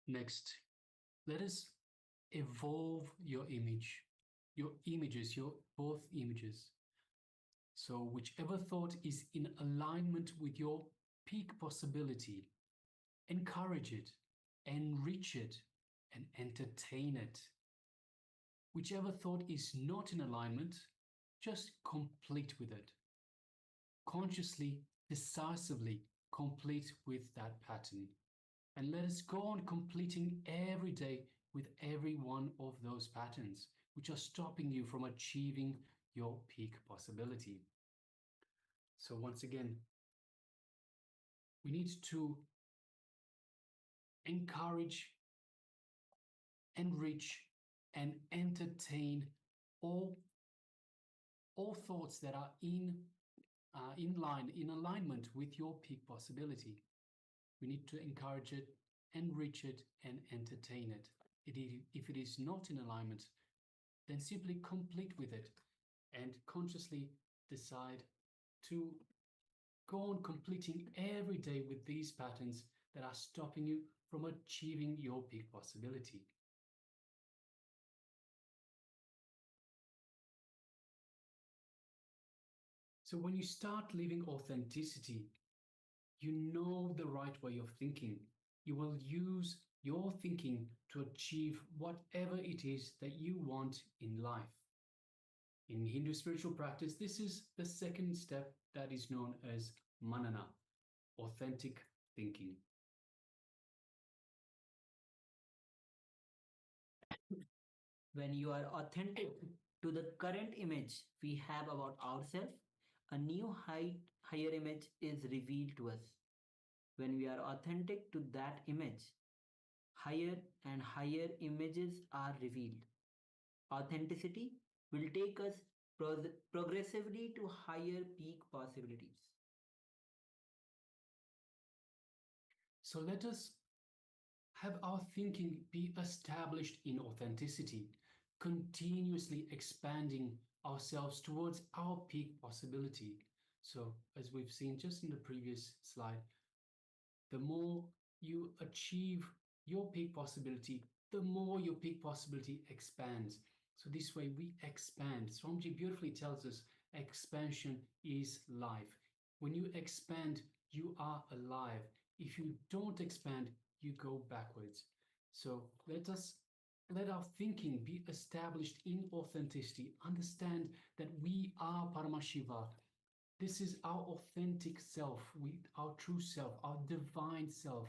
Next, let us evolve your image, your images, your both images. So whichever thought is in alignment with your peak possibility, encourage it, enrich it, and entertain it. Whichever thought is not in alignment, just complete with it. Consciously, decisively complete with that pattern. And let us go on completing every day with every one of those patterns which are stopping you from achieving your peak possibility. So once again, we need to encourage, enrich, and entertain all thoughts that are in alignment with your peak possibility. We need to encourage it, enrich it, and entertain it. If it is not in alignment, then simply complete with it and consciously decide to go on completing every day with these patterns that are stopping you from achieving your peak possibility. So when you start living authenticity, you know the right way of thinking. You will use your thinking to achieve whatever it is that you want in life. In Hindu spiritual practice, this is the second step that is known as manana, authentic thinking. When you are authentic to the current image we have about ourselves, a new higher image is revealed to us. When we are authentic to that image, higher and higher images are revealed. Authenticity will take us progressively to higher peak possibilities. So let us have our thinking be established in authenticity, continuously expanding ourselves towards our peak possibility. So, as we've seen just in the previous slide, the more you achieve your peak possibility, the more your peak possibility expands. So this way we expand. Swamiji beautifully tells us expansion is life. When you expand, you are alive. If you don't expand, you go backwards. So let our thinking be established in authenticity. Understand that we are Paramashiva. This is our authentic self, our true self, our divine self.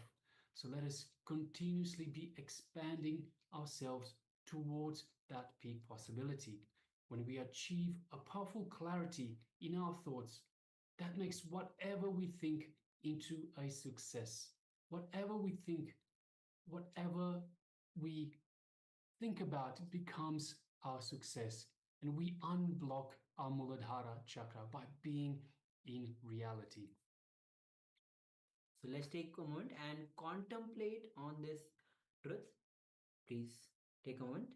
So let us continuously be expanding ourselves towards that peak possibility. When we achieve a powerful clarity in our thoughts, that makes whatever we think into a success. Whatever we think about becomes our success. And we unblock our Muladhara chakra by being in reality. So let's take a moment and contemplate on this truth. Please take a moment.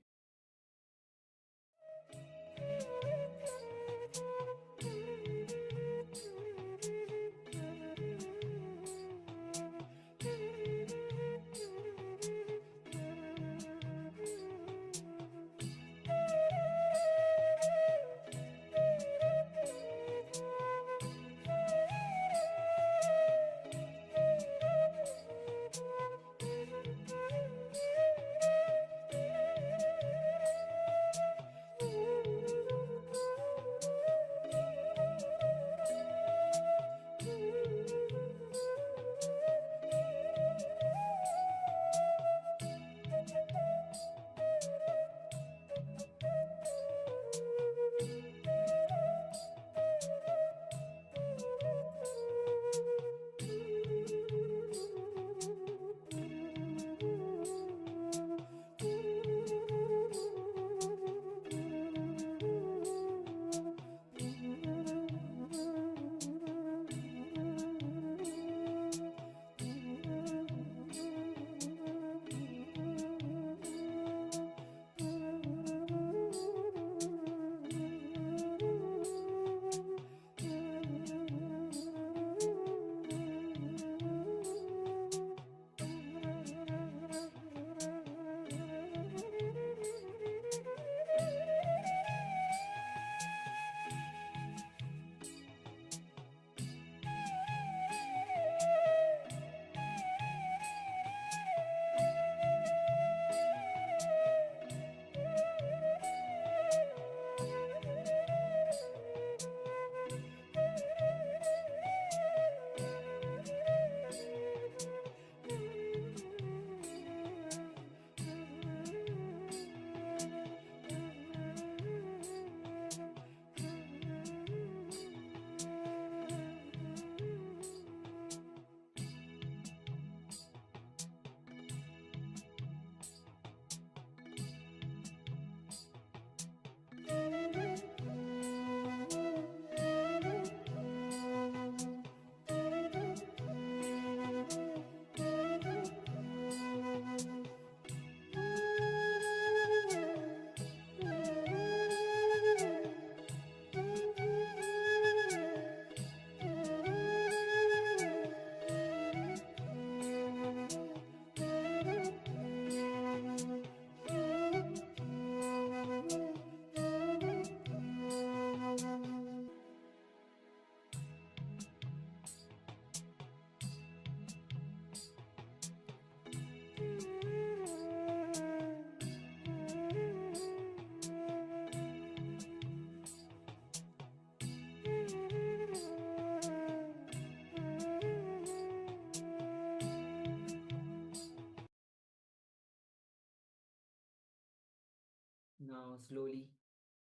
Now slowly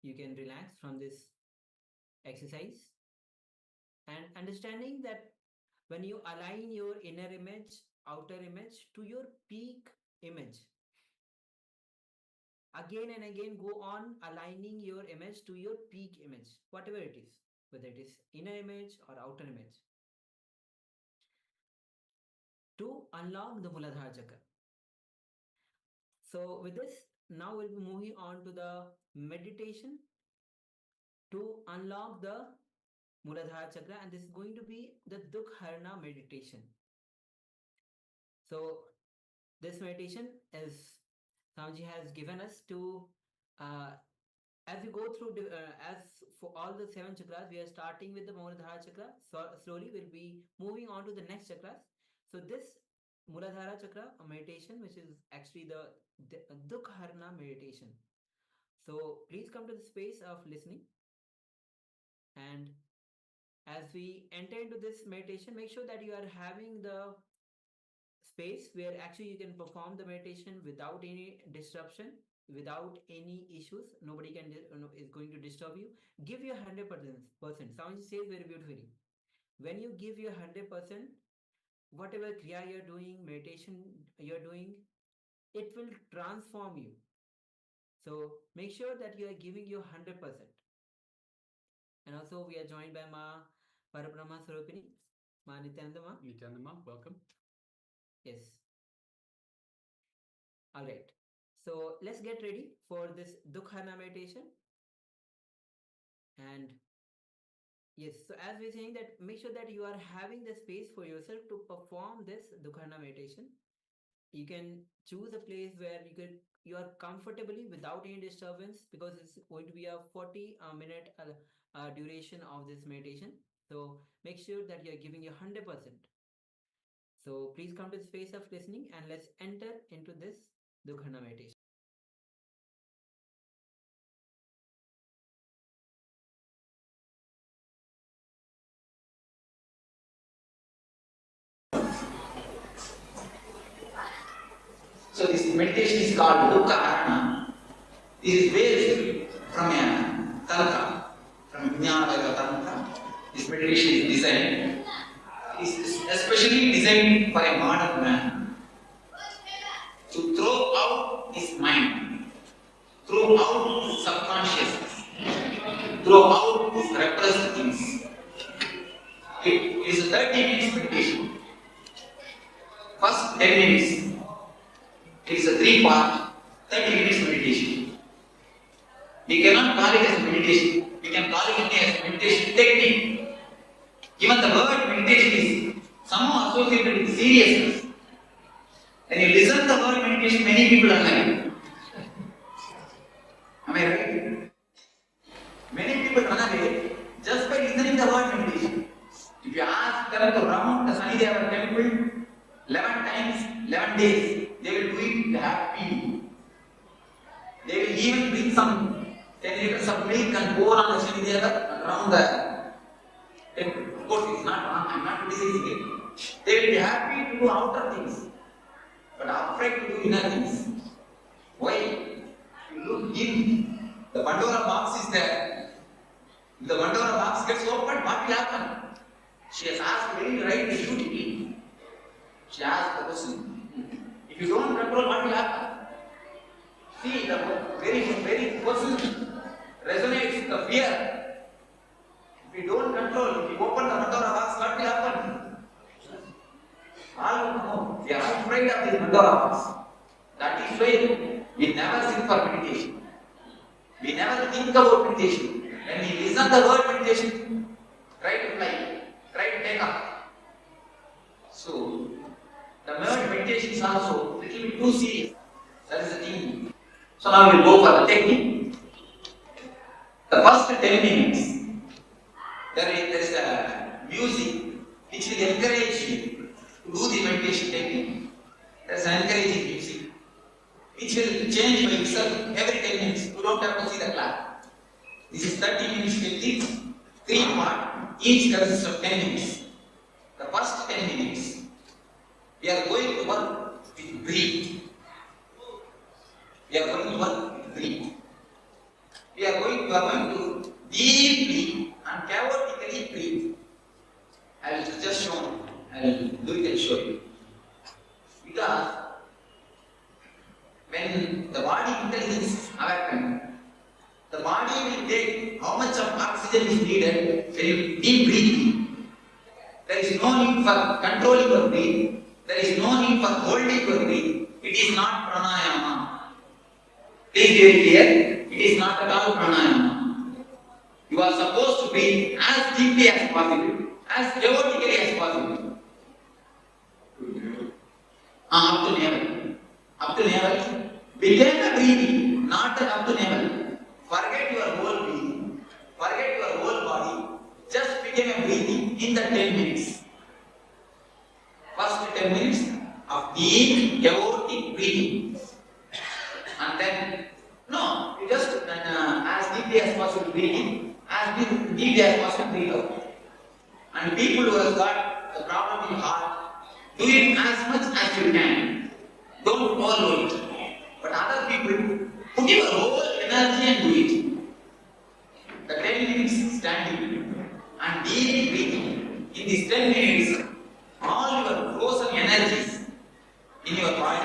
you can relax from this exercise, and understanding that when you align your inner image, outer image to your peak image, again and again go on aligning your image to your peak image, whatever it is, whether it is inner image or outer image, to unlock the Muladhara Chakra. So with this, now we'll be moving on to the meditation to unlock the Muladhara Chakra, and this is going to be the Dukharna meditation. So this meditation is Swamiji has given us to as we go through as for all the 7 chakras, we are starting with the Muladhara Chakra. So slowly we'll be moving on to the next chakras. So this Muladhara Chakra meditation, which is actually the Dukharna meditation. So please come to the space of listening, and as we enter into this meditation, make sure that you are having the space where actually you can perform the meditation without any disruption, without any issues. Nobody can is going to disturb you. Give your 100%. Swamiji says very beautifully, when you give your 100%, whatever kriya you're doing, meditation you're doing, it will transform you. So make sure that you are giving your 100%. And also we are joined by Ma Parabrahma Swarupini, Ma Nityananda Ma. Nityananda Ma, welcome. Yes. All right. So let's get ready for this Dukharna meditation. And yes, so as we're saying that, make sure that you are having the space for yourself to perform this Dukharna meditation. You can choose a place where you are comfortably without any disturbance, because it's going to be a 40-minute duration of this meditation. So make sure that you are giving your 100%. So please come to the space of listening, and let's enter into this Dukharna meditation. So this meditation is called Dukharna. This is based from a tantra, from Vijnana tantra. This meditation is designed. It is especially designed for a modern man to throw out his mind, throw out his subconsciousness, throw out his repressed things. It is a 30 minutes meditation. First 10 minutes. It is a 3-part, 30 minutes meditation. We cannot call it as meditation. We can call it as meditation technique. Even the word meditation is somehow associated with seriousness. When you listen to the word meditation, many people are like, am I right? Many people run away just by listening to the word meditation. If you ask them to round the Sunny temple 11 times, 11 days, they will do it happy. They will even bring some 10 liters of milk and pour on the Shanideva around the temple. Of course, it's not wrong, I am not criticizing it. They will be happy to do outer things, but afraid to do inner things. Why? You look in, the Pandora box is there. If the Pandora box gets opened, what will happen? She has asked very right beautifully. She asked the question, if you don't control, what will happen? See, the very person resonates with the fear. If you don't control, if you open the Pandora box, what will happen? All know, they are afraid of this Pandora box. That is why we never sit for meditation. We never think about meditation. When we listen the word meditation, try to fly, try to take off. So, the word meditation is also a little bit too serious. That is the thing. So now we will go for the technique. The first 10 minutes, there is a music which will encourage you to do the meditation technique. There is an encouraging music which will change by itself every 10 minutes. You don't have to see the clock. This is 30 minutes technique, 3-part, each consists of 10 minutes. The first 10 minutes, we are going to work with breathe. We are going to work with breathe. when the body intelligence is awakened, the body will take how much of oxygen is needed when you deep breathing. There is no need for controlling your breath. There is no need for holding your breath. It is not pranayama. Please be very clear. It is not at all pranayama. You are supposed to breathe as deeply as possible, as chaotically as possible. Up to navel. Up to navel. Begin the breathing, not up to navel. Forget your whole breathing. Forget your whole body. Just begin a breathing in the 10 minutes. First 10 minutes of deep, chaotic breathing. And then, no, you just as deeply as possible breathing, as deeply as possible breathe out. And people who have got the problem in heart, do it as much as you can. Don't follow it. But other people, put your whole energy and do it. The 10 minutes standing and deep breathing. In these 10 minutes, all your frozen energies in your body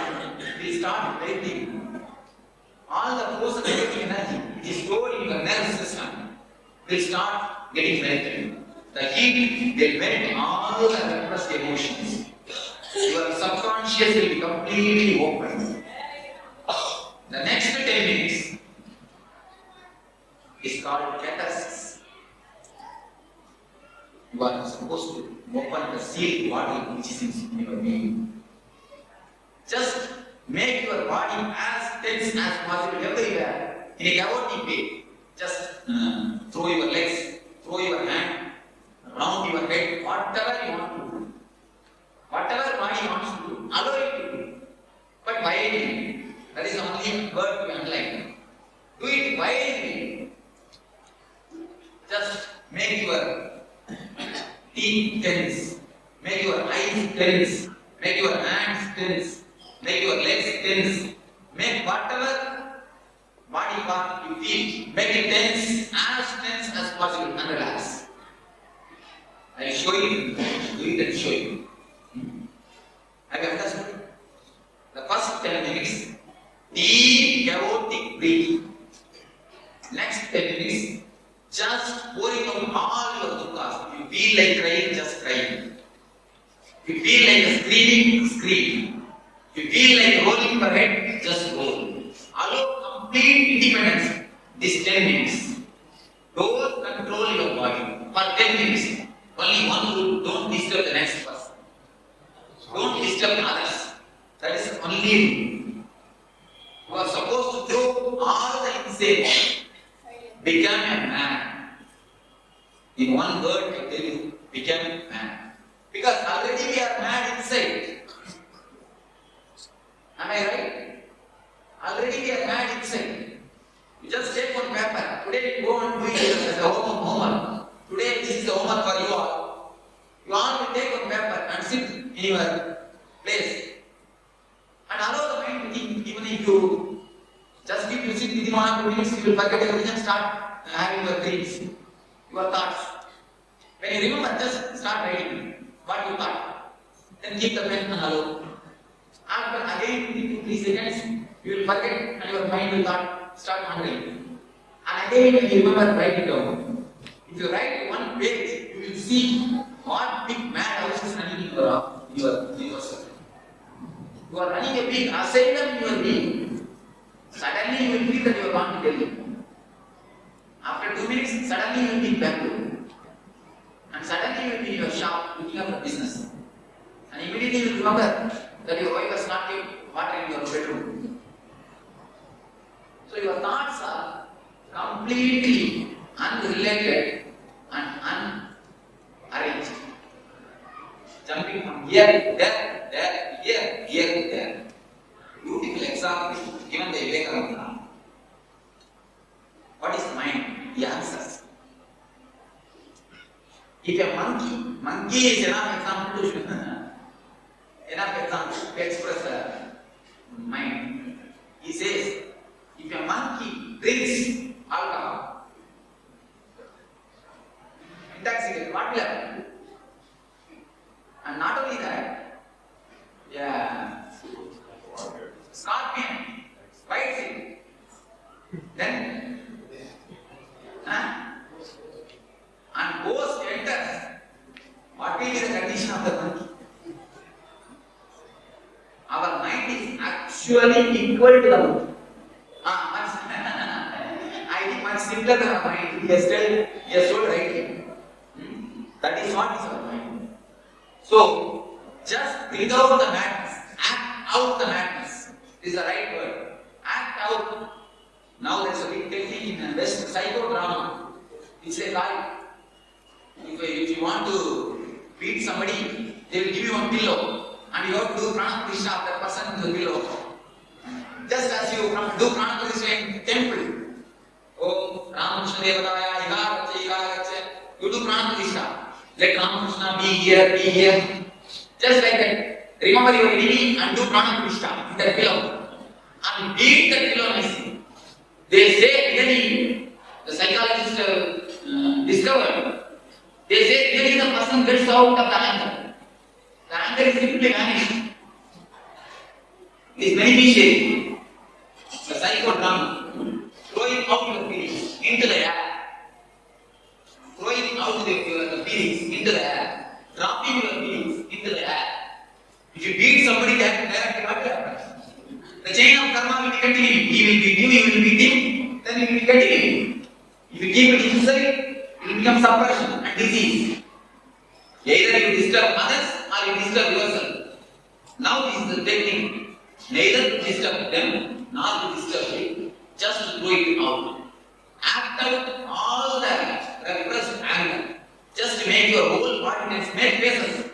will start melting. All the frozen energy which is stored in your nervous system will start getting melted. The heat will melt all the repressed emotions. Your subconscious will be completely open. The next 10 minutes is called catharsis. You are supposed to open the sealed body which is in your being. Just make your body as tense as possible everywhere in a chaotic way. Just throw your legs, throw your hand, round your head, whatever you want to do. Whatever body wants to do, allow it to do. But wisely. That is the only word we underline. Do it wisely. Just make your teeth tense, make your eyes tense, make your hands tense, make your legs tense, make whatever body part you feel, make it tense as possible and relax. I will show you, do it and show you. Have you understood? The first 10 minutes, deep chaotic breathing. Next 10 minutes, just pouring out all your dukkha. If you feel like crying, just cry. If you feel like screaming, scream. If you feel like rolling your head, just roll. Allow complete independence. This 10 minutes. Don't control your body for 10 minutes. Only one rule, don't disturb the next person. Don't disturb others. That is the only rule. You are supposed to throw all the insane. Become a man. In one word, I tell you, become a man. Because already we are mad inside. Am I right? Already we are mad inside. You just take one paper. Today you go and do it as a homework. Today this is the homework for you all. You all will take one paper and sit in your place. And allow the mind to think, even if you just if you sit within 1 or 2 minutes, you will forget everything and start having your dreams, your thoughts. When you remember, just start writing what you thought. Then keep the pen and allow. After again 2-3 seconds, you will forget and your mind will start wandering. And again, when you remember, write it down. If you write one page, you will see what big mad house is running in yourself. You are running a big asylum in your being. Suddenly you will feel that you are going to Delhi. After 2 minutes, suddenly you will be in Bangalore. And suddenly you will be in your shop looking after business. And immediately you will remember that your wife has not kept water in your bedroom. So your thoughts are completely unrelated and unarranged. Jumping from here to there, here to there. Beautiful example given by Vivekananda. What is mind? He answers. If a monkey is enough example to express mind. He says, if a monkey drinks alcohol, intoxicate, what will happen? And not only that, scorpion much simpler than our mind. He has told rightly. That is what is our mind. So, just bring out the madness. Act out the madness. This is the right word. Act out. Now there's a big technique in West psychodrama. It's a lie. If you want to beat somebody, they will give you one pillow and you have to do prana pratishtha of that person to the pillow. Just as you do prana pratishtha in temple. Oh, Ramakrishna Devadaya, Igarache. You do prana pratishtha. Let Ramakrishna be here. Just like that. Remember your enemy and do prana pratishtha in that pillow. And beat that pillow nicely. They say really, the psychologists discovered, they say really the person gets out of the anger. The anger is simply vanished. It is very vicious. The psychodrama, throwing out your feelings into the air. Throwing out your feelings into the air. Dropping your feelings into the air. If you beat somebody, that what will happen? The chain of karma will be continuing. He will beat you, he will beat him, then it will be continuing. If you keep it inside, it will become suppression and disease. Either you disturb others or you disturb yourself. Now this is the technique. Neither to disturb them nor to disturb you. Just to throw it out. Act out all the repressed anger. Just to make your whole body make faces.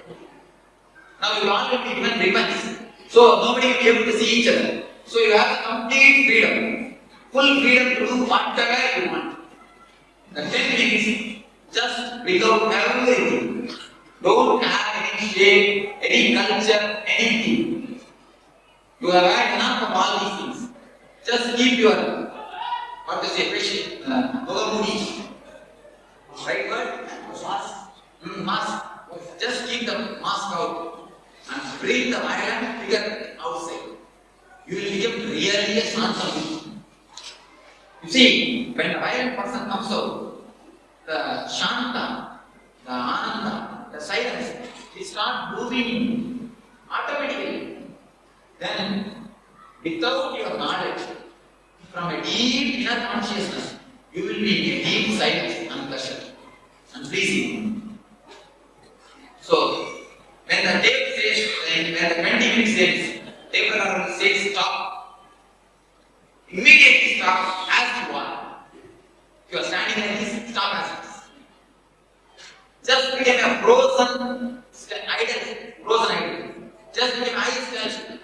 Now you will already be given weapons. So nobody will be able to see each other. So you have complete freedom. Full freedom to do whatever you want. The technique is just bring out everything. Don't have any shape, any culture, anything. You have had enough of all these things. Just keep your, what to say, patient, moody. Right word? Mask. Just keep the mask out and bring the violent figure outside. You will become really a Shanta. You see, when a violent person comes out, the Shanta, the Ananda, the silence, they start moving automatically. Then, without your knowledge, from a deep inner consciousness, you will be in a deep silence and pleasure and pleasing. So, when the tape says, when the 20 minutes says, tape recorder says stop, immediately stop as you are. If you are standing like this, stop as it is. Just become a frozen idol. Just become eyes statue.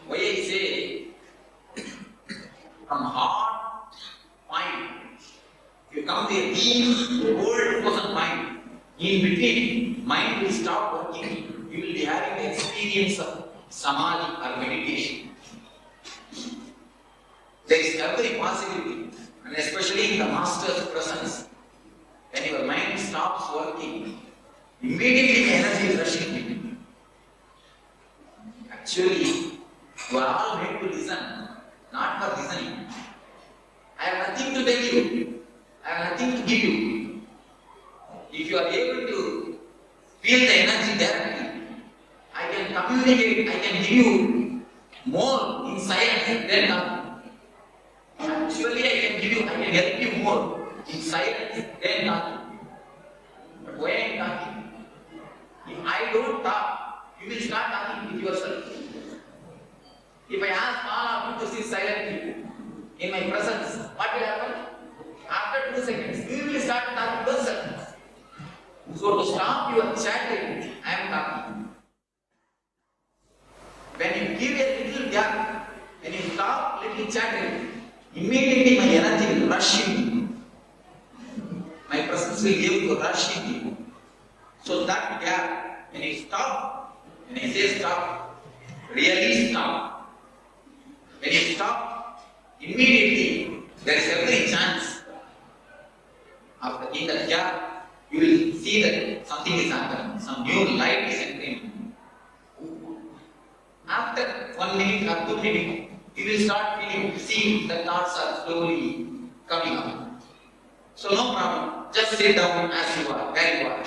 Why I say, from heart, mind, if you come to a deep, old frozen mind, in between, mind will stop working. You will be having the experience of samadhi or meditation. There is every possibility, and especially in the master's presence. When your mind stops working, immediately the energy is rushing in. Actually, you are all made to listen, not for listening. I have nothing to tell you. I have nothing to give you. If you are able to feel the energy directly, I can communicate, I can give you more in silence than talking. Actually, I can help you more in silence than talking. But why I am talking? If I don't talk, you will start talking with yourself. If I ask all of you to sit silently in my presence, what will happen? After 2 seconds, you will start talking to yourself. So to stop your chattering, I am talking. When you give a little gap, when you stop little chattering, immediately my energy will rush in. My presence will give you rush in you. So that gap, when you stop, when I say stop, really stop. When you stop, immediately there is every chance in that gap. You will see that something is happening, some new light is entering. After 1 minute or 2 minutes, you will start seeing the thoughts are slowly coming up. So no problem, just sit down as you are, where you are.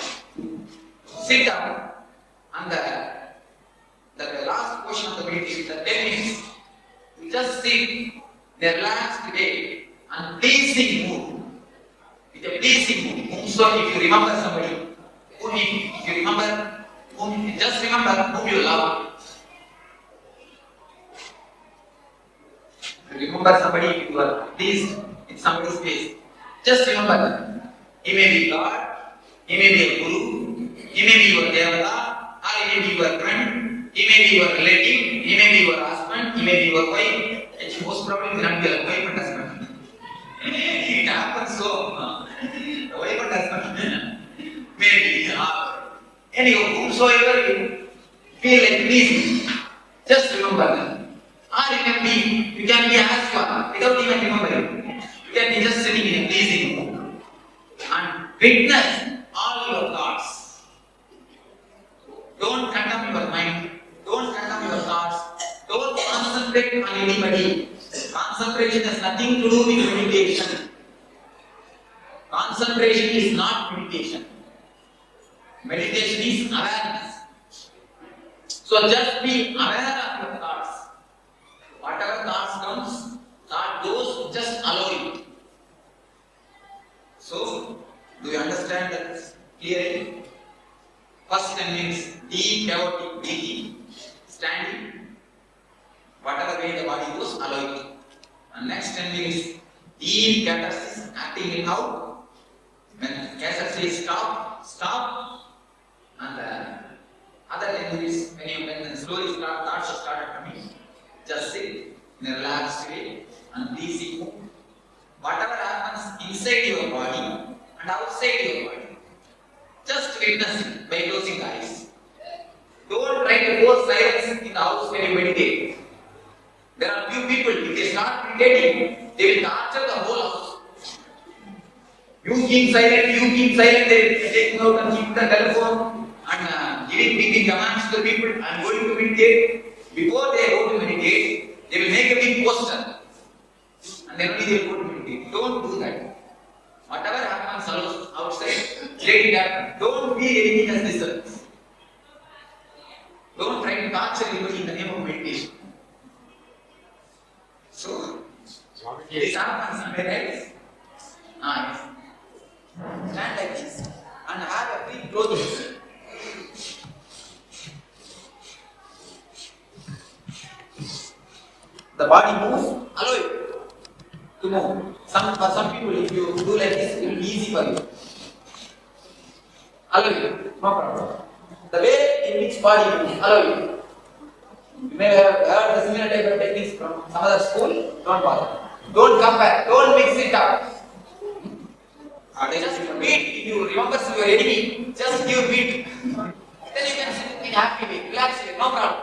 Sit down, and the last portion of the meditation, the 10 minutes, you just sit in a relaxed way, and pleasing mood. With a pleasing mood. So if you remember somebody, just remember whom you love. Remember somebody you are pleased in somebody's face. Just remember them. He may be God, he may be a guru, he may be your devata, or he may be your friend, he may be your relative, he may be your husband, he may be your wife. And most probably not be your wife and husband. It happens so. The wife and husband maybe. Anyhow, whomsoever you feel like pleasing, just remember them. Or you can be as you are without even remembering. You can be just sitting in a pleasing mood and witness all your thoughts. Don't condemn your mind. Don't condemn your thoughts. Don't concentrate on anybody. Concentration has nothing to do with meditation. Concentration is not meditation. Meditation is awareness. So just be aware of your thoughts. Whatever thoughts comes, those just allow it. So, do you understand that clearly? First 10 minutes, deep chaotic breathing, standing. Whatever way the body goes, allow it. And next 10 minutes, deep catharsis, acting it out. When catharsis says stop, stop. And other 10 minutes, when slowly thoughts start coming, just sit in a relaxed way and pleasing mood. Whatever happens inside your body and outside your body, just witness it by closing the eyes. Don't try to force silence in the house when you meditate. There are few people, if they start meditating, they will torture the whole house. You keep silent, they will take out and keep the telephone and giving big commands to the people, I am going to meditate. Before they go to meditate, they will make a big poster and then only they will go to meditate. Don't do that. Whatever happens outside, let it happen. Don't be anything as disturbance. Don't try to torture anybody in the name of meditation. So, this happens somewhere else. Yes. Stand like this and have a free clothing. The body moves, allow it to move. For some people, if you do like this, it will be easy for you. Allow it, no problem. The way in which body moves, allow it. You may have heard the similar type of techniques from some other school, don't bother. Don't compare, don't mix it up. Just beat, if you remember your enemy, just give beat. Then you can sit in a happy way, relax way, no problem.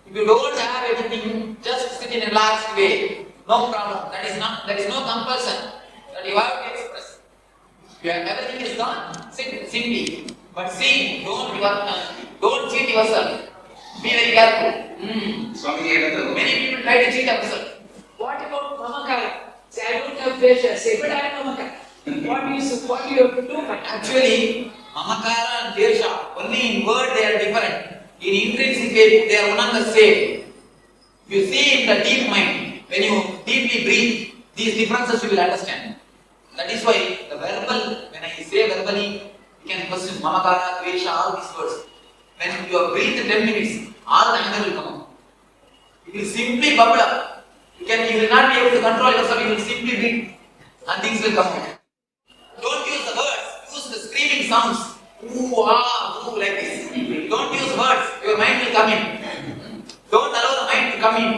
If you don't have anything, just sit in a relaxed way, no problem. There is no compulsion that you have to express. If everything is done, sit simply. But see, don't cheat yourself. Be very careful. Many people try to cheat themselves. What about Mamakara? Say, I don't have pleasure. Say, but I have Mamakara. What do you have to do? Actually, Mamakara and Desha, only in word they are different. In intrinsic way, they are one and the same. You see in the deep mind, when you deeply breathe, these differences you will understand. That is why the verbal, when I say verbally, you can question Mamakara, Dvesha, all these words. When you have breathed 10 minutes, all the anger will come out. It will simply bubble up. You will not be able to control yourself, you will simply breathe and things will come out. Don't use the words, use the screaming sounds. Ooh, ah, ooh, like this. Don't use words, your mind will come in. Don't allow the mind to come in.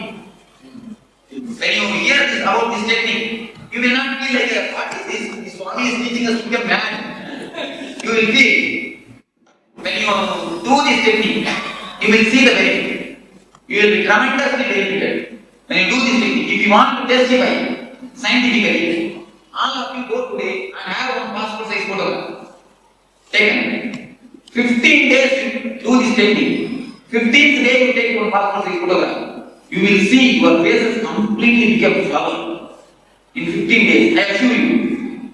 When you hear about this technique, you will not feel like, what is this? This Swami is teaching us to become mad. You will feel. When you do this technique, you will see the benefit. You will be tremendously benefited. When you do this technique, if you want to testify scientifically, all of you go today and have one passport size photograph. Taken. 15 days you do this technique. 15th day you take one passport size photograph. You will see your faces completely become flower. In 15 days, I assure you.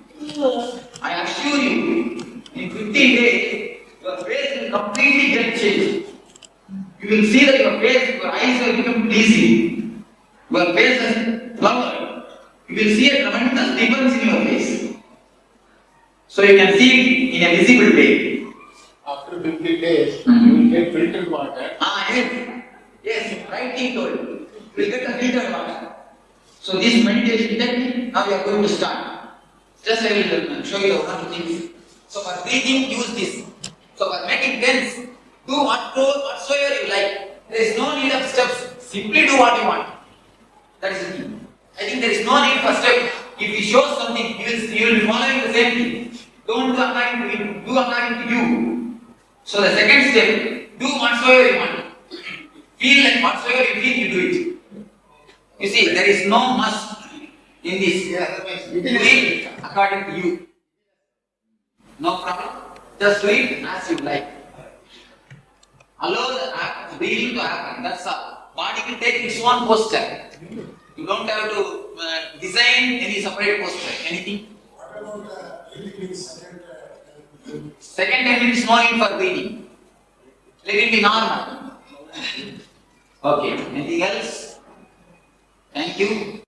I assure you. In 15 days, your face will completely get changed. You will see that your eyes will become pleasing. Your face is flowered. you will see a tremendous difference in your face. So you can see it in a visible way. After 50 days, you will get filtered water. Yes. Yes, right thing told. You will get a filtered water. So this meditation technique, now you are going to start. Just I will show you one or two things. So for breathing, use this. So for making tense, do whatsoever you like. There is no need of steps. Simply do what you want. That is the thing. I think there is no need for steps. If he shows something, you will be following the same thing. Don't do according to him. Do according to you. So the second step, do whatsoever you want. Feel like whatsoever you feel, you do it. You see, there is no must in this. Do it according to you. No problem. Just do it as you like. Allow the breathing to happen. That's all. Body will take its own posture. You don't have to design any separate posture. Anything? What about breathing in second? Second time it is no need for breathing. Let it be normal. Okay. Anything else? Thank you.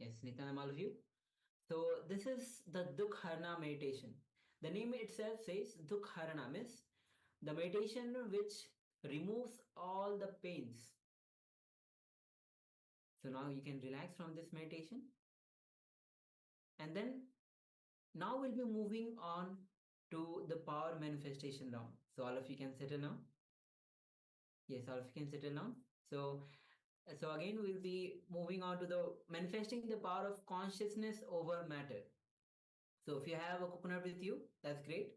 Yes, Nityanam, all of you. So this is the Dukharana meditation. The name itself says Dukharana means the meditation which removes all the pains. So now you can relax from this meditation. And then now we'll be moving on to the power manifestation round. So all of you can settle now. Yes, all of you can settle now. So again, we'll be moving on to the manifesting the power of consciousness over matter. So if you have a coconut with you, that's great.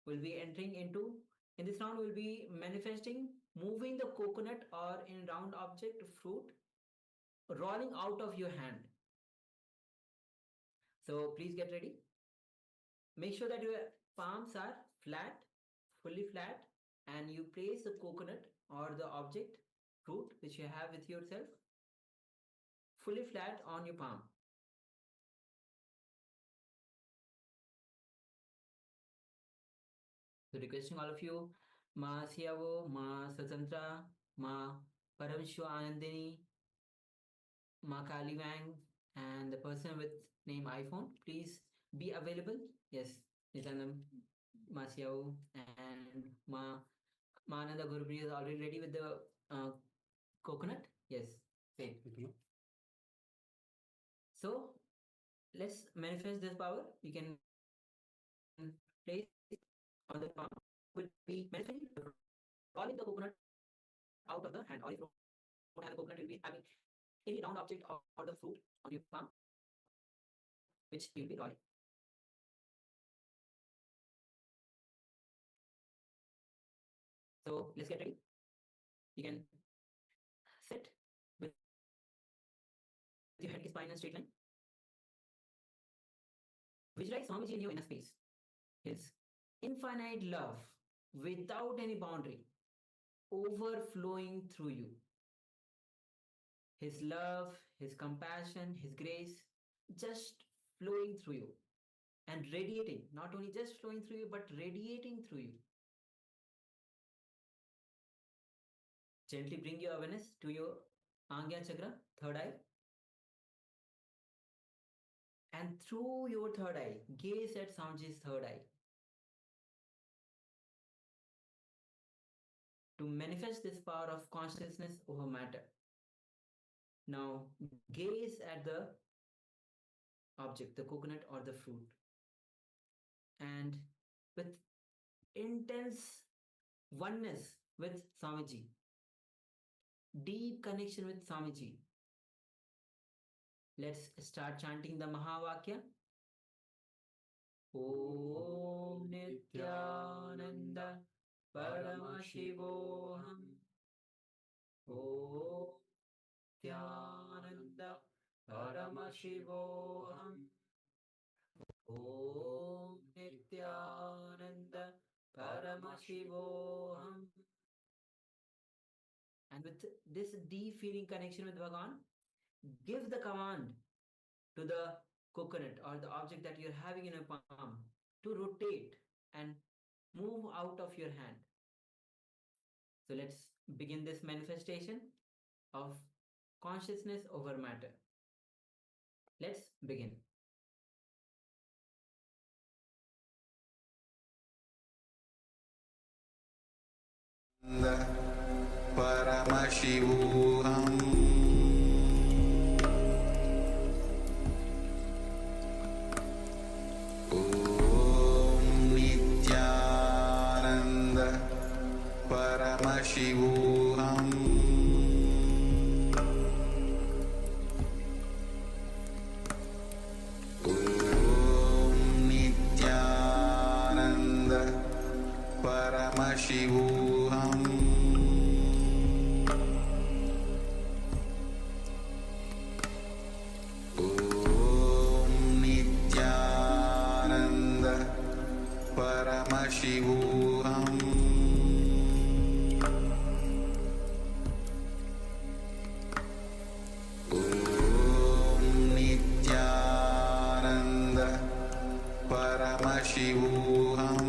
We'll be entering into, in this round, we'll be manifesting, moving the coconut or in round object, fruit, rolling out of your hand. So please get ready. Make sure that your palms are flat, fully flat, and you place the coconut or the object, fruit, which you have with yourself, fully flat on your palm. So requesting all of you, Ma Siyavo, Ma Swatantra, Ma Paramashivoham, Ma Kali Wang, and the person with name iPhone, please be available. Yes, Nitanam, Ma Siyavo, and Ma Ananda Gurupri is already ready with the coconut. Yes, say. So let's manifest this power. You can place on the palm. Will be manifesting rolling the coconut out of the hand. Or if you don't have a coconut, you'll be having any round object or the fruit on your palm, which you'll be rolling. So let's get ready. You can sit with your head spine in a straight line. Visualize Swamiji in your inner space. His infinite love without any boundary overflowing through you. His love, his compassion, his grace just flowing through you and radiating, not only just flowing through you, but radiating through you. Gently bring your awareness to your Angya Chakra, third eye. And through your third eye, gaze at Swamiji's third eye. To manifest this power of consciousness over matter. Now, gaze at the object, the coconut or the fruit. And with intense oneness with Swamiji, deep connection with Swamiji, let's start chanting the Mahavakya. Om Nityananda Paramashivoham. Om Nityananda Paramashivoham. Om Nityananda Paramashivoham. And with this deep feeling connection with Bhagavan, give the command to the coconut or the object that you're having in your palm to rotate and move out of your hand. So let's begin this manifestation of consciousness over matter. Let's begin. Paramashivoham. Om Nityananda Paramashivoham. Om Nityananda Paramashivoham. Paramashivoham. Om Nityananda Paramashivoham.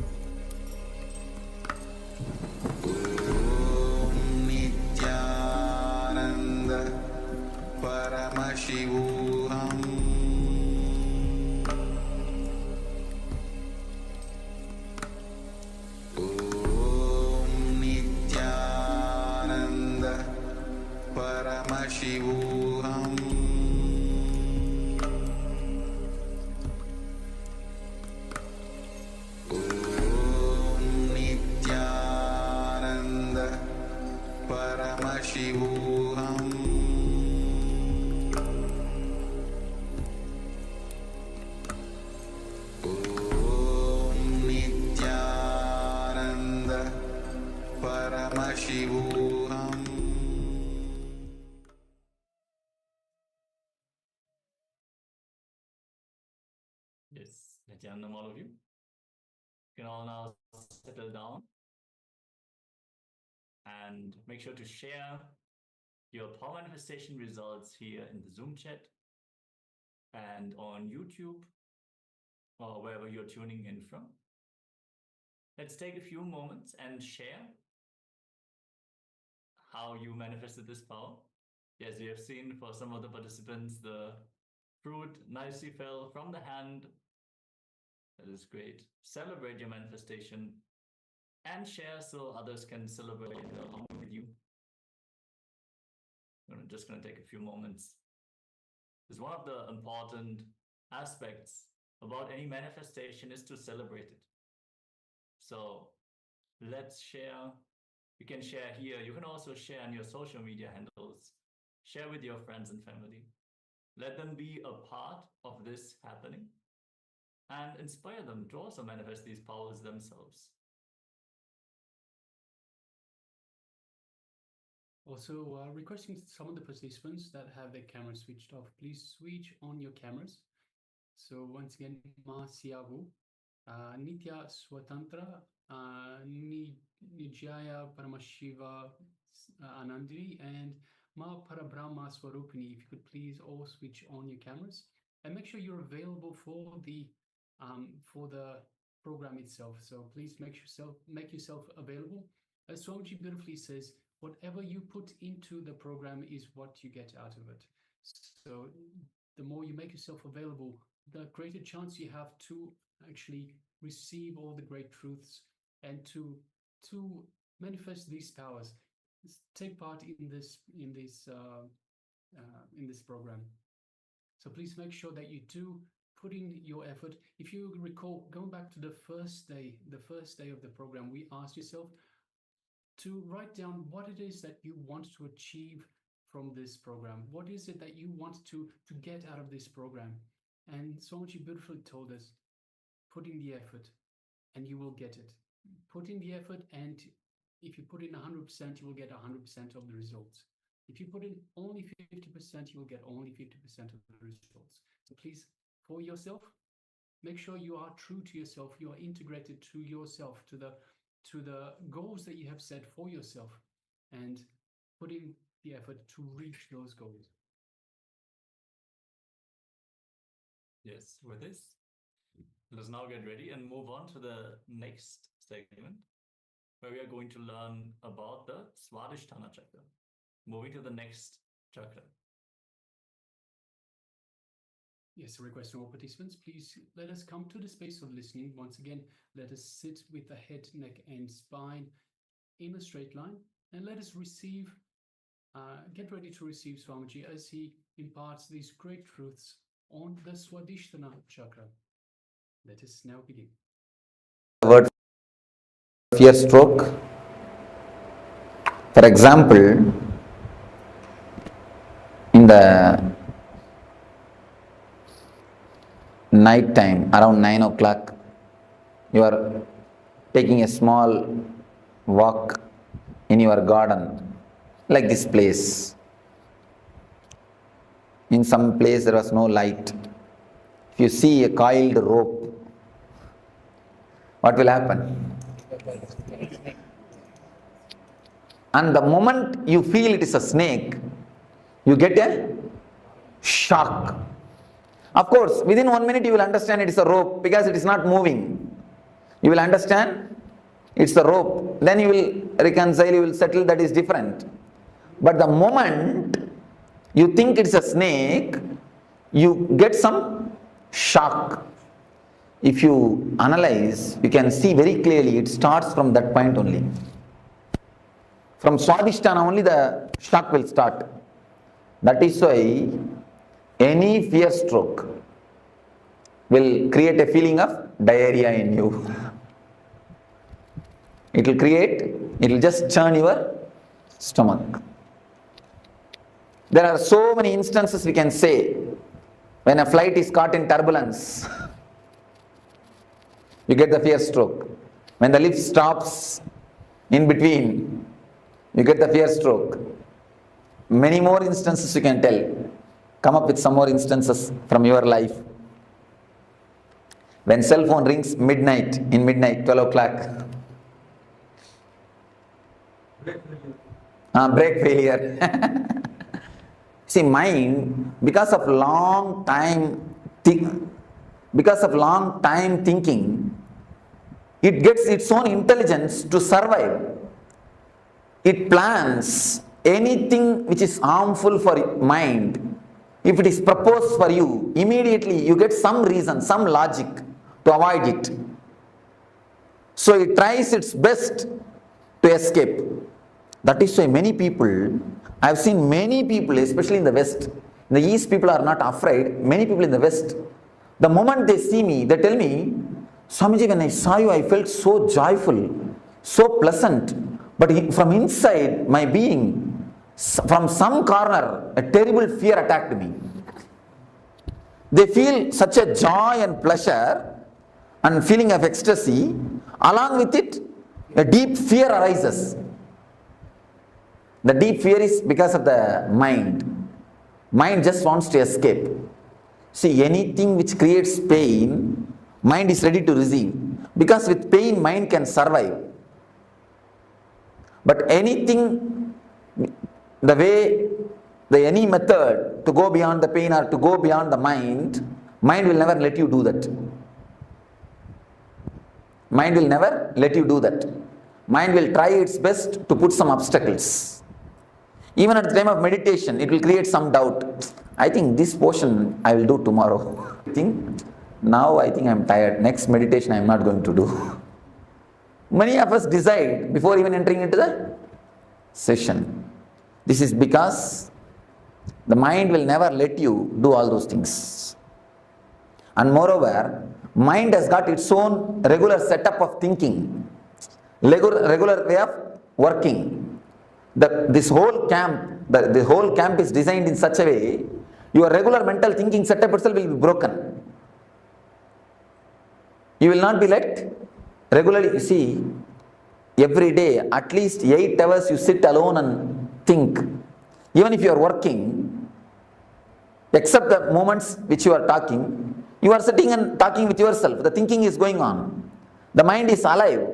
Nityanam, all of you. You can all now settle down and make sure to share your power manifestation results here in the Zoom chat and on YouTube or wherever you're tuning in from. Let's take a few moments and share how you manifested this power. Yes, we have seen for some of the participants, the fruit nicely fell from the hand. That is great. Celebrate your manifestation and share so others can celebrate along with you. I'm just going to take a few moments. Because one of the important aspects about any manifestation is to celebrate it. So let's share. You can share here. You can also share on your social media handles. Share with your friends and family. Let them be a part of this happening and inspire them to also manifest these powers themselves. Also, requesting some of the participants that have their cameras switched off, please switch on your cameras. So once again, Ma Siavu, Nitya Swatantra, Nijaya Paramashiva Anandri, and Ma Parabrahma Swarupini. If you could please all switch on your cameras and make sure you're available for the program itself. So please make yourself available. As Swamiji beautifully says, whatever you put into the program is what you get out of it. So the more you make yourself available, the greater chance you have to actually receive all the great truths and to manifest these powers. Take part in this program. So please make sure that you do put in your effort. If you recall, going back to the first day of the program, we asked yourself to write down what it is that you want to achieve from this program. What is it that you want to get out of this program? And Swamiji beautifully told us, put in the effort and you will get it. Put in the effort, and if you put in 100%, you will get 100% of the results. If you put in only 50%, you will get only 50% of the results. So please, for yourself, make sure you are true to yourself. You are integrated to yourself, to the goals that you have set for yourself, and put in the effort to reach those goals. Yes, with this, let's now get ready and move on to the next segment, where we are going to learn about the Swadhisthana chakra. Moving to the next chakra. Yes, a request from all participants, please let us come to the space of listening. Once again, let us sit with the head, neck, and spine in a straight line, and let us receive, get ready to receive Swamiji as he imparts these great truths on the Swadhisthana chakra. Let us now begin. Word fear stroke. For example, in the night time, around 9 o'clock, you are taking a small walk in your garden, like this place. In some place there was no light. If you see a coiled rope, what will happen? And the moment you feel it is a snake, you get a shock. Of course, within 1 minute you will understand it is a rope because it is not moving. You will understand it's a rope. Then you will reconcile, you will settle, that is different. But the moment you think it's a snake, you get some shock. If you analyze, you can see very clearly it starts from that point only. From Swadhisthana only the shock will start. That is why any fear stroke will create a feeling of diarrhea in you. It will just churn your stomach. There are so many instances we can say when a flight is caught in turbulence. You get the fear stroke. When the lift stops in between, you get the fear stroke. Many more instances you can tell. Come up with some more instances from your life. When cell phone rings midnight, 12 o'clock. Break failure. See, mind, because of long time thinking, it gets its own intelligence to survive. It plans anything which is harmful for mind. If it is proposed for you, immediately you get some reason, some logic to avoid it. So it tries its best to escape. That is why many people, I have seen many people, especially in the West, in the East people are not afraid, many people in the West, the moment they see me, they tell me, Swamiji, when I saw you, I felt so joyful, so pleasant, but from inside my being, from some corner, a terrible fear attacked me. They feel such a joy and pleasure and feeling of ecstasy, along with it, a deep fear arises. The deep fear is because of the mind. Mind just wants to escape. See, anything which creates pain, mind is ready to receive. Because with pain, mind can survive. But anything, any method to go beyond the pain or to go beyond the mind will never let you do that. Mind will never let you do that. Mind will try its best to put some obstacles. Even at the time of meditation, it will create some doubt. I think this portion I will do tomorrow. Now I think I am tired. Next meditation I am not going to do. Many of us decide before even entering into the session. This is because the mind will never let you do all those things. And moreover, mind has got its own regular setup of thinking, regular way of working. This whole camp, the whole camp is designed in such a way, your regular mental thinking setup itself will be broken. You will not be let regularly, you see, every day, at least 8 hours you sit alone and think. Even if you are working, except the moments which you are talking, you are sitting and talking with yourself. The thinking is going on. The mind is alive.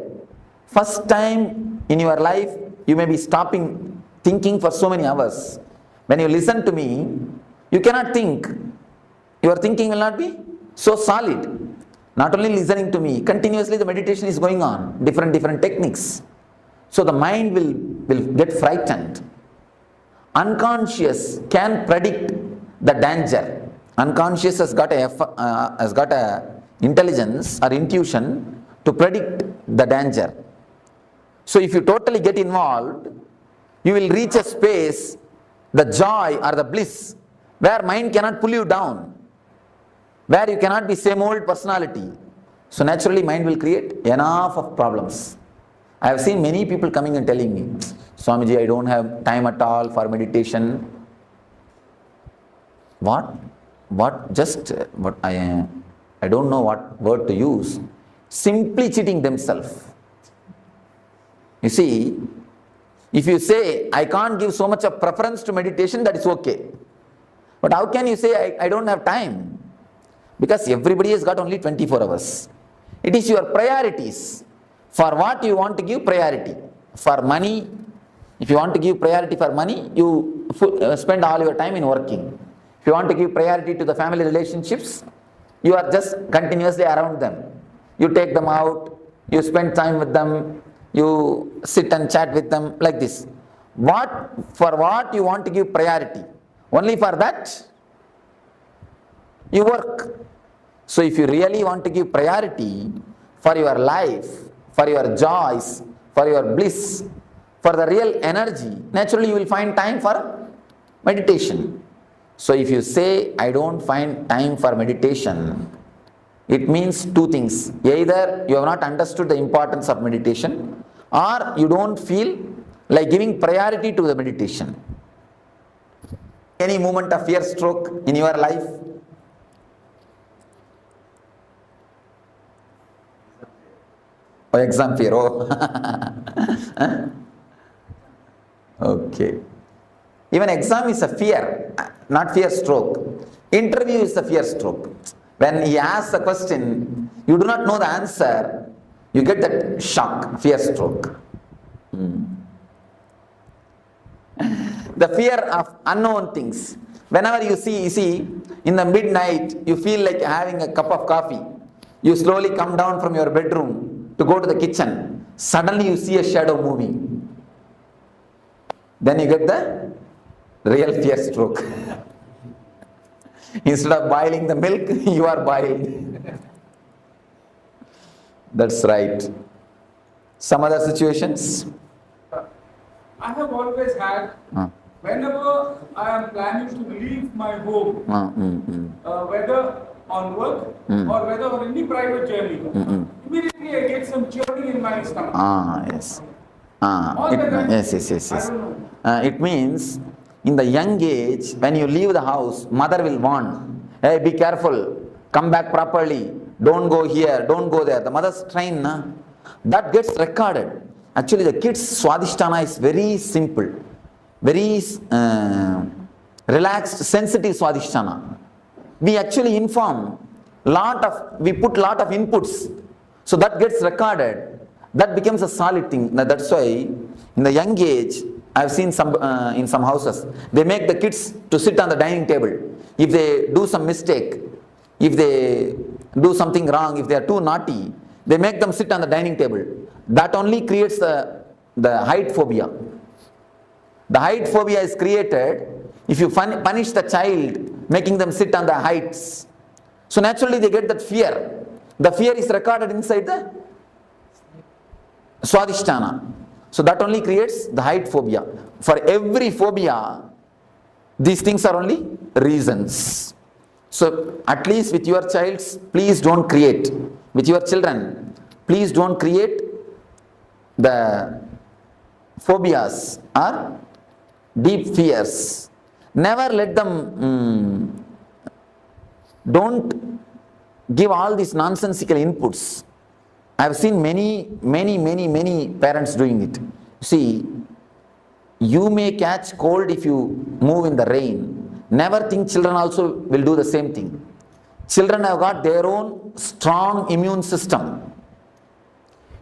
First time in your life, you may be stopping thinking for so many hours. When you listen to me, you cannot think. Your thinking will not be so solid. Not only listening to me, continuously the meditation is going on, different techniques. So the mind will get frightened. Unconscious can predict the danger. Unconscious has got a intelligence or intuition to predict the danger. So if you totally get involved, you will reach a space, the joy or the bliss, where mind cannot pull you down, where you cannot be same old personality. So naturally mind will create enough of problems. I have seen many people coming and telling me, Swamiji, I don't have time at all for meditation. What I don't know what word to use. Simply cheating themselves. You see, if you say, I can't give so much of preference to meditation, that is okay. But how can you say, I don't have time? Because everybody has got only 24 hours. It is your priorities. For what you want to give priority. For money, if you want to give priority for money, you spend all your time in working. If you want to give priority to the family relationships, you are just continuously around them. You take them out, you spend time with them, you sit and chat with them, like this. For what you want to give priority? Only for that, you work. So if you really want to give priority for your life, for your joys, for your bliss, for the real energy, naturally you will find time for meditation. So if you say, I don't find time for meditation, it means two things. Either you have not understood the importance of meditation, or you don't feel like giving priority to the meditation. Any moment of fear stroke in your life? Oh, exam fear. Oh. Okay. Even exam is a fear, not fear stroke. Interview is a fear stroke. When he asks a question, You do not know the answer, you get that shock, fear stroke. The fear of unknown things. Whenever you see, in the midnight, you feel like having a cup of coffee. You slowly come down from your bedroom to go to the kitchen. Suddenly you see a shadow moving. Then you get the real fear stroke. Instead of boiling the milk, you are boiled. That's right. Some other situations? I have always had, whenever I am planning to leave my home, whether on work or whether on any private journey, immediately I get some churning in my stomach. Yes. Yes. I don't know. It means in the young age, when you leave the house, mother will warn, hey, be careful, come back properly, don't go here, don't go there. The mother's train, that gets recorded. Actually, the kids' Swadhisthana is very simple, very relaxed, sensitive Swadhisthana. We actually we put lot of inputs, so that gets recorded. That becomes a solid thing. That's why in the young age, I've seen in some houses, they make the kids to sit on the dining table. If they do some mistake, if they do something wrong, if they are too naughty, they make them sit on the dining table. That only creates the height phobia. The height phobia is created if you punish the child, making them sit on the heights. So naturally they get that fear. The fear is recorded inside the Swadhisthana. So that only creates the height phobia. For every phobia, these things are only reasons. So at least with your child, please don't create. With your children, please don't create the phobias or deep fears. Never let them, don't give all these nonsensical inputs. I have seen many parents doing it. See, you may catch cold if you move in the rain. Never think children also will do the same thing. Children have got their own strong immune system.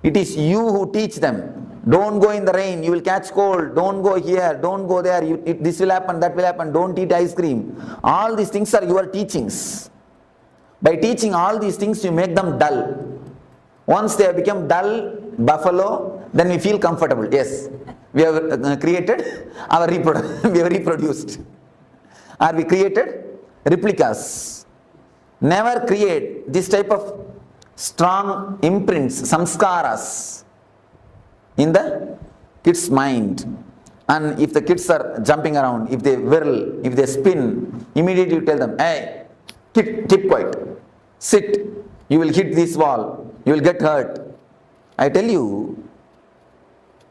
It is you who teach them. Don't go in the rain, you will catch cold. Don't go here, don't go there. This will happen, that will happen. Don't eat ice cream. All these things are your teachings. By teaching all these things, you make them dull. Once they have become dull, buffalo, then we feel comfortable. Yes, we have created our we have reproduced. Or we created replicas. Never create this type of strong imprints, samskaras in the kids' mind. And if the kids are jumping around, if they whirl, if they spin, immediately you tell them, hey, keep quiet, sit, you will hit this wall, you will get hurt. I tell you,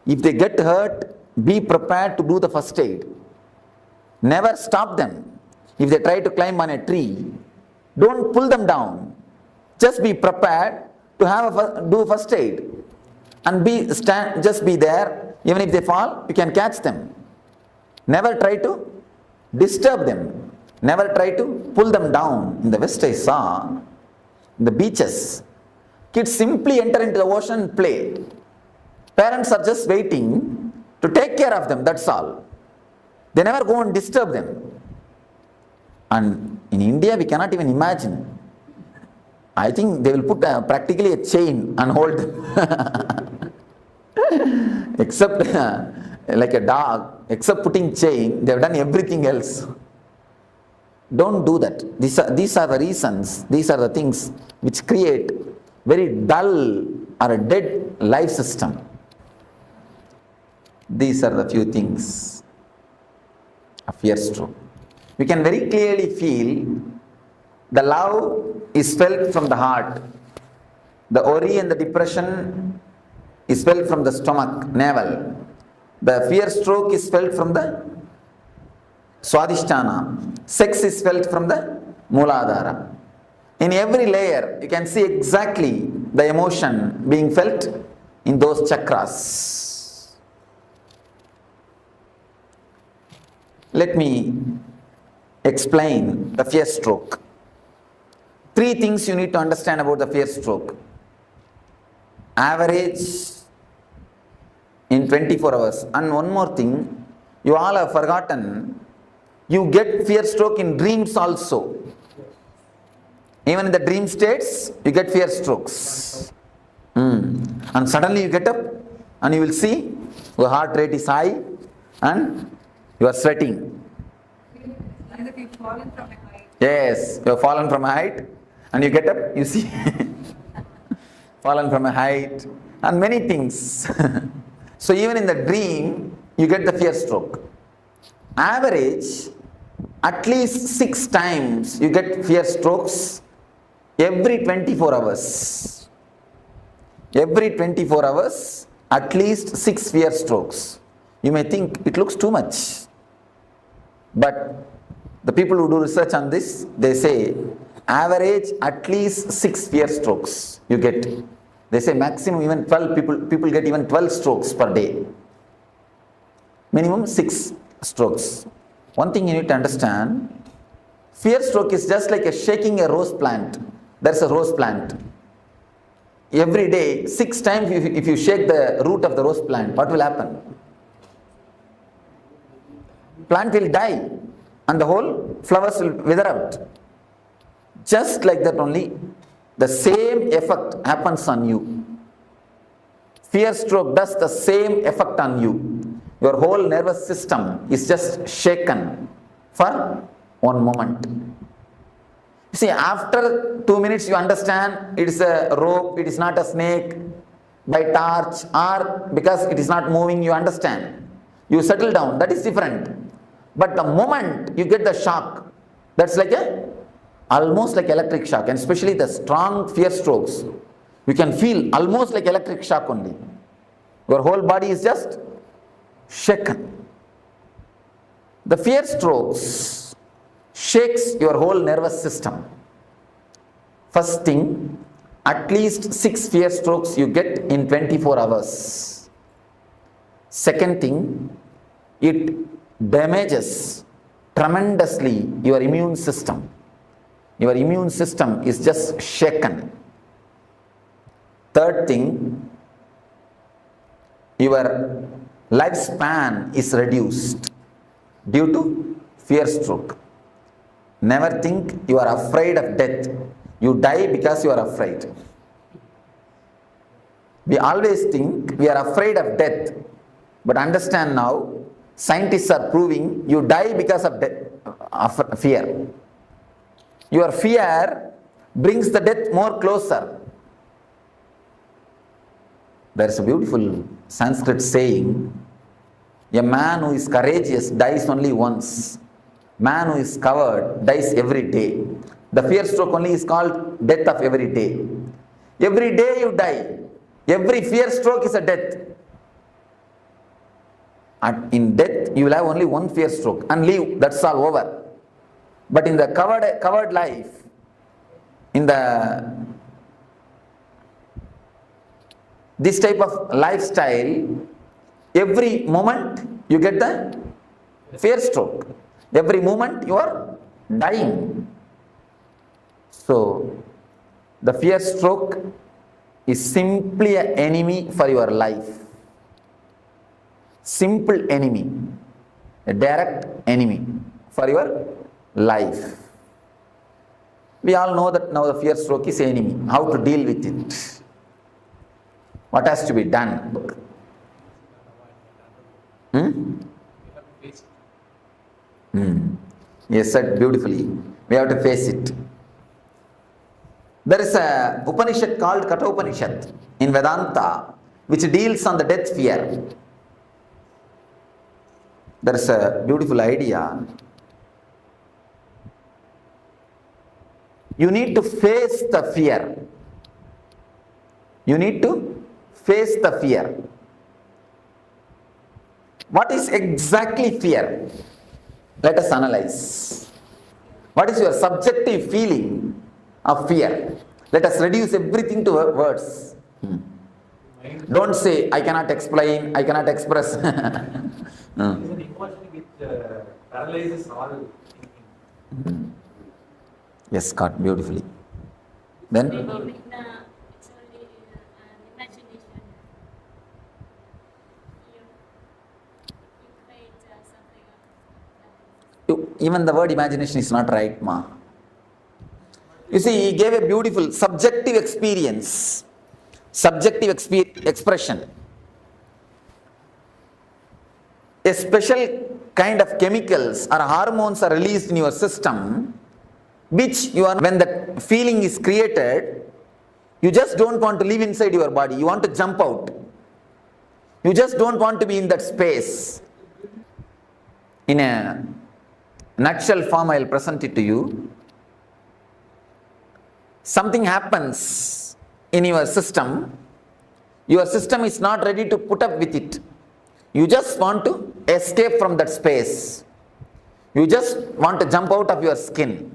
if they get hurt, be prepared to do the first aid. Never stop them. If they try to climb on a tree, don't pull them down. Just be prepared to do first aid. And just be there. Even if they fall, you can catch them. Never try to disturb them. Never try to pull them down. In the West I saw, in the beaches, kids simply enter into the ocean and play. Parents are just waiting to take care of them, that's all. They never go and disturb them. And in India, we cannot even imagine. I think they will put practically a chain and hold them. Except like a dog, except putting chain, they have done everything else. Don't do that. These are the reasons, these are the things which create very dull or a dead life system. These are the few things of fear stroke. We can very clearly feel the love is felt from the heart. The worry and the depression is felt from the stomach, navel. The fear stroke is felt from the Swadhisthana. Sex is felt from the Mooladhara. In every layer, you can see exactly the emotion being felt in those chakras. Let me explain the fear stroke. Three things you need to understand about the fear stroke. Average in 24 hours. And one more thing, you all have forgotten, you get fear stroke in dreams also. Even in the dream states, you get fear strokes. And suddenly you get up and you will see your heart rate is high and you are sweating. Like you've fallen from a height. Yes, you have fallen from a height and you get up, you see fallen from a height and many things. So even in the dream, you get the fear stroke. Average, at least 6 times you get fear strokes every 24 hours. Every 24 hours, at least 6 fear strokes. You may think it looks too much. But the people who do research on this, they say average at least 6 fear strokes you get. They say maximum even 12 people get even 12 strokes per day. Minimum 6 strokes. One thing you need to understand, fear stroke is just like shaking a rose plant. There's a rose plant. Every day, 6 times if you shake the root of the rose plant, what will happen? Plant will die and the whole flowers will wither out. Just like that only, the same effect happens on you. Fear stroke does the same effect on you. Your whole nervous system is just shaken for one moment. You see, after 2 minutes you understand it is a rope, it is not a snake, by torch, or because it is not moving, you understand. You settle down, that is different. But the moment you get the shock, that's like almost like electric shock, and especially the strong fear strokes, you can feel almost like electric shock only. Your whole body is just shaken. The fear strokes shakes your whole nervous system. First thing, at least 6 fear strokes you get in 24 hours. Second thing, it damages tremendously your immune system. Your immune system is just shaken. Third thing, your lifespan is reduced due to fear stroke. Never think you are afraid of death. You die because you are afraid. We always think we are afraid of death, but understand now, scientists are proving you die because of death, of fear. Your fear brings the death more closer. There is a beautiful Sanskrit saying, a man who is courageous dies only once. Man who is coward dies every day. The fear stroke only is called death of every day. Every day you die. Every fear stroke is a death. And in death, you will have only one fear stroke and leave, that's all over. But in the covered life, in this type of lifestyle, every moment you get the fear stroke. Every moment you are dying. So, the fear stroke is simply an enemy for your life. Simple enemy, a direct enemy for your life. We all know that now the fear stroke is an enemy. How to deal with it? What has to be done? Yes, said beautifully. We have to face it. There is a Upanishad called Katha Upanishad in Vedanta which deals on the death fear. There is a beautiful idea. You need to face the fear. You need to face the fear. What is exactly fear? Let us analyze. What is your subjective feeling of fear? Let us reduce everything to words. Don't say, I cannot explain, I cannot express. It's an emotion which paralyzes all thinking. Yes, Scott, beautifully. Then? Maybe it's only imagination. You create something. Even the word imagination is not right, ma. You see, he gave a beautiful subjective experience, subjective expression. A special kind of chemicals or hormones are released in your system, which when the feeling is created, you just don't want to live inside your body. You want to jump out. You just don't want to be in that space. In a nutshell form, I will present it to you. Something happens in your system is not ready to put up with it. You just want to escape from that space. You just want to jump out of your skin.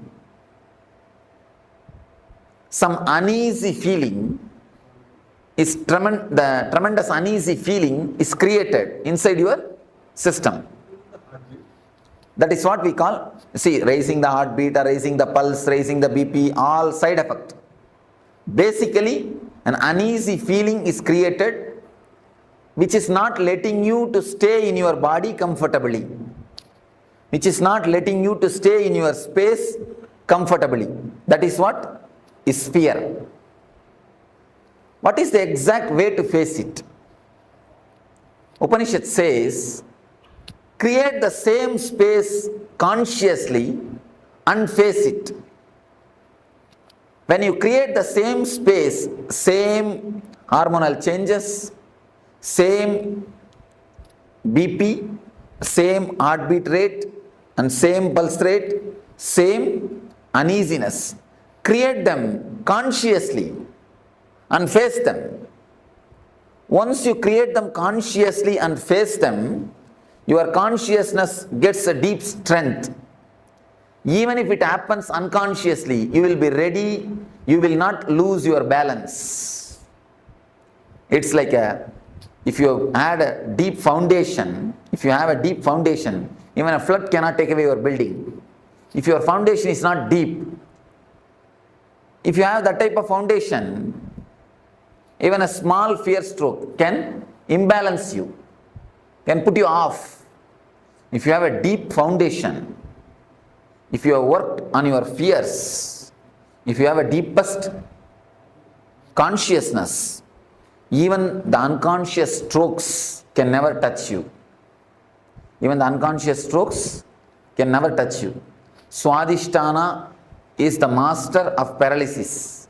Some uneasy feeling is the tremendous uneasy feeling is created inside your system. That is what we call, raising the heartbeat or raising the pulse, raising the BP, all side effect. Basically, an uneasy feeling is created which is not letting you to stay in your body comfortably, which is not letting you to stay in your space comfortably. That is what is fear. What is the exact way to face it? Upanishad says, create the same space consciously and face it. When you create the same space, same hormonal changes, same BP, same heartbeat rate and same pulse rate, same uneasiness, create them consciously and face them. Once you create them consciously and face them, your consciousness gets a deep strength. Even if it happens unconsciously, you will be ready, you will not lose your balance. It's like if you had a deep foundation, even a flood cannot take away your building. If your foundation is not deep, if you have that type of foundation, even a small fear stroke can imbalance you, can put you off. If you have a deep foundation, if you have worked on your fears, if you have a deepest consciousness, even the unconscious strokes can never touch you. Even the unconscious strokes can never touch you. Swadhisthana is the master of paralysis.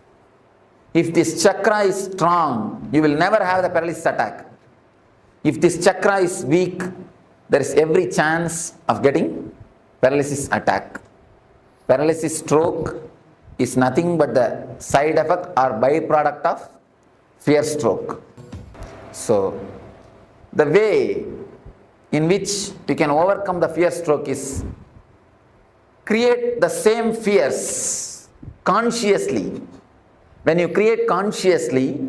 If this chakra is strong, you will never have the paralysis attack. If this chakra is weak, there is every chance of getting paralysis attack. Paralysis stroke is nothing but the side effect or byproduct of fear stroke. So, the way in which you can overcome the fear stroke is create the same fears consciously. When you create consciously,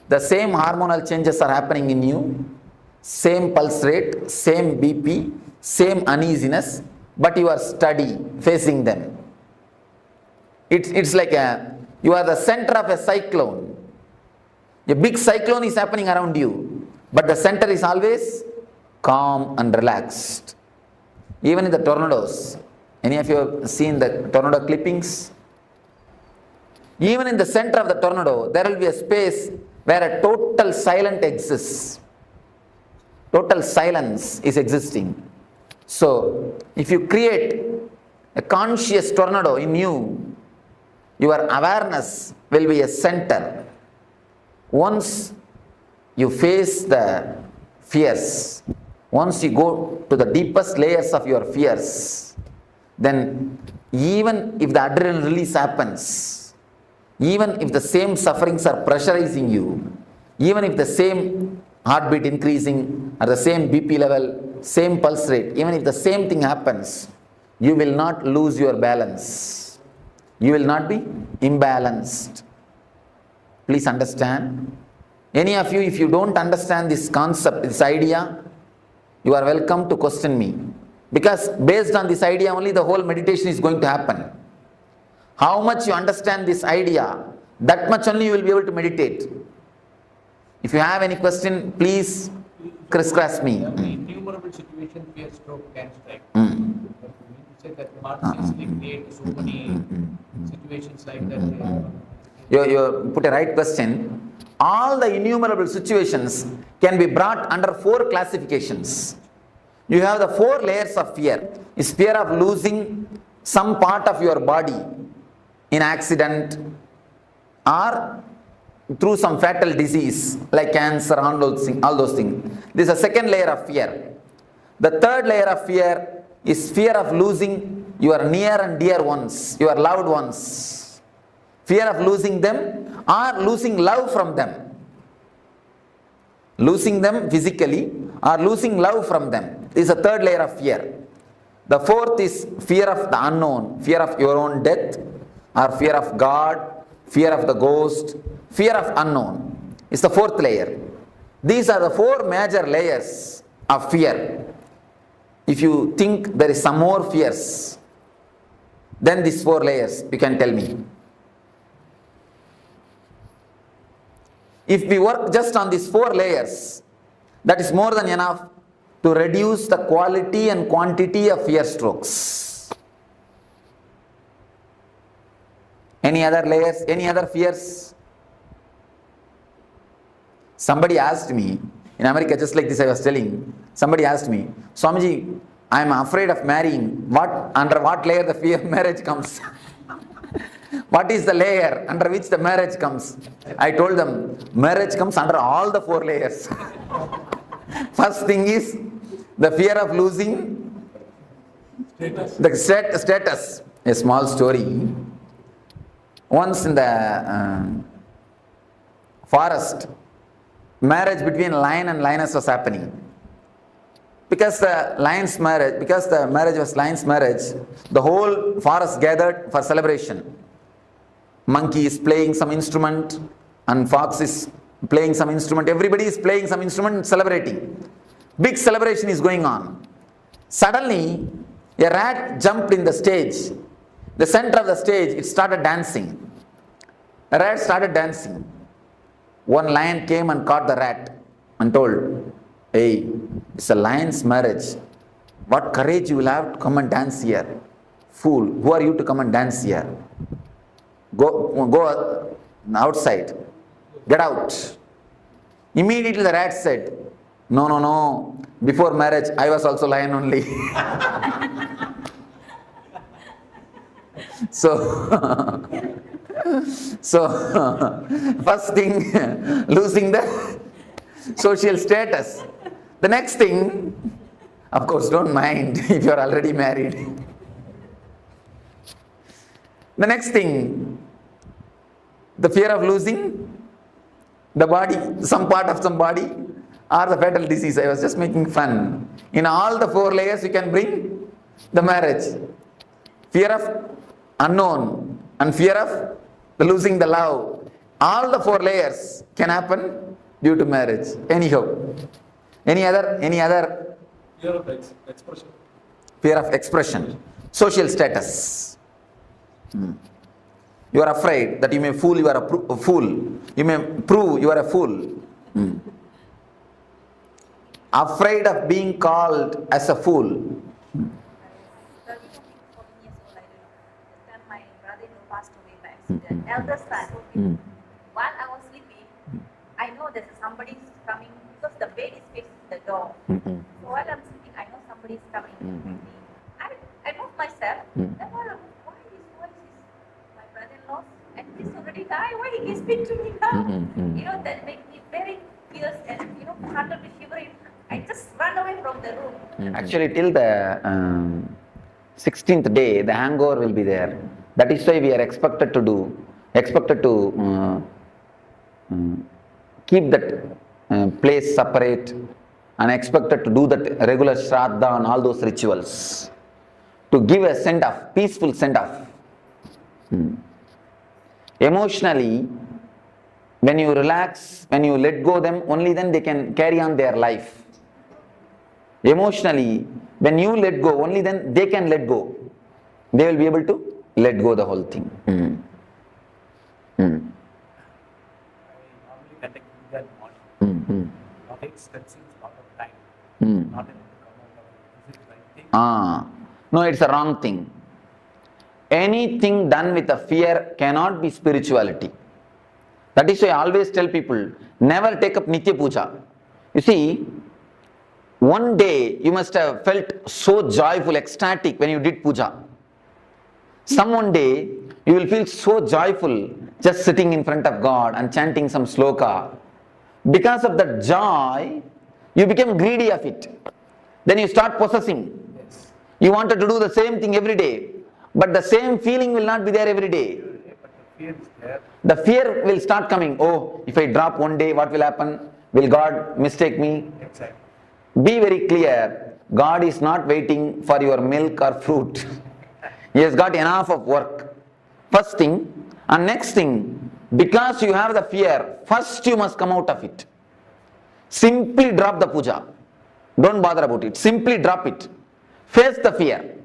the same hormonal changes are happening in you, same pulse rate, same BP, same uneasiness, but you are steady facing them. It's like you are the center of a cyclone. A big cyclone is happening around you, but the center is always calm and relaxed. Even in the tornadoes, any of you have seen the tornado clippings? Even in the center of the tornado, there will be a space where a total silence exists. Total silence is existing. So, if you create a conscious tornado in you, your awareness will be a center. Once you face the fears, once you go to the deepest layers of your fears, then even if the adrenaline release happens, even if the same sufferings are pressurizing you, even if the same heartbeat increasing or the same BP level, same pulse rate, even if the same thing happens, you will not lose your balance. You will not be imbalanced. Please understand. Any of you, if you don't understand this concept, this idea, you are welcome to question me. Because based on this idea only the whole meditation is going to happen. How much you understand this idea, That much only you will be able to meditate. If you have any question, please crisscross me. Innumerable situations where stroke can strike. You said that consciously create so many situations like that. You put a right question. All the innumerable situations can be brought under 4 classifications. You have the 4 layers of fear. Is fear of losing some part of your body in accident or through some fatal disease like cancer, all those things. This is a second layer of fear. The third layer of fear is fear of losing your near and dear ones, your loved ones. Fear of losing them or losing love from them. Losing them physically or losing love from them is a third layer of fear. The fourth is fear of the unknown, fear of your own death or fear of God, fear of the ghost, fear of unknown is the fourth layer. These are the 4 major layers of fear. If you think there is some more fears than these 4 layers, you can tell me. If we work just on these 4 layers, that is more than enough to reduce the quality and quantity of fear strokes. Any other layers? Any other fears? Somebody asked me, in America, just like this I was telling, somebody asked me, Swamiji, I am afraid of marrying. Under what layer the fear of marriage comes? What is the layer under which the marriage comes? I told them, marriage comes under all the 4 layers. First thing is the fear of losing the status. A small story. Once in the forest, marriage between lion and lioness was happening. Because the marriage was lion's marriage, the whole forest gathered for celebration. Monkey is playing some instrument and fox is playing some instrument. Everybody is playing some instrument and celebrating. Big celebration is going on. Suddenly, a rat jumped in the stage. The center of the stage, it started dancing. The rat started dancing. One lion came and caught the rat and told, hey, it's a lion's marriage. What courage you will have to come and dance here? Fool, who are you to come and dance here? Go outside. Get out. Immediately the rat said, no. Before marriage, I was also lion only. So, first thing, losing the social status. The next thing, of course, don't mind if you are already married. The next thing, the fear of losing the body, some part of some body, or the fatal disease. I was just making fun. In all the 4 layers, you can bring the marriage. Fear of unknown and fear of losing the love. All the 4 layers can happen due to marriage. Anyhow, any other? Fear of expression. Fear of expression. Social status. You are afraid that you may fool, you are a fool. You may prove you are a fool. Afraid of being called as a fool. My brother-in-law passed away by accident. Elder son. While I was sleeping, I know that somebody is coming because the bed is facing the door. So while I'm sleeping, I know somebody is coming. I moved myself. Then why his voice is my brother-in-law, and he's already died. Why he can speak to me now? That made me very fierce and under the shivering. I just ran away from the room. Actually, till the 16th day, the hangover will be there. That is why we are expected to keep that place separate and expected to do that regular shraddha and all those rituals to give a send-off, peaceful send-off. Emotionally, when you relax, when you let go them, only then they can carry on their life. Emotionally, when you let go, only then they can let go. They will be able to let go the whole thing. conduct puja in the morning. Not expensive, a lot of time. Not able to come out of it. Is it the right thing? No, it's a wrong thing. Anything done with a fear cannot be spirituality. That is why I always tell people, never take up Nitya Puja. You see, one day you must have felt so joyful, ecstatic when you did puja. Some one day you will feel so joyful just sitting in front of God and chanting some sloka. Because of that joy, you become greedy of it. Then you start possessing. Yes. You wanted to do the same thing every day, but the same feeling will not be there every day. But the fear is there. The fear will start coming. Oh, if I drop one day, what will happen? Will God mistake me? Exactly. Be very clear, God is not waiting for your milk or fruit. He has got enough of work. First thing, and next thing, because you have the fear, first you must come out of it. Simply drop the puja. Don't bother about it. Simply drop it. Face the fear.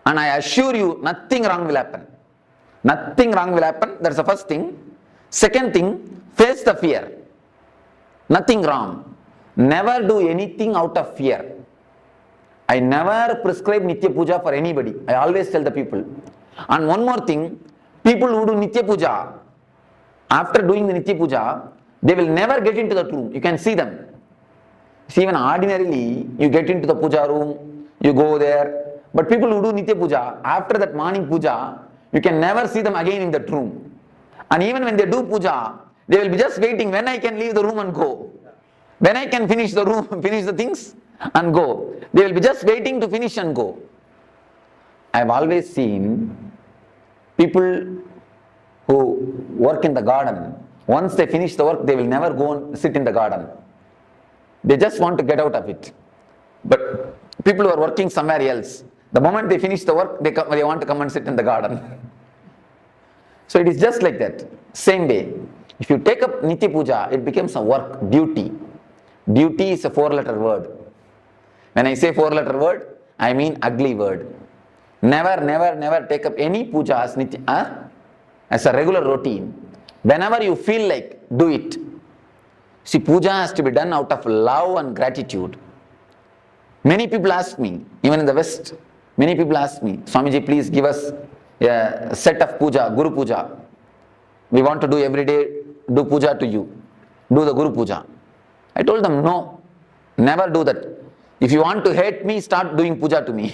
And I assure you, nothing wrong will happen. Nothing wrong will happen. That's the first thing. Second thing, face the fear. Nothing wrong. Never do anything out of fear. I never prescribe Nitya Puja for anybody. I always tell the people. And one more thing, people who do Nitya Puja, after doing the Nitya Puja, they will never get into that room. You can see them. See, even ordinarily, you get into the puja room, you go there. But people who do Nitya Puja, after that morning puja, you can never see them again in that room. And even when they do puja, they will be just waiting when I can leave the room and go. When I can finish the room, finish the things and go. They will be just waiting to finish and go. I have always seen people who work in the garden, once they finish the work, they will never go and sit in the garden. They just want to get out of it. But people who are working somewhere else, the moment they finish the work, they want to come and sit in the garden. So it is just like that. Same way. If you take up Nitya Puja, it becomes a work, duty. Duty is a 4-letter word. When I say 4-letter word, I mean ugly word. Never, never, never take up any puja as a regular routine. Whenever you feel like, do it. See, puja has to be done out of love and gratitude. Many people ask me, even in the West, many people ask me, Swamiji, please give us a set of puja, Guru Puja. We want to do every day, do puja to you. Do the Guru Puja. I told them, no, never do that. If you want to hate me, start doing puja to me.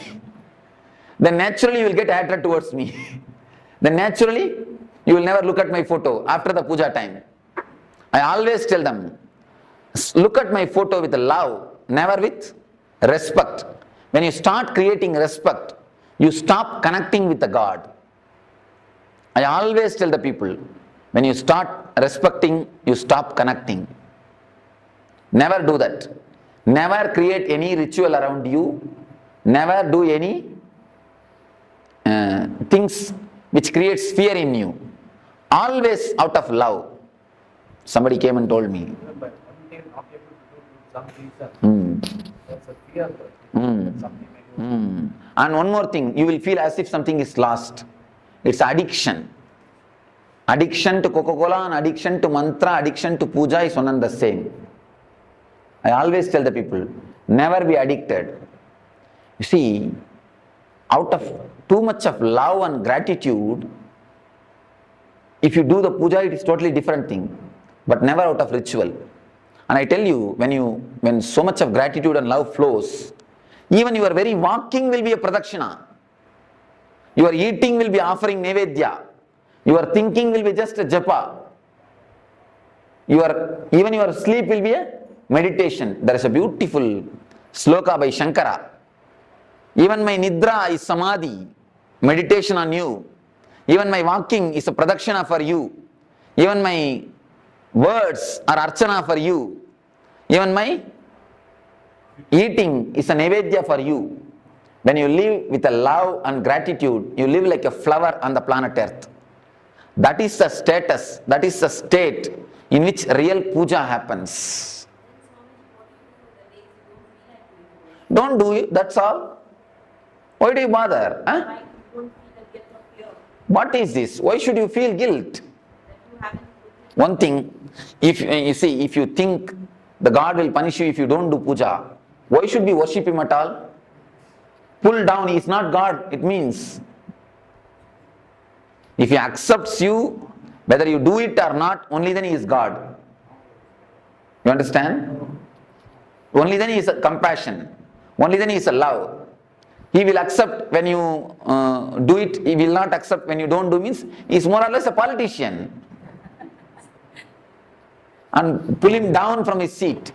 Then naturally you will get hatred towards me. Then naturally you will never look at my photo after the puja time. I always tell them, look at my photo with love, never with respect. When you start creating respect, you stop connecting with the God. I always tell the people, when you start respecting, you stop connecting. Never do that. Never create any ritual around you. Never do any things which creates fear in you. Always out of love. Somebody came and told me. But one day not able to do some reason. That's a fear. And one more thing, you will feel as if something is lost. It's addiction. Addiction to Coca-Cola and addiction to mantra, addiction to puja is one and the same. I always tell the people, never be addicted. You see, out of too much of love and gratitude, if you do the puja, it is totally different thing. But never out of ritual. And I tell you, when so much of gratitude and love flows, even your very walking will be a pradakshina. Your eating will be offering nevedya. Your thinking will be just a japa. Even your sleep will be a meditation. There is a beautiful sloka by Shankara. Even my nidra is samadhi, meditation on you. Even my walking is a pradakshina for you. Even my words are archana for you. Even my eating is a nevedya for you. When you live with a love and gratitude, you live like a flower on the planet Earth. That is the status, that is the state in which real puja happens. Don't do it, that's all. Why do you bother? Huh? What is this? Why should you feel guilt? One thing, if you see, if you think the God will punish you if you don't do puja, why should we worship him at all? Pull down, he is not God, it means. If he accepts you, whether you do it or not, only then he is God. You understand? Only then he is a compassion. Only then he is a love. He will accept when you do it, he will not accept when you don't do, means he is more or less a politician. And pull him down from his seat.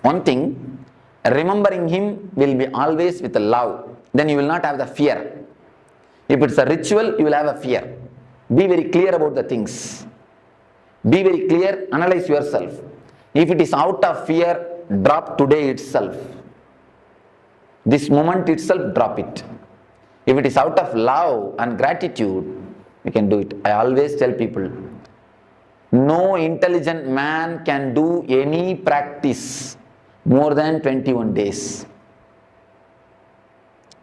One thing, remembering him will be always with a love. Then you will not have the fear. If it's a ritual, you will have a fear. Be very clear about the things. Be very clear, analyze yourself. If it is out of fear, drop today itself. This moment itself, drop it. If it is out of love and gratitude, you can do it. I always tell people, no intelligent man can do any practice more than 21 days.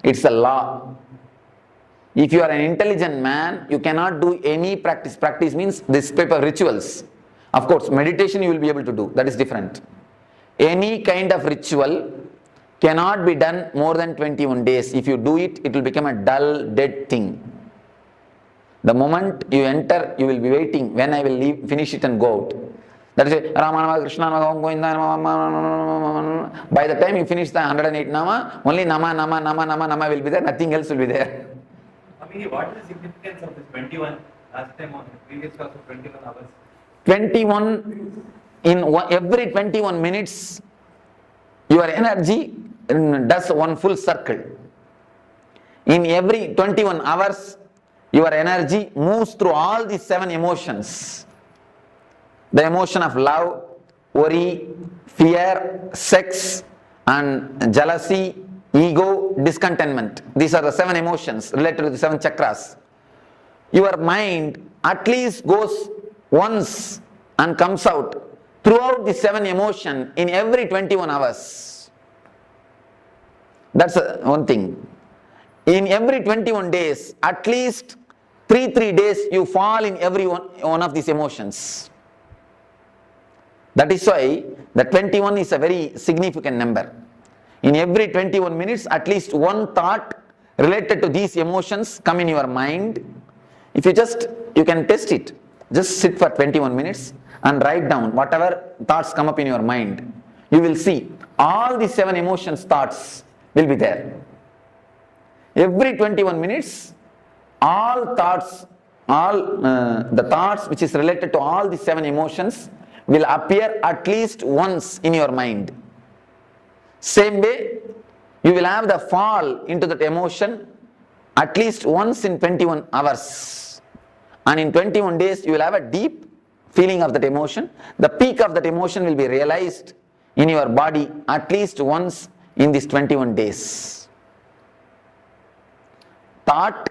It's a law. If you are an intelligent man, you cannot do any practice. Practice means this type of rituals. Of course, meditation you will be able to do. That is different. Any kind of ritual cannot be done more than 21 days. If you do it, it will become a dull, dead thing. The moment you enter, you will be waiting when I will leave, finish it and go out. That is it. Ramanama, Krishna, Nama. By the time you finish the 108 Nama, only Nama will be there, nothing else will be there. What is the significance of this 21? Last time on the previous class of 21 hours. 21, every 21 minutes, your energy does one full circle. In every 21 hours, your energy moves through all these 7 emotions. The emotion of love, worry, fear, sex, and jealousy, ego, discontentment. These are the 7 emotions related to the 7 chakras. Your mind at least goes once and comes out throughout the 7 emotions in every 21 hours. That's one thing. In every 21 days, at least 3 days you fall in every one of these emotions. That is why the 21 is a very significant number. In every 21 minutes, at least one thought related to these emotions come in your mind. If you can test it. Just sit for 21 minutes and write down whatever thoughts come up in your mind. You will see all the 7 emotions thoughts will be there. Every 21 minutes, all thoughts, the thoughts which is related to all the 7 emotions will appear at least once in your mind. Same way, you will have the fall into that emotion at least once in 21 hours. And in 21 days, you will have a deep feeling of that emotion. The peak of that emotion will be realized in your body at least once in these 21 days. Thought,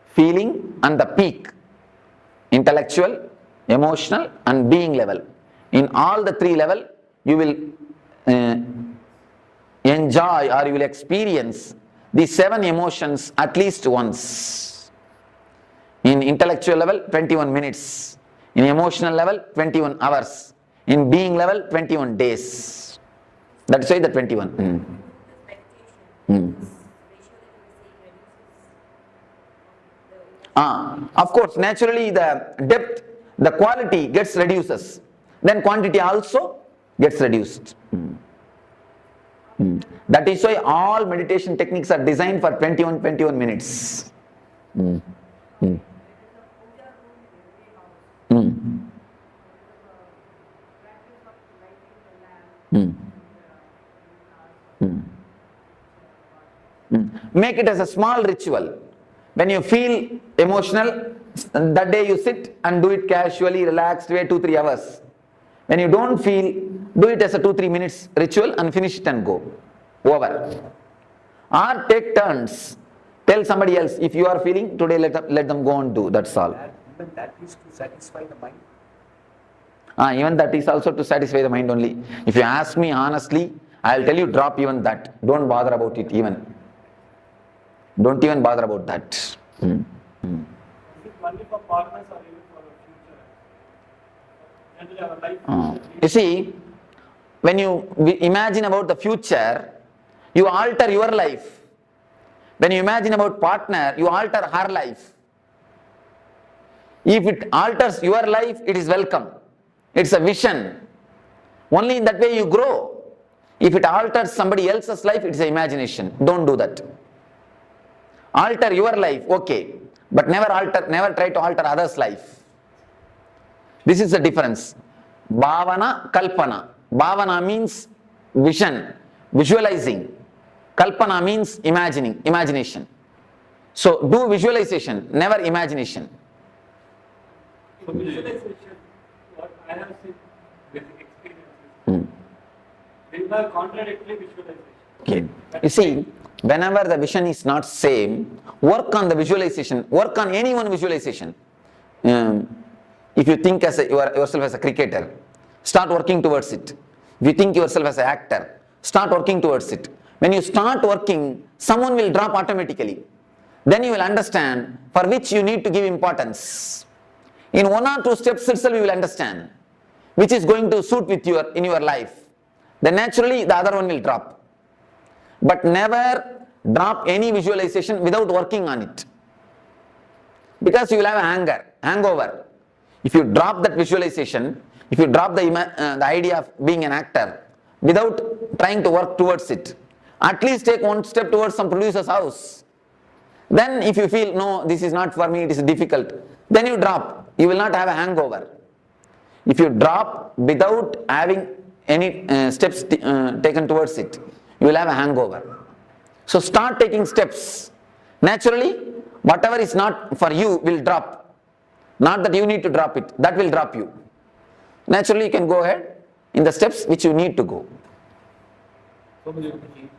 feeling, and the peak. Intellectual, emotional, and being level. In all the 3 levels, you will enjoy or you will experience these 7 emotions at least once. In intellectual level, 21 minutes. In emotional level, 21 hours. In being level, 21 days. That's why the 21. Of course, naturally the depth, the quality gets reduces. Then quantity also gets reduced. That is why all meditation techniques are designed for 21 minutes. Make it as a small ritual. When you feel emotional, that day you sit and do it casually, relaxed way, 2-3 hours. When you don't feel, do it as a 2-3 minutes ritual and finish it and go. Over. Or take turns. Tell somebody else, if you are feeling, today let them go and do, that's all. Even that is to satisfy the mind. Even that is also to satisfy the mind only. If you ask me honestly, I will tell you drop even that. Don't bother about it even. Don't even bother about that. Is it only for partners or even for the future? generally our life. You see, when you imagine about the future, you alter your life. When you imagine about partner, you alter her life. If it alters your life, it is welcome. It's a vision. Only in that way you grow. If it alters somebody else's life, it's an imagination. Don't do that. Alter your life, okay, but never try to alter others' life. This is the difference. Bhavana, Kalpana. Bhavana means vision, visualizing. Kalpana means imagination. So do visualization, never imagination. So visualization, what I have seen with experiences, these are contradictory visualization. Okay. You see, whenever the vision is not same, work on the visualization, work on any one visualization. If you think yourself as a cricketer, start working towards it. If you think yourself as an actor, start working towards it. When you start working, someone will drop automatically. Then you will understand for which you need to give importance. In 1 or 2 steps itself you will understand which is going to suit with in your life. Then naturally the other one will drop. But never drop any visualization without working on it. Because you will have a hangover. If you drop that visualization, if you drop the idea of being an actor without trying to work towards it, at least take 1 step towards some producer's house. Then if you feel, no, this is not for me, it is difficult, then you drop. You will not have a hangover. If you drop without having any steps taken towards it, you will have a hangover. So start taking steps. Naturally, whatever is not for you will drop. Not that you need to drop it, that will drop you. Naturally, you can go ahead in the steps which you need to go. So visualization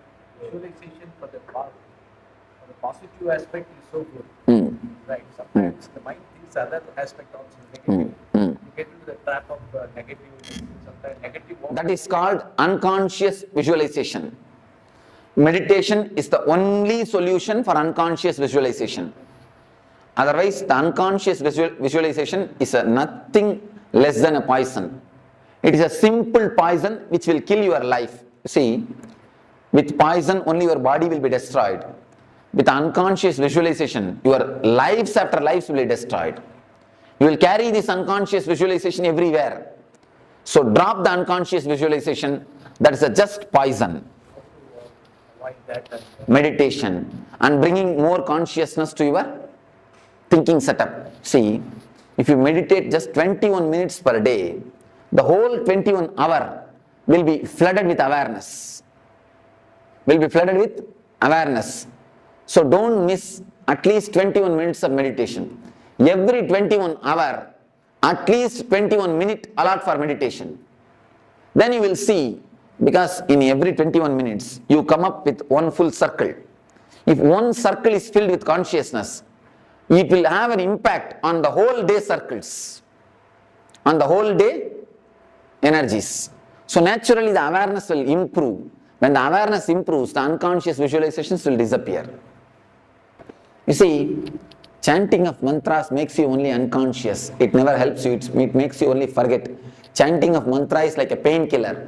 for the positive aspect is so good. Right. Sometimes the mind thinks other aspect also negative. You get into the trap of negative, sometimes negative. That is called unconscious visualization. Meditation is the only solution for unconscious visualization. Otherwise, the unconscious visualization is nothing less than a poison. It is a simple poison which will kill your life. See, with poison only your body will be destroyed. With unconscious visualization, your lives after lives will be destroyed. You will carry this unconscious visualization everywhere. So drop the unconscious visualization, that is a just poison. Meditation and bringing more consciousness to your thinking setup. See, if you meditate just 21 minutes per day, the whole 21 hour will be flooded with awareness. So don't miss at least 21 minutes of meditation. Every 21 hour, at least 21 minutes allot for meditation. Then you will see, because in every 21 minutes, you come up with one full circle. If one circle is filled with consciousness, it will have an impact on the whole day circles, on the whole day energies. So naturally the awareness will improve. When the awareness improves, the unconscious visualizations will disappear. You see, chanting of mantras makes you only unconscious. It never helps you, it makes you only forget. Chanting of mantra is like a painkiller.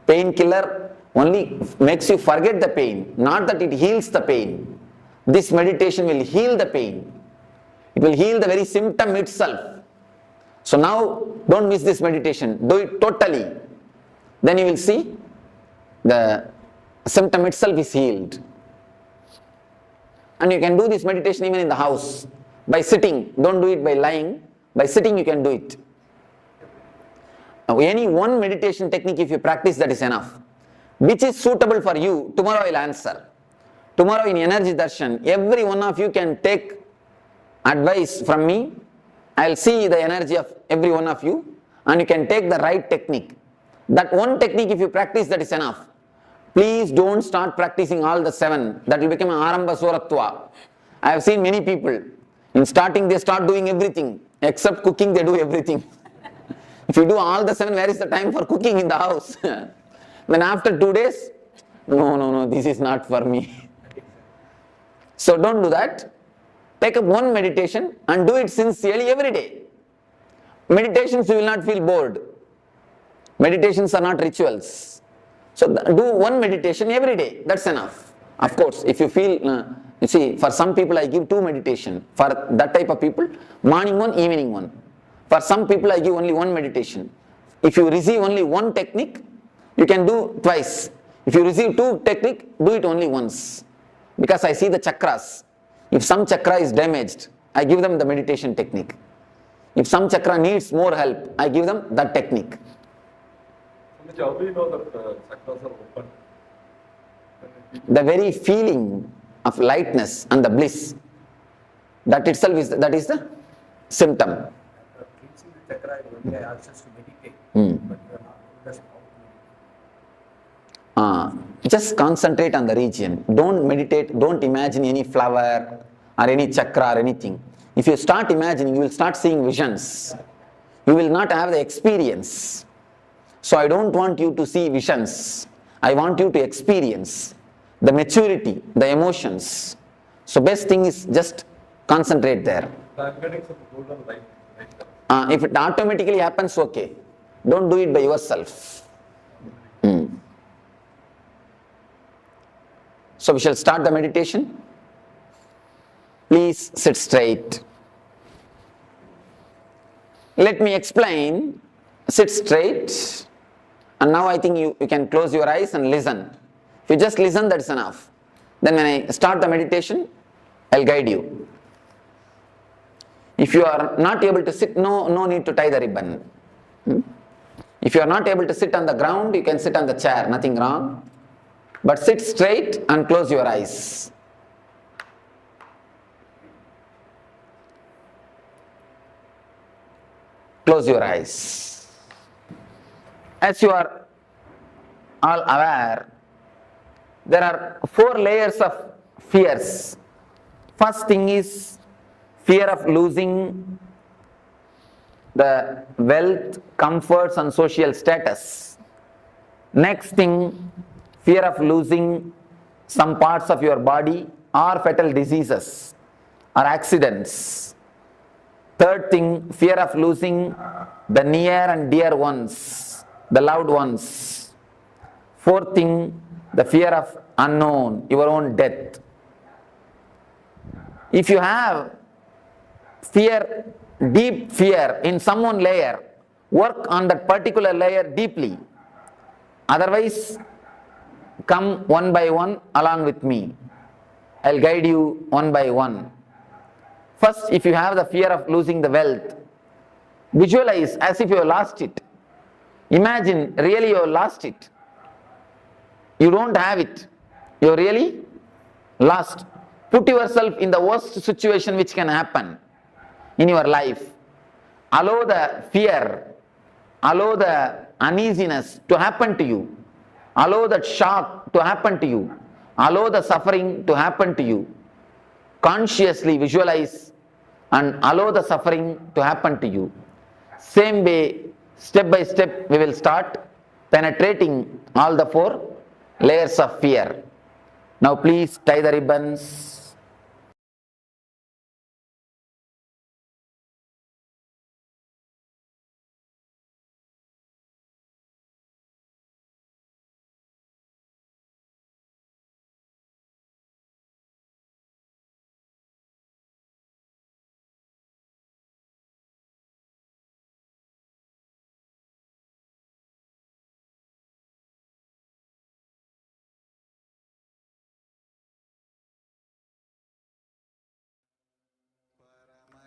Painkiller only makes you forget the pain, not that it heals the pain. This meditation will heal the pain. It will heal the very symptom itself. So now, don't miss this meditation. Do it totally. Then you will see the symptom itself is healed. And you can do this meditation even in the house. By sitting. Don't do it by lying. By sitting you can do it. Now, any one meditation technique if you practice, that is enough. Which is suitable for you, tomorrow I will answer. Tomorrow in Energy Darshan, every one of you can take advice from me. I will see the energy of every one of you and you can take the right technique. That one technique if you practice, that is enough. Please don't start practicing all the 7. That will become an Aramba Soratva. I have seen many people, in starting they start doing everything. Except cooking, they do everything. If you do all the 7, where is the time for cooking in the house? Then after 2 days, no, this is not for me. So don't do that. Take up one meditation and do it sincerely every day. Meditations you will not feel bored. Meditations are not rituals. So do one meditation every day, that's enough. Of course, if you feel, you see, for some people I give 2 meditation. For that type of people, morning one, evening one. For some people I give only 1 meditation. If you receive only 1 technique, you can do twice. If you receive 2 technique, do it only once. Because I see the chakras. If some chakra is damaged, I give them the meditation technique. If some chakra needs more help, I give them that technique. How do you know that chakras are open? The very feeling of lightness and the bliss, that itself is the symptom. Reaching the chakra is only asks us to meditate, but you are not told us how to meditate. Just concentrate on the region. Don't meditate, don't imagine any flower or any chakra or anything. If you start imagining, you will start seeing visions. You will not have the experience. So I don't want you to see visions. I want you to experience the maturity, the emotions. So best thing is just concentrate there. I'm getting some golden light. If it automatically happens, okay. Don't do it by yourself. So we shall start the meditation. Please sit straight. Let me explain. Sit straight. And now I think you can close your eyes and listen. If you just listen, that's enough. Then when I start the meditation, I'll guide you. If you are not able to sit, no need to tie the ribbon. If you are not able to sit on the ground, you can sit on the chair, nothing wrong. But sit straight and close your eyes. Close your eyes. As you are all aware, there are 4 layers of fears. First thing is fear of losing the wealth, comforts and social status. Next thing, fear of losing some parts of your body or fatal diseases or accidents. Third thing, fear of losing the near and dear ones, the loved ones. Fourth thing, the fear of unknown, your own death. If you have fear, deep fear in some one layer, work on that particular layer deeply. Otherwise, come one by one along with me. I'll guide you one by one. First, if you have the fear of losing the wealth, visualize as if you have lost it. Imagine really you have lost it. You don't have it. You're really lost. Put yourself in the worst situation which can happen in your life. Allow the fear, allow the uneasiness to happen to you. Allow that shock to happen to you. Allow the suffering to happen to you. Consciously visualize and allow the suffering to happen to you. Same way, step by step, we will start penetrating all the 4 layers of fear. Now please tie the ribbons.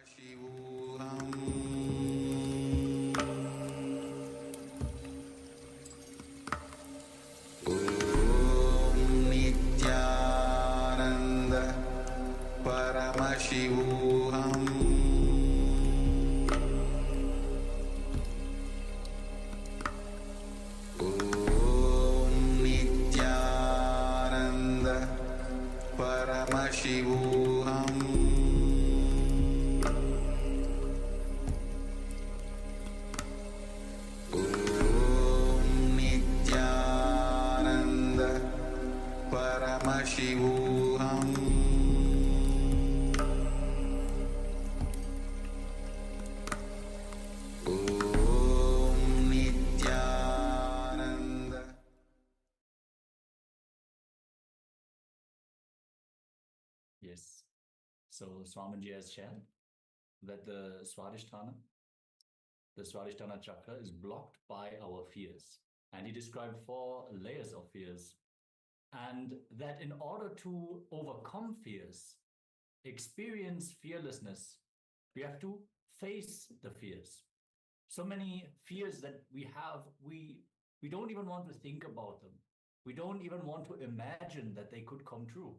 Paramashivoham Om Nityananda Paramashivoham Om Nityananda Paramashivoham Om Nityananda Yes. So Swamiji has shared that the Swadhisthana chakra is blocked by our fears. And he described 4 layers of fears. And that in order to overcome fears, experience fearlessness, we have to face the fears. So many fears that we have, we don't even want to think about them. We don't even want to imagine that they could come true.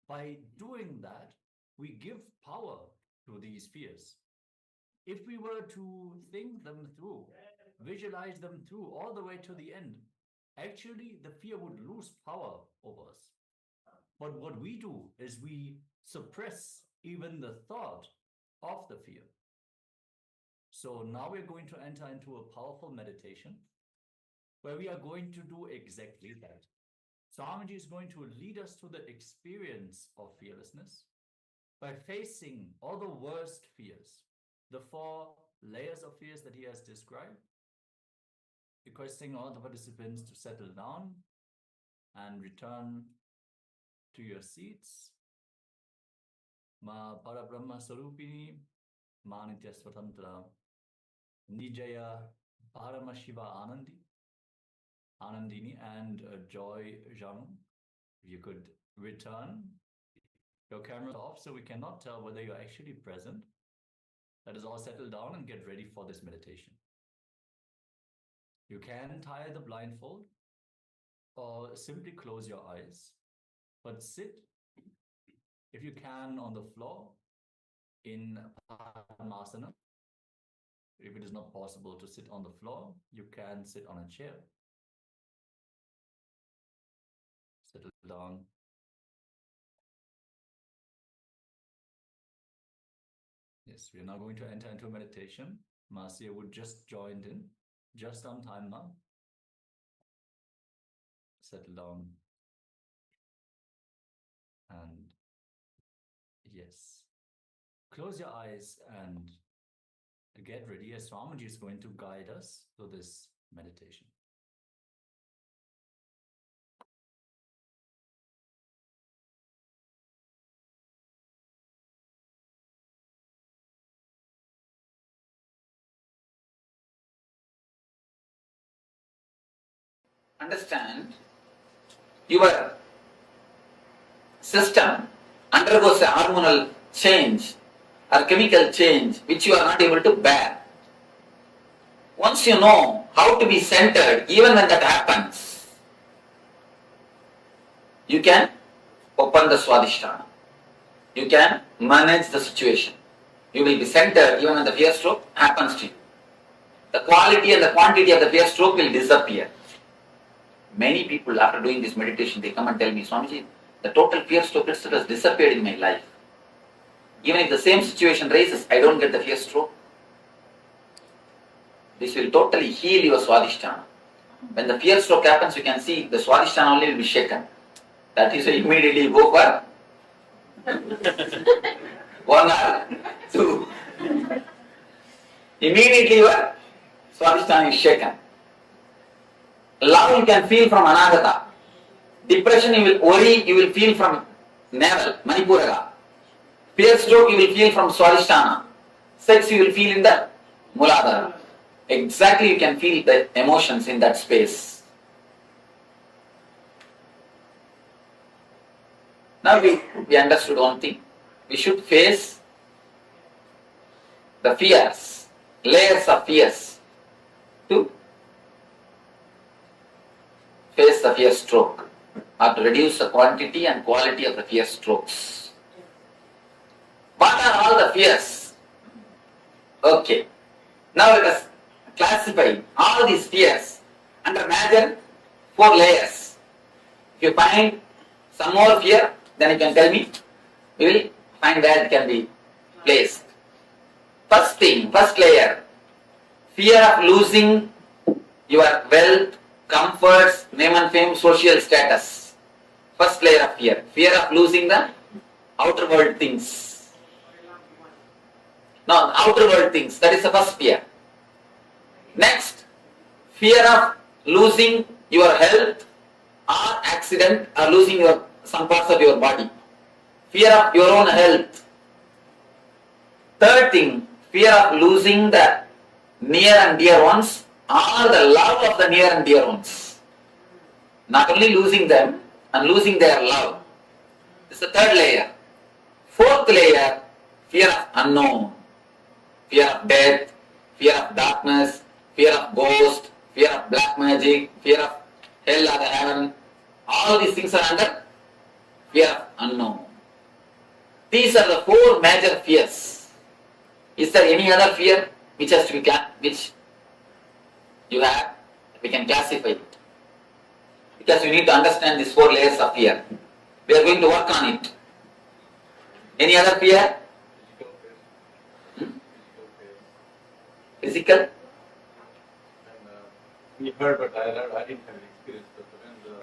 By doing that, we give power to these fears. If we were to think them through, visualize them through all the way to the end, actually the fear would lose power over us. But what we do is we suppress even the thought of the fear. So now we're going to enter into a powerful meditation where we are going to do exactly that. Swamiji is going to lead us to the experience of fearlessness by facing all the worst fears, the 4 layers of fears that he has described, requesting all the participants to settle down and return to your seats. Ma Parabrahma Sarupini, Ma Nitya Swatantra, Nijaya Paramashiva Anandini, and Joy Janu. You could return. Your camera's off, so we cannot tell whether you're actually present. Let us all settle down and get ready for this meditation. You can tie the blindfold or simply close your eyes, but sit, if you can, on the floor in Paramasana. If it is not possible to sit on the floor, you can sit on a chair. Settle down. Yes, we are now going to enter into a meditation. Marcia would just joined in, just on time now. Settle down. And yes, close your eyes and get ready as Swamiji is going to guide us through this meditation. Understand, your system undergoes a hormonal change or chemical change which you are not able to bear. Once you know how to be centered, even when that happens, you can open the Swadhisthana. You can manage the situation. You will be centered even when the fear stroke happens to you. The quality and the quantity of the fear stroke will disappear. Many people, after doing this meditation, they come and tell me, Swamiji, the total fear stroke has disappeared in my life. Even if the same situation raises, I don't get the fear stroke. This will totally heal your Swadhisthana. When the fear stroke happens, you can see the Swadhisthana only will be shaken. That is why immediately you go for 1 or 2. Immediately your Swadhisthana is shaken. Love you can feel from Anagata. Depression you will worry, you will feel from navel, Manipuraga. Fear stroke you will feel from Swadhisthana. Sex you will feel in the Muladhara. Exactly you can feel the emotions in that space. Now we understood one thing. We should face the fears, layers of fears, to face the fear stroke or to reduce the quantity and quality of the fear strokes. What are all the fears? Okay. Now let us classify all these fears under major 4 layers. If you find some more fear, then you can tell me. We will find where it can be placed. First thing, first layer, fear of losing your wealth, comforts, name and fame, social status. First layer of fear. Fear of losing the outer world things. No, outer world things. That is the first fear. Next, fear of losing your health or accident or losing some parts of your body. fear of your own health. Third thing, fear of losing the near and dear ones or the love of the near and dear ones. Not only losing them and losing their love. This is the third layer. Fourth layer, fear of unknown, fear of death, fear of darkness, fear of ghost, fear of black magic, fear of hell or the heaven. All these things are under fear of unknown. These are the four major fears. Is there any other fear which has to be which you have? We can classify it. Because we need to understand these four layers of fear. We are going to work on it. Any other fear? Physical? We heard, but I didn't have an experience. But when the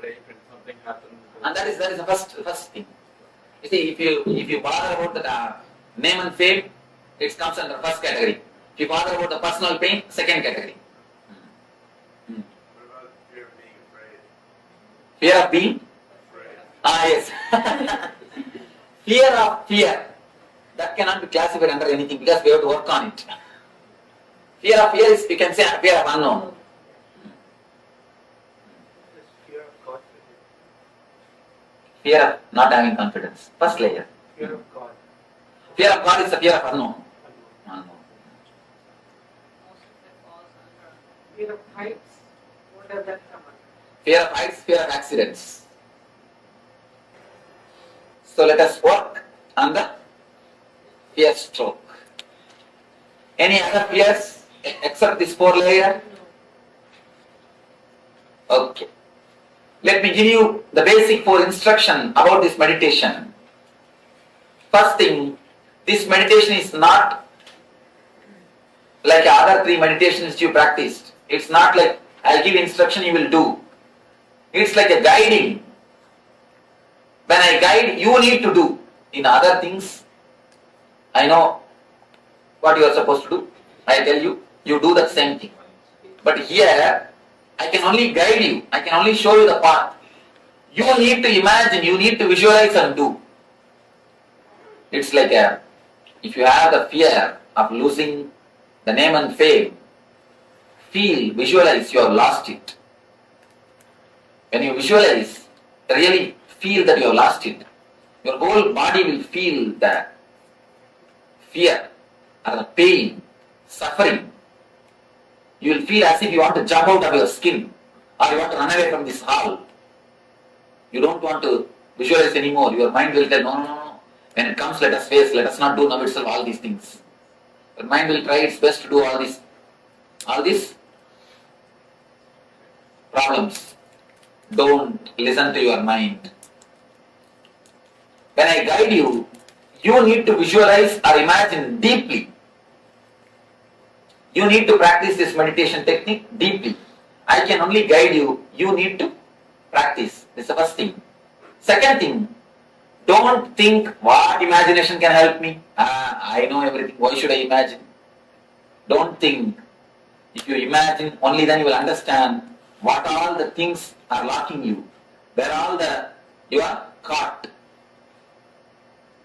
rape and something happened. And that is the first thing. You see, if you bother about the name and fame, it comes under first category. If you bother about the personal pain, second category. What about fear of being afraid? Fear of being? Ah, yes. Fear of fear. That cannot be classified under anything because we have to work on it. Fear of fear is, you can say, fear of unknown. Fear of God. Fear of not having confidence. First layer. Fear of God. Fear of God is the fear of unknown. Fear of heights, what does that come under? Fear of heights, fear of accidents. So let us work on the fear stroke. Any other fears except this four layer? Okay. Let me give you the basic four instruction about this meditation. First thing, this meditation is not like other three meditations you practiced. It's not like I'll give instruction, you will do. It's like a guiding. When I guide, you need to do. In other things, I know what you are supposed to do. I tell you, you do that same thing. But here, I can only guide you. I can only show you the path. You need to imagine, you need to visualize and do. It's like if you have the fear of losing the name and fame, visualize you have lost it. When you visualize, really feel that you have lost it, your whole body will feel the fear or the pain, suffering. You will feel as if you want to jump out of your skin or you want to run away from this hall. You don't want to visualize anymore. Your mind will tell, no. When it comes, let us face, let us not do now itself all these things. Your mind will try its best to do all these problems. Don't listen to your mind. When I guide you, you need to visualize or imagine deeply. You need to practice this meditation technique deeply. I can only guide you. You need to practice. This is the first thing. Second thing, don't think what imagination can help me. I know everything. Why should I imagine? Don't think. If you imagine, only then you will understand what all the things are locking you. Where you are caught.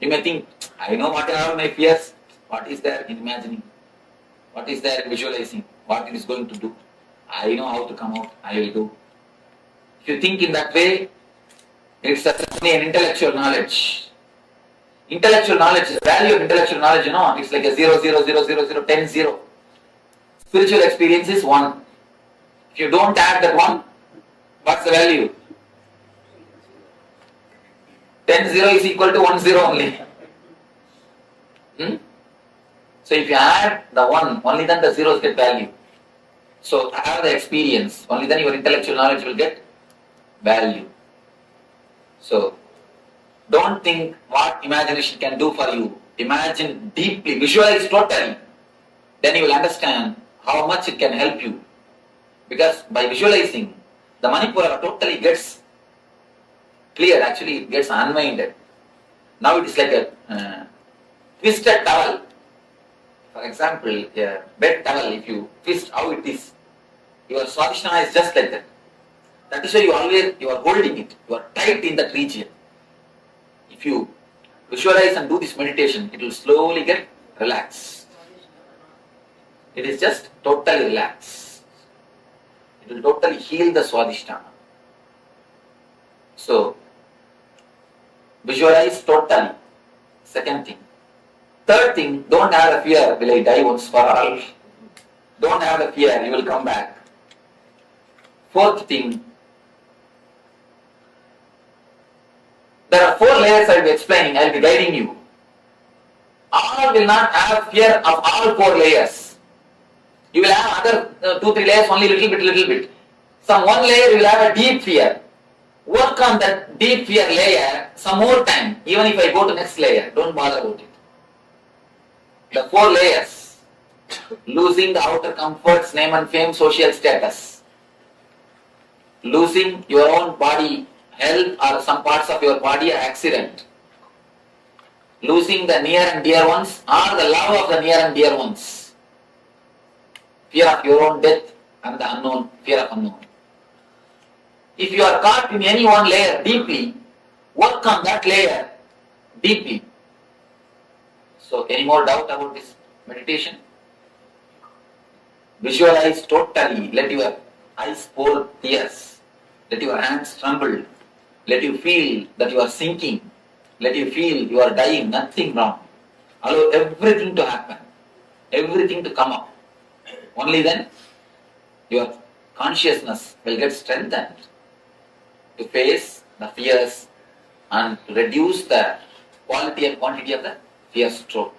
You may think, I know what are my fears. What is there in imagining? What is there in visualizing? What it is going to do? I know how to come out. I will do. If you think in that way, it's only an intellectual knowledge. Intellectual knowledge, the value of intellectual knowledge, it's like a 0, 0, 0, 0, 0, 10, 0. Spiritual experience is 1. If you don't add that 1, what's the value? 10, 0 is equal to 1, 0 only. So if you add the 1, only then the zeros get value. So have the experience, only then your intellectual knowledge will get value. So don't think what imagination can do for you. Imagine deeply, visualize totally. Then you will understand how much it can help you. Because by visualizing, the Manipura totally gets cleared, actually it gets unwinded. Now it is like a twisted towel. For example, a bed towel, if you twist how it is, your Swadhisthana is just like that. That is why you are holding it. You are tight in that region. If you visualize and do this meditation, it will slowly get relaxed. It is just totally relaxed. It will totally heal the Swadhisthana. So, visualize totally. Second thing. Third thing, don't have the fear, will I die once for all? Don't have the fear, you will come back. Fourth thing, there are 4 layers I will be explaining, I will be guiding you. All will not have fear of all 4 layers. You will have other 2-3 layers, only little bit. Some one layer you will have a deep fear. Work on that deep fear layer some more time, even if I go to next layer, don't bother about it. The 4 layers, losing the outer comforts, name and fame, social status, losing your own body, health or some parts of your body or accident, losing the near and dear ones or the love of the near and dear ones, fear of your own death and the unknown, fear of unknown. If you are caught in any one layer deeply, work on that layer deeply. So, any more doubt about this meditation? Visualize totally. Let your eyes pour tears. Let your hands tremble. Let you feel that you are sinking. Let you feel you are dying. Nothing wrong. Allow everything to happen. Everything to come up. Only then your consciousness will get strengthened to face the fears and to reduce the quality and quantity of the fear stroke.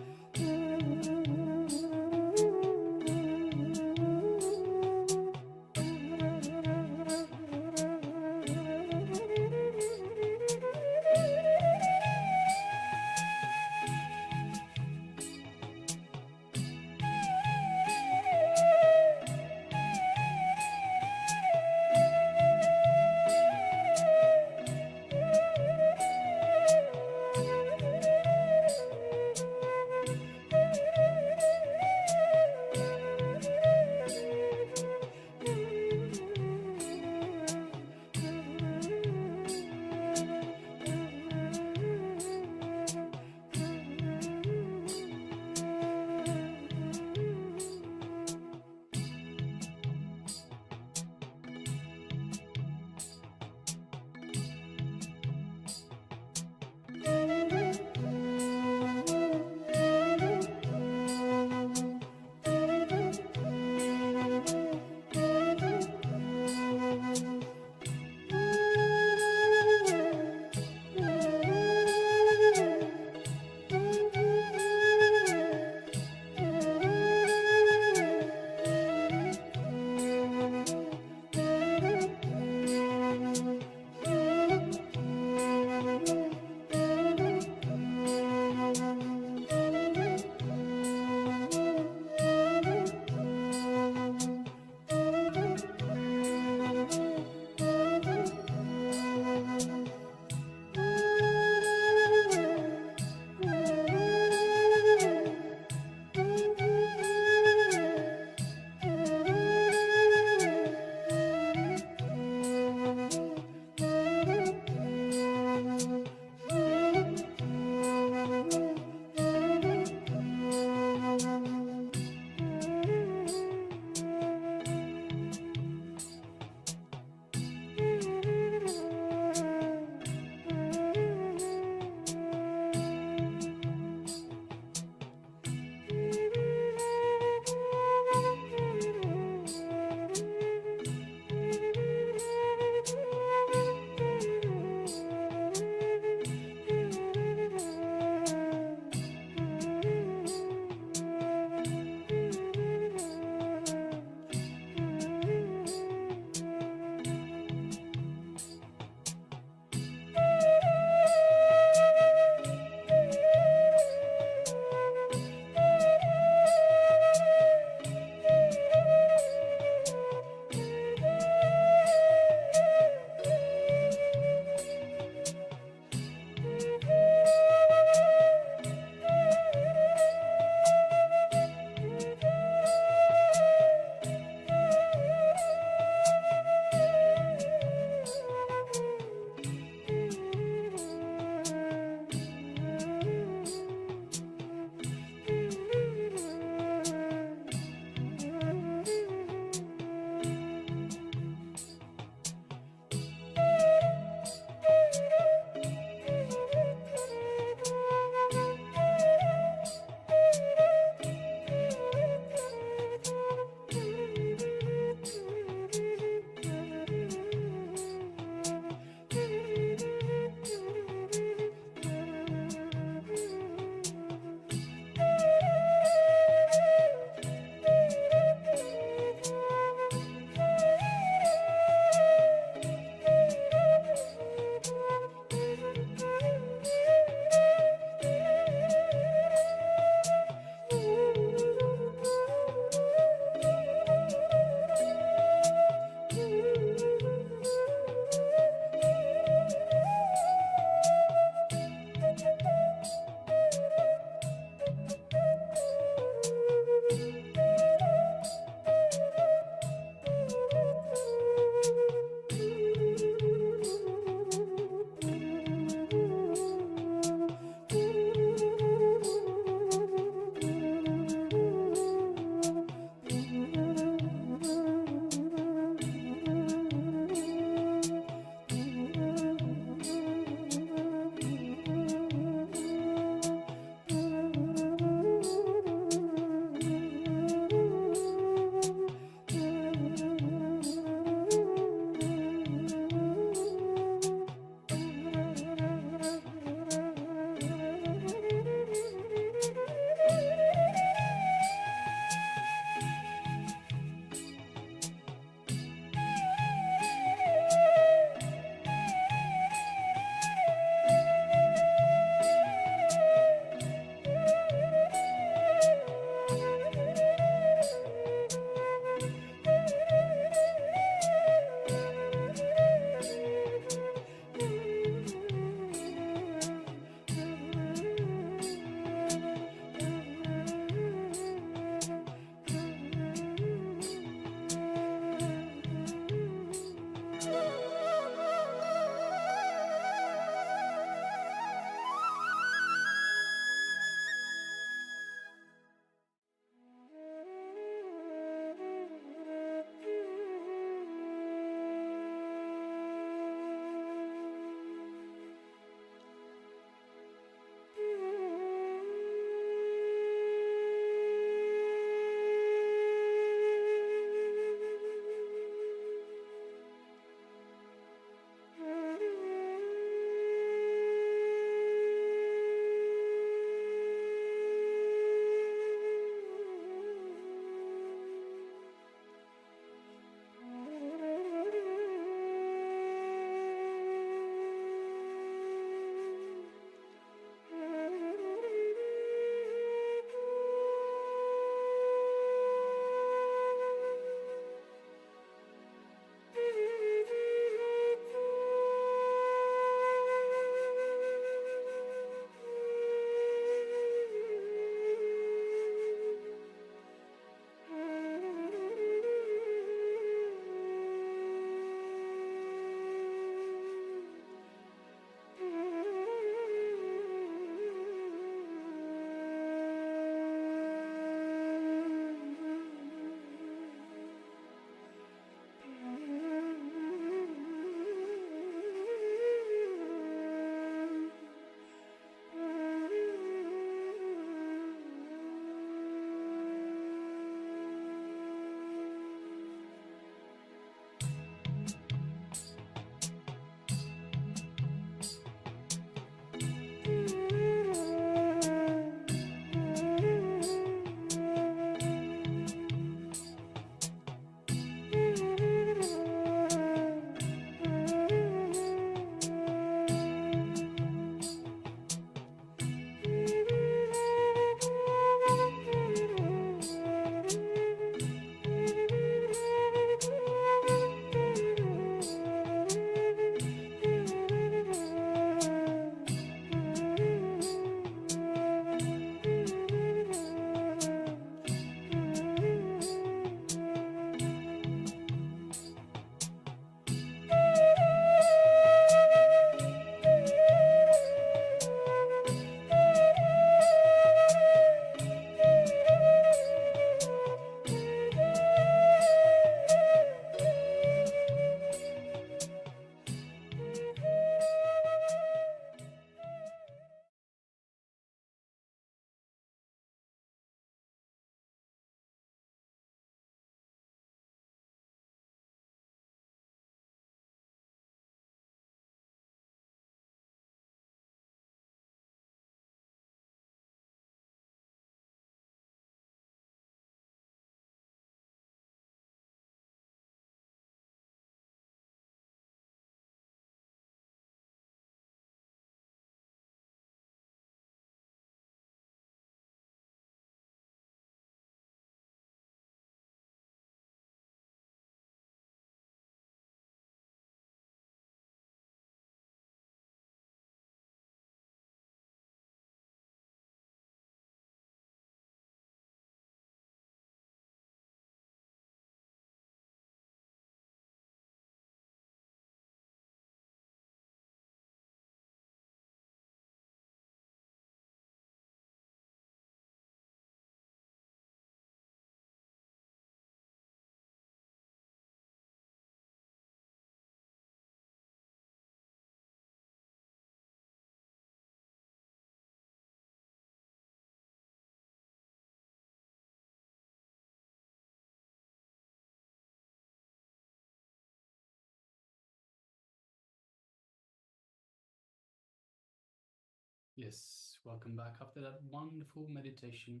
Yes, welcome back after that wonderful meditation,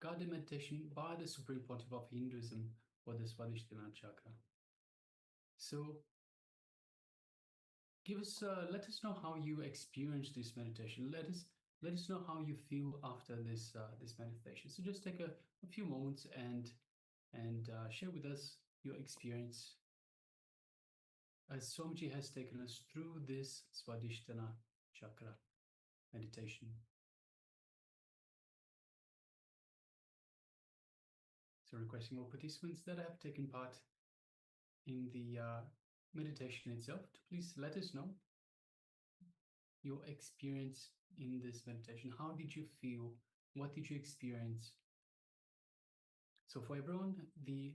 guided meditation by the Supreme Pontiff of Hinduism for the Swadhisthana Chakra. So, let us know how you experience this meditation. Let us know how you feel after this meditation. So just take a few moments and share with us your experience as Swamiji has taken us through this Swadhisthana Chakra meditation. So requesting all participants that have taken part in the meditation itself to please let us know your experience in this meditation. How did you feel? What did you experience? So for everyone, the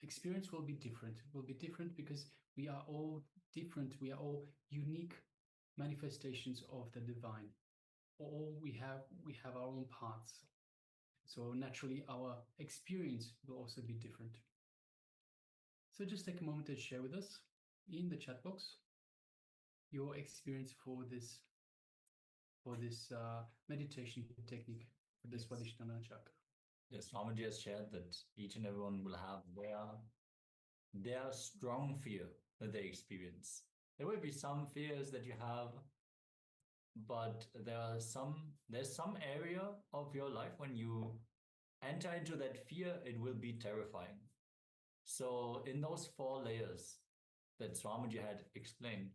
experience will be different. It will be different because we are all different. We are all unique manifestations of the divine. All we have our own paths. So naturally, our experience will also be different. So just take a moment to share with us in the chat box your experience for this meditation technique for the Swadhisthana Chakra. Yes, Swamiji has shared that each and everyone will have their strong fear that they experience. There will be some fears that you have, but there's some area of your life when you enter into that fear, it will be terrifying. So in those 4 layers that Swamiji had explained,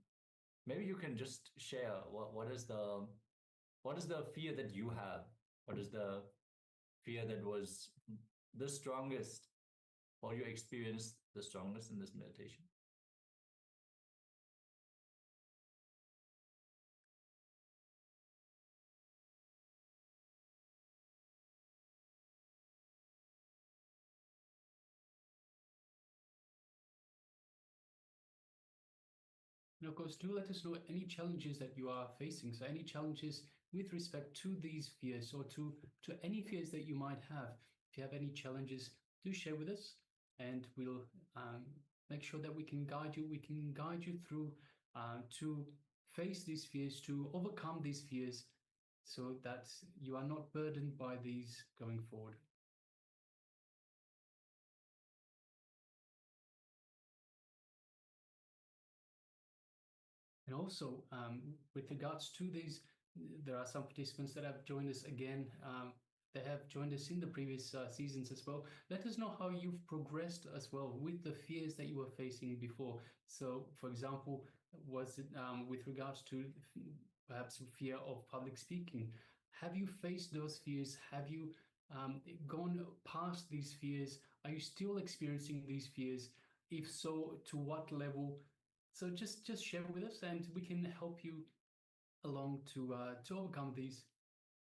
maybe you can just share what is the fear that you have? What is the fear that was the strongest, or you experienced the strongest in this meditation? And of course, do let us know any challenges that you are facing. So any challenges with respect to these fears or to any fears that you might have. If you have any challenges, do share with us and we'll make sure that we can guide you. We can guide you through to face these fears, to overcome these fears so that you are not burdened by these going forward. And also, with regards to these, there are some participants that have joined us again. They have joined us in the previous seasons as well. Let us know how you've progressed as well with the fears that you were facing before. So, for example, was it with regards to perhaps fear of public speaking? Have you faced those fears? Have you gone past these fears? Are you still experiencing these fears? If so, to what level? So just share with us, and we can help you along to overcome these,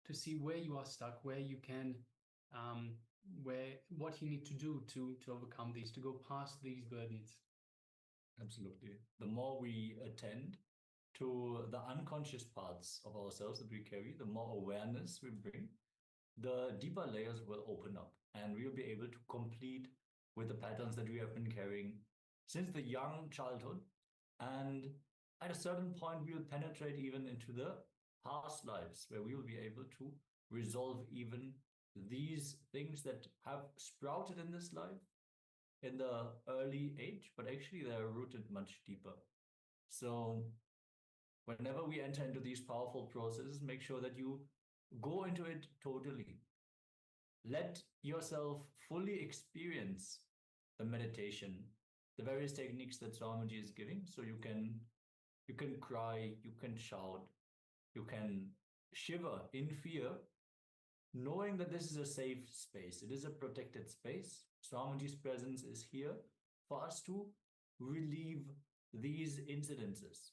to see where you are stuck, where you can, what you need to do to overcome these, to go past these burdens. Absolutely. The more we attend to the unconscious parts of ourselves that we carry, the more awareness we bring, the deeper layers will open up, and we'll be able to complete with the patterns that we have been carrying since the young childhood. And at a certain point, we'll penetrate even into the past lives, where we will be able to resolve even these things that have sprouted in this life in the early age, but actually they're rooted much deeper. So whenever we enter into these powerful processes, make sure that you go into it totally. Let yourself fully experience the meditation, the various techniques that Swamiji is giving, so you can cry, you can shout, you can shiver in fear, knowing that this is a safe space. It is a protected space. Swamiji's presence is here for us to relieve these incidences.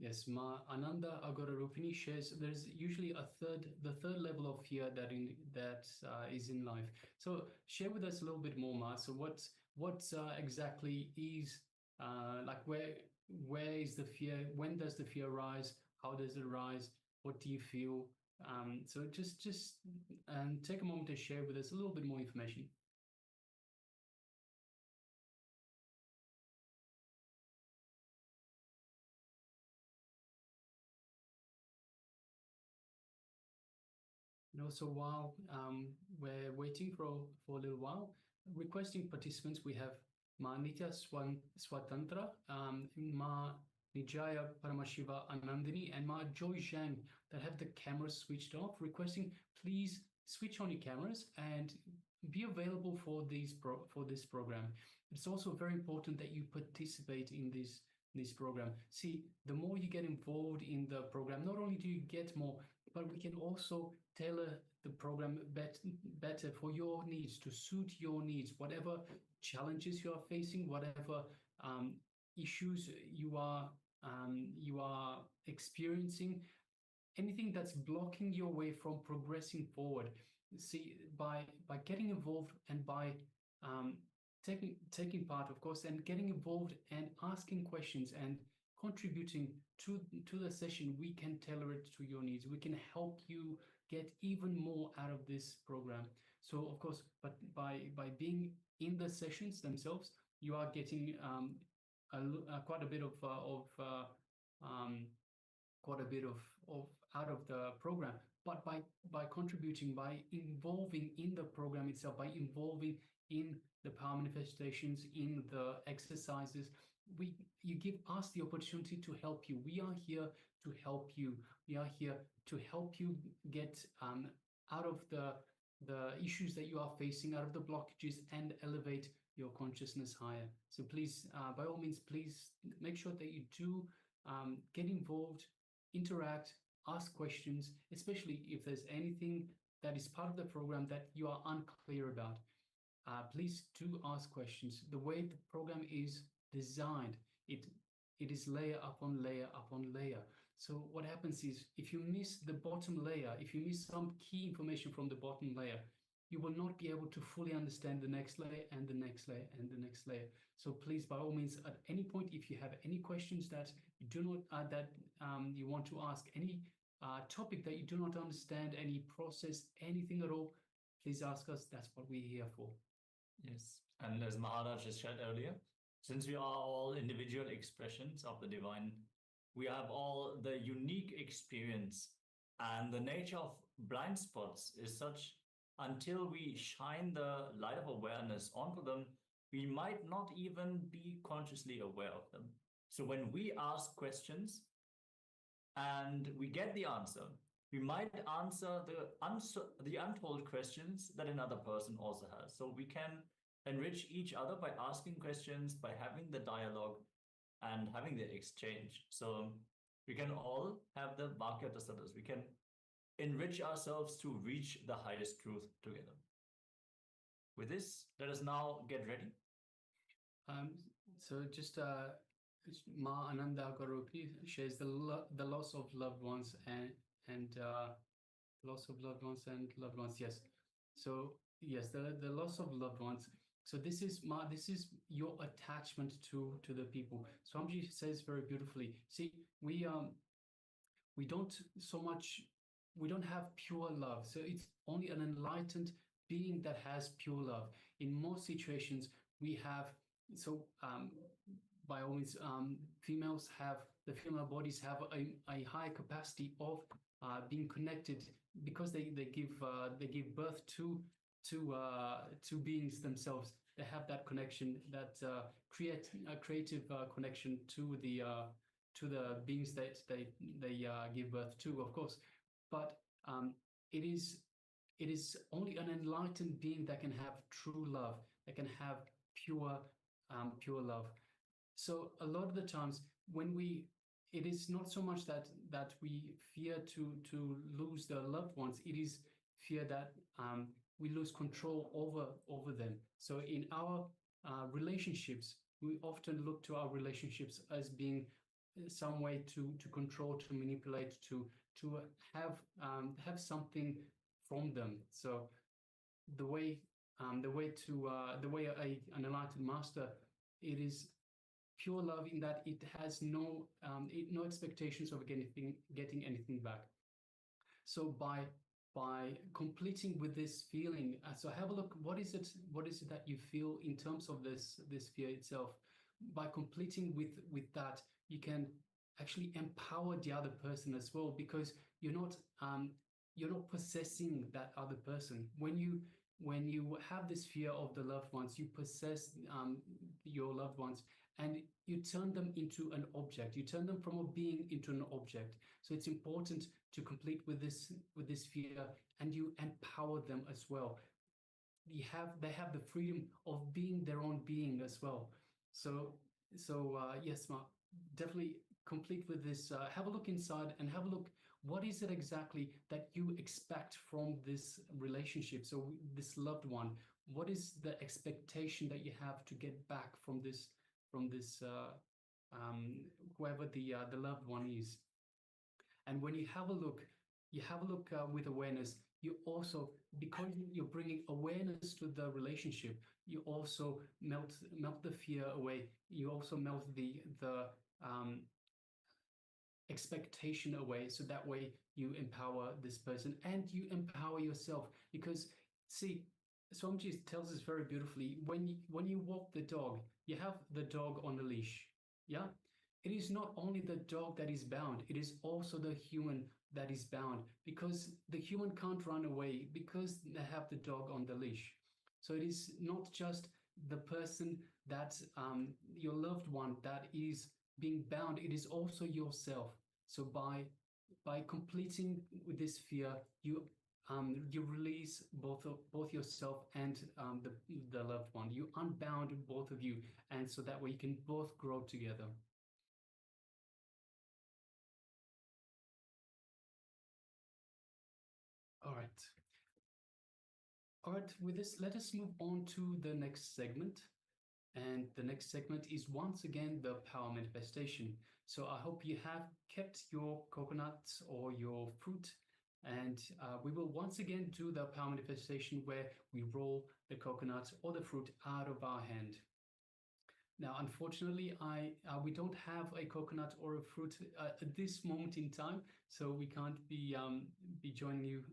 Yes, Ma Ananda Agorarupini shares there's usually the third level of fear that is in life. So share with us a little bit more, Ma. So what exactly is like where is the fear? When does the fear rise? How does it rise? What do you feel? So just take a moment to share with us a little bit more information. And also, while we're waiting for a little while, requesting participants, we have Ma Nitya Swatantra, Ma Nijaya Paramashiva Anandini, and Ma Joy Zhang that have the cameras switched off, requesting please switch on your cameras and be available for this program. It's also very important that you participate in this program. See, the more you get involved in the program, not only do you get more, but we can also tailor the program better for your needs, to suit your needs, whatever challenges you are facing, whatever issues you are experiencing, anything that's blocking your way from progressing forward. See, by getting involved and by taking part, of course, and getting involved and asking questions and contributing to the session, we can tailor it to your needs. We can help you get even more out of this program. So, of course, but by being in the sessions themselves, you are getting quite a bit of out of the program. But by contributing, by involving in the program itself, by involving in the power manifestations, in the exercises, you give us the opportunity to help you. We are here to help you. We are here to help you get out of the issues that you are facing, out of the blockages, and elevate your consciousness higher. So please, by all means, please make sure that you do get involved, interact, ask questions, especially if there's anything that is part of the program that you are unclear about. Please do ask questions. The way the program is designed, it is layer upon layer upon layer. So what happens is, if you miss the bottom layer, if you miss some key information from the bottom layer, you will not be able to fully understand the next layer and the next layer and the next layer. So please, by all means, at any point, if you have any questions that you do not you want to ask, any topic that you do not understand, any process, anything at all, please ask us. That's what we're here for. Yes, and as Maharaj just said earlier, since we are all individual expressions of the divine, we have all the unique experience, and the nature of blind spots is such, until we shine the light of awareness onto them, we might not even be consciously aware of them. So when we ask questions and we get the answer, we might answer the untold questions that another person also has. So we can enrich each other by asking questions, by having the dialogue and having the exchange. So we can all have the Vakya Tasadas. We can enrich ourselves to reach the highest truth together. With this, let us now get ready. So just Ma Ananda Garupi shares the loss of loved ones and loss of loved ones and loved ones. Yes. So yes, the loss of loved ones. So this is your attachment to the people. Swamiji says very beautifully. See, we don't have pure love. So it's only an enlightened being that has pure love. In most situations, we have by all means, the female bodies have a high capacity of being connected, because they give birth to beings themselves. They have that connection, that creative connection to the beings that they give birth to, of course. But it is only an enlightened being that can have true love, that can have pure love. So a lot of the times when it is not so much that we fear to lose the loved ones. It is fear that we lose control over them. So in our relationships, we often look to our relationships as being some way to control, to manipulate, to have something from them. So the way an enlightened master, it is pure love in that it has no expectations of getting anything back. So by completing with this feeling, so have a look, what is it that you feel in terms of this fear itself? By completing with that, you can actually empower the other person as well, because you're not possessing that other person. When you have this fear of the loved ones, you possess your loved ones, and you turn them into an object. You turn them from a being into an object. So it's important to complete with this fear, and you empower them as well. They have the freedom of being their own being as well. So yes, Mark, definitely complete with this. Have a look inside and have a look, what is it exactly that you expect from this relationship? So this loved one, what is the expectation that you have to get back from this whoever the loved one is? And when you have a look with awareness. You also, because you're bringing awareness to the relationship, you also melt the fear away. You also melt the expectation away. So that way you empower this person and you empower yourself. Because see, Swamiji tells us very beautifully, when you walk the dog, you have the dog on a leash. Yeah. It is not only the dog that is bound, it is also the human that is bound, because the human can't run away because they have the dog on the leash. So it is not just the person that your loved one that is being bound, it is also yourself. So by completing with this fear, you release both yourself and the loved one. You unbound both of you, and so that way you can both grow together. All right, with this, let us move on to the next segment. And the next segment is once again the power manifestation. So I hope you have kept your coconuts or your fruit, and we will once again do the power manifestation where we roll the coconut or the fruit out of our hand. Now, unfortunately, we don't have a coconut or a fruit at this moment in time, so we can't be joining you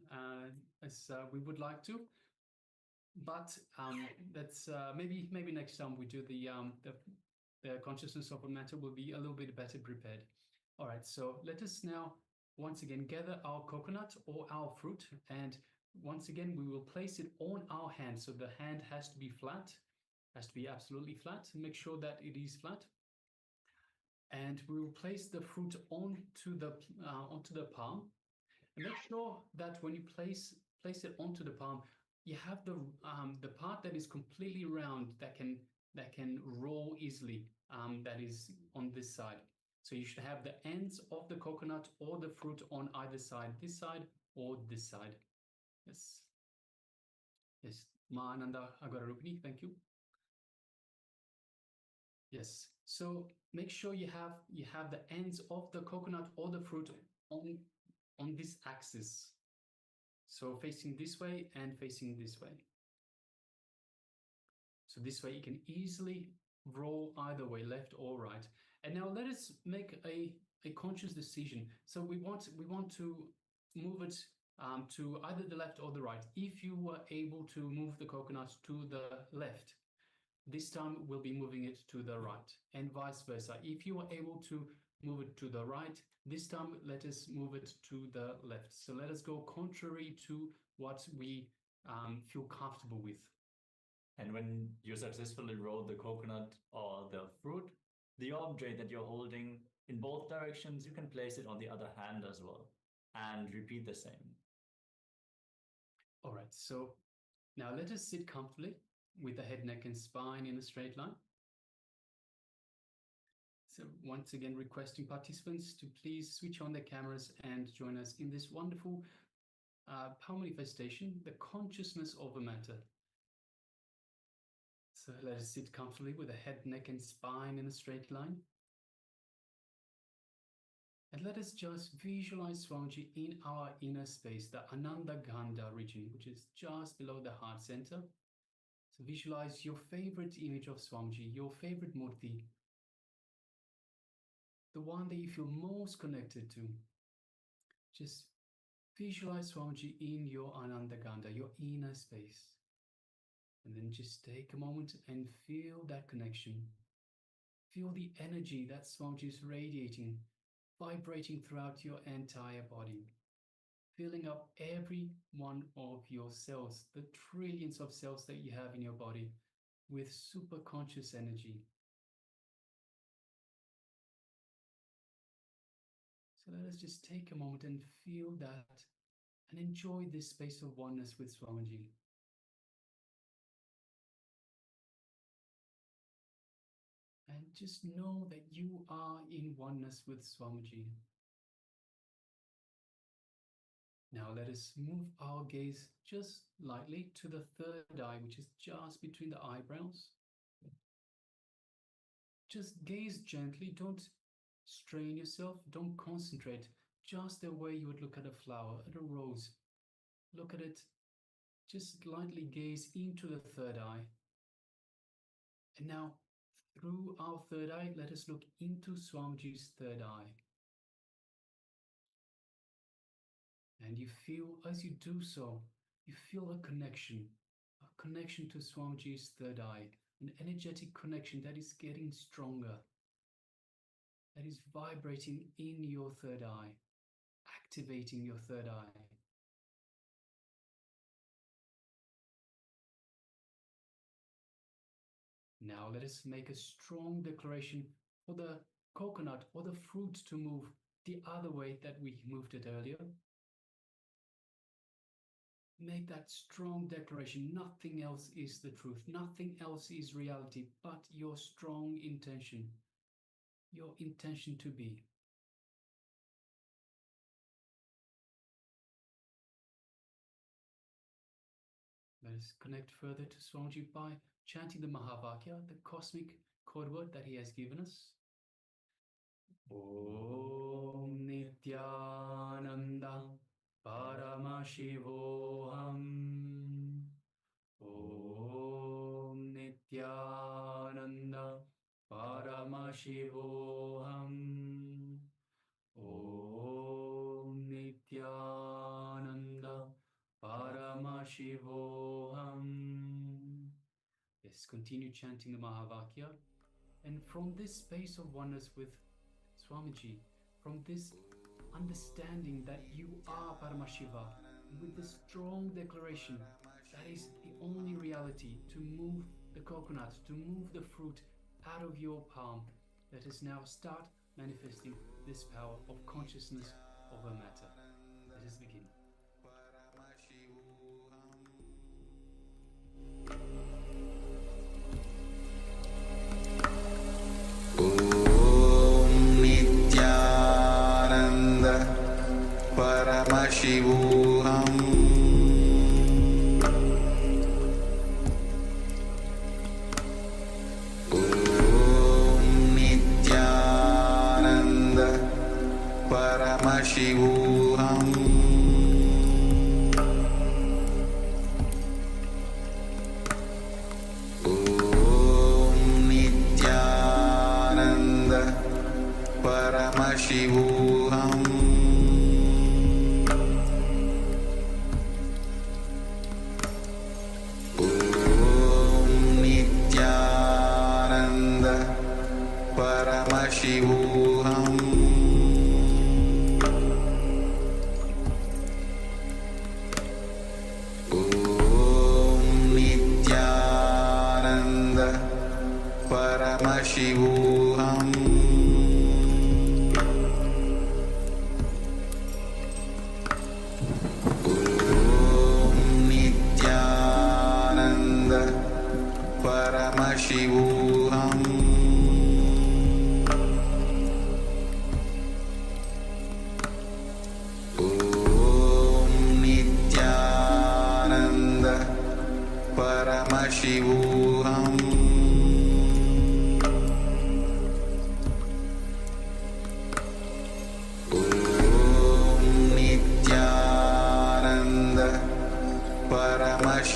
as we would like to. But that's maybe next time we do the consciousness of a matter will be a little bit better prepared. All right, so let us now once again gather our coconut or our fruit, and once again we will place it on our hand. So the hand has to be flat. Has to be absolutely flat. Make sure that it is flat. And we will place the fruit onto the palm. And make sure that when you place it onto the palm, you have the part that is completely round that can roll easily. That is on this side. So you should have the ends of the coconut or the fruit on either side, this side or this side. Yes. Yes. Maananda Agararupini, thank you. Yes. So make sure you have the ends of the coconut or the fruit on this axis. So facing this way and facing this way. So this way you can easily roll either way, left or right. And now let us make a conscious decision. So we want to move it to either the left or the right. If you were able to move the coconut to the left, this time we'll be moving it to the right, and vice versa. If you are able to move it to the right, this time let us move it to the left. So let us go contrary to what we feel comfortable with. And when you successfully roll the coconut or the fruit, the object that you're holding in both directions, you can place it on the other hand as well and repeat the same. All right, so now let us sit comfortably with the head, neck, and spine in a straight line. So once again, requesting participants to please switch on their cameras and join us in this wonderful power manifestation, the consciousness of a matter. So let us sit comfortably with the head, neck, and spine in a straight line. And let us just visualize Swamiji in our inner space, the Ananda Gandha region, which is just below the heart center. So visualize your favorite image of Swamiji, your favorite murti, the one that you feel most connected to. Just visualize Swamiji in your Ananda Gandha, your inner space. And then just take a moment and feel that connection. Feel the energy that Swamiji is radiating, vibrating throughout your entire body, filling up every one of your cells, the trillions of cells that you have in your body, with super conscious energy. So let us just take a moment and feel that and enjoy this space of oneness with Swamiji. And just know that you are in oneness with Swamiji. Now let us move our gaze just lightly to the third eye, which is just between the eyebrows. Just gaze gently, don't strain yourself, don't concentrate, just the way you would look at a flower, at a rose. Look at it, just lightly gaze into the third eye. And now, through our third eye, let us look into Swamiji's third eye. And you feel, as you do so, you feel a connection to Swamiji's third eye, an energetic connection that is getting stronger, that is vibrating in your third eye, activating your third eye. Now let us make a strong declaration for the coconut or the fruit to move the other way that we moved it earlier. Make that strong declaration. Nothing else is the truth. Nothing else is reality but your strong intention. Your intention to be. Let us connect further to Swamiji by chanting the Mahavakya, the cosmic code word that he has given us. Om Nityananda Paramashivoham. Om Nityananda Paramashivoham. Om Nityananda Paramashivoham. Yes, continue chanting the Mahavakya. And from this space of oneness with Swamiji, from this understanding that you are Paramashiva, with this strong declaration that is the only reality, to move the coconut, to move the fruit out of your palm, let us now start manifesting this power of consciousness over matter. Let us begin. Paramashivoham. Om Nityananda Paramashivoham. Om Nityananda Paramashivoham. Paramashivoham. Om Nityananda Paramashivoham. Om Nityananda Paramashivoham. Paramashivoham. Om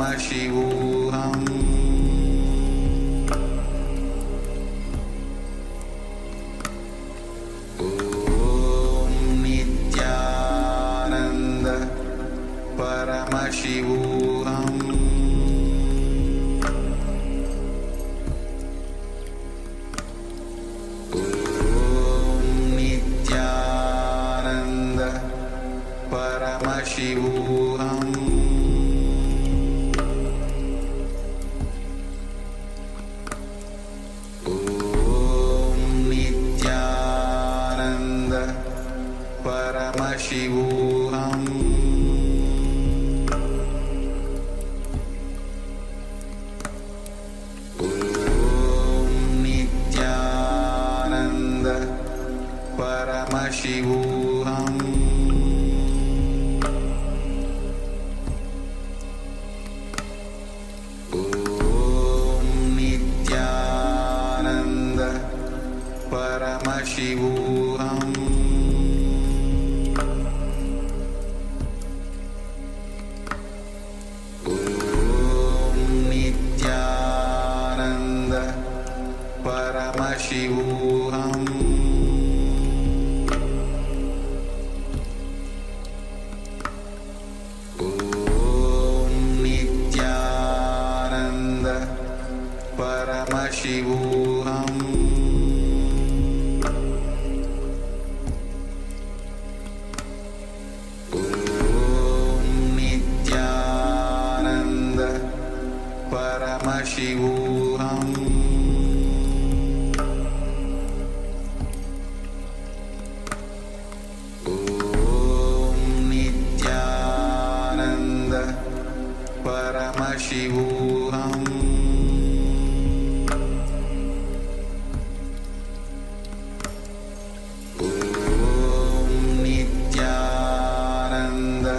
Paramashivoham Om Nityananda Paramashivoham Om Nityananda Paramashivoham Om Nityananda Paramashivoham Om Nityananda Paramashivoham Om Nityananda Paramashivoham Om Nityananda Paramashivoham Om Nityananda Paramashivoham Om Nityananda Paramashivoham Om Nityananda Paramashivoham Om Nityananda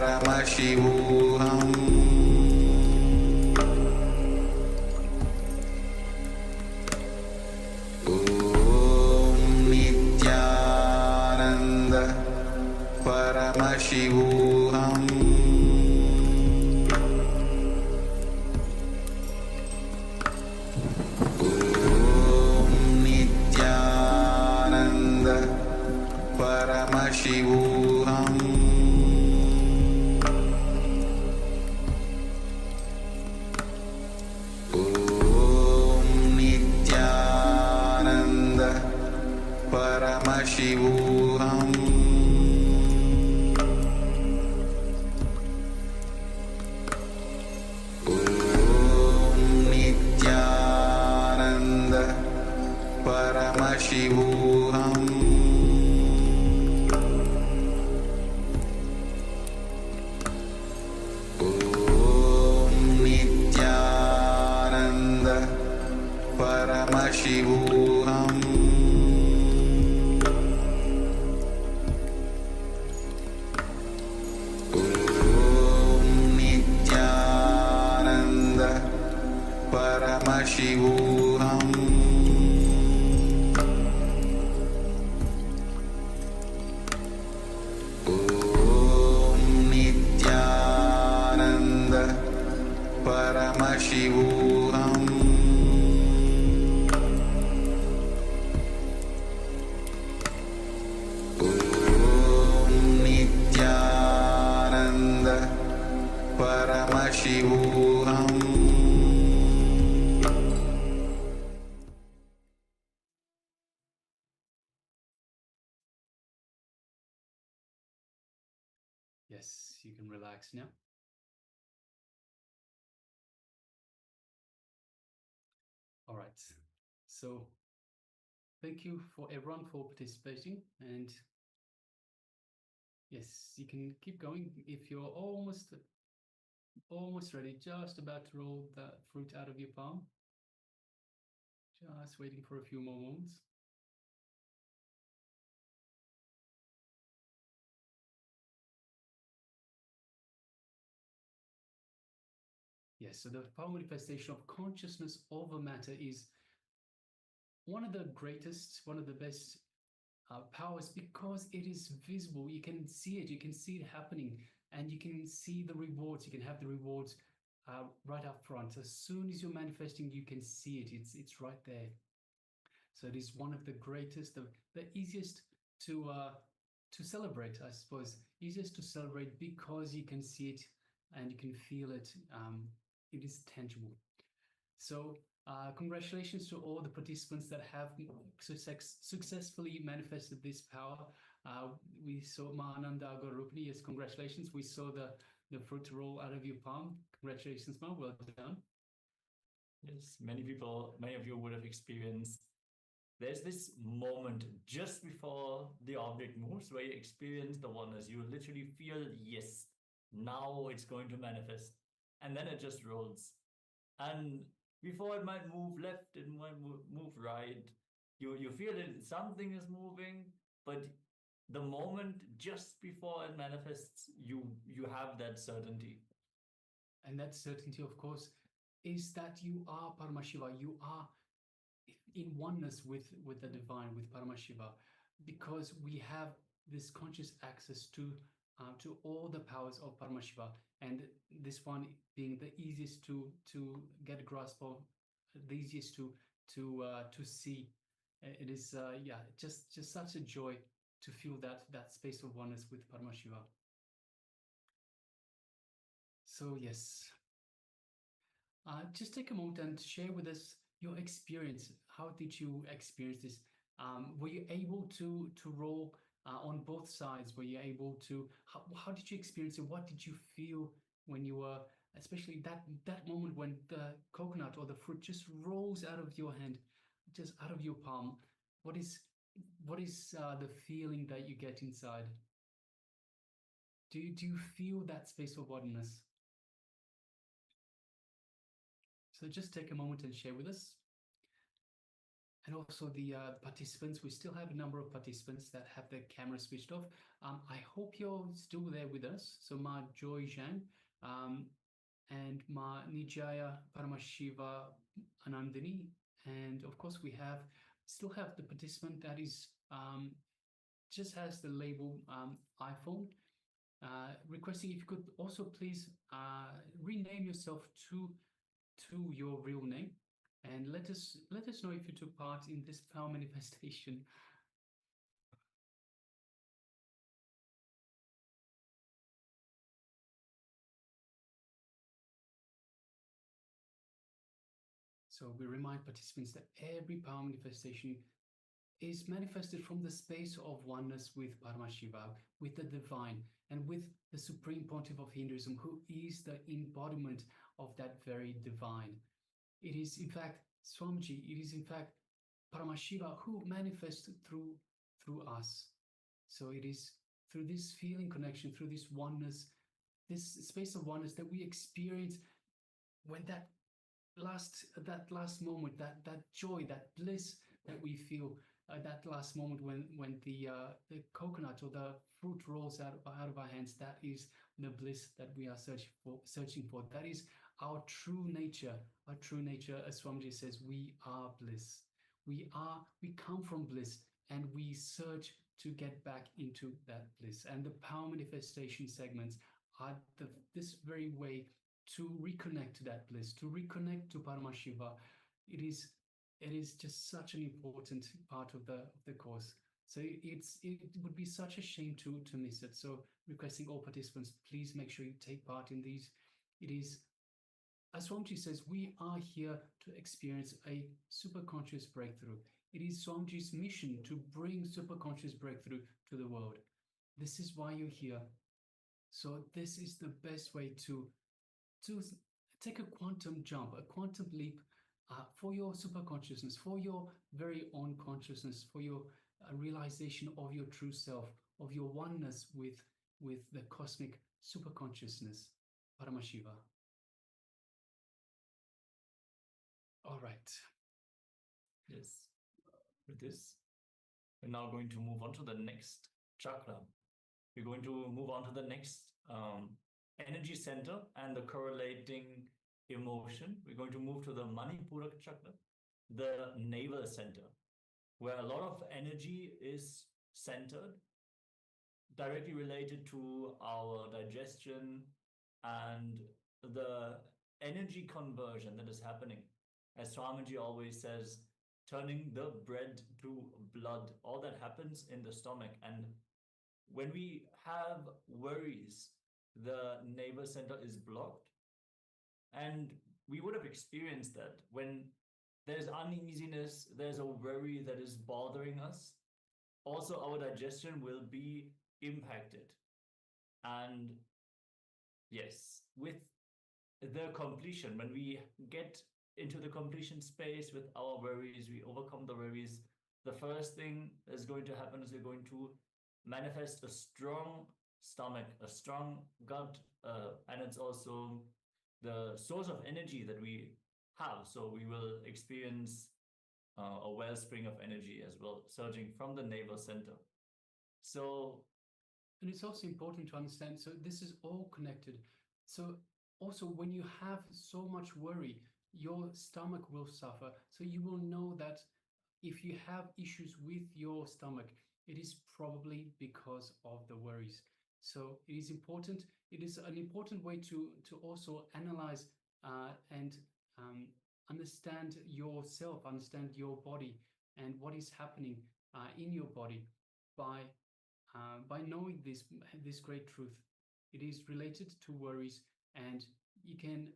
Paramashivoham Om Nityananda Paramashivoham Om Nityananda Paramashivoham Om Nityananda Paramashivoham Om Nityananda Paramashivoham Om Nityananda Paramashivoham Om Nityananda Paramashivoham Om Nityananda Paramashivoham Om Nityananda Paramashivoham Yes, you can relax now. All right. So thank you for everyone for participating. And yes, you can keep going if you're almost ready, just about to roll the fruit out of your palm. Just waiting for a few more moments. Yes, so the power manifestation of consciousness over matter is one of the greatest, one of the best powers, because it is visible. You can see it happening. and you can see the rewards. You can have the rewards right up front. As soon as you're manifesting, you can see it. It's right there. So it is one of the greatest, the easiest to celebrate, I suppose. Easiest to celebrate because you can see it and you can feel it. It is tangible. So congratulations to all the participants that have successfully manifested this power. We saw Mahananda Agorupani. Yes, congratulations. We saw the fruit roll out of your palm. Congratulations, Ma. Well done. Yes, many of you would have experienced. There's this moment just before the object moves where you experience the oneness. You literally feel, yes, now it's going to manifest. And then it just rolls. And before it might move left, it might move right. You feel it, something is moving, but the moment just before it manifests, you have that certainty. And that certainty, of course, is that you are Paramashiva. You are in oneness with the divine, with Paramashiva, because we have this conscious access to all the powers of Paramashiva, and this one being the easiest to get a grasp of, the easiest to see. It is just such a joy to feel that space of oneness with Paramashiva. So yes, just take a moment and share with us your experience. How did you experience this? Were you able to roll on both sides? Were you able to? How did you experience it? What did you feel when you were, especially that moment when the coconut or the fruit just rolls out of your hand, just out of your palm? What is the feeling that you get inside? Do you feel that space of oneness? So just take a moment and share with us. And also the participants, we still have a number of participants that have their camera switched off. I hope you're still there with us. So Ma Joy Zhang and Ma Nijaya Paramashiva Anandini. And of course, we still have the participant that is just has the label iPhone. Requesting if you could also please rename yourself to your real name, and let us know if you took part in this power manifestation. So we remind participants that every power manifestation is manifested from the space of oneness with Paramashiva, with the divine, and with the Supreme Pontiff of Hinduism, who is the embodiment of that very divine. It is in fact Swamiji, it is in fact Paramashiva who manifests through us. So it is through this feeling connection, through this oneness, this space of oneness that we experience when that last moment, that joy, that bliss that we feel, that last moment when the coconut or the fruit rolls out of our hands. That is the bliss that we are searching for. That is our true nature. Our true nature, as Swamiji says, we are bliss. We come from bliss, and we search to get back into that bliss. And the power manifestation segments are this very way to reconnect to that bliss, to reconnect to Paramashiva. It is just such an important part of the course. So it would be such a shame to miss it. So requesting all participants, please make sure you take part in these. It is, as Swamiji says, we are here to experience a superconscious breakthrough. It is Swamiji's mission to bring superconscious breakthrough to the world. This is why you're here. So this is the best way to take a quantum jump, a quantum leap for your superconsciousness, for your very own consciousness, for your realization of your true self, of your oneness with the cosmic superconsciousness, Paramashiva. All right. Yes. With this, we're now going to move on to the next chakra. We're going to move on to the next energy center and the correlating emotion. We're going to move to the Manipura chakra, the navel center, where a lot of energy is centered. directly related to our digestion and the energy conversion that is happening. As Swamiji always says, turning the bread to blood, all that happens in the stomach. And when we have worries, the nervous center is blocked. And we would have experienced that when there's uneasiness, there's a worry that is bothering us. Also, our digestion will be impacted. And yes, with the completion, when we get into the completion space with our worries, we overcome the worries, the first thing that's going to happen is we're going to manifest a strong stomach, a strong gut, and it's also the source of energy that we have. So we will experience a wellspring of energy as well, surging from the navel center. So, and it's also important to understand, so this is all connected. So also when you have so much worry, your stomach will suffer. So you will know that if you have issues with your stomach, it is probably because of the worries. So it is important. It is an important way to also analyze and understand yourself, understand your body and what is happening in your body by knowing this great truth. It is related to worries, and you can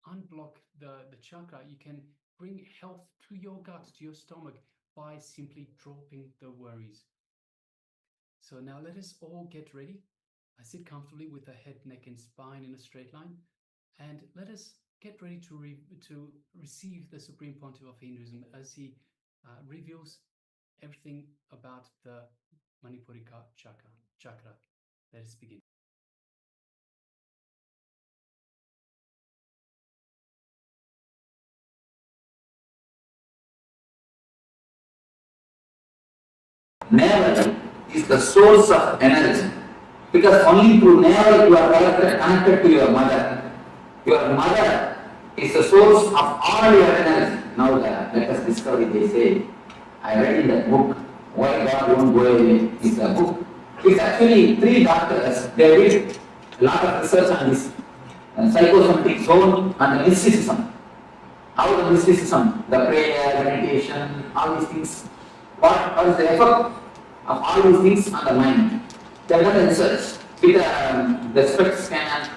unblock the chakra. You can bring health to your gut, to your stomach, by simply dropping the worries. So now let us all get ready. Sit comfortably with the head, neck, and spine in a straight line, and let us get ready to receive the Supreme Pontiff of Hinduism as he reveals everything about the Manipurika chakra. Let us begin. Navel is the source of energy, because only through navel you are connected to your mother. Your mother is the source of all your energy. Now let us discover, they say. I read in that book, Why God Won't Go Away, is a book. It's actually 3 doctors, they did a lot of research on this psychosomatic zone and the mysticism. How the mysticism, the prayer, meditation, all these things, what is the effect of all these things on the mind. They have done research with the SPECT scan,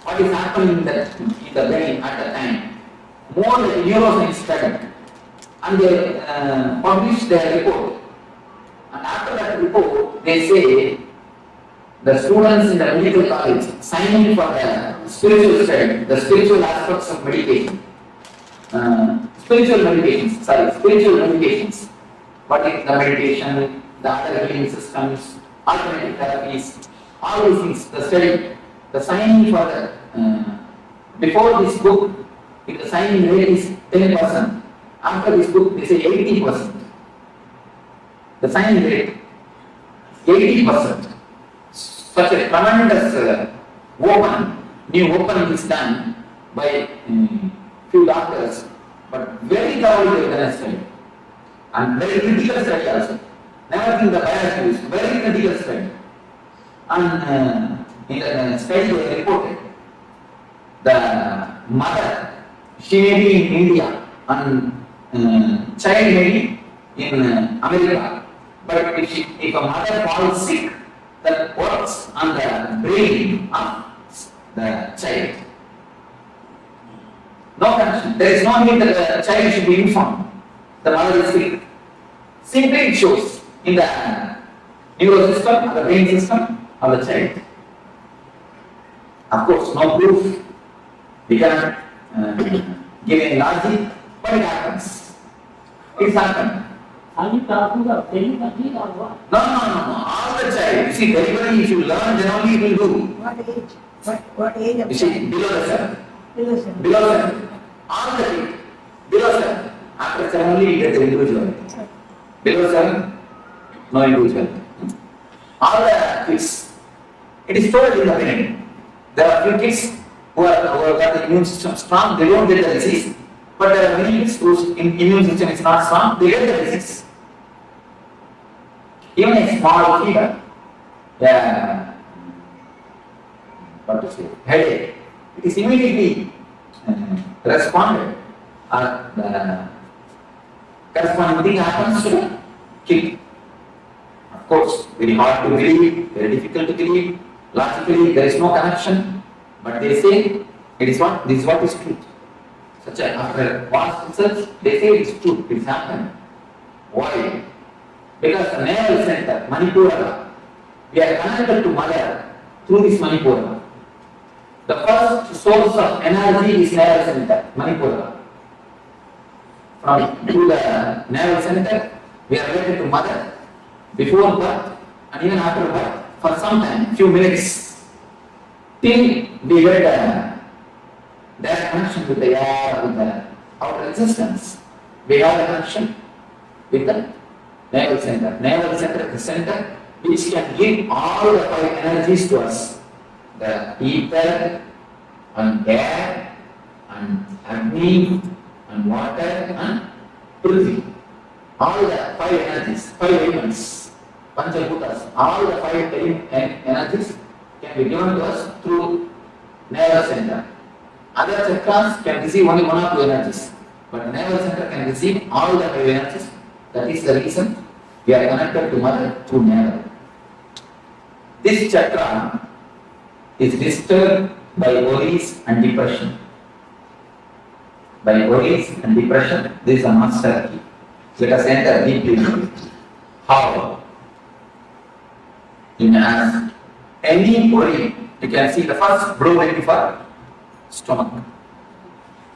what is happening in the brain at the time. More than neuroscience study. And they published their report. And after that report, they say the students in the medical college signing for the spiritual study, the spiritual aspects of meditation. Spiritual meditations. What is the meditation, the other healing systems, alternative therapies, all these things, the study, the signing for the, before this book, if the signing rate is 10%, after this book, they say 80%. The signing rate, 80%. Such a tremendous new opening is done by few doctors, but very thoroughly they have done a study. And very critical study also. Never think the bias use, very critical study. And in the study they reported, the mother, she may be in India and child may be in America. But if a mother falls sick, that works on the brain of the child. No connection. There is no need that the child should be informed. The mother is sick. Simply it shows in the neural system or the brain system of the child. Of course, no proof. We cannot give any logic, but it happens. It's happened. Are you talking about telepathy or what? No. All the child. You see, delivery, if you learn, then only it will do. What age? What age of You see, below the 7. Below 7. Below 7. All the kid. Below 7. After 7 only you get the individual. Below 7, no individual. All the kids, it is stored in the brain. There are few kids who have got the immune system strong, they don't get the disease. But there are many kids whose immune system is not strong, they get the disease. Even a small fever, what to say, headache, it is immediately responded, or the corresponding thing happens to the kid. Of course, very hard to believe, very difficult to believe. Logically, there is no connection, but they say it is what this is what is truth. Such a after vast research, they say it is true. It is happened. Why? Because the nerve center, Manipura, we are connected to mother through this Manipura. The first source of energy is nerve center, Manipura. From through the nerve center, we are related to mother before birth and even after birth for some time, few minutes, till we get that connection with the air, with the outer existence. We have a connection with the navel center. Navel center is the center which can give all the five energies to us. The ether and air and Agni and water and Prithvi. All the five energies, five elements, Panchabhutas, all the five energies can be given to us through navel center. Other chakras can receive only one or two energies, but the navel center can receive all the five energies. That is the reason we are connected to mother through navel. This chakra is disturbed by worries and depression. By worries and depression, this is a master key. Let us enter deeply. How? You may ask, any worry, you can see the first blow will be for stomach.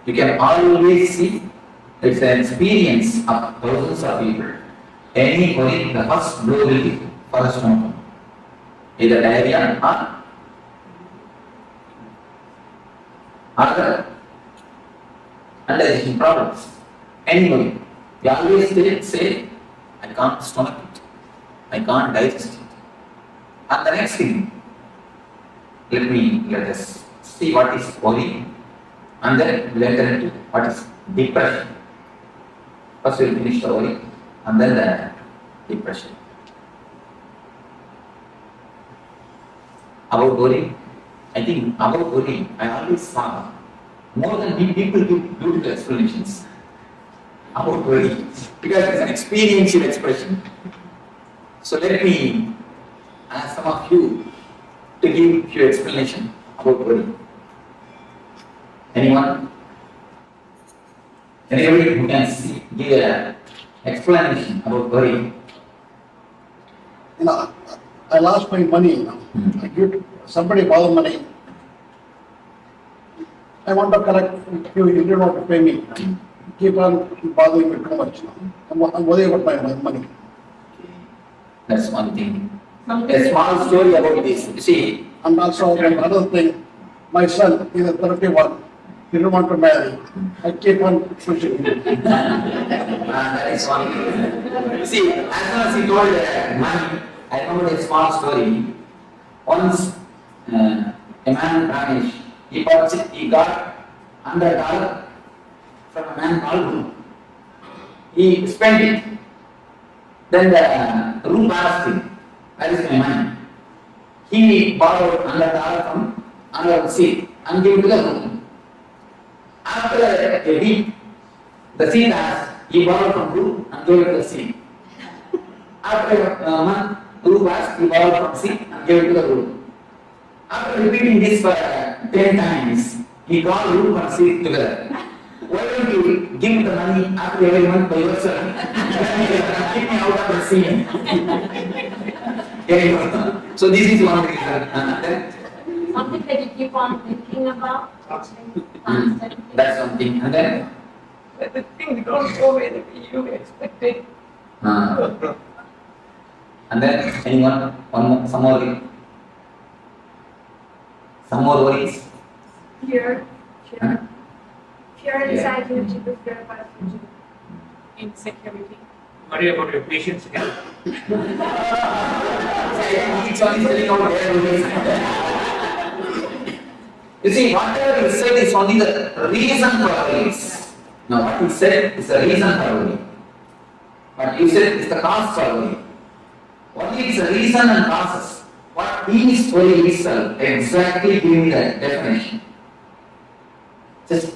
You can always see it's an experience of thousands of people. Any worry, the first blow will be for the stomach. Either diarrhea or other indigestion problems. Any worry. You always say, I can't stomach it. I can't digest it. And the next thing, let us see what is worry, and then we'll enter into what is depression. First we'll finish the worry, and then the depression. About worry, I think about worry, I always saw more than people give beautiful explanations about worry, because it's an experiential expression. So let me ask some of you to give your explanation about worry. Anyone? Anybody who can give an explanation about worry? You know, I lost my money. I give somebody borrow money. I want to collect. You didn't want to pay me. Keep on bothering me too much. I'm worried about my money. That's one thing. A small story about this. You see, and also another thing. My son is 31. He didn't want to marry. I keep on pushing him. That is one thing. You see, as soon as he told money, I remember a small story. Once, a man, Ramesh, he got $100 from a man called Ru. He spent it. Then the Ru asked him, where is my money? He borrowed $100 from another seed and gave it to the Ru. After a week, the seed asked, he borrowed from Ru and gave it to the seed. After a month, Ru asked, he borrowed from seed and gave it to the Ru. After repeating this for 10 times, he called Ru and seed together. Why don't you give me the money after every month by yourself? Keep me out of the scene. So this is one reason. Something that you keep on thinking about. That's something. And then? But the things don't go away the way you expected. And then, anyone? One more, some more? Some more worries? Fear. Fear inside you, to prepare for the future. Insecurity. Worry about your patients again. Each one is telling about their worries. You see, whatever he said is only the reason for worries. Now, what he said is the reason for worry. What you said is the cause for worry. Only is the reason and causes. What is holy itself? Exactly give me the definition. Just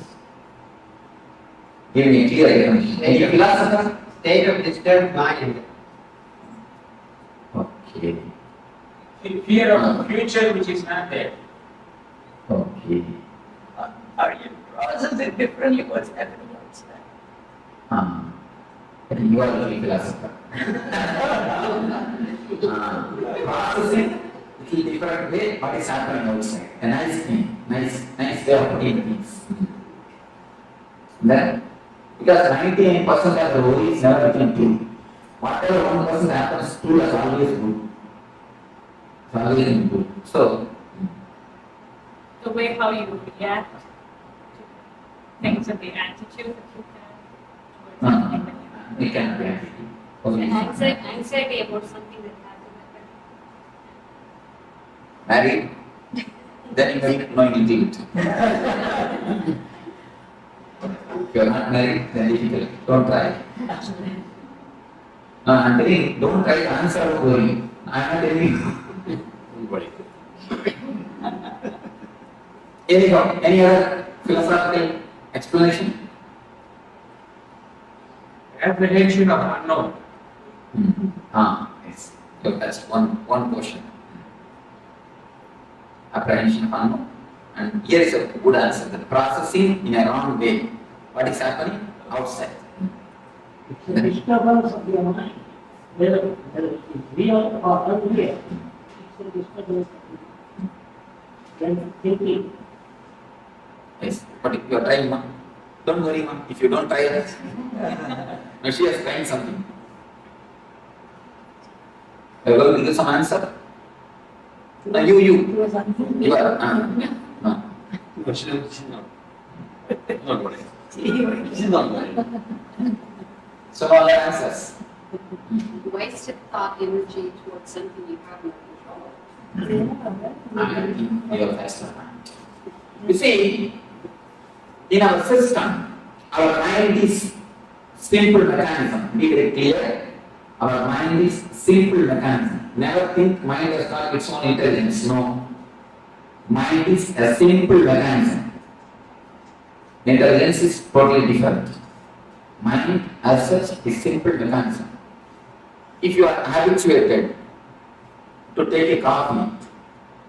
give me a clear definition. Any philosopher? State of disturbed mind. Okay. Fear of future which is not there. Okay. Are you processing differently what's happening outside? You are the philosopher. Processing little different way what is happening outside. A nice thing, nice way of putting things. Then, because 99% of the world is never become true. Whatever 1% happens, true is always good. It's always good. So, The way how you react to things and the attitude that you have. we can react. Anxiety about something that happened. Married? Then you make no difficult. If you are not married, then difficult. Don't try. No, I'm telling you, don't try to answer a query. I'm not telling you. Anyhow, any other philosophical explanation? Apprehension of unknown. Yes. So that's one question. Apprehension of unknown. And here is a good answer. The processing in a wrong way. What is happening outside? The disturbance of your mind, whether it's real or unreal, it's a disturbance when thinking. Yes, but if you are trying, ma'am, don't worry, ma'am. If you don't try it, now she is trying something. Are you going to give some answer? No, you are. No. She's not worrying. She's not worrying. So all the answers. Wasted thought energy towards something you have no control. Your faster mind. You see, in our system, our mind is simple mechanism. Be very clear. Our mind is simple mechanism. Never think mind has got its own intelligence. No. Mind is a simple mechanism. Intelligence is totally different. Mind as such is simple mechanism. If you are habituated to take a coffee,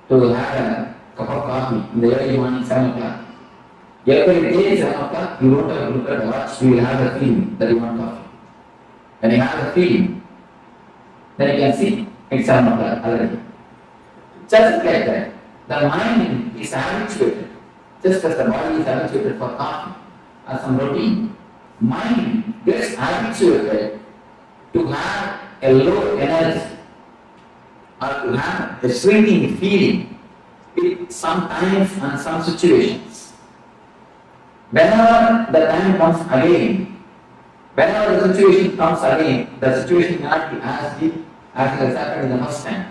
to have a cup of coffee in the early morning 7 o'clock, every day 7 o'clock, you don't have to look at the watch, you will have the feeling that you want coffee. When you have the feeling, then you can see it's 7 o'clock already. Just like that, the mind is habituated, just as the body is habituated for coffee or some routine. Mind gets habituated to have a low energy or to have a shrinking feeling with some times and some situations. Whenever the time comes again, whenever the situation comes again, the situation may not be as deep as it has happened in the first time.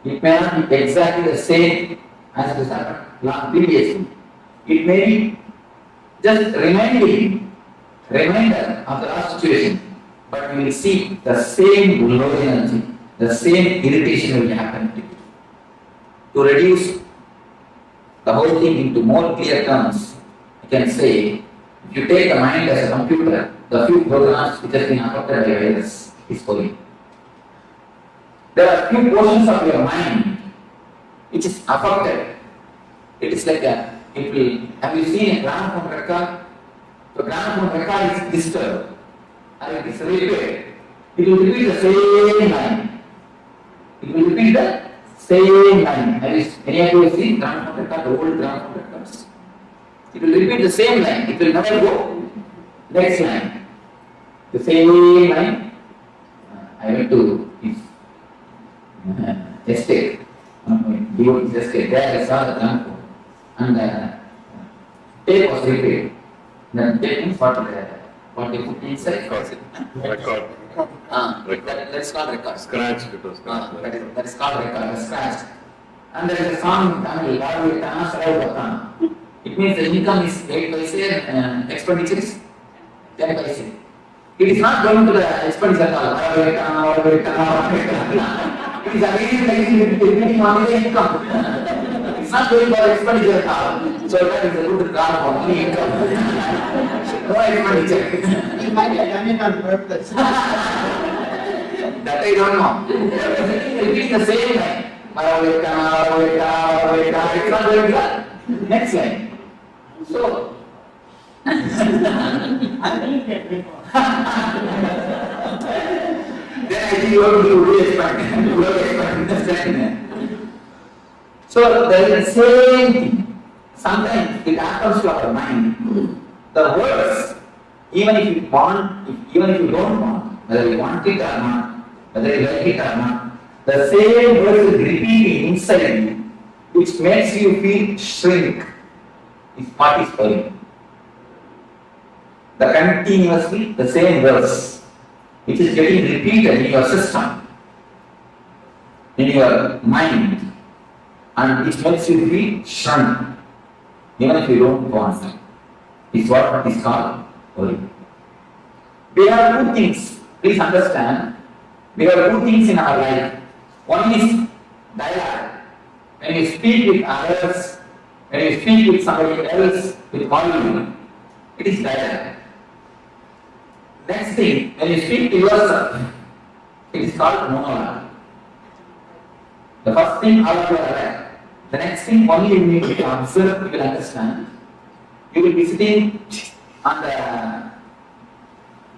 It may not be exactly the same as it has happened previously. It may be just reminder of the last situation, but you will see the same low energy, the same irritation will happen to you. To reduce the whole thing into more clear terms, you can say, if you take the mind as a computer, the few programs which have been affected by virus is holy. There are few portions of your mind which is affected. It is like have you seen a gramophone record? The gramophone record is disturbed and it is repaired. It will repeat the same line. It will repeat the same line. Any of you have seen gramophone record, the old gramophone records? It will repeat the same line. It will never go next line. The same line. I went to his estate. Devotee's estate. There I saw the gramophone. And tape was repaired. Then tape means what they put inside. Record. That's called record. Scratch. It was scratched. That is called record, scratched. And there is a song in Tamil, Varavitana Saravitana. It means the income is 8 paise and expenditure is 10 paise. It is not going to the expenditure at all. Varavitana. It is again repeating only the income. It's not going for expenditure at all. So that is a good car for money income. No expenditure. You might have done it on purpose. That I don't know. Repeat the same line. It's not going to next line. So, then I think you have to do expect. So there is the same thing. Sometimes it happens to our mind. The words, even if you want, even if you don't want, whether you want it or not, whether you like it or not, the same words is repeating inside you, which makes you feel shrink. Is what is going. The continuously the same words, which is getting repeated in your system, in your mind, and it makes you feel shrunk, even if you don't want it. Is what is called worry. There are two things, please understand. There are two things in our life. One is dialogue. When you speak with others, when you speak with somebody else, with volume, it is dialogue. Next thing, when you speak to yourself, it is called monologue. The first thing, all of you are aware. The next thing, only you need to observe, you will understand. You will be sitting on the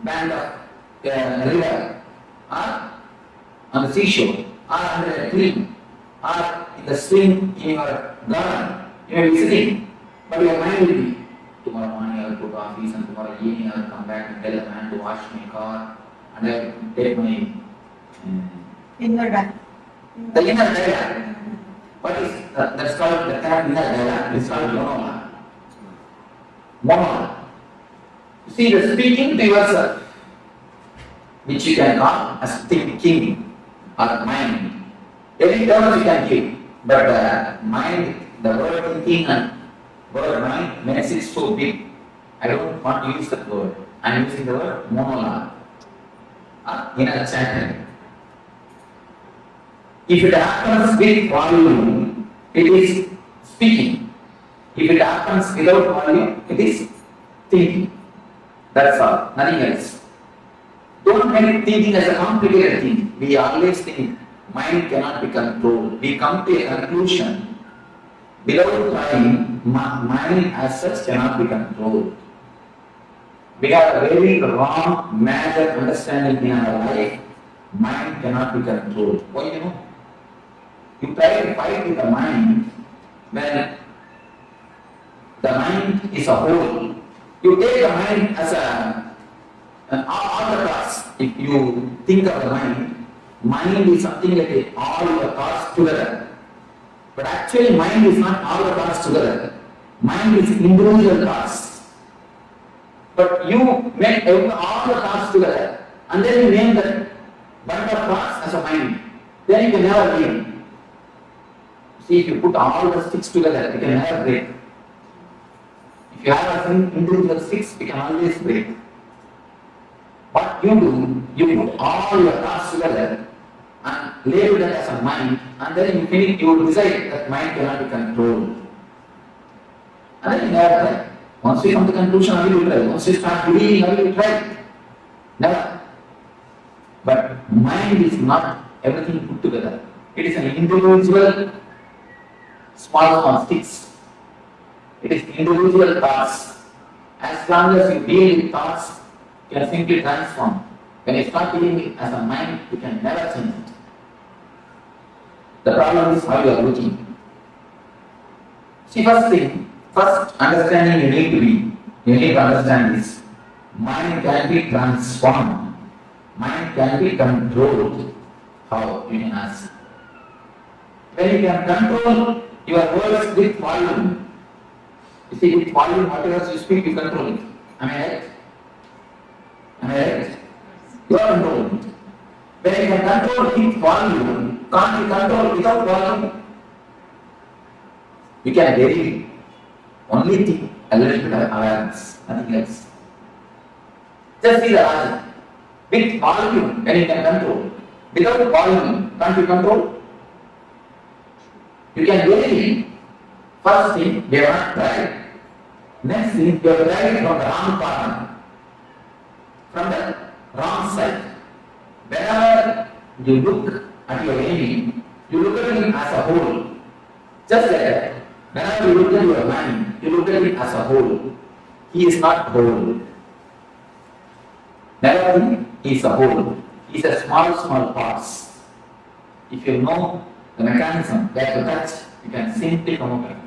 bank of the river, or on the seashore, or under a tree, or in the swing in your garden. You may be sitting, but your mind will be, tomorrow morning I will go to office and tomorrow evening I will come back and tell the man to wash my car and I will take my inner dialogue. The inner dialogue. What is that's called the term inner dialogue. It's called monologue. Monologue. You see, the speaking to yourself, which you can call as thinking or mind. Every term you can give, but the mind, the word thinking and word mind makes it so big. I don't want to use that word. I am using the word monologue. Inner chatter. If it happens with volume, it is speaking. If it happens without volume, it is thinking. That's all, nothing else. Don't make thinking as a complicated thing. We always think mind cannot be controlled. We come to a conclusion. Without trying, mind as such cannot be controlled. We have a very wrong, major understanding in our life. Mind cannot be controlled. Why you know? You try to fight with the mind when the mind is a whole. You take the mind as all the thoughts. If you think of the mind is something like all the thoughts together. But actually mind is not all the thoughts together. Mind is individual thoughts. But you make all the thoughts together and then you name that bunch of thoughts as a mind. Then you can never leave. See, if you put all the sticks together, you can never break. If you have a individual sticks, you can always break. What you do, you put all your thoughts together and label that as a mind, and then you decide that mind cannot be controlled. And then you never try. Once you come to conclusion, how will you try? Once you start believing, how will you try? Never. But mind is not everything put together. It is an individual small sticks. It is individual thoughts. As long as you deal with thoughts, you can simply transform. When you start dealing with as a mind, you can never change it. The problem is how you are looking. See, first understanding you need to understand this. Mind can be transformed. Mind can be controlled. How? You can ask. When you can control your words with volume. You see, with volume, whatever you speak, you control it. Am I right? Am I right? You are controlling it. When you can control with volume, can't you control without volume? You can vary. Only thing, a little bit of awareness, nothing else. Just see the logic. With volume, when you can control, without boiling, can't you control? You can do anything. First thing, they are not tried. Next thing, you have tried from the wrong corner, from the wrong side. Whenever you look at your enemy, you look at him as a whole. Just like that. Whenever you look at your mind, you look at him as a whole. He is not whole. Never think he is a whole. He is a small parts. If you know the mechanism where to touch, you can simply come over it.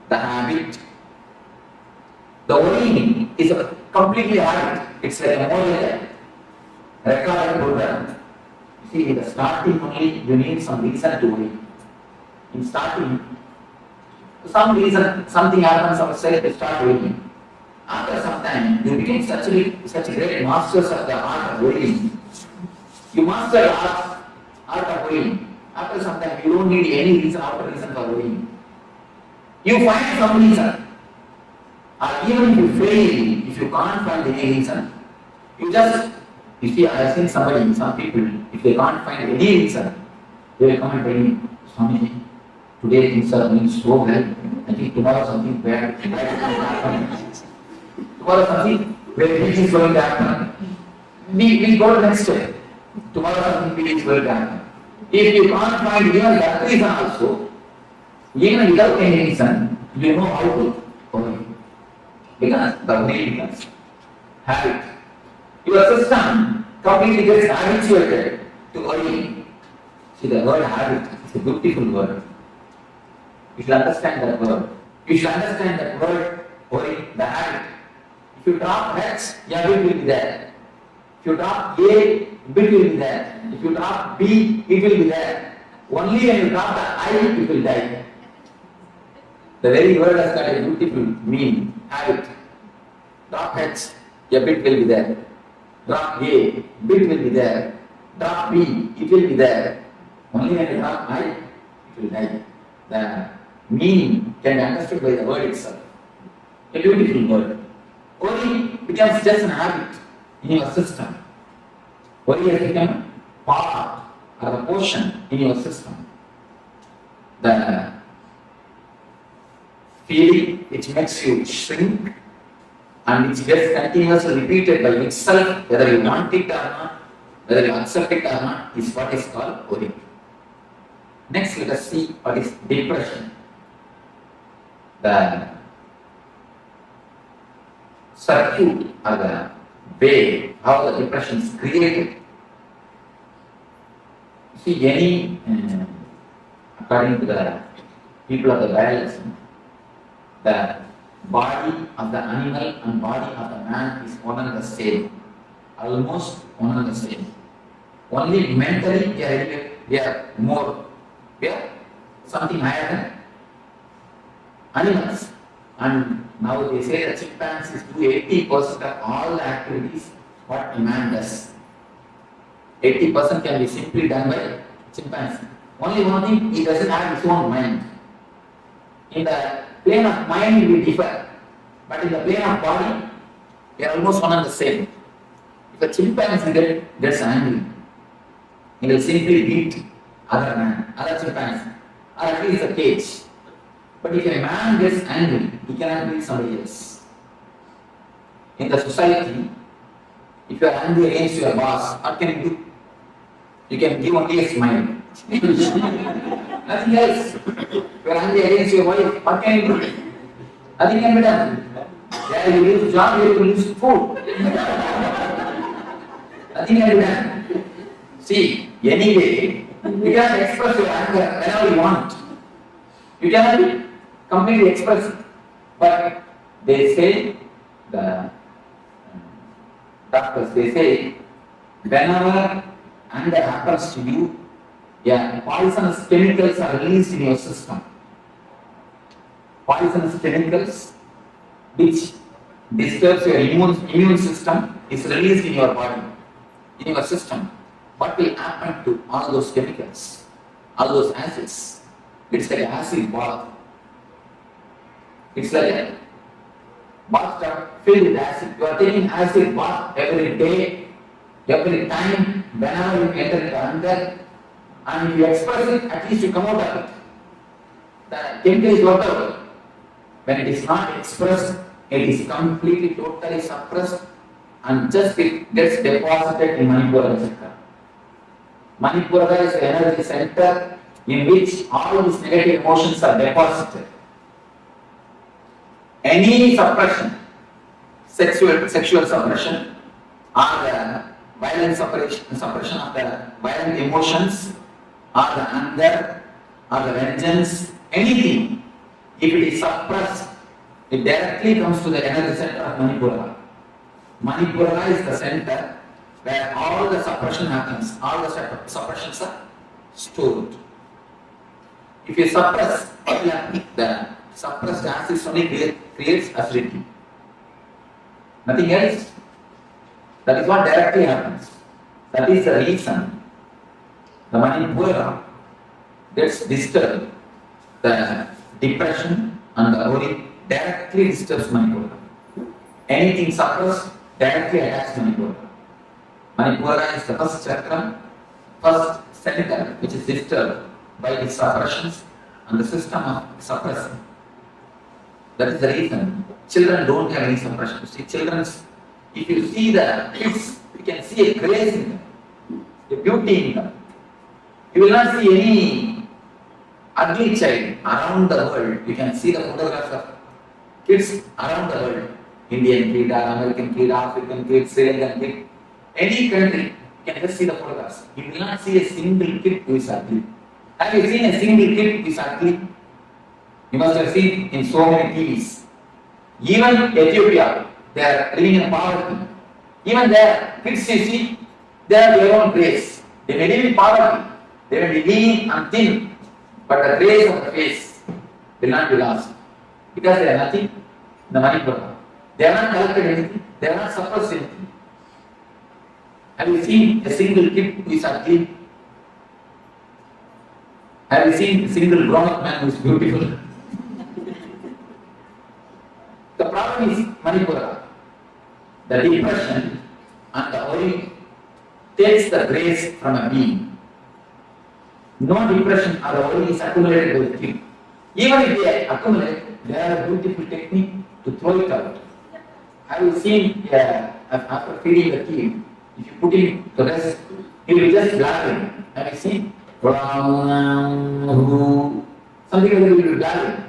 The habit. The worrying is a completely habit. It's like a more like a recorded program. You see, in the starting only, you need some reason to worry. In starting, some reason, something happens outside, you start worrying. After some time, you become such great masters of the art of worrying. You master the art of worrying. After some time, you don't need any reason after reason for worrying. You find some reason. Or even if you fail, if you can't find any reason, you see, I have seen some people, if they can't find any reason, they will come and tell me, Swami, today things are going so well. I think tomorrow something bad is going to happen. Tomorrow something very big is going to happen. We go to the next step. Tomorrow something big is going to happen. If you can't find even that reason also, even without any reason, you know how to worry. Because the way becomes habit. Your system completely gets habituated to worrying. See, the word habit is a beautiful word. You should understand that word. You should understand that word, worry, the habit. If you drop H, your bit will be there. If you drop A, bit will be there. If you drop B, it will be there. Only when you drop the I, it will die. The very word has got a beautiful meaning, habit. Drop H, your bit will be there. Drop A, bit will be there. Drop B, it will be there. Only when you drop I, it will die. The meaning can be understood by the word itself. A beautiful word. Worry becomes just an habit in your system. Worry has become part or a portion in your system. The feeling which makes you shrink and which gets continuously repeated by itself, whether you want it or not, whether you accept it or not, is what is called worry. Next, let us see what is depression. The circuit or the way how the depression is created. See, according to the people of the biology, the body of the animal and body of the man is one and the same, almost one and the same. Only mentally we are something higher than animals. And now they say that chimpanzees do 80% of all the activities what a man does. 80% can be simply done by chimpanzee. Only one thing, he doesn't have his own mind. In the plane of mind we differ, but in the plane of body, we are almost one and the same. If a chimpanzee gets angry, he will simply beat other chimpanzee, or at least a cage. But if a man gets angry, he cannot beat somebody else. In the society, if you are angry against your boss, what can you do? You can give only a smile. Nothing else. If you are angry against your wife, what can you do? Nothing can be done. Yeah, you lose job, you lose food. Nothing can be done. See, anyway, you can express your anger whenever you want. You cannot completely express it. But they say, the doctors, they say, whenever anger happens to you, poisonous chemicals are released in your system. Poisonous chemicals which disturbs your immune system is released in your body, in your system. What will happen to all those chemicals, all those acids? It's like an acid bath. It's like a bathtub filled with acid. You are taking acid bath every day, every time whenever you enter into under, and if you express it, at least you come out of it. The chemical is worked out. When it is not expressed, it is completely, totally suppressed, and just it gets deposited in Manipura Chakra. Manipura is the energy center in which all these negative emotions are deposited. Any suppression, sexual suppression, or the violent suppression of the violent emotions, or the anger, or the vengeance, anything, if it is suppressed, it directly comes to the energy center of Manipura. Manipura is the center where all the suppression happens, all the suppressions are stored. If you suppress, the suppressed acid only creates acidity. Nothing else. That is what directly happens. That is the reason the Manipura gets disturbed. The depression and the worry directly disturbs Manipura. Anything suppressed directly attacks Manipura. Manipura is the first chakra, first center which is disturbed by the suppressions and the system of suppressing. That is the reason children don't have any suppression. See, if you see the kids, you can see a grace in them, a beauty in them. You will not see any ugly child around the world. You can see the photographs of kids around the world. Indian kid, American kid, African kid, Sri Lankan kid, any country, you can just see the photographs. You will not see a single kid who is ugly. Have you seen a single kid who is ugly? You must have seen in so many TVs. Even Ethiopia, they are living in poverty. Even there, kids you see, they have their own grace. They may live in poverty, they may be lean and thin, but the grace of the face will not be lost. Because they are nothing in the Manipura. They have not collected anything, they have not suppressed anything. Have you seen a single kid who is ugly? Have you seen a single grown-up man who is beautiful? The problem is Manipura. The depression and the worry takes the grace from a being. No depression or worry is accumulated by the kid. Even if they accumulate, they have a beautiful technique to throw it out. Have you seen after feeding the kid, if you put him to rest, he will just blabbing. Have you seen? Something like that, he will be blabbing.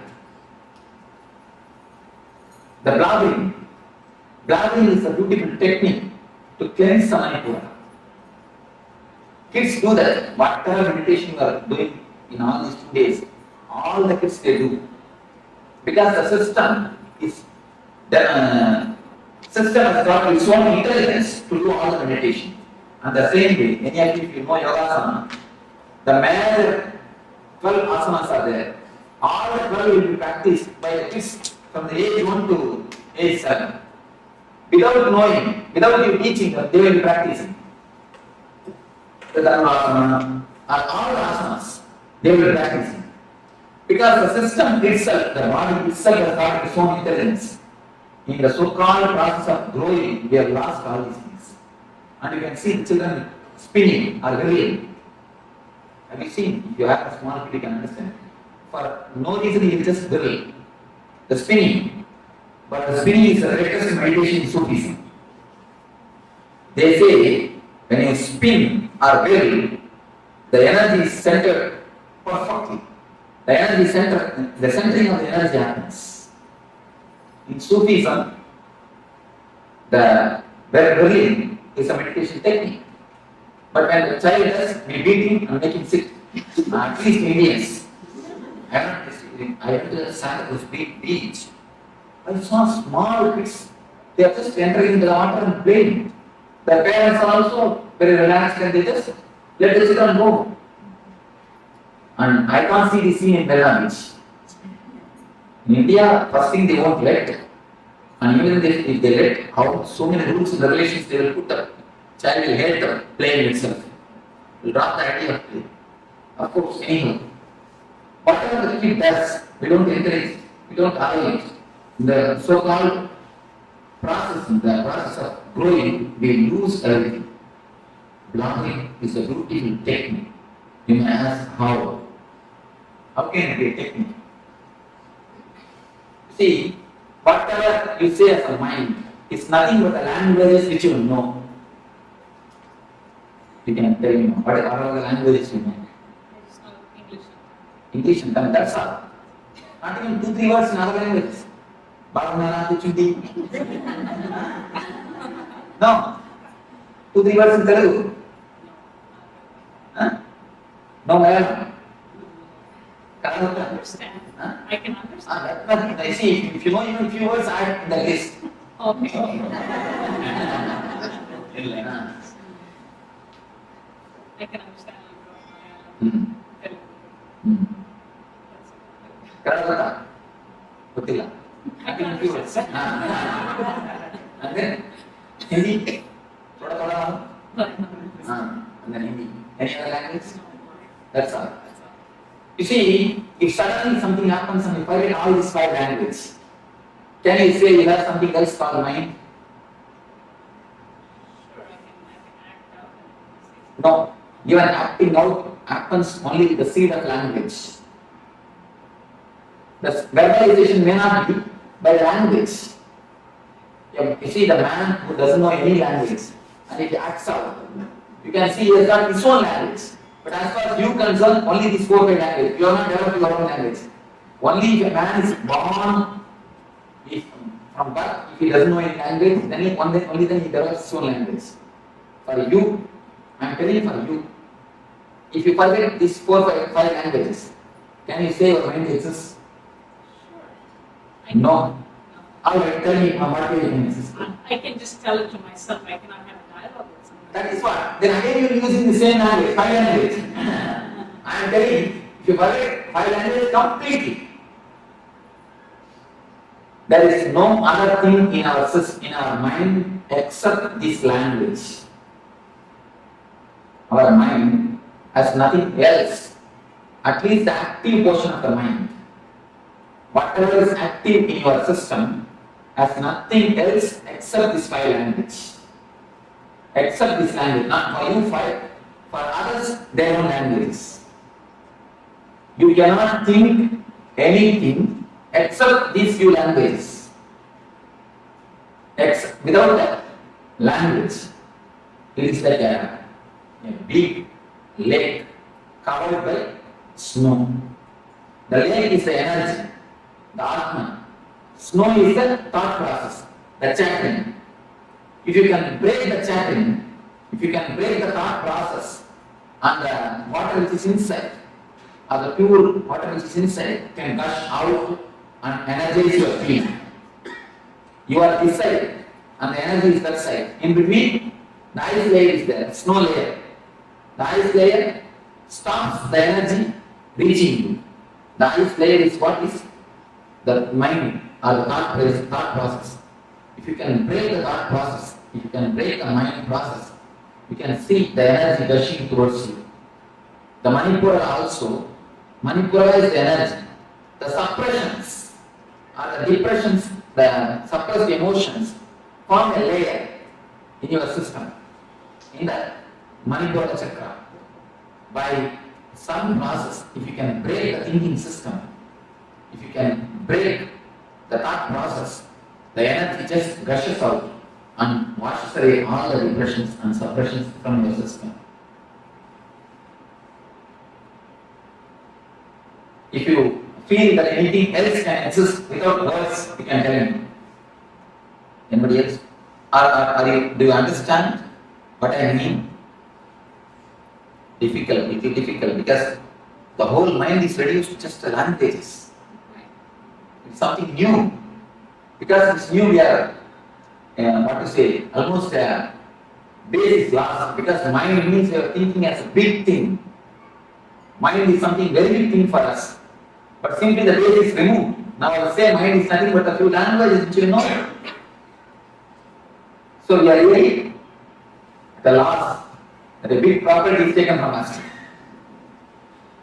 The blabbing is a beautiful technique to cleanse the Manipura. Kids do that. Whatever meditation you are doing in all these 2 days, all the kids they do. Because the system has got its own intelligence to do all the meditation. And the same way, any of you, if you know Yogasana, the major 12 asanas are there. All the 12 will be practiced by the kids from the age 1 to age 7. Without knowing, without you teaching them, they will be practicing. The Dharmasana, all the asanas, they will be practicing. Because the system itself, the body itself has got its own intelligence. In the so-called process of growing, we have lost all these things. And you can see the children spinning or whirling. Have you seen? If you have a small kid, you can understand. For no reason, he will just whirl. The spinning. But the spinning is the greatest meditation in Sufism. They say, when you spin or whirl, the energy is centered perfectly. The energy center, the centering of the energy happens. In Sufism, the whirling is a meditation technique. But when the child does, we beat him and make him sit. At least Indians. I went to the Santa beach. I saw small kids. They are just entering into the water and playing. The parents are also very relaxed and they just let the children go. And I can't see this scene in Bella Beach. In India, first thing they won't let. And even if they let out so many rules and regulations, they will put up. Child will hate the playing itself. Will drop the idea of play. Of course, anyhow. Whatever the kid does, we don't encourage, we don't allow it. In the so-called process of growing, we lose everything. Blocking is a beautiful technique. You may ask how? How can it be a technique? See, whatever you say as a mind is nothing but the languages which you know. You can tell me what are the languages you know? English and Tamil, that's all. Not even 2-3 words in other languages. Bhavanana, Kuchundi. No. 2-3 words in Telugu. Huh? No, Malayalam. I can understand. I can understand. I see, if you know even few words, add in the list. Okay. I can understand you. Karnataka? Gottilla. I can few words. And then Hindi? Thoda. And then Hindi. Any other language? That's all. You see, if suddenly something happens and you forget all these 5 languages, can you say you have something else called mind? No. Even acting out happens only with the seed of language. The verbalization may not be by language. You see the man who doesn't know any language and it acts out. You can see he has got his own language. But as far as you concern, only these 4-5 languages. You are not developing your own language. Only if a man is born from birth, if he doesn't know any language, then only then he develops his own language. For you, I am telling you for you, if you forget these 4-5 languages, can you say your mind exists? No. Alright, tell me what way you can exist. I can just tell it to myself. I cannot have a dialogue with someone. That is what. Then again you are using the same language, 5 languages. I am telling you, if you forget 5 languages completely, there is no other thing in our mind except this language. Our mind has nothing else, at least the active portion of the mind. Whatever is active in your system has nothing else except this 5 language. Except this language, not for you 5, for others their own languages. You cannot think anything except these few languages. Without that language, it is like a big lake covered by snow. The lake is the energy, the Atman. Snow is the thought process, the chattering. If you can break the chattering, if you can break the thought process, and the water which is inside, or the pure water which is inside, can gush out and energize your field. You are this side, and the energy is that side. In between, the ice layer is there, snow layer. The ice layer stops the energy reaching you. The ice layer is what is the mind or the thought process. If you can break the thought process, if you can break the mind process, you can see the energy gushing towards you. The Manipura also, Manipura is the energy. The suppressions or the depressions, the suppressed emotions form a layer in your system, in the Manipura Chakra. By some process, if you can break the thinking system, if you can break the thought process, the energy just gushes out and washes away all the depressions and suppressions from your system. If you feel that anything else can exist without words, you can tell me. Anybody else? Do you understand what I mean? Difficult, it is difficult because the whole mind is reduced to just languages. It's something new. Because it's new, we are, almost base is lost. Because mind means we are thinking as a big thing. Mind is something very big thing for us. But simply the base is removed. Now I will say mind is nothing but a few languages which you know. So we are really at the loss. That a big property is taken from us.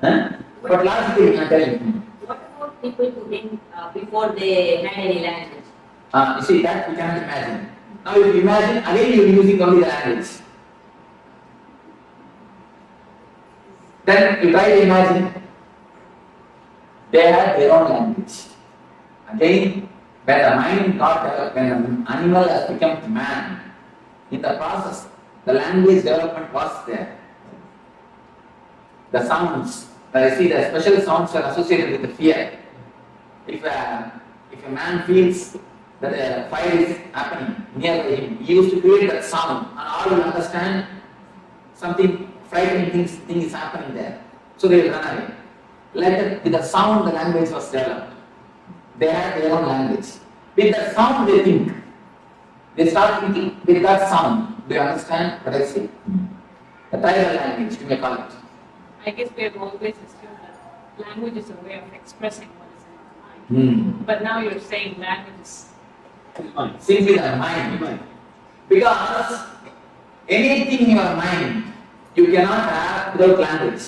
But last thing I am telling you. What about people who think before they had any language? You see, that we cannot imagine. Now if you imagine, again you are using only the language. Then you try to imagine, they had their own language. Again, when the mind got developed, when the animal has become man, in the process, the language development was there. The sounds, I see the special sounds are associated with the fear. If a man feels that a fire is happening nearby him, he used to create that sound, and all will understand something frightening thing is happening there. So they will run away. With the sound, the language was developed. They had their own language. With that sound, they think. They start thinking with that sound. Do you understand what I say? The tribal language, you may call it. I guess we have always assumed that language is a way of expressing what is in our mind. But now you're saying language is simply the mind. Because anything in your mind, you cannot have without language,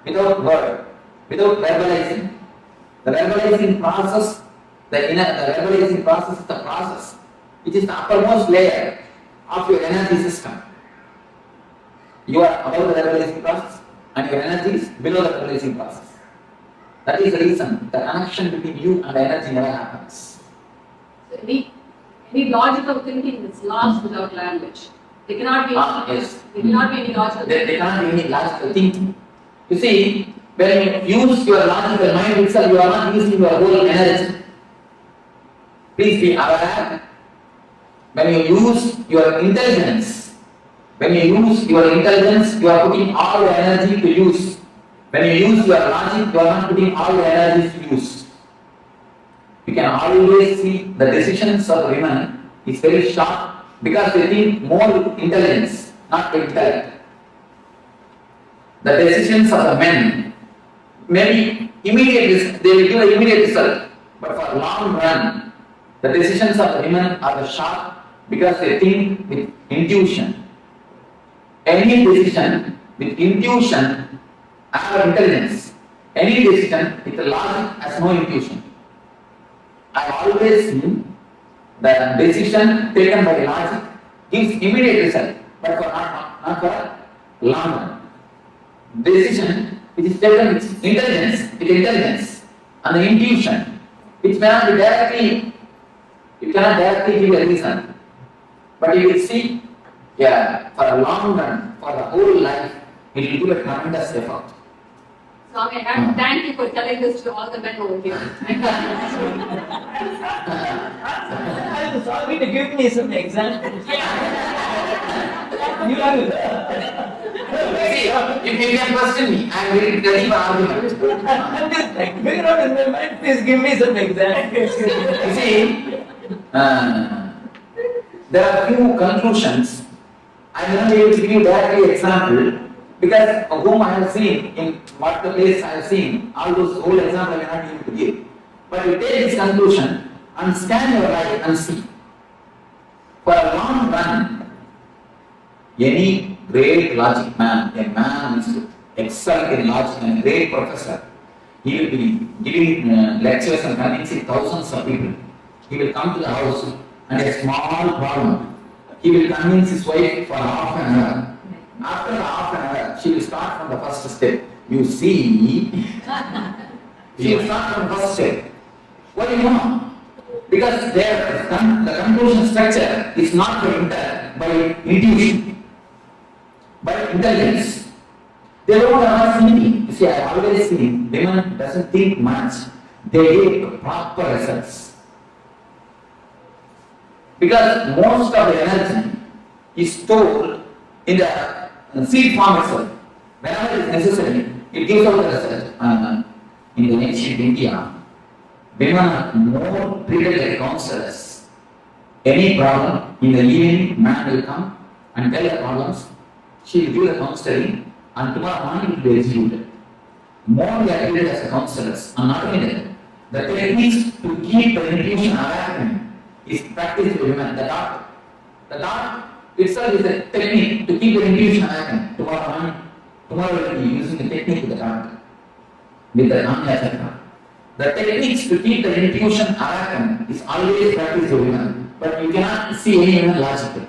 without word, without verbalizing. The verbalizing process, the verbalizing process is the process which is the uppermost layer of your energy system. You are above the verbalizing process and your energy is below the verbalizing process. That is the reason the connection between you and the energy never happens. So any logical thinking is lost without language. There cannot be there cannot be any logical thinking. There cannot be any logical thinking. You see, when you use your logical mind itself, you are not using your whole energy. Please be aware. When you use your intelligence, you are putting all your energy to use. When you use your logic, you are not putting all your energy to use. You can always see the decisions of women is very sharp because they think more with intelligence, not with intellect. The decisions of the men maybe immediate, they will give an immediate result, but for long run, the decisions of the women are sharp because they think with intuition. Any decision with intuition or intelligence, any decision with logic has no intuition. I have always seen the decision taken by logic gives immediate result, but for not for long run. Decision which is taken with intelligence and the intuition, which may not be directly, you cannot directly give a reason, but you will see, for a long run, for the whole life, it will give a tremendous effort. Swami, I have to thank you for telling this to all the men over here. I'm sorry to give me some examples. You are if you can question me, I am ready to tell you an argument. I'm just like, figure out in my mind, please give me some examples. You see, there are few conclusions. I will not be able to give you directly example because of whom I have seen, in what the place I have seen, all those whole examples I will not be able to give. But you take this conclusion and scan your life and see. For a long run, any great logic man, a man is to excel in logic and a great professor, he will be giving lectures and convincing thousands of people. He will come to the house and a small problem, he will convince his wife for half an hour. After half an hour, she will start from the first step. You see, she will start from the first step. Why do you know? Because the conclusion structure is not by intuition, by intelligence. They don't have thinking. You see, I have always seen women doesn't think much. They get proper results. Because most of the energy is stored in the seed form itself. Whenever it is necessary, it gives out the result. In the ancient India, women are more treated like counselors. Any problem, in the evening, man will come and tell the problems. She will give the counseling, and tomorrow morning it will be executed. More they are treated as counselors, and not only that, the techniques to keep the intuition awakened is practiced by women. The thought itself is a technique to keep the intuition awakened. Tomorrow will be using the technique with the thought, with the Chakra. The techniques to keep the intuition awakened is always practiced by women, but you cannot see any women logically.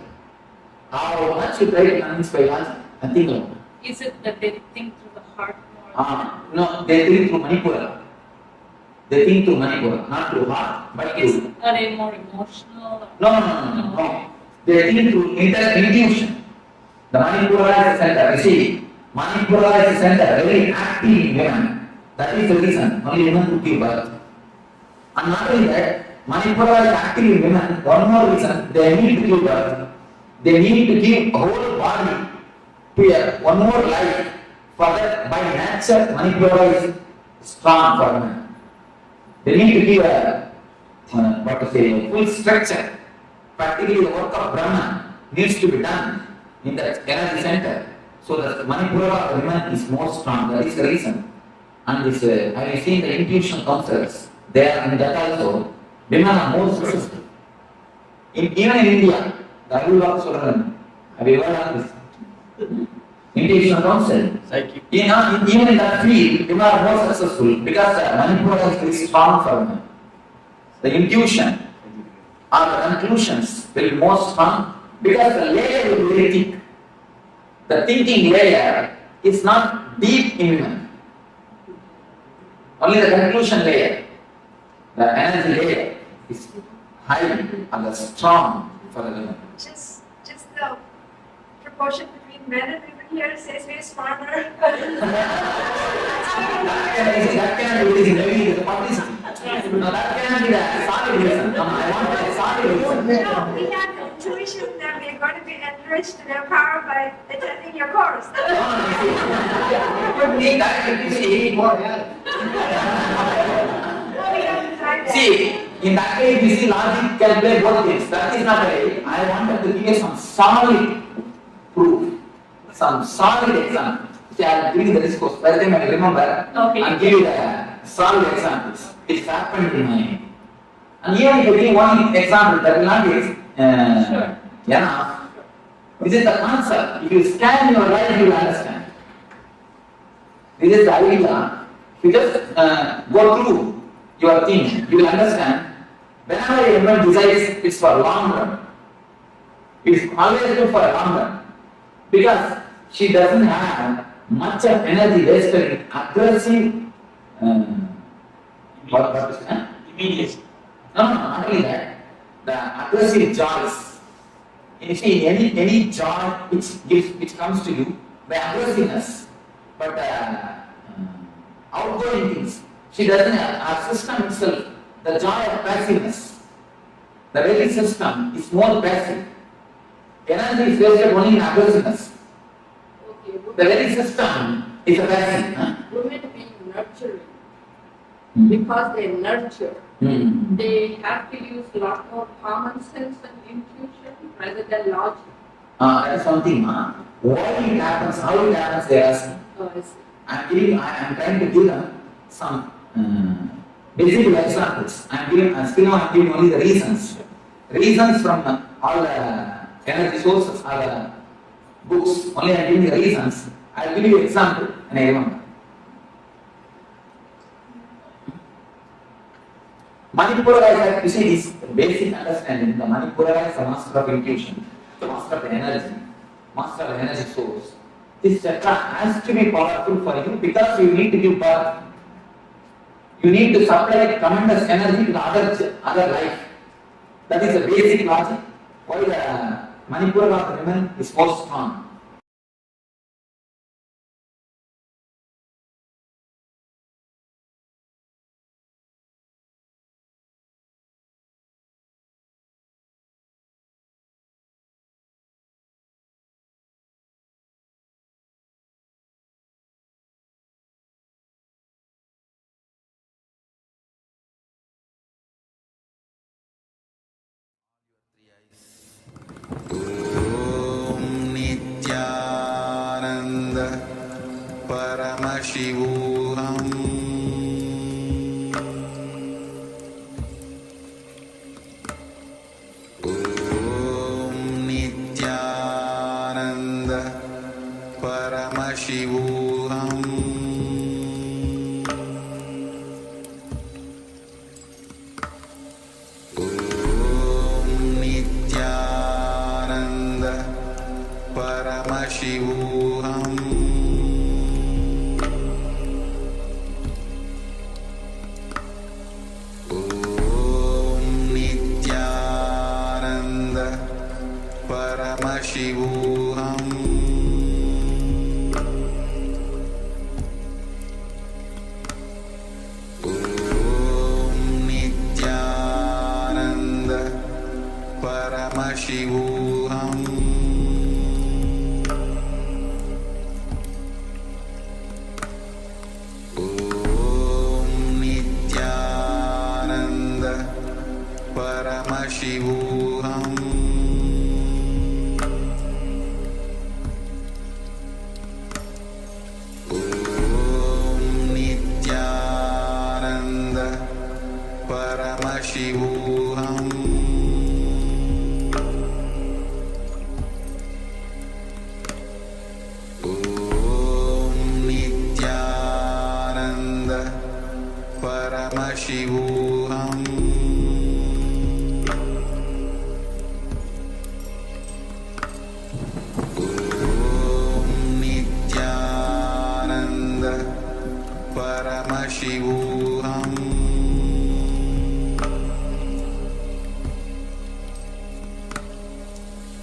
How much you try to convince by logic, nothing alone. Is it that they think through the heart more. No, they think through Manipura. They think through Manipura, not through heart, but through. Are they more emotional? No. They think through intuition. The Manipura is the center. You see, Manipura is the center, very active in women. That is the reason only women could give birth. And not only that, Manipura is active in women. One more reason, they need to give birth. They need to give whole body to one more life. For that, by nature, Manipura is strong for women. They need to give a full structure. Practically, the work of Brahman needs to be done in the energy center. So the Manipura of the women is more strong. That is the reason. And this, I have seen the intuition counselors. There and that also, women are more successful. Even in India, the Ayurveda children, have you ever heard this? Intuition counsel. Even in that field, women are more successful because the Manipura is very strong for women. The intuition or the conclusions will be more strong because the layer will be very thick. The thinking layer is not deep in women. Only the conclusion layer, the energy layer, is high and strong for the women. Just the proportion between men and women here says we're smarter. That cannot be the maybe the publicity. No, that cannot be the solid reason. No, I want a solid reason. No, we have the intuition that we're going to be enriched in our power by attending your course. See, in that case, you see, logic can play both things. That is not right. I wanted to give you some solid proof, some solid example. See, I will give you the discourse. By the time I remember, I'll give you the solid examples. It's happened in my. And even if you give one example, that will not be Sure. enough. This is the concept. If you scan your life, you will understand. This is the idea. If you just go through your thing, you will understand. Whenever a woman decides it's for long run, it's always good for a long run. Because she doesn't have much of energy wasted in aggressive immediate. No, not only that. The aggressive joys. You see, any joy which comes to you, the aggressiveness, but outgoing things. She doesn't have our system itself, the joy of passiveness. The very system is more passive. Energy is wasted only in aggressiveness. The very system is a passive. Women being nurturing, because they nurture, they have to use a lot more common sense and intuition rather than logic. That's something. Why it happens, how it happens, they ask. I'm trying to give them some visible examples. I'm giving only the reasons. Reasons from all the energy sources or the books. Only I'm giving the reasons. I'll give you an example and I remember. Manipura is, you see this basic understanding. The Manipura is the master of intuition, the master of the energy, master of the energy source. This chakra has to be powerful for you because you need to give birth. You need to supply tremendous energy to the other life. That is the basic logic. Why the Manipura of the women is more strong. Nityanand परमशिवोहम Om Nityanand परमशिवोहम Paramashivoham Paramashivoham Om Nityananda Paramashivoham Om Nityananda Paramashivoham Om Nityananda Paramashivoham Om Nityananda Paramashivoham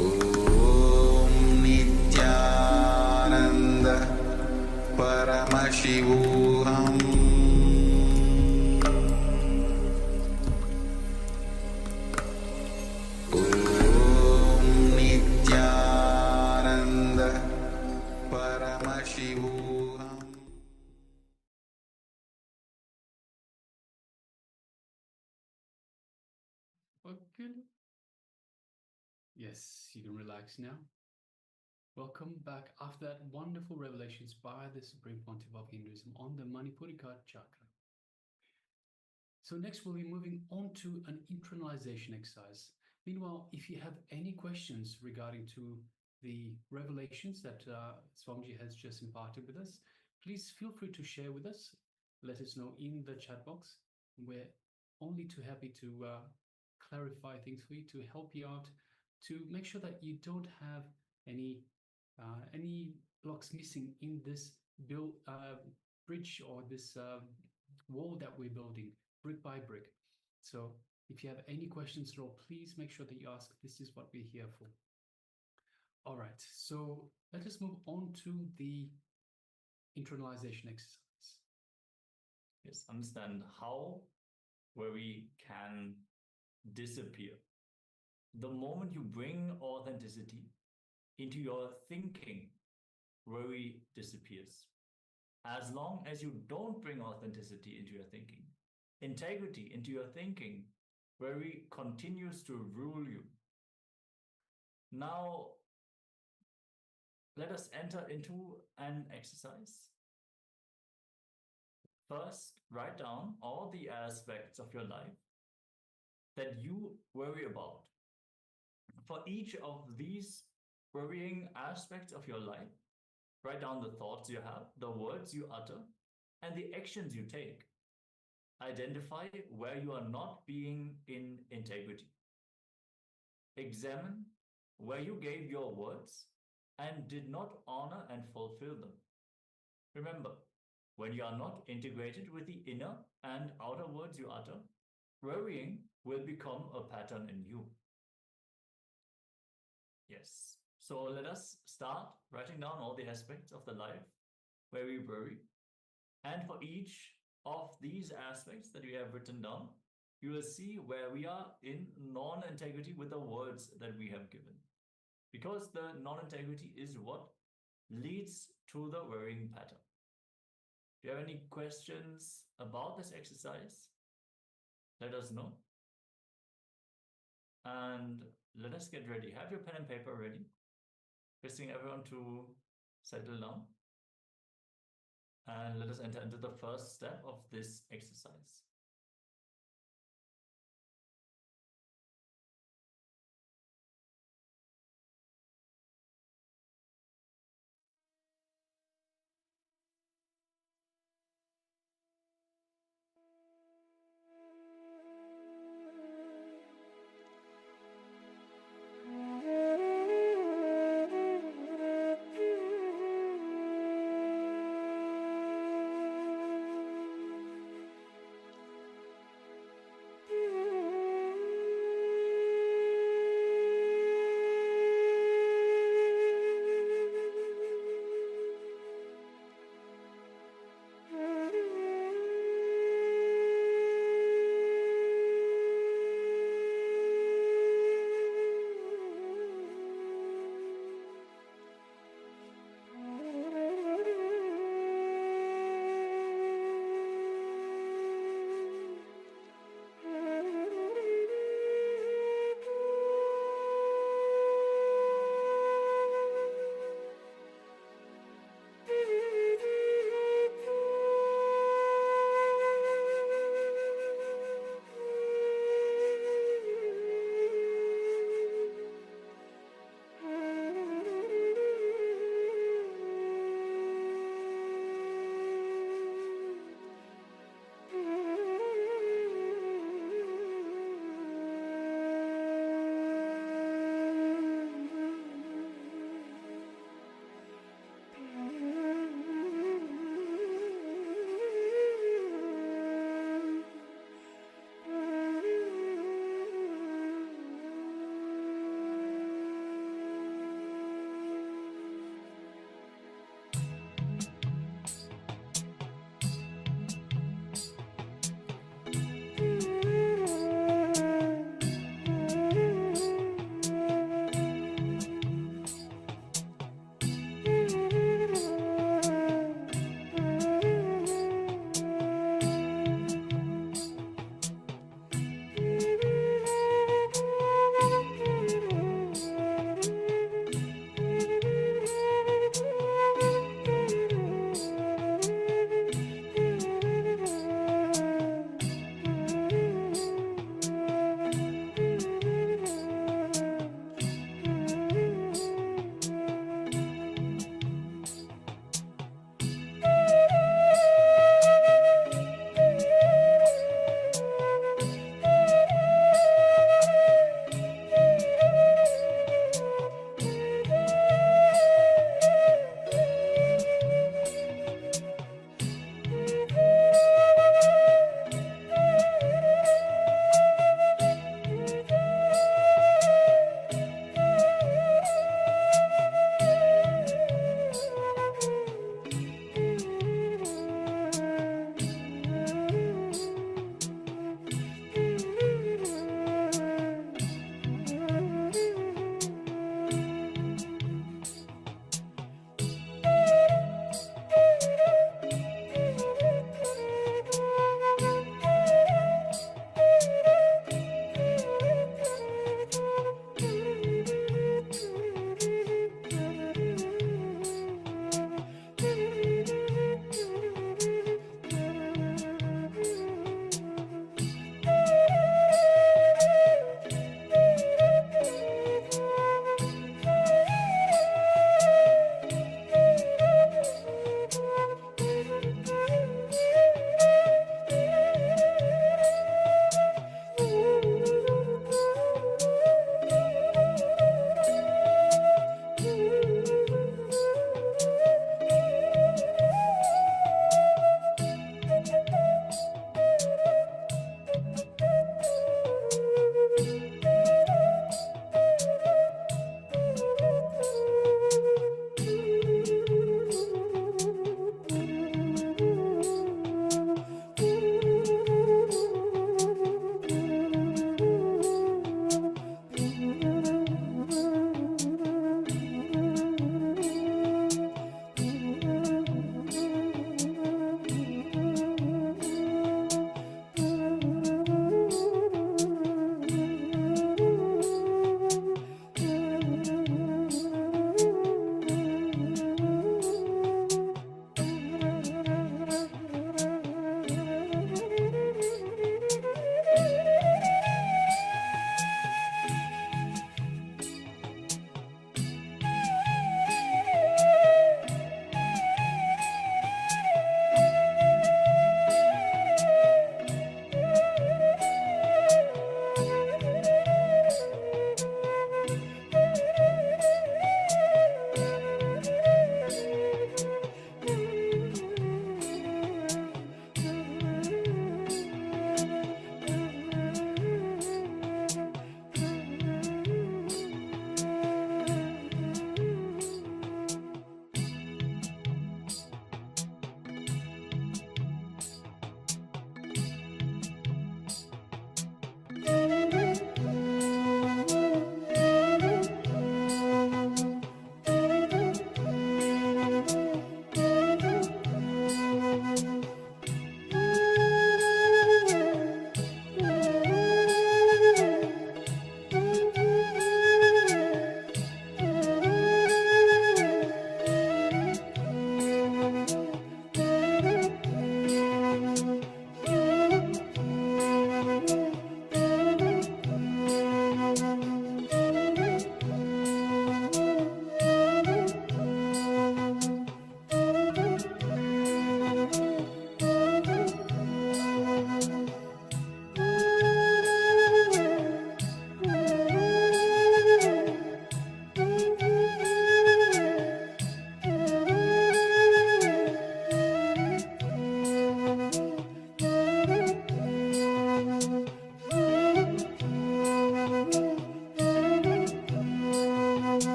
Om Nityananda Paramashivoham Om Nityananda Paramashivoham. Okay. Yes, you can relax now. Welcome back after that wonderful revelations by the Supreme Pontiff of Hinduism on the Manipurika Chakra. So next we'll be moving on to an internalization exercise. Meanwhile, if you have any questions regarding to the revelations that Swamiji has just imparted with us, please feel free to share with us. Let us know in the chat box. We're only too happy to clarify things for you, to help you out, to make sure that you don't have any blocks missing in this bridge or this wall that we're building brick by brick. So if you have any questions at all, please make sure that you ask. This is what we're here for. All right, so let us move on to the internalization exercise. Yes, understand how worry can disappear. The moment you bring authenticity into your thinking, worry disappears. As long as you don't bring authenticity into your thinking, integrity into your thinking, worry continues to rule you. Now, let us enter into an exercise. First, write down all the aspects of your life that you worry about. For each of these worrying aspects of your life, write down the thoughts you have, the words you utter, and the actions you take. Identify where you are not being in integrity. Examine where you gave your words and did not honor and fulfill them. Remember, when you are not integrated with the inner and outer words you utter, worrying will become a pattern in you. Yes. So let us start writing down all the aspects of the life where we worry. And for each of these aspects that we have written down, you will see where we are in non-integrity with the words that we have given. Because the non-integrity is what leads to the worrying pattern. If you have any questions about this exercise, let us know. And let us get ready. Have your pen and paper ready. Requesting everyone to settle down. And let us enter into the first step of this exercise.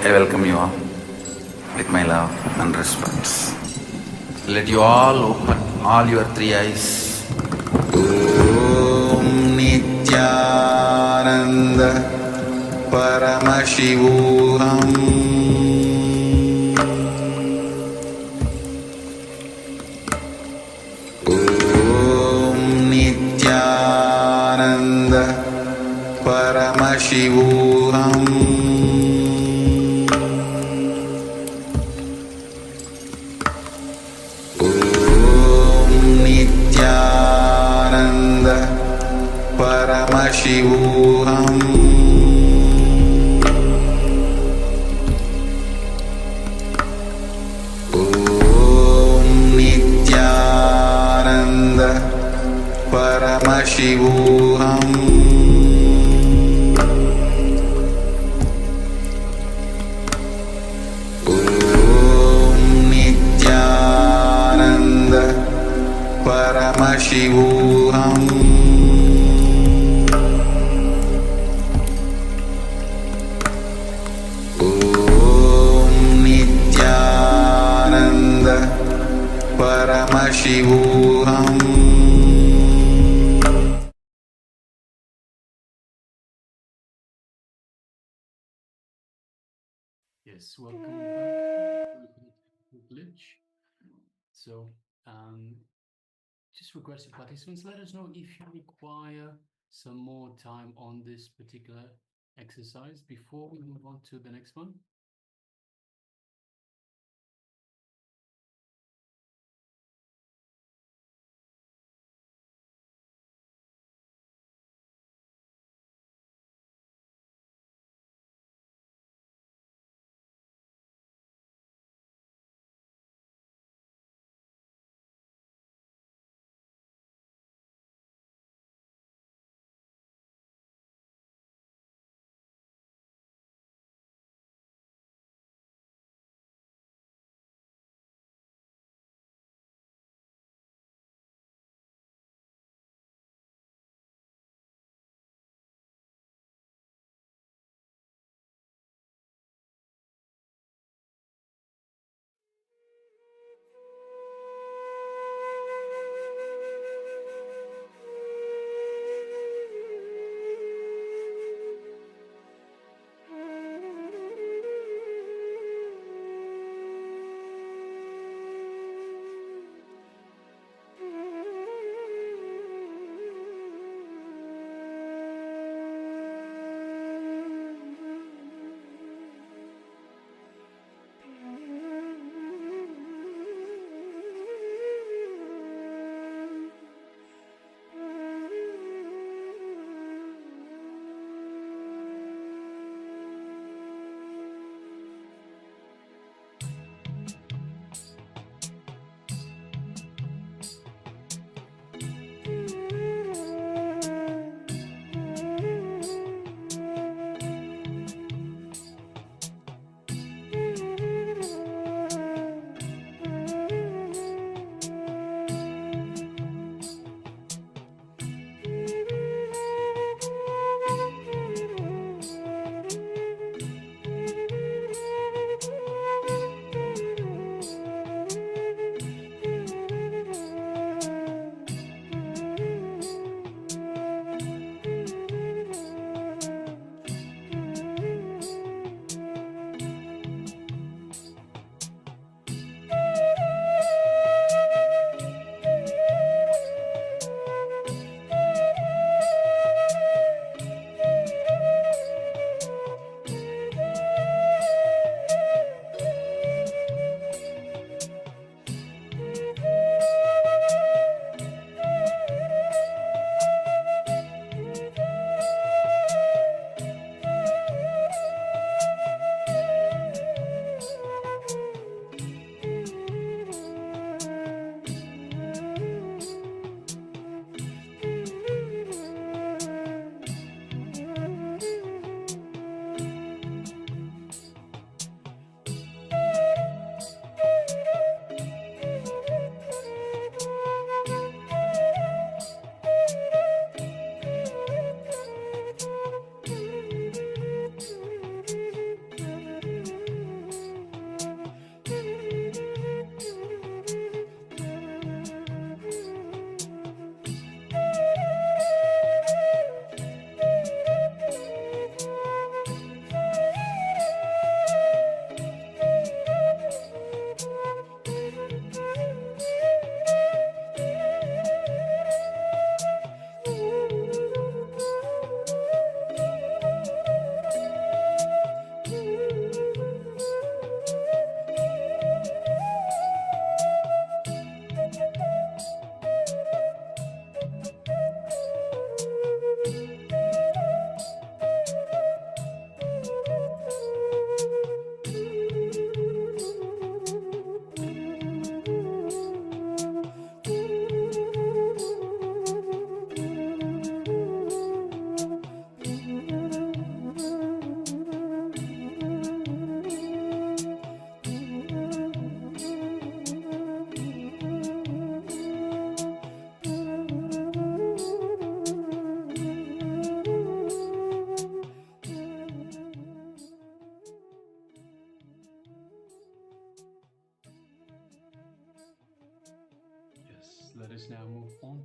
I welcome you all with my love and respect. Let you all open all your three eyes. Om Nityananda Paramashivoham Om Nityananda Paramashivoham Om Nityananda Paramashivoham Om Nityananda Paramashivoham Om Nityananda Paramashivoham Om Nityananda Paramashivoham. Yes, welcome back. Glitch. So, just requested participants, let us know if you require some more time on this particular exercise before we move on to the next one.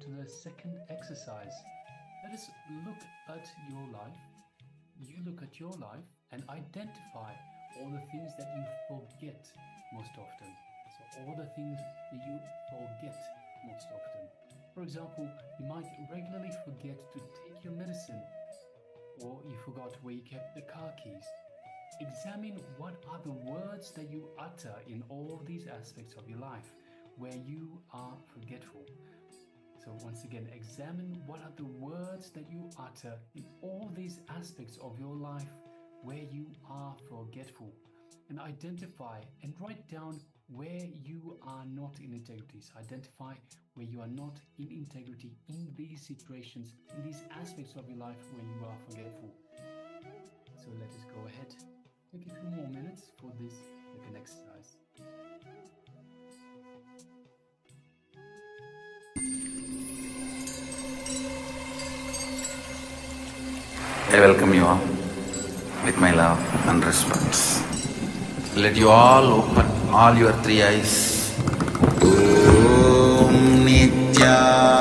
to the second exercise. Let us look at your life. You look at your life and identify all the things that you forget most often. So all the things that you forget most often. For example, you might regularly forget to take your medicine, or you forgot where you kept the car keys. Examine what are the words that you utter in all these aspects of your life where you are forgetful. So once again, examine what are the words that you utter in all these aspects of your life where you are forgetful, and identify and write down where you are not in integrity. So identify where you are not in integrity in these situations, in these aspects of your life where you are forgetful. So let us go ahead. Take a few more minutes for this second exercise. I welcome you all with my love and respect. Let you all open all your three eyes. Om Nityananda.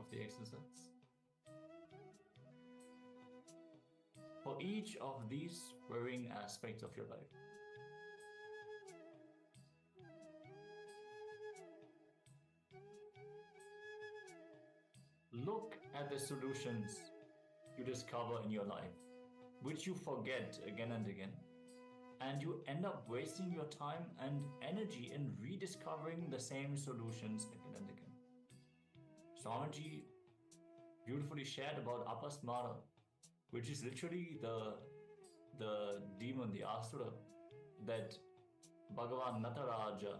of the exercise. For each of these varying aspects of your life, look at the solutions you discover in your life, which you forget again and again, and you end up wasting your time and energy in rediscovering the same solutions again and again. Swamiji beautifully shared about Apasmara, which is literally the demon, the asura, that Bhagavan Nataraja,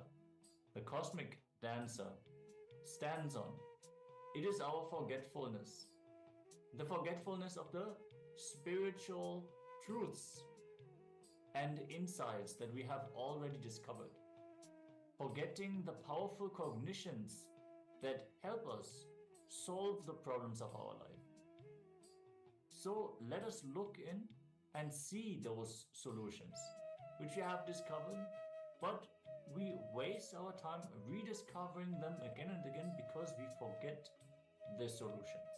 the cosmic dancer, stands on. It is our forgetfulness, the forgetfulness of the spiritual truths and insights that we have already discovered, forgetting the powerful cognitions that help us solve the problems of our life. So let us look in and see those solutions which we have discovered, but we waste our time rediscovering them again and again because we forget the solutions.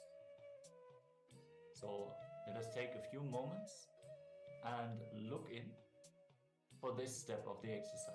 So let us take a few moments and look in for this step of the exercise.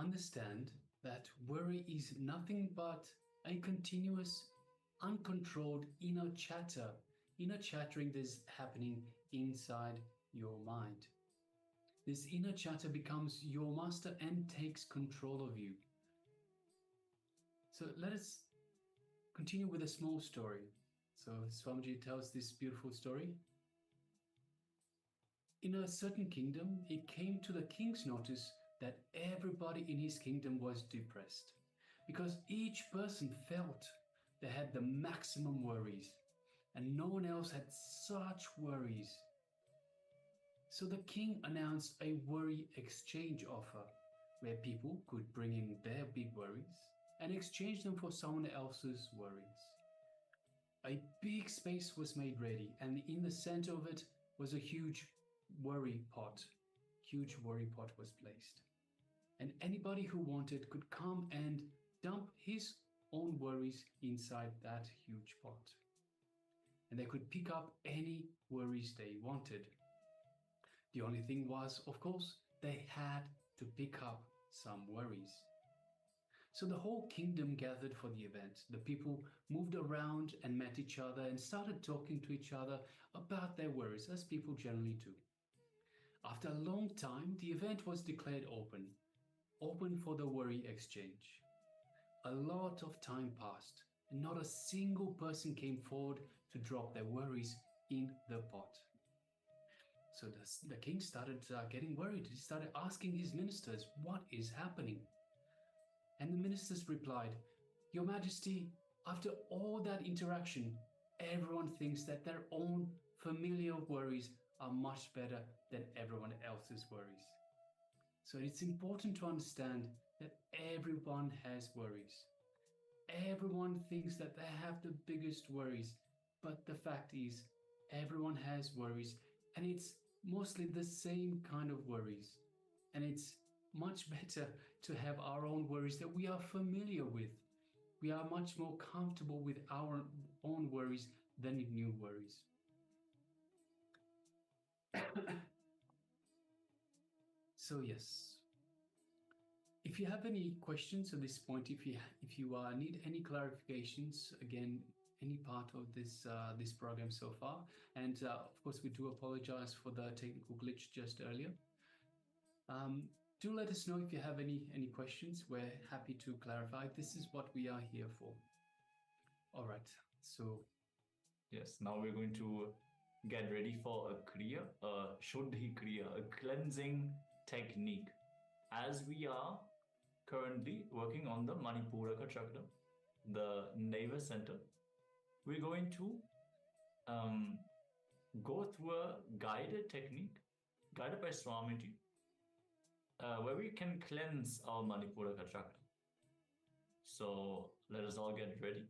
understand that worry is nothing but a continuous, uncontrolled inner chattering that's happening inside your mind. This inner chatter becomes your master and takes control of you. So let us continue with a small story. So Swamiji tells this beautiful story. In a certain kingdom, it came to the king's notice that everybody in his kingdom was depressed because each person felt they had the maximum worries and no one else had such worries. So the king announced a worry exchange offer where people could bring in their big worries and exchange them for someone else's worries. A big space was made ready, and in the center of it was a huge worry pot. Huge worry pot was placed. And anybody who wanted could come and dump his own worries inside that huge pot. And they could pick up any worries they wanted. The only thing was, of course, they had to pick up some worries. So the whole kingdom gathered for the event. The people moved around and met each other and started talking to each other about their worries, as people generally do. After a long time, the event was declared open for the worry exchange. A lot of time passed, and not a single person came forward to drop their worries in the pot. So the king started getting worried. He started asking his ministers, what is happening? And the ministers replied, Your Majesty, after all that interaction, everyone thinks that their own familiar worries are much better than everyone else's worries. So it's important to understand that everyone has worries. Everyone thinks that they have the biggest worries, but the fact is, everyone has worries, and it's mostly the same kind of worries. And it's much better to have our own worries that we are familiar with. We are much more comfortable with our own worries than new worries. So yes, if you have any questions at this point, if you need any clarifications, again, any part of this this program so far, and of course we do apologize for the technical glitch just earlier. Do let us know if you have any questions. We're happy to clarify. This is what we are here for. All right. So yes, now we're going to get ready for a kriya, a shuddhi kriya, a cleansing technique. As we are currently working on the Manipuraka Chakra, the navel center, we're going to go through a guided technique, guided by Swamiji, where we can cleanse our Manipuraka Chakra. So let us all get ready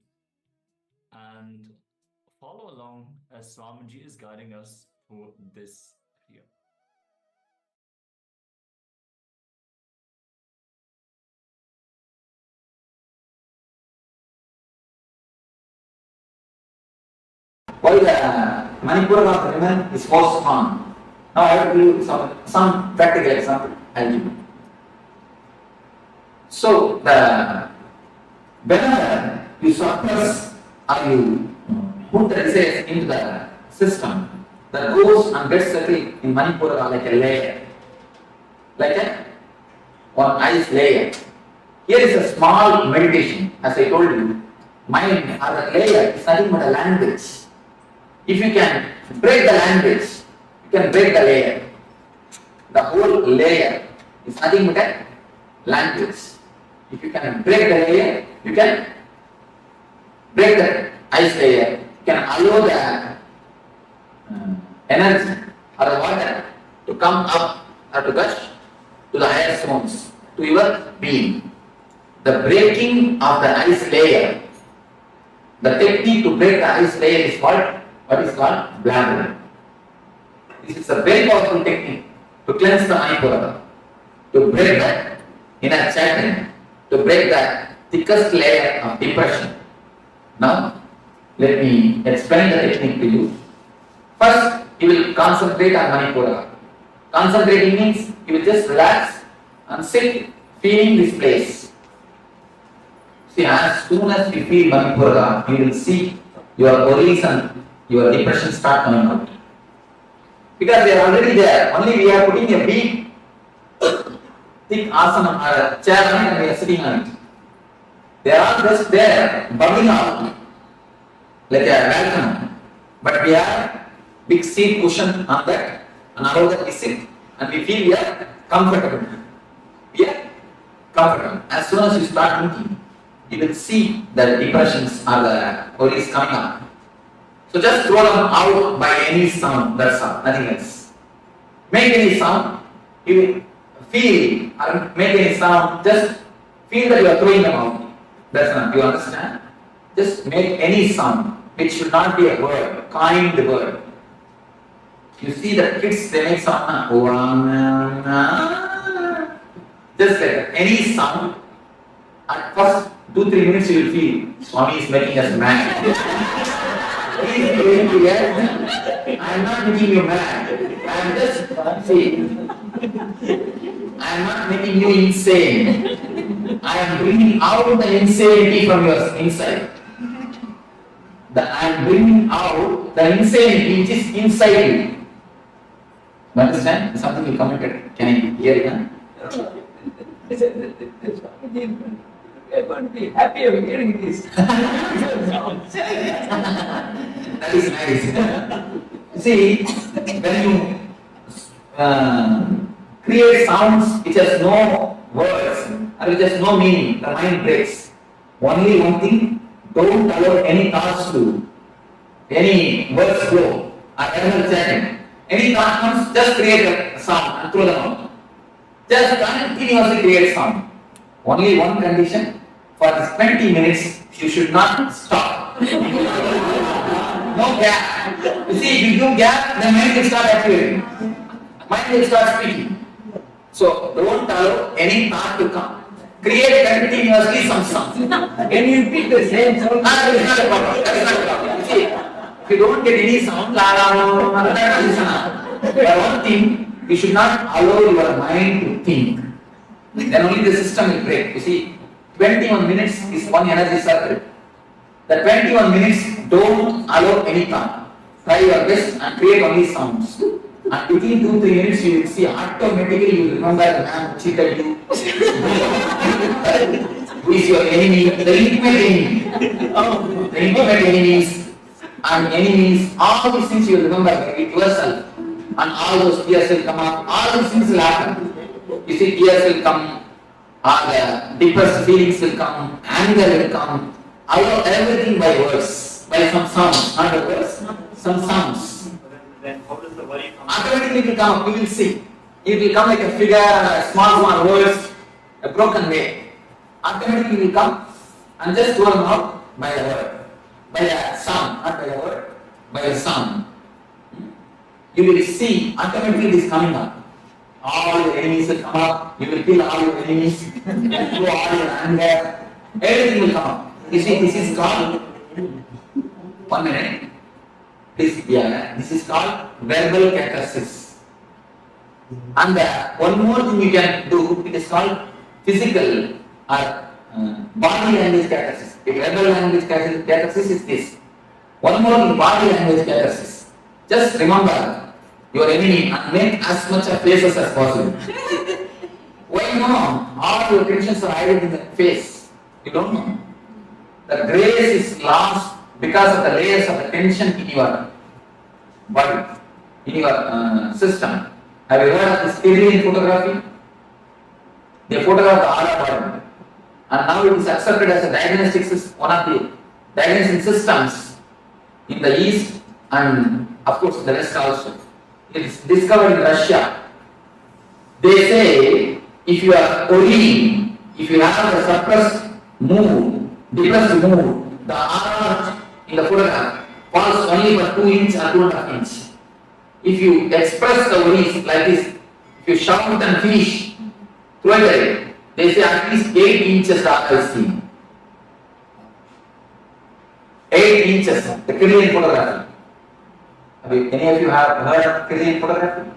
and follow along as Swamiji is guiding us through this kriya. Why the Manipuraka of the women is more strong? Now I have to do some practical example. I'll give you. So whenever you suppress or you put the desires into the system, that goes and gets settled in Manipuraka like a layer, like one ice layer. Here is a small meditation. As I told you, mind or the layer is nothing but a language. If you can break the language, you can break the layer. The whole layer is nothing but a language. If you can break the layer, you can break the ice layer. You can allow the energy or the water to come up or to gush to the higher zones, to your being. The breaking of the ice layer, the technique to break the ice layer is what is called blockages. This is a very powerful technique to cleanse the Manipuraka, to break the inner chattering, to break the thickest layer of depression. Now, let me explain the technique to you. First, you will concentrate on Manipuraka. Concentrating means you will just relax and sit feeling this place. See, as soon as you feel Manipura, you will see your worries and your depression start coming out. Because they are already there. Only we are putting a big, thick asana or a chair on it and we are sitting on it. They are all just there, bubbling out like a welcome. But we have big seat cushion on that, and above that we sit and we feel we are comfortable. We are comfortable. As soon as you start thinking, you will see the depressions or the worries coming up. So just throw them out by any sound, that's all, nothing else. Make any sound, you will feel or make any sound, just feel that you are throwing them out. That's not, you understand? Just make any sound. It should not be a word, kind word. You see the kids, they make sound, just like that. Any sound. At first 2-3 minutes you will feel Swami is making us mad. He is going to get, I am not making you mad. I am just, see, I am not making you insane. I am bringing out the insanity from your inside. I am bringing out the insanity which is inside you. You understand? Something you commented. Can I hear it now? We are going to be happy of hearing this. That is nice. See, when you create sounds which has no words or which has no meaning, the mind breaks. Only one thing, don't allow any thoughts to, any words flow or eternal chanting. Any thought comes, just create a sound and throw them out. Just continuously create sound. Only one condition, for this 20 minutes, you should not stop. No gap. You see, if you do gap, the mind will start appearing. Mind will start speaking. So, don't allow any thought to come. Create continuously some sound. Can you repeat the same sound? That is not a problem. That is not a problem. See, if you don't get any sound, one thing, you should not allow your mind to think. Then only the system will break. You see, 21 minutes is one energy circle. The 21 minutes, don't allow any thought. Try your best and create only sounds. And within 2-3 minutes, you will see automatically you will remember the man who cheated you. Who is your enemy? The intimate enemy. The intimate enemies and enemies, all these things you will remember with yourself. And all those tears will come up, all these things will happen. You see, tears will come, or the depressed feelings will come, anger will come. Allow everything by words, by some sounds, not the words, some sounds. Then how does the worry come? Automatically it will come up, you will see. It will come like a figure, a small words, a broken way. Automatically it will come and just throw them out by the word, by the sound, not by the word, by the sound. You will see automatically it is coming up. All your enemies will come up, you will kill all your enemies, through all your anger, everything will come up. You see, this is called, 1 minute, please, this is called verbal catharsis. And one more thing you can do, it is called physical or body language catharsis. The verbal language catharsis is this. One more thing, body language catharsis. Just remember your enemy and make as much of faces as possible. Why no? All your tensions are hidden in the face. You don't know. The grace is lost because of the layers of the tension in your body, in your system. Have you heard of this alien photography? They photograph the aura body. And now it is accepted as a diagnostic system, one of the diagnostic systems in the East and of course the rest also. It is discovered in Russia. They say if you are worrying, if you have a suppressed mood, depressed mood, the aura in the photograph falls only for 2 inches or 2.5 inches. If you express the worries like this, if you shout and finish, throw it away. They say at least 8 inches dark I see. 8 inches, the Korean photography. Any of you have heard of Korean photography?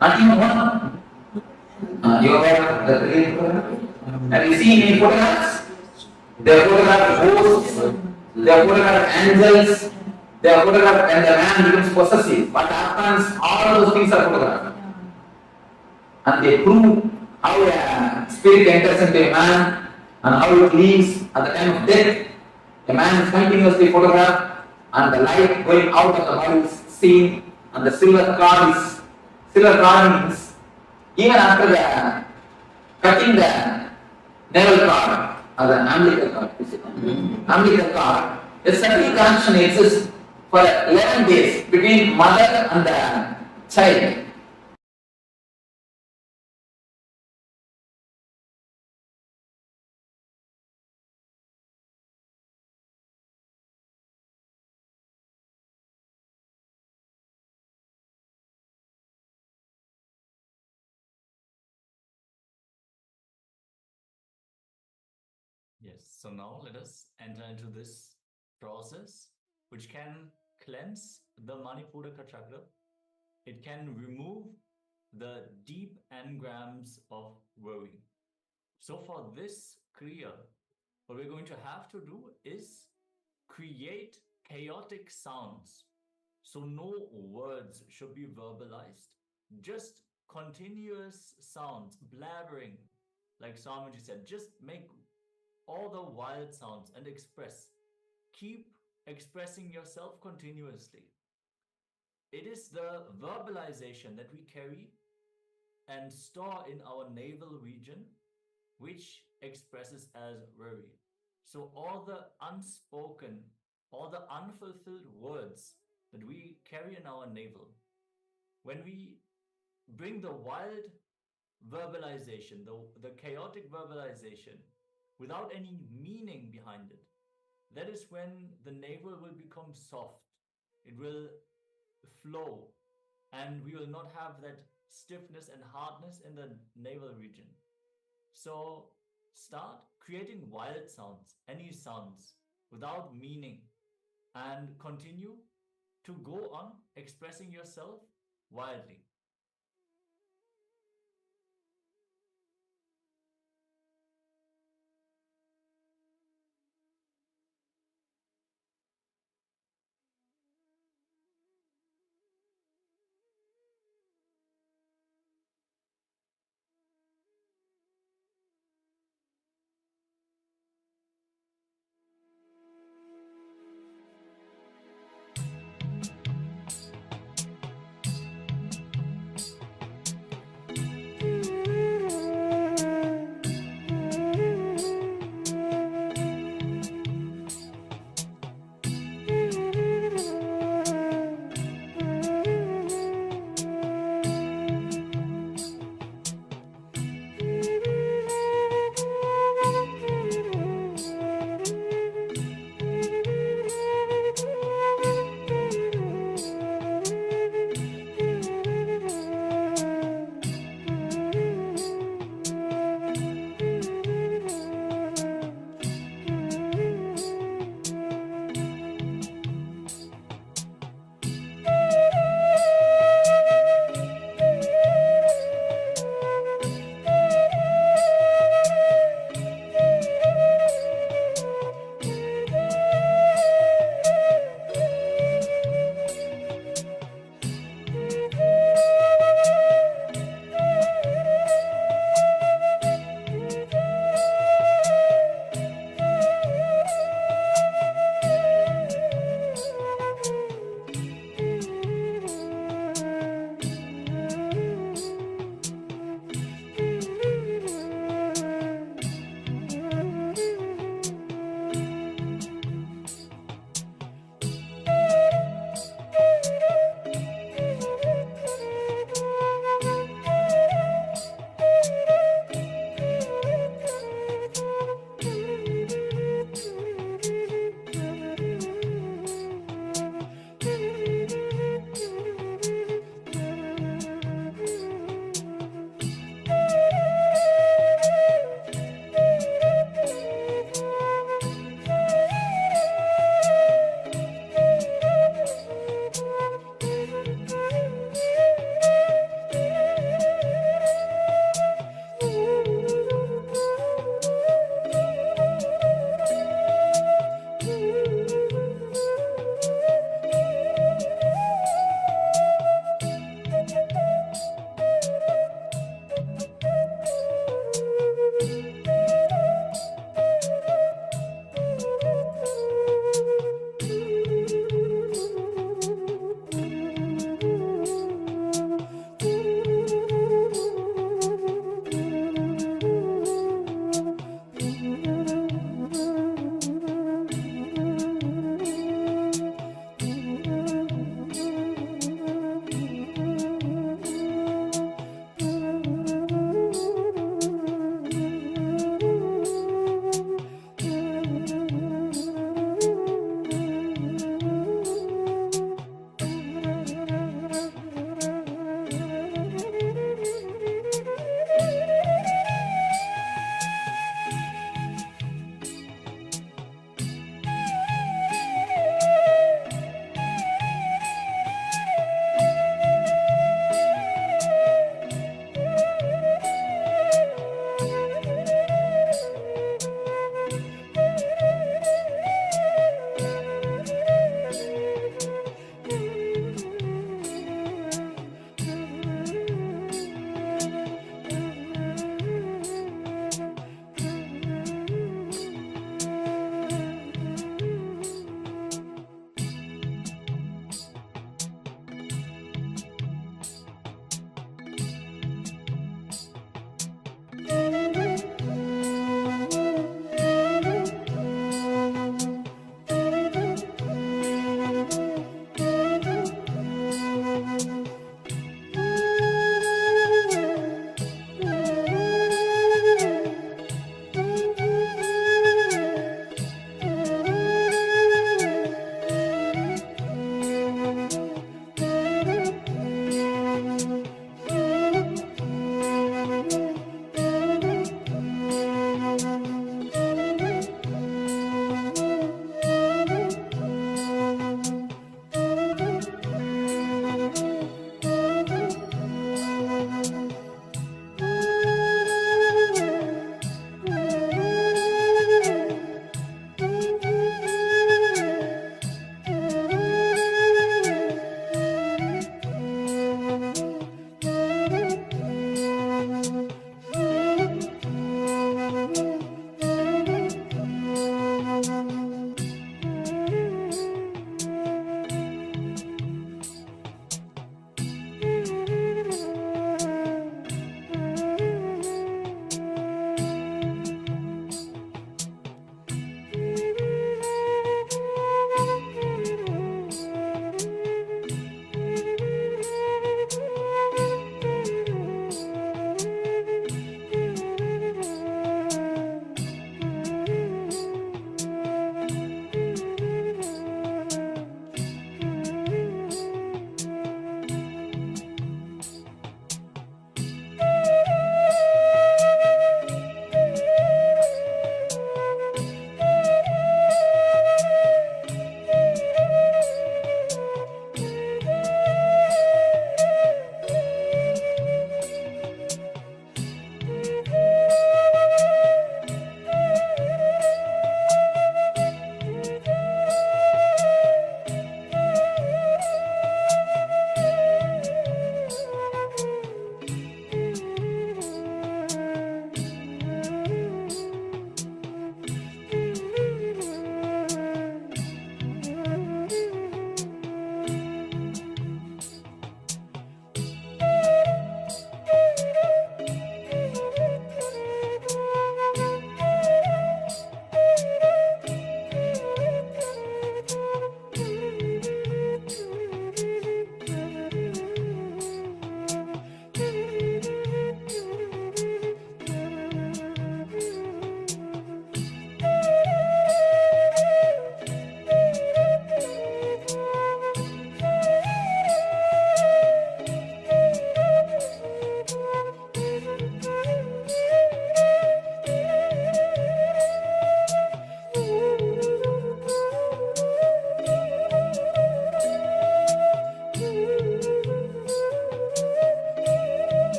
Not even one. You are aware of the real photograph? Have you seen any photographs? They photograph ghosts, they photograph angels, they photograph when the man becomes possessive. What happens? All those things are photographed. And they prove how a spirit enters into a man and how it leaves at the time of death. A man is continuously photographed and the light going out of the body is seen and the silver cord means even after the cutting the navel cord or the umbilical cord, umbilical cord, a subtle connection exists for 11 days between mother and the child. Yes, so now let us enter into this process which can cleanse the Manipuraka chakra. It can remove the deep engrams of worry. So for this Kriya, what we're going to have to do is create chaotic sounds. So no words should be verbalized, just continuous sounds, blabbering, like Swamiji said, just make all the wild sounds and express. Keep expressing yourself continuously. It is the verbalization that we carry and store in our navel region, which expresses as worry. So all the unspoken, all the unfulfilled words that we carry in our navel, when we bring the wild verbalization, the chaotic verbalization, without any meaning behind it, that is when the navel will become soft. It will flow, and we will not have that stiffness and hardness in the navel region. So start creating wild sounds, any sounds, without meaning, and continue to go on expressing yourself wildly.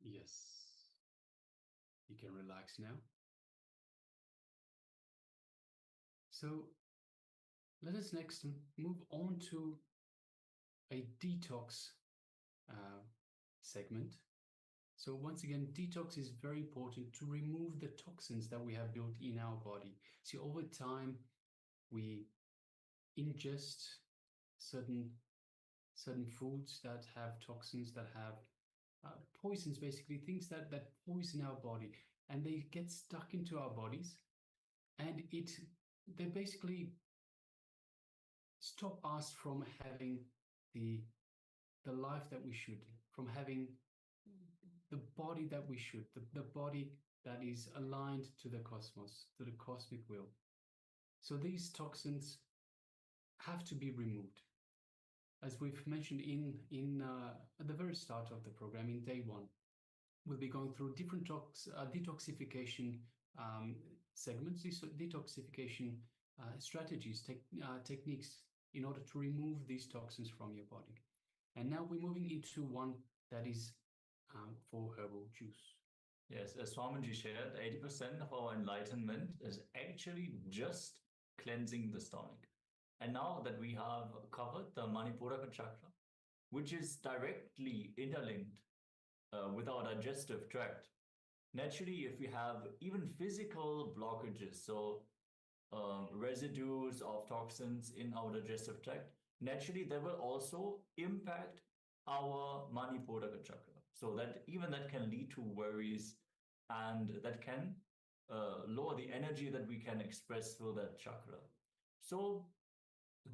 Yes. You can relax now. So let us next move on to a detox segment. So once again, detox is very important to remove the toxins that we have built in our body. See, over time, we ingest certain foods that have toxins, that have poisons, basically things that poison our body, and they get stuck into our bodies, and they basically stop us from having the life that we should, from having the body that we should, the body that is aligned to the cosmos, to the cosmic will. So these toxins have to be removed. As we've mentioned at the very start of the program, in day 1, we'll be going through different detoxification segments, detoxification strategies, techniques in order to remove these toxins from your body. And now we're moving into one that is for herbal juice. Yes, as Swamiji shared, 80% of our enlightenment is actually just cleansing the stomach. And now that we have covered the Manipuraka chakra, which is directly interlinked with our digestive tract, naturally, if we have even physical blockages, so residues of toxins in our digestive tract, naturally, they will also impact our Manipuraka chakra. So that even that can lead to worries, and that can lower the energy that we can express through that chakra. So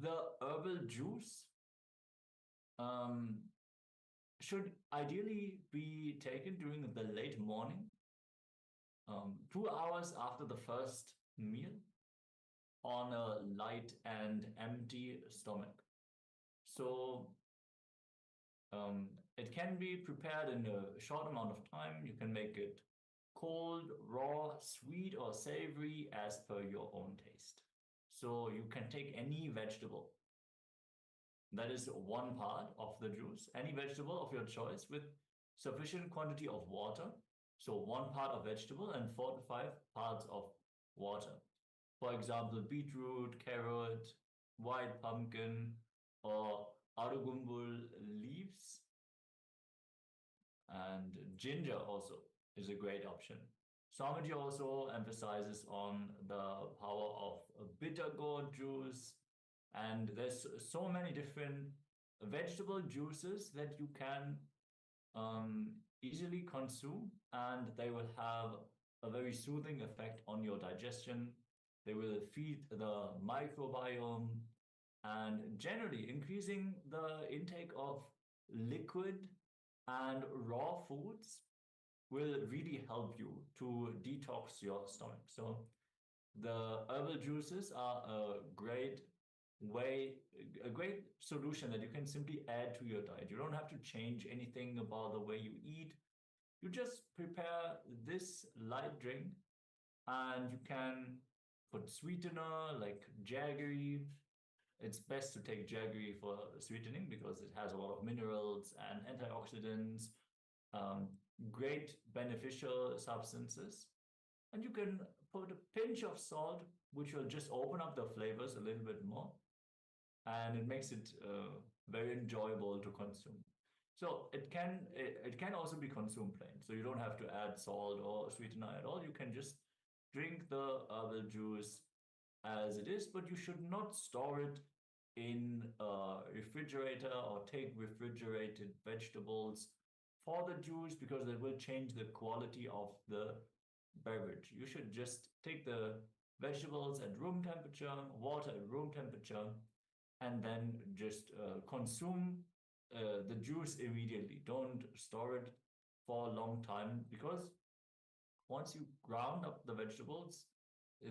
the herbal juice should ideally be taken during the late morning, 2 hours after the first meal, on a light and empty stomach. So it can be prepared in a short amount of time. You can make it cold, raw, sweet, or savory as per your own taste. So you can take any vegetable. That is one part of the juice. Any vegetable of your choice with sufficient quantity of water. So 1 part of vegetable and 4 to 5 parts of water. For example, beetroot, carrot, white pumpkin, or arugumbul leaves. And ginger also is a great option. Swamiji also emphasizes on the power of bitter gourd juice, and there's so many different vegetable juices that you can easily consume, and they will have a very soothing effect on your digestion. They will feed the microbiome, and generally increasing the intake of liquid and raw foods will really help you to detox your stomach. So the herbal juices are a great way, a great solution that you can simply add to your diet. You don't have to change anything about the way you eat. You just prepare this light drink, and you can put sweetener like jaggery. It's best to take jaggery for sweetening because it has a lot of minerals and antioxidants, great beneficial substances. And you can put a pinch of salt, which will just open up the flavors a little bit more, and it makes it very enjoyable to consume. So it can also be consumed plain. So you don't have to add salt or sweetener at all. You can just drink the herbal juice as it is, but you should not store it in a refrigerator or take refrigerated vegetables for the juice, because they will change the quality of the beverage. You should just take the vegetables at room temperature, water at room temperature, and then just consume the juice immediately. Don't store it for a long time, because once you ground up the vegetables,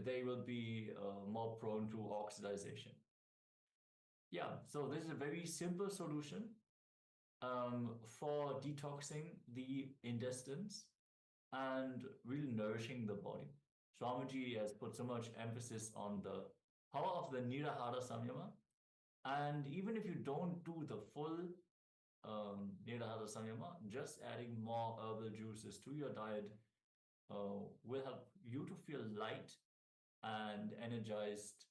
they will be more prone to oxidization. Yeah, so this is a very simple solution for detoxing the intestines and really nourishing the body. Swamiji has put so much emphasis on the power of the Nirahara Samyama. And even if you don't do the full Nirahara Samyama, just adding more herbal juices to your diet will help you to feel light and energized,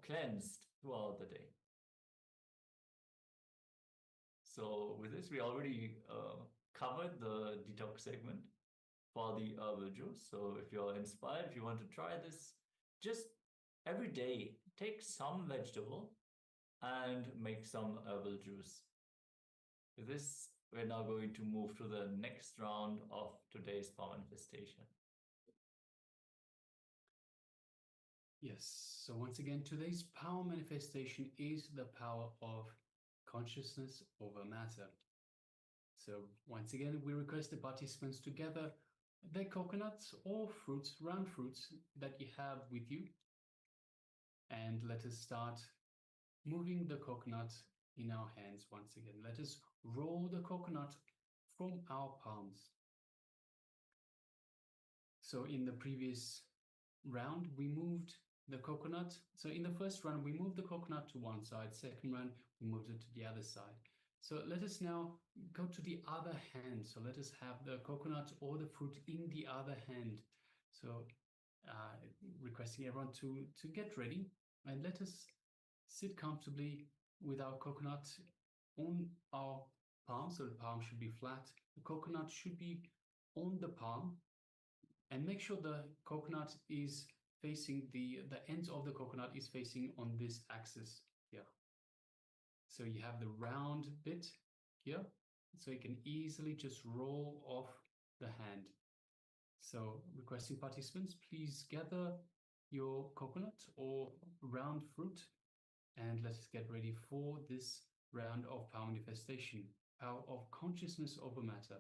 cleansed throughout the day. So with this, we already covered the detox segment for the herbal juice. So if you're inspired, if you want to try this, just every day take some vegetable and make some herbal juice. With this, we're now going to move to the next round of today's power manifestation. Yes, so once again, today's power manifestation is the power of consciousness over matter. So once again, we request the participants to gather the coconuts or fruits, round fruits that you have with you. And let us start moving the coconut in our hands once again. Let us roll the coconut from our palms. So in the previous round, we moved the coconut. So in the first round, we moved the coconut to one side. Second round, we moved it to the other side. So let us now go to the other hand. So let us have the coconut or the fruit in the other hand. So requesting everyone to get ready and let us sit comfortably with our coconut on our palm. So the palm should be flat. The coconut should be on the palm. And make sure the coconut is facing the ends of the coconut is facing on this axis here. So you have the round bit here, so you can easily just roll off the hand. So requesting participants, please gather your coconut or round fruit and let's get ready for this round of power manifestation, power of consciousness over matter.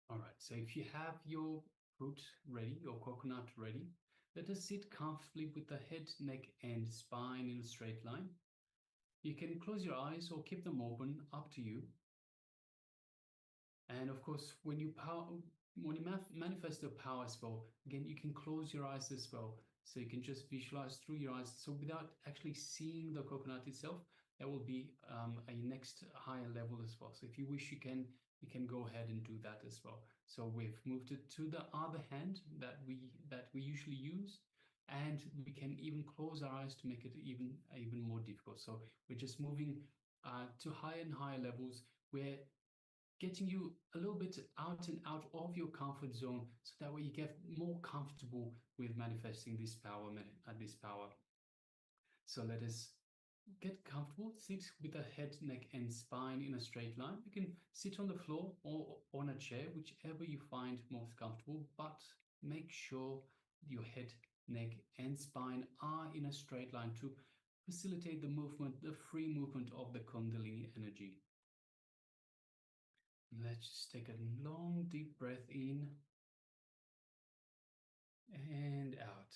All right, so if you have your fruit ready, your coconut ready, let us sit comfortably with the head, neck, and spine in a straight line. You can close your eyes or keep them open, up to you. And of course, when you manifest the power spell, again, you can close your eyes as well. So you can just visualize through your eyes. So without actually seeing the coconut itself, that will be a next higher level as well. So if you wish, you can go ahead and do that as well. So we've moved it to the other hand that we usually use, and we can even close our eyes to make it even more difficult. So we're just moving to higher and higher levels. We're getting you a little bit out and out of your comfort zone, so that way you get more comfortable with manifesting this power. So let us get comfortable, sit with the head, neck, and spine in a straight line. You can sit on the floor or on a chair, whichever you find most comfortable, but make sure your head, neck, and spine are in a straight line to facilitate the movement, the free movement of the Kundalini energy. Let's just take a long, deep breath in and out.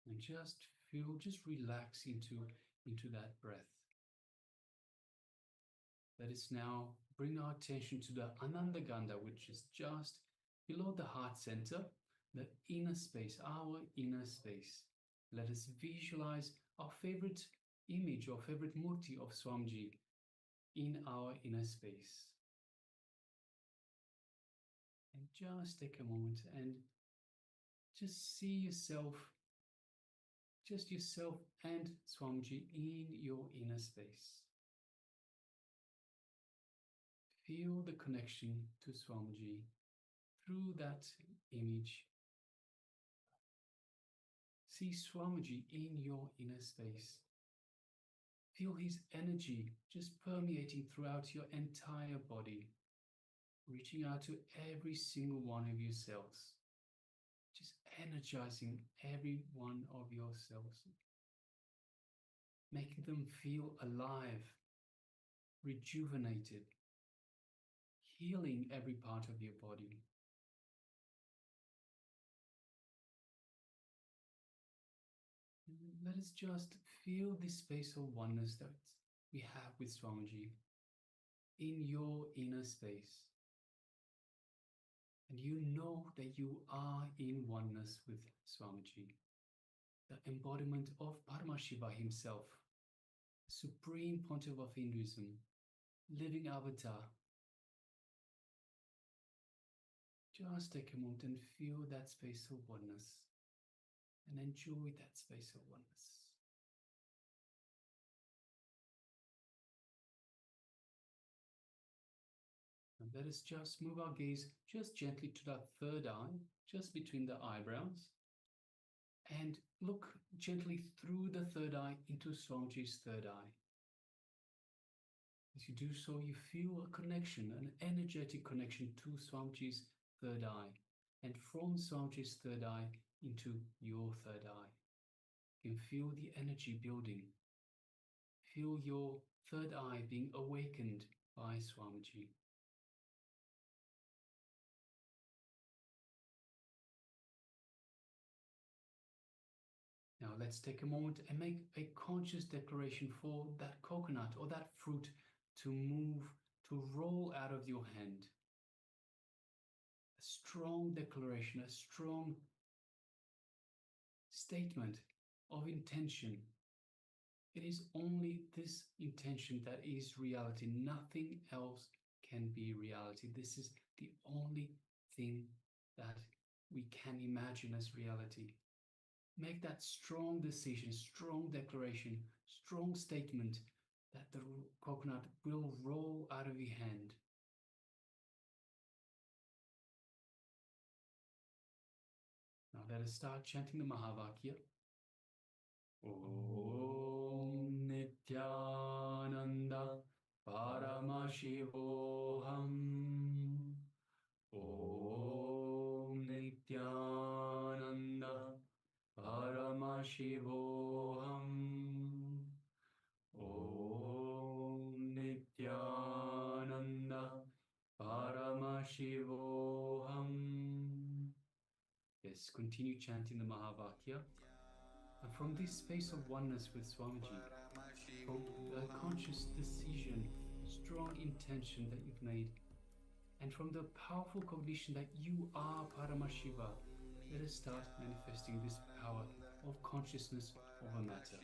And just relax into that breath. Let us now bring our attention to the Ananda Gandha, which is just below the heart center, the inner space, our inner space. Let us visualize our favorite image or favorite murti of Swamiji in our inner space. And just take a moment and just see yourself, just yourself and Swamiji in your inner space. Feel the connection to Swamiji through that image. See Swamiji in your inner space. Feel his energy just permeating throughout your entire body, reaching out to every single one of your cells, just energizing every one of your cells, making them feel alive, rejuvenated, healing every part of your body. Let us just feel this space of oneness that we have with Swamiji in your inner space. and you know that you are in oneness with Swamiji, the embodiment of Paramashiva himself, Supreme Pontiff of Hinduism, living avatar. Just take a moment and feel that space of oneness and enjoy that space of oneness. And let us just move our gaze just gently to that third eye, just between the eyebrows, and look gently through the third eye into Swamiji's third eye. As you do so, you feel a connection, an energetic connection to Swamiji's third eye, and from Swamiji's third eye into your third eye. You can feel the energy building. Feel your third eye being awakened by Swamiji. Now let's take a moment and make a conscious declaration for that coconut or that fruit to move, to roll out of your hand. A strong declaration, a strong statement of intention. It is only this intention that is reality. Nothing else can be reality. This is the only thing that we can imagine as reality. Make that strong decision, strong declaration, strong statement that the coconut will roll out of your hand. Now let us start chanting the Mahavakya. Om Nityananda Paramashivoham. Om Nityananda Paramashivoham. Om Nityananda Paramashivoham. Yes, continue chanting the Mahavakya. And from this space of oneness with Swamiji, from the conscious decision, strong intention that you've made, and from the powerful cognition that you are Paramashiva, let us start manifesting this power of consciousness over matter.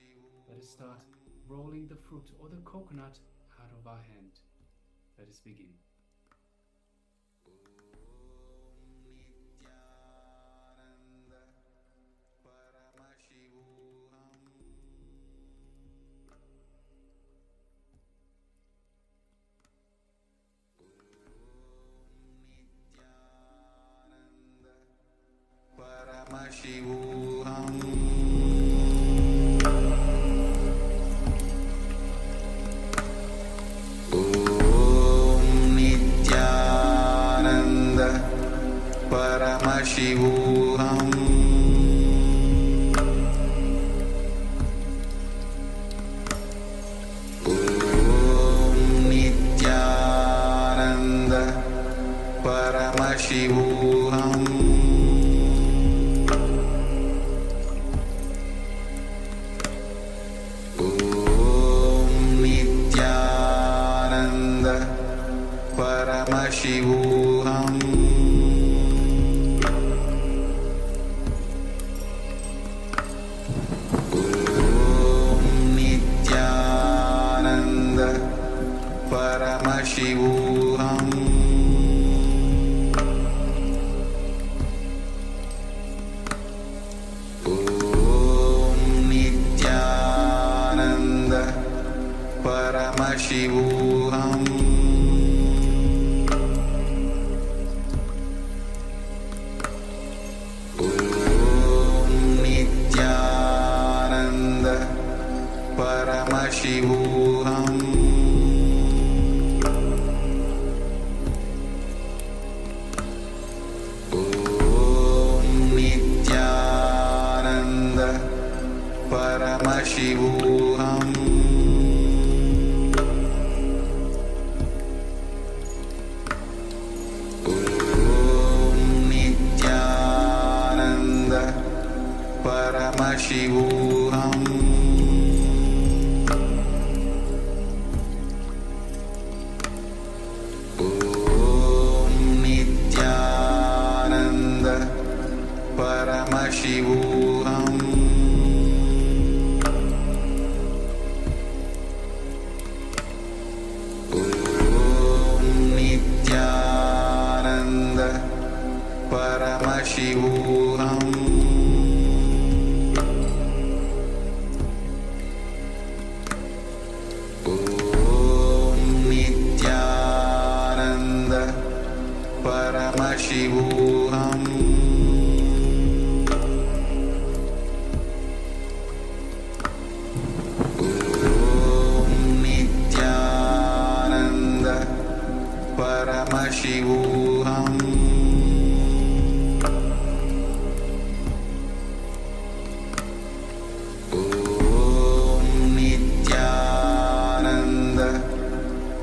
Let us start rolling the fruit or the coconut out of our hand. Let us begin. Paramashivoham. Om Nityananda Paramashivoham. Om Nityananda Paramashivoham. Paramashivoham. Om Nityananda Paramashivoham. Om Nityananda Paramashivoham. Paramashivoham. Om Nityananda Paramashivoham. Om Nityananda Paramashivoham. Om Nityananda Paramashivoham Om Nityananda Paramashivoham Om Nityananda Paramashivoham Paramashivoham Om Nityananda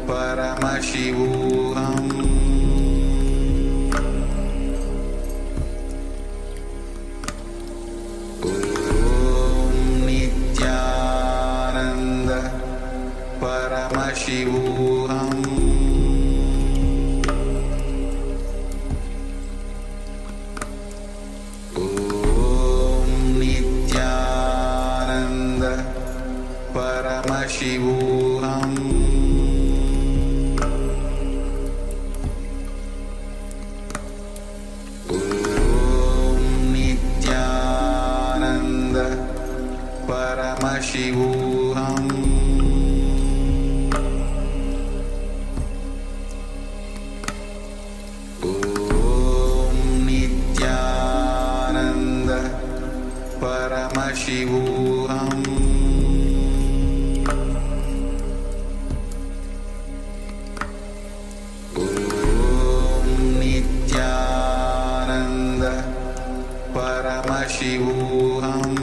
Paramashivoham Om Nityananda Paramashivoham Paramashivoham Om Nityananda Paramashivoham Om Nityananda Paramashivoham Paramashivoham Om Nityananda Paramashivoham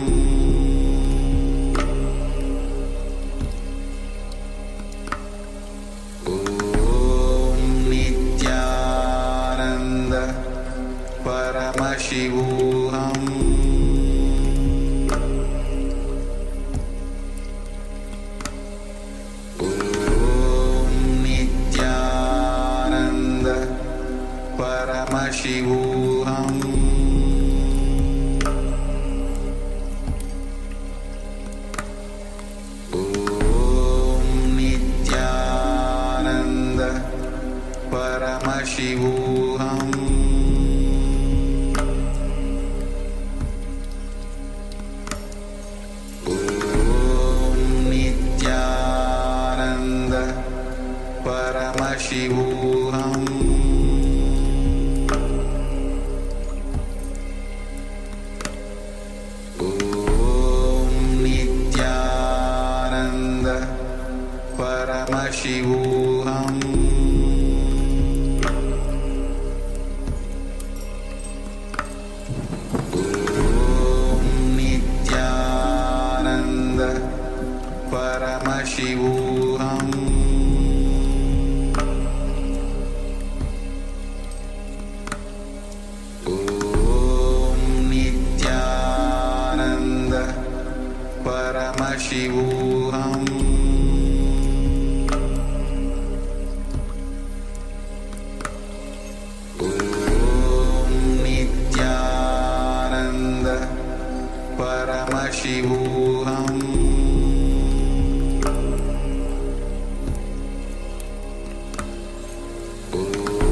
Om Nityananda Paramashivoham Paramashivoham Om Nityananda Paramashivoham Om Nityananda Paramashivoham Paramashivoham Om Nityananda Paramashivoham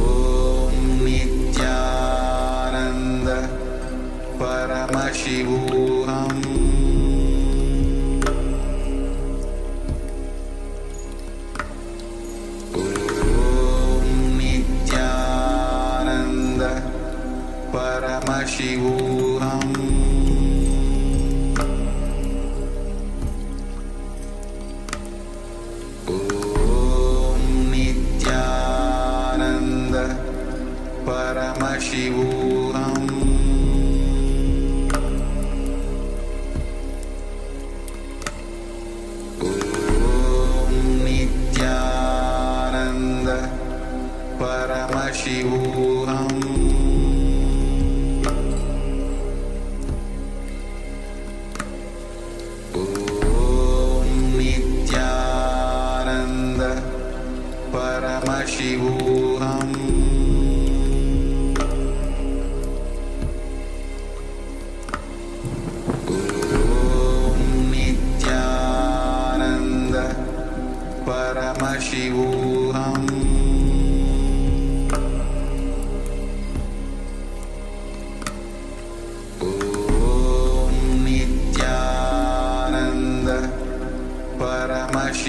Om Nityananda Paramashivoham Paramashivoham Om Nityananda Paramashivoham Om Nityananda Paramashivoham Paramashivoham Om Nityananda Paramashivoham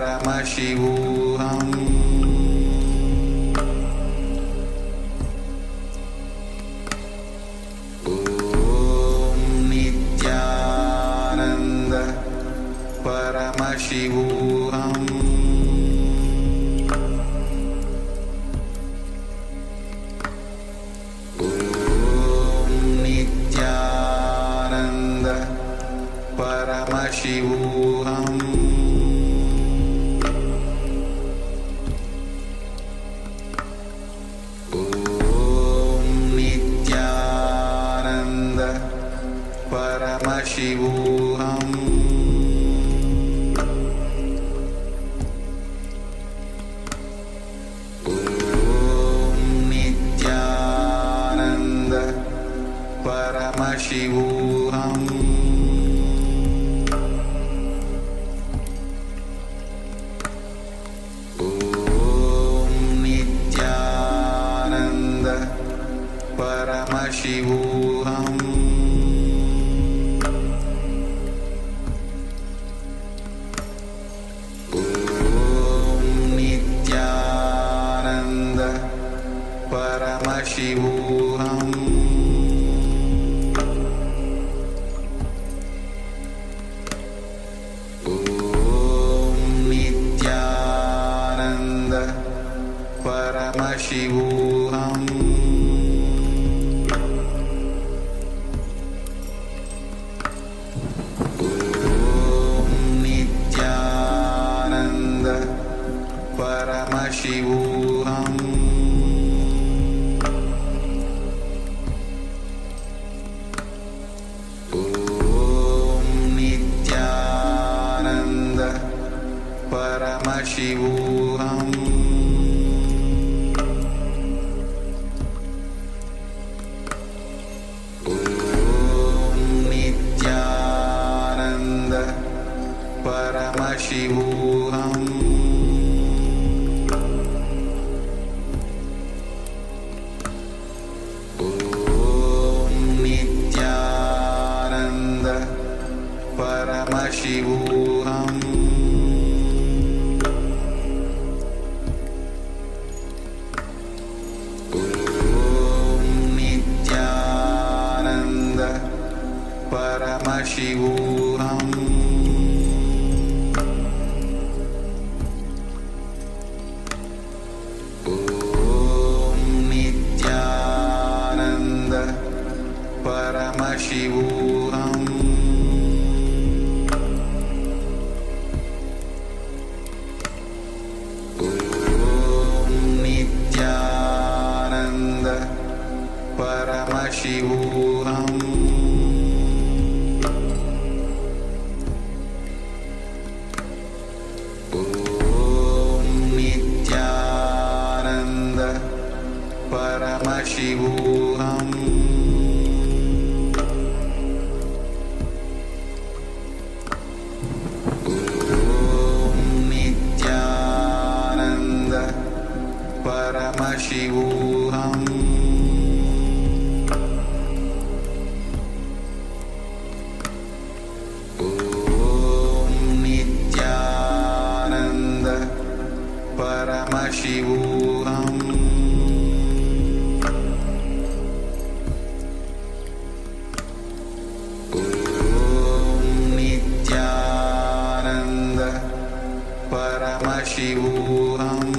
Paramashivoham Om Nityananda Paramashivoham Om Nityananda Paramashivoham Om Nityananda Paramashivoham Om Nityananda Paramashivoham Om Nityananda Paramashivoham Om Nityananda Paramashivoham Om Nityananda Paramashivoham Om Nityananda Paramashivoham Om Nityananda Paramashivoham Om Nityananda Paramashivoham Om Nityananda Paramashivoham Om Nityananda Paramashivoham Om Nityananda Paramashivoham Om Nityananda Paramashivoham Om Nityananda Paramashivoham Om Nityananda Paramashivoham Om Nityananda Paramashivoham Om Nityananda Paramashivoham